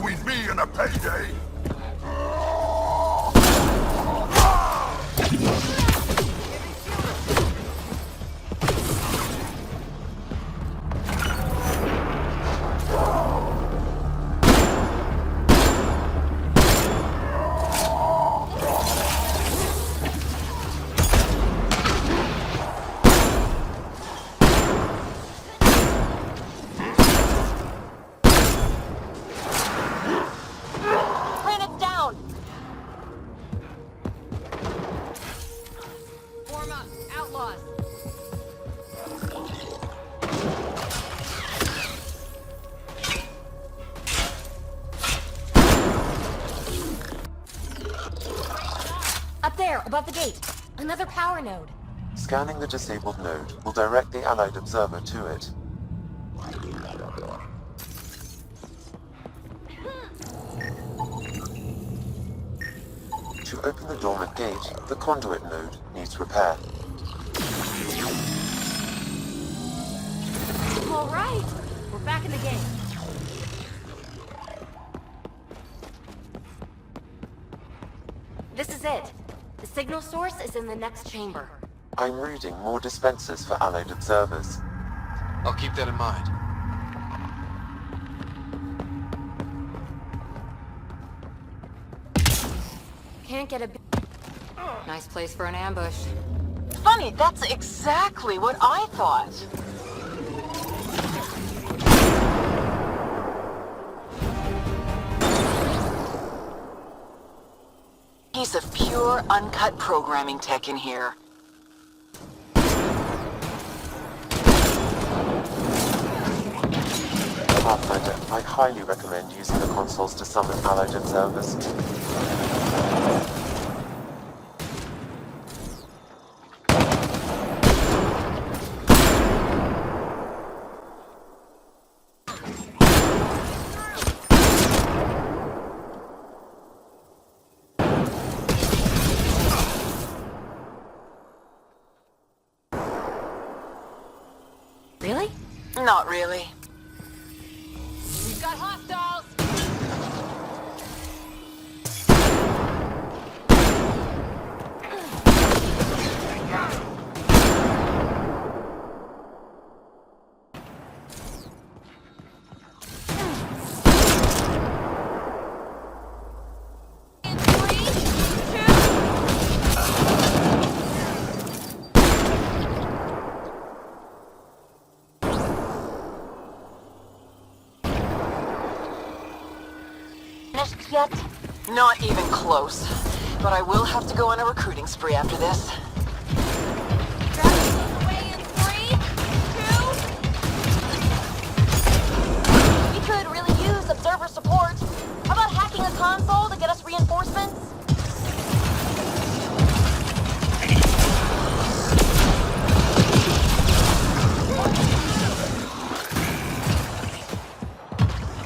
Speaker 2: between me and a payday.
Speaker 7: Planet's down! Form up, outlaws! Up there, above the gate. Another power node.
Speaker 1: Scanning the disabled node will direct the Allied observer to it. To open the dormant gate, the conduit node needs repair.
Speaker 7: All right, we're back in the game. This is it. The signal source is in the next chamber.
Speaker 1: I'm reading more dispensers for Allied observers.
Speaker 4: I'll keep that in mind.
Speaker 7: Can't get a...
Speaker 15: Nice place for an ambush.
Speaker 21: Funny, that's exactly what I thought. Piece of pure, uncut programming tech in here.
Speaker 1: Pathfinder, I highly recommend using the consoles to summon Allied observers.
Speaker 7: Really?
Speaker 21: Not really.
Speaker 7: We've got hostiles!
Speaker 21: Finished yet? Not even close. But I will have to go on a recruiting spree after this.
Speaker 7: Away in 3, 2... We could really use observer support. How about hacking a console to get us reinforcements?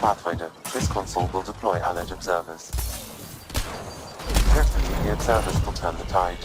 Speaker 1: Pathfinder, this console will deploy Allied observers. Hopefully, the observers will turn the tide.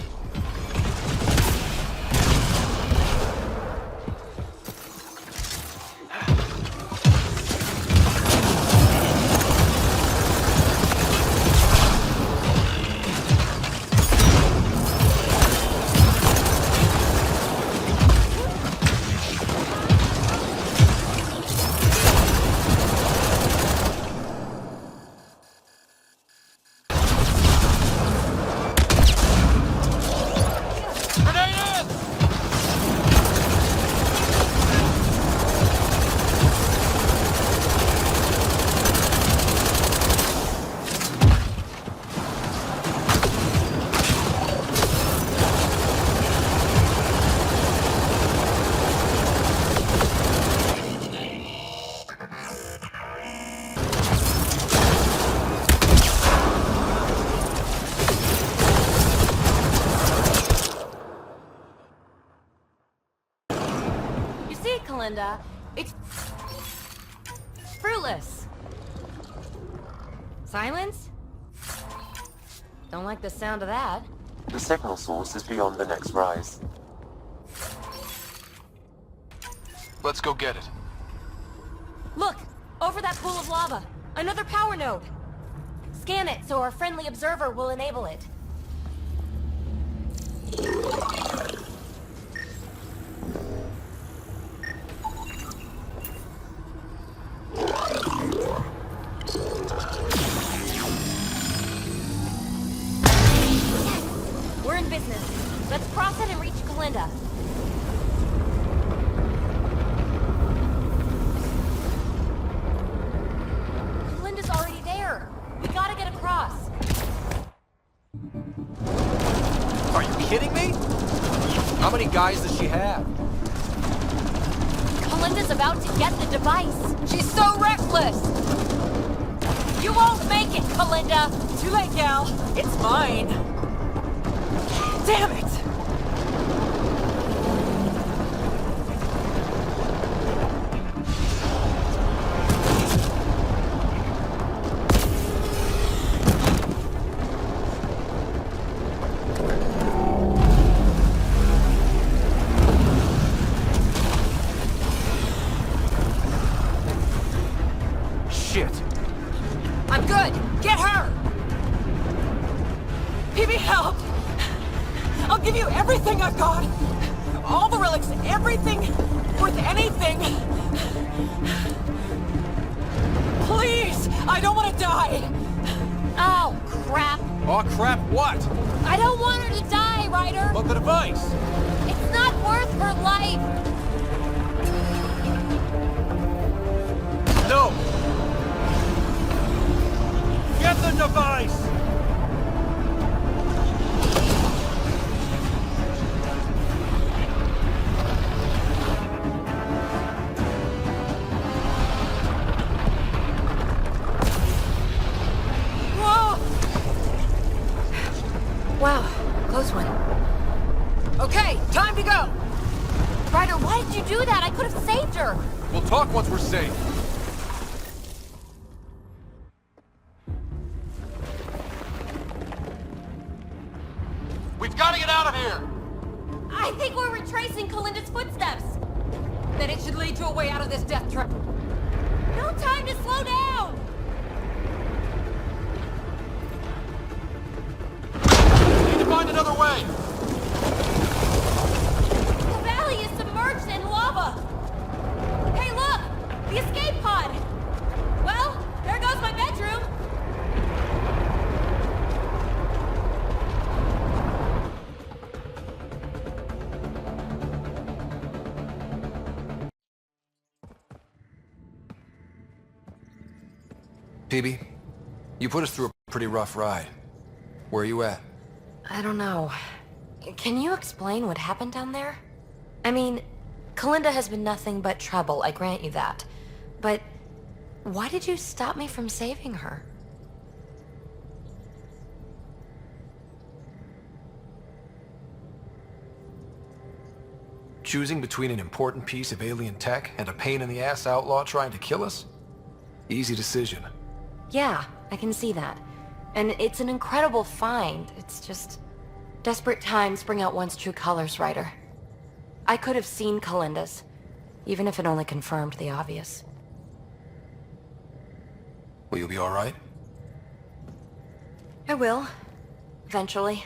Speaker 7: Linda. It's fruitless. Silence? Don't like the sound of that.
Speaker 1: The signal source is beyond the next rise.
Speaker 4: Let's go get it.
Speaker 7: Look! Over that pool of lava. Another power node. Scan it so our friendly observer will enable it. We're in business. Let's cross it and reach Kalinda. Kalinda's already there. We gotta get across.
Speaker 3: Are you kidding me? How many guys does she have?
Speaker 7: Kalinda's about to get the device.
Speaker 13: She's so reckless!
Speaker 7: You won't make it, Kalinda!
Speaker 13: Too late, gal. It's mine. Damn it!
Speaker 3: Shit.
Speaker 13: I'm good! Get her! PB, help! I'll give you everything I've got! All the relics, everything worth anything! Please! I don't want to die!
Speaker 7: Oh, crap!
Speaker 3: Oh, crap, what?
Speaker 7: I don't want her to die, Ryder!
Speaker 3: But the device!
Speaker 7: It's not worth her life!
Speaker 3: No! Get the device!
Speaker 13: Whoa!
Speaker 19: Wow, close one.
Speaker 13: Okay, time to go!
Speaker 7: Ryder, why did you do that? I could have saved her!
Speaker 3: We'll talk once we're safe.
Speaker 5: We've got to get out of here!
Speaker 7: I think we're retracing Kalinda's footsteps!
Speaker 13: Then it should lead to a way out of this death trap.
Speaker 7: No time to slow down!
Speaker 5: Need to find another way!
Speaker 7: The valley is submerged in lava! Hey, look! The escape pod! Well, there goes my bedroom!
Speaker 3: PB, you put us through a pretty rough ride. Where are you at?
Speaker 19: I don't know. Can you explain what happened down there? I mean, Kalinda has been nothing but trouble, I grant you that. But why did you stop me from saving her?
Speaker 3: Choosing between an important piece of alien tech and a pain-in-the-ass outlaw trying to kill us? Easy decision.
Speaker 19: Yeah, I can see that. And it's an incredible find. It's just... desperate times bring out one's true colors, Ryder. I could have seen Kalinda's, even if it only confirmed the obvious.
Speaker 3: Will you be alright?
Speaker 19: I will. Eventually.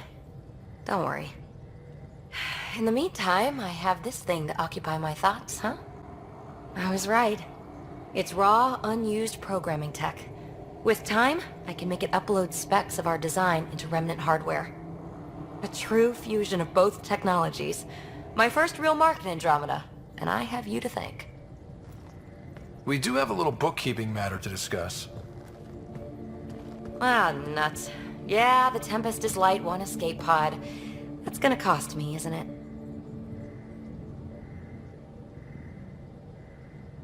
Speaker 19: Don't worry. In the meantime, I have this thing to occupy my thoughts, huh? I was right. It's raw, unused programming tech. With time, I can make it upload specs of our design into remnant hardware. A true fusion of both technologies. My first real mark in Andromeda, and I have you to thank.
Speaker 3: We do have a little bookkeeping matter to discuss.
Speaker 19: Ah, nuts. Yeah, the Tempest is light, one escape pod. That's gonna cost me, isn't it?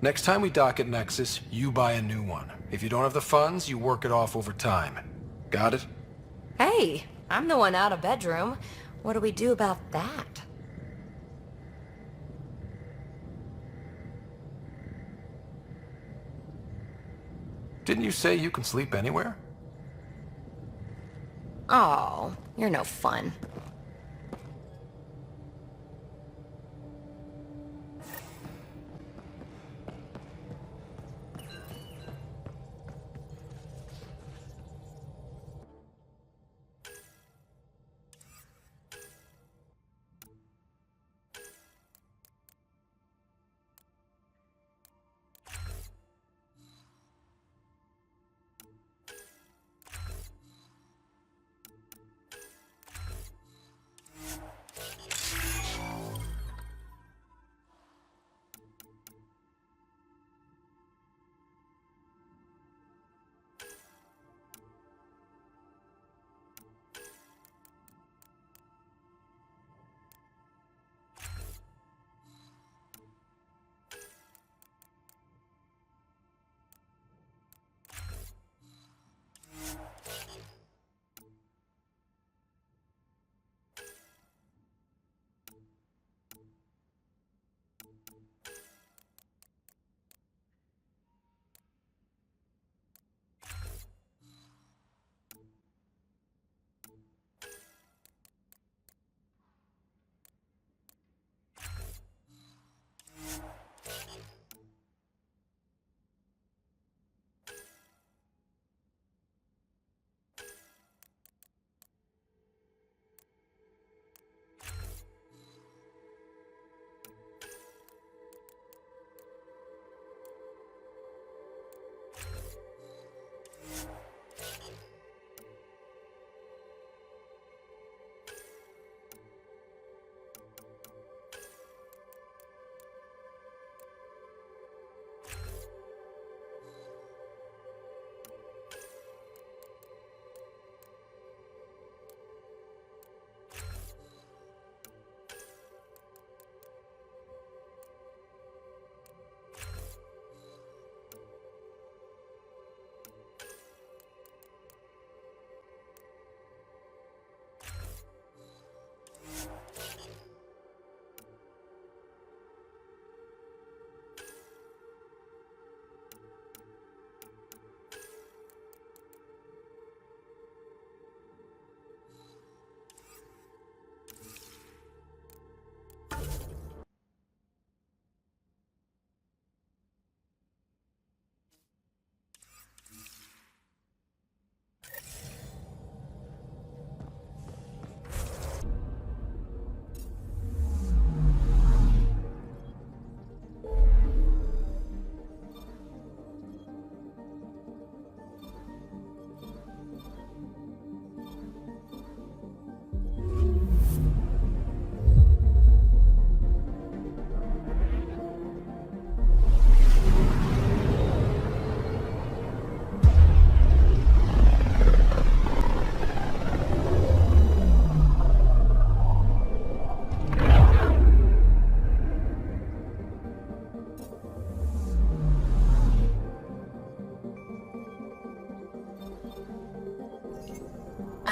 Speaker 3: Next time we dock at Nexus, you buy a new one. If you don't have the funds, you work it off over time. Got it?
Speaker 19: Hey, I'm the one out of bedroom. What do we do about that?
Speaker 3: Didn't you say you can sleep anywhere?
Speaker 19: Oh, you're no fun.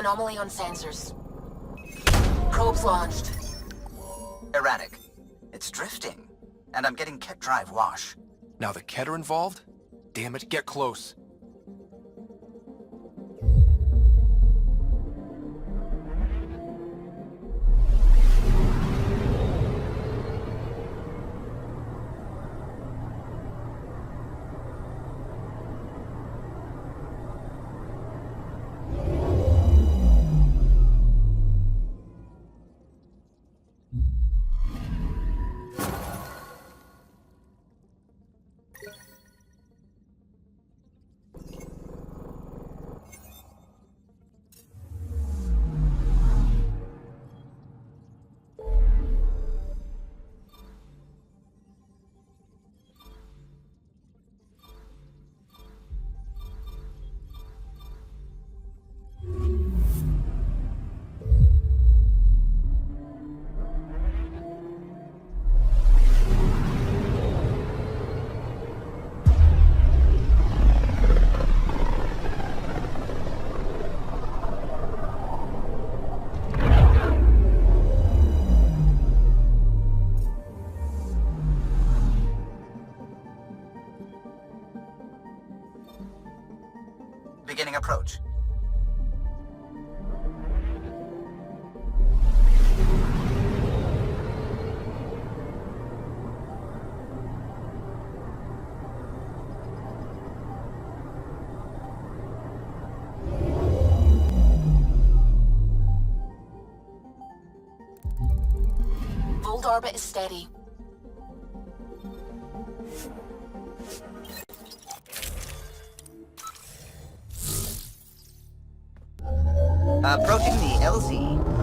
Speaker 19: Anomaly on sensors. Probes launched.
Speaker 14: Erratic. It's drifting. And I'm getting kit drive wash.
Speaker 3: Now the Ket are involved? Damn it, get close.
Speaker 14: Beginning approach.
Speaker 19: Old orbit is steady.
Speaker 14: Approaching the LZ.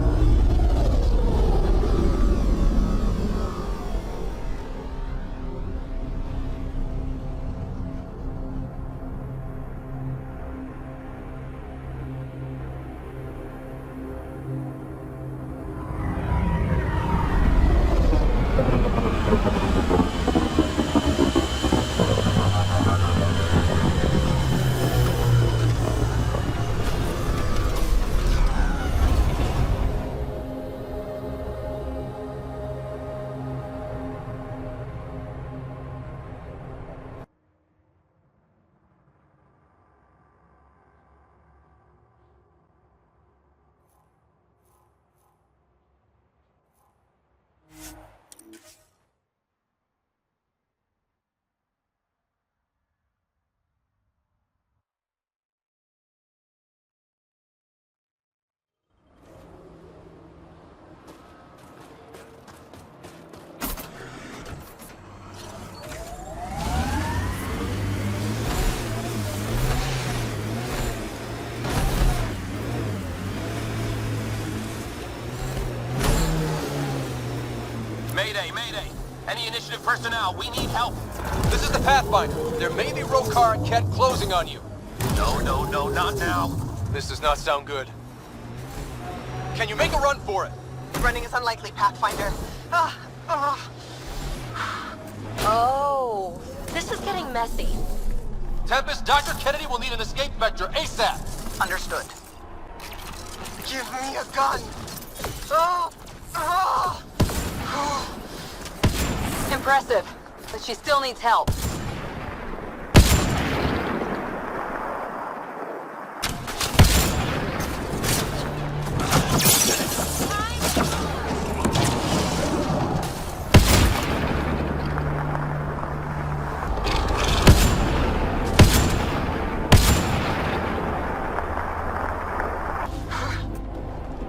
Speaker 20: Mayday, mayday! Any initiative personnel, we need help!
Speaker 3: This is the Pathfinder. There may be Rokar and Ket closing on you.
Speaker 20: No, not now.
Speaker 3: This does not sound good. Can you make a run for it?
Speaker 12: Running is unlikely, Pathfinder.
Speaker 7: Oh, this is getting messy.
Speaker 20: Tempest, Dr. Kennedy will need an escape vector ASAP!
Speaker 14: Understood.
Speaker 12: Give me a gun!
Speaker 15: Impressive, but she still needs help.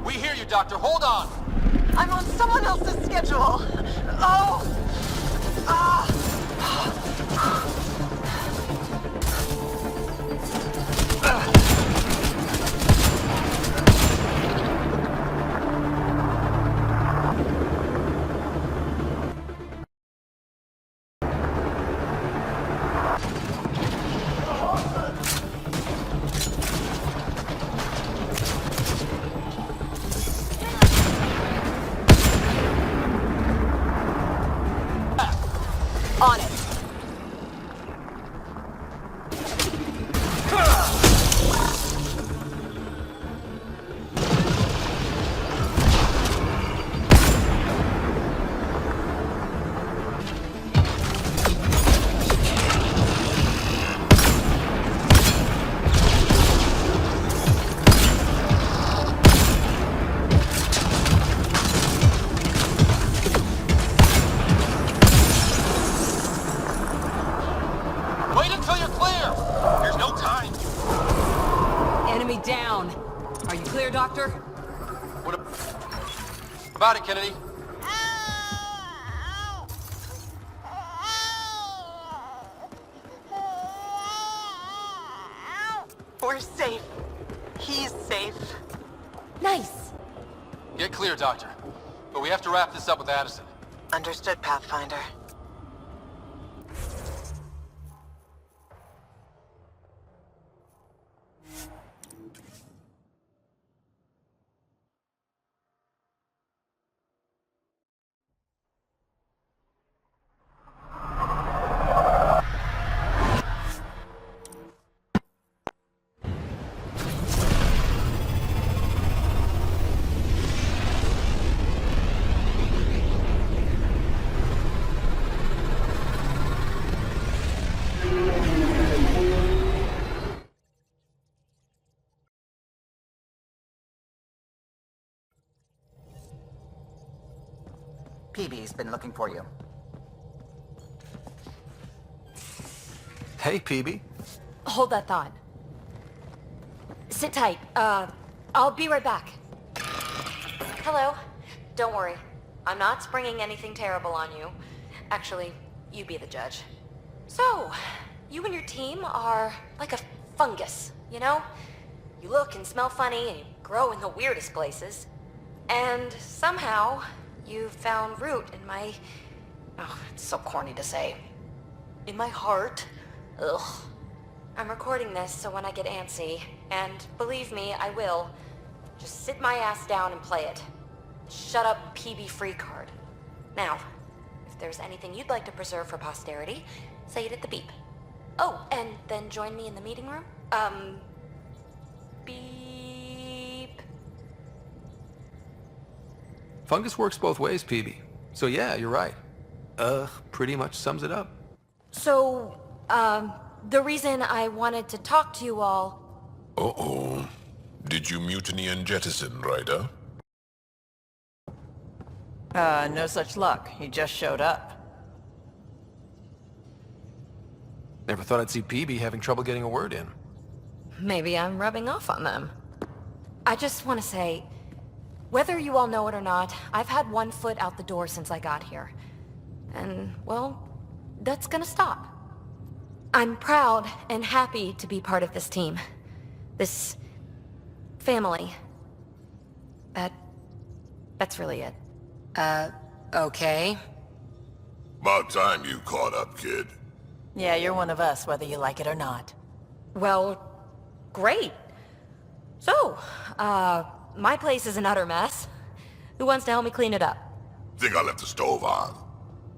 Speaker 20: We hear you, Doctor. Hold on!
Speaker 12: I'm on someone else's schedule!
Speaker 20: Wait until you're clear! There's no time!
Speaker 16: Enemy down. Are you clear, Doctor?
Speaker 4: What about it, Kennedy?
Speaker 12: We're safe. He's safe.
Speaker 7: Nice.
Speaker 4: Get clear, Doctor. But we have to wrap this up with Addison.
Speaker 12: Understood, Pathfinder.
Speaker 14: PB's been looking for you.
Speaker 3: Hey, PB.
Speaker 7: Hold that thought. Sit tight. I'll be right back. Hello. Don't worry. I'm not springing anything terrible on you. Actually, you be the judge. So, you and your team are like a fungus, you know? You look and smell funny and you grow in the weirdest places. And somehow, you found root in my... Oh, it's so corny to say. In my heart. Ugh. I'm recording this so when I get antsy, and believe me, I will, just sit my ass down and play it. Shut up, PB free card. Now, if there's anything you'd like to preserve for posterity, say it at the beep. Oh, and then join me in the meeting room? Beep.
Speaker 3: Fungus works both ways, PB. So yeah, you're right. Pretty much sums it up.
Speaker 7: So, the reason I wanted to talk to you all...
Speaker 9: Uh-oh. Did you mutiny and jettison, Ryder?
Speaker 21: No such luck. He just showed up.
Speaker 3: Never thought I'd see PB having trouble getting a word in.
Speaker 7: Maybe I'm rubbing off on them. I just want to say, whether you all know it or not, I've had one foot out the door since I got here. And, well, that's gonna stop. I'm proud and happy to be part of this team. This... family. That's really it.
Speaker 21: Okay.
Speaker 9: About time you caught up, kid.
Speaker 21: Yeah, you're one of us, whether you like it or not.
Speaker 7: Well, great. So, my place is an utter mess. Who wants to help me clean it up?
Speaker 9: Think I left the stove on.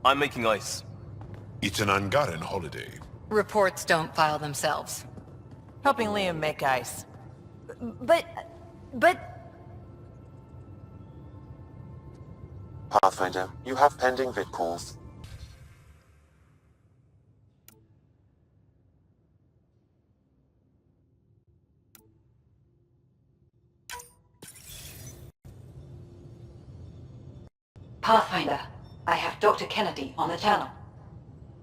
Speaker 8: I'm making ice.
Speaker 9: It's an ungotten holiday.
Speaker 16: Reports don't file themselves.
Speaker 21: Helping Liam make ice.
Speaker 7: But...
Speaker 1: Pathfinder, you have pending vid calls.
Speaker 13: Pathfinder, I have Dr. Kennedy on the channel.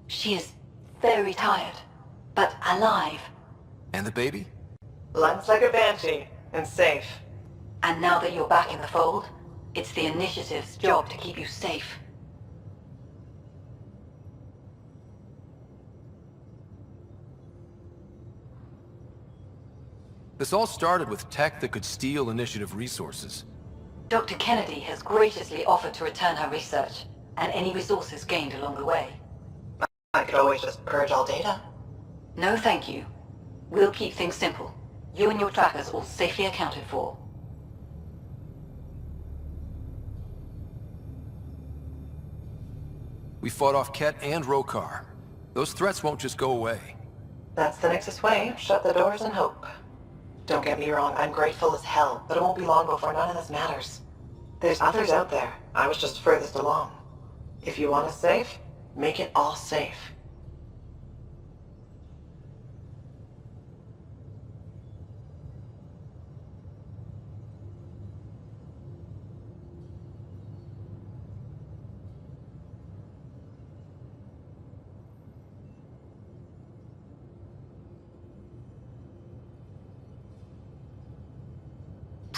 Speaker 13: She is very tired, but alive.
Speaker 3: And the baby?
Speaker 14: Looks like a banshee, and safe.
Speaker 13: And now that you're back in the fold, it's the Initiative's job to keep you safe.
Speaker 3: This all started with tech that could steal Initiative resources.
Speaker 13: Dr. Kennedy has graciously offered to return her research, and any resources gained along the way.
Speaker 14: I could always just purge all data.
Speaker 13: No thank you. We'll keep things simple. You and your trackers all safely accounted for.
Speaker 3: We fought off Ket and Rokar. Those threats won't just go away.
Speaker 14: That's the Nexus way. Shut the doors and hope. Don't get me wrong, I'm grateful as hell, but it won't be long before none of this matters. There's others out there. I was just furthest along. If you want us safe, make it all safe.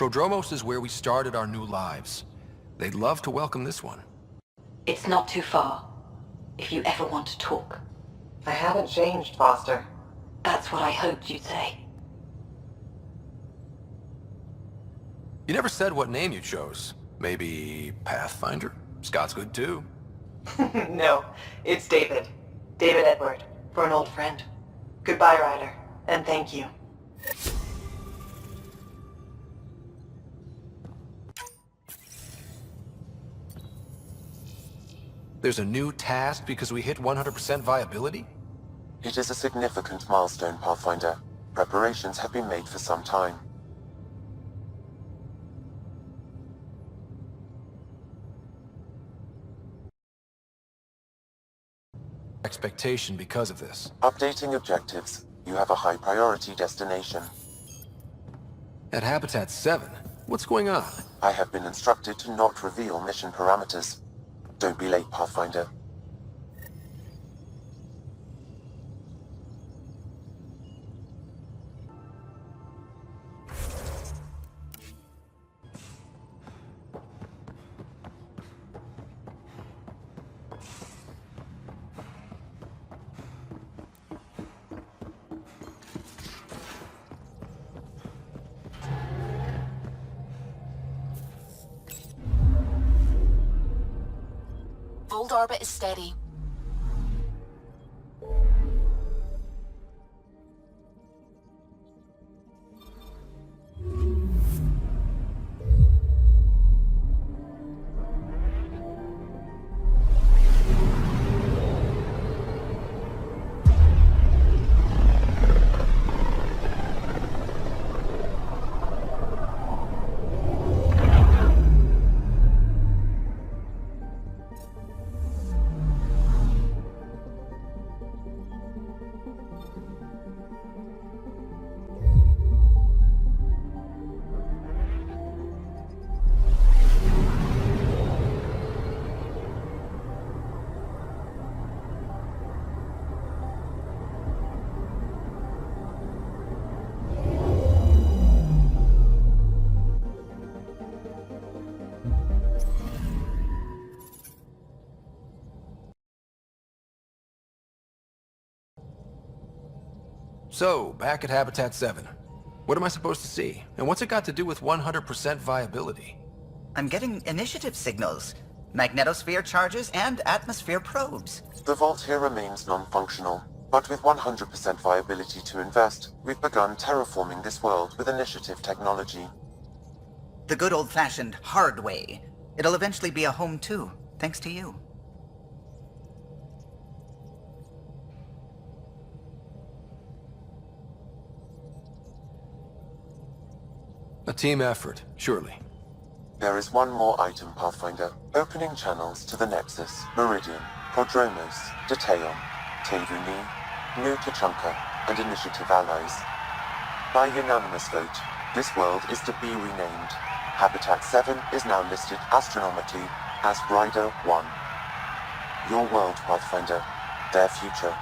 Speaker 3: Prodromos is where we started our new lives. They'd love to welcome this one.
Speaker 13: It's not too far, if you ever want to talk.
Speaker 14: I haven't changed, Foster.
Speaker 13: That's what I hoped you'd say.
Speaker 3: You never said what name you chose. Maybe Pathfinder? Scott's good too.
Speaker 14: No, it's David. David Edward, for an old friend. Goodbye, Ryder, and thank you.
Speaker 3: There's a new task because we hit 100% viability?
Speaker 1: It is a significant milestone, Pathfinder. Preparations have been made for some time.
Speaker 3: Expectation because of this.
Speaker 1: Updating objectives. You have a high priority destination.
Speaker 3: At Habitat 7, what's going on?
Speaker 1: I have been instructed to not reveal mission parameters. Don't be late, Pathfinder.
Speaker 19: Old orbit is steady.
Speaker 3: So, back at Habitat 7. What am I supposed to see? And what's it got to do with 100% viability?
Speaker 17: I'm getting initiative signals, magnetosphere charges, and atmosphere probes.
Speaker 1: The vault here remains non-functional, but with 100% viability to invest, we've begun terraforming this world with initiative technology.
Speaker 17: The good old-fashioned hard way. It'll eventually be a home too, thanks to you.
Speaker 3: A team effort, surely.
Speaker 1: There is one more item, Pathfinder. Opening channels to the Nexus, Meridian, Prodromos, Detaeon, Tevuni, New Tachanka, and Initiative allies. By unanimous vote, this world is to be renamed. Habitat 7 is now listed astronomically as Ryder-I. Your world, Pathfinder. Their future.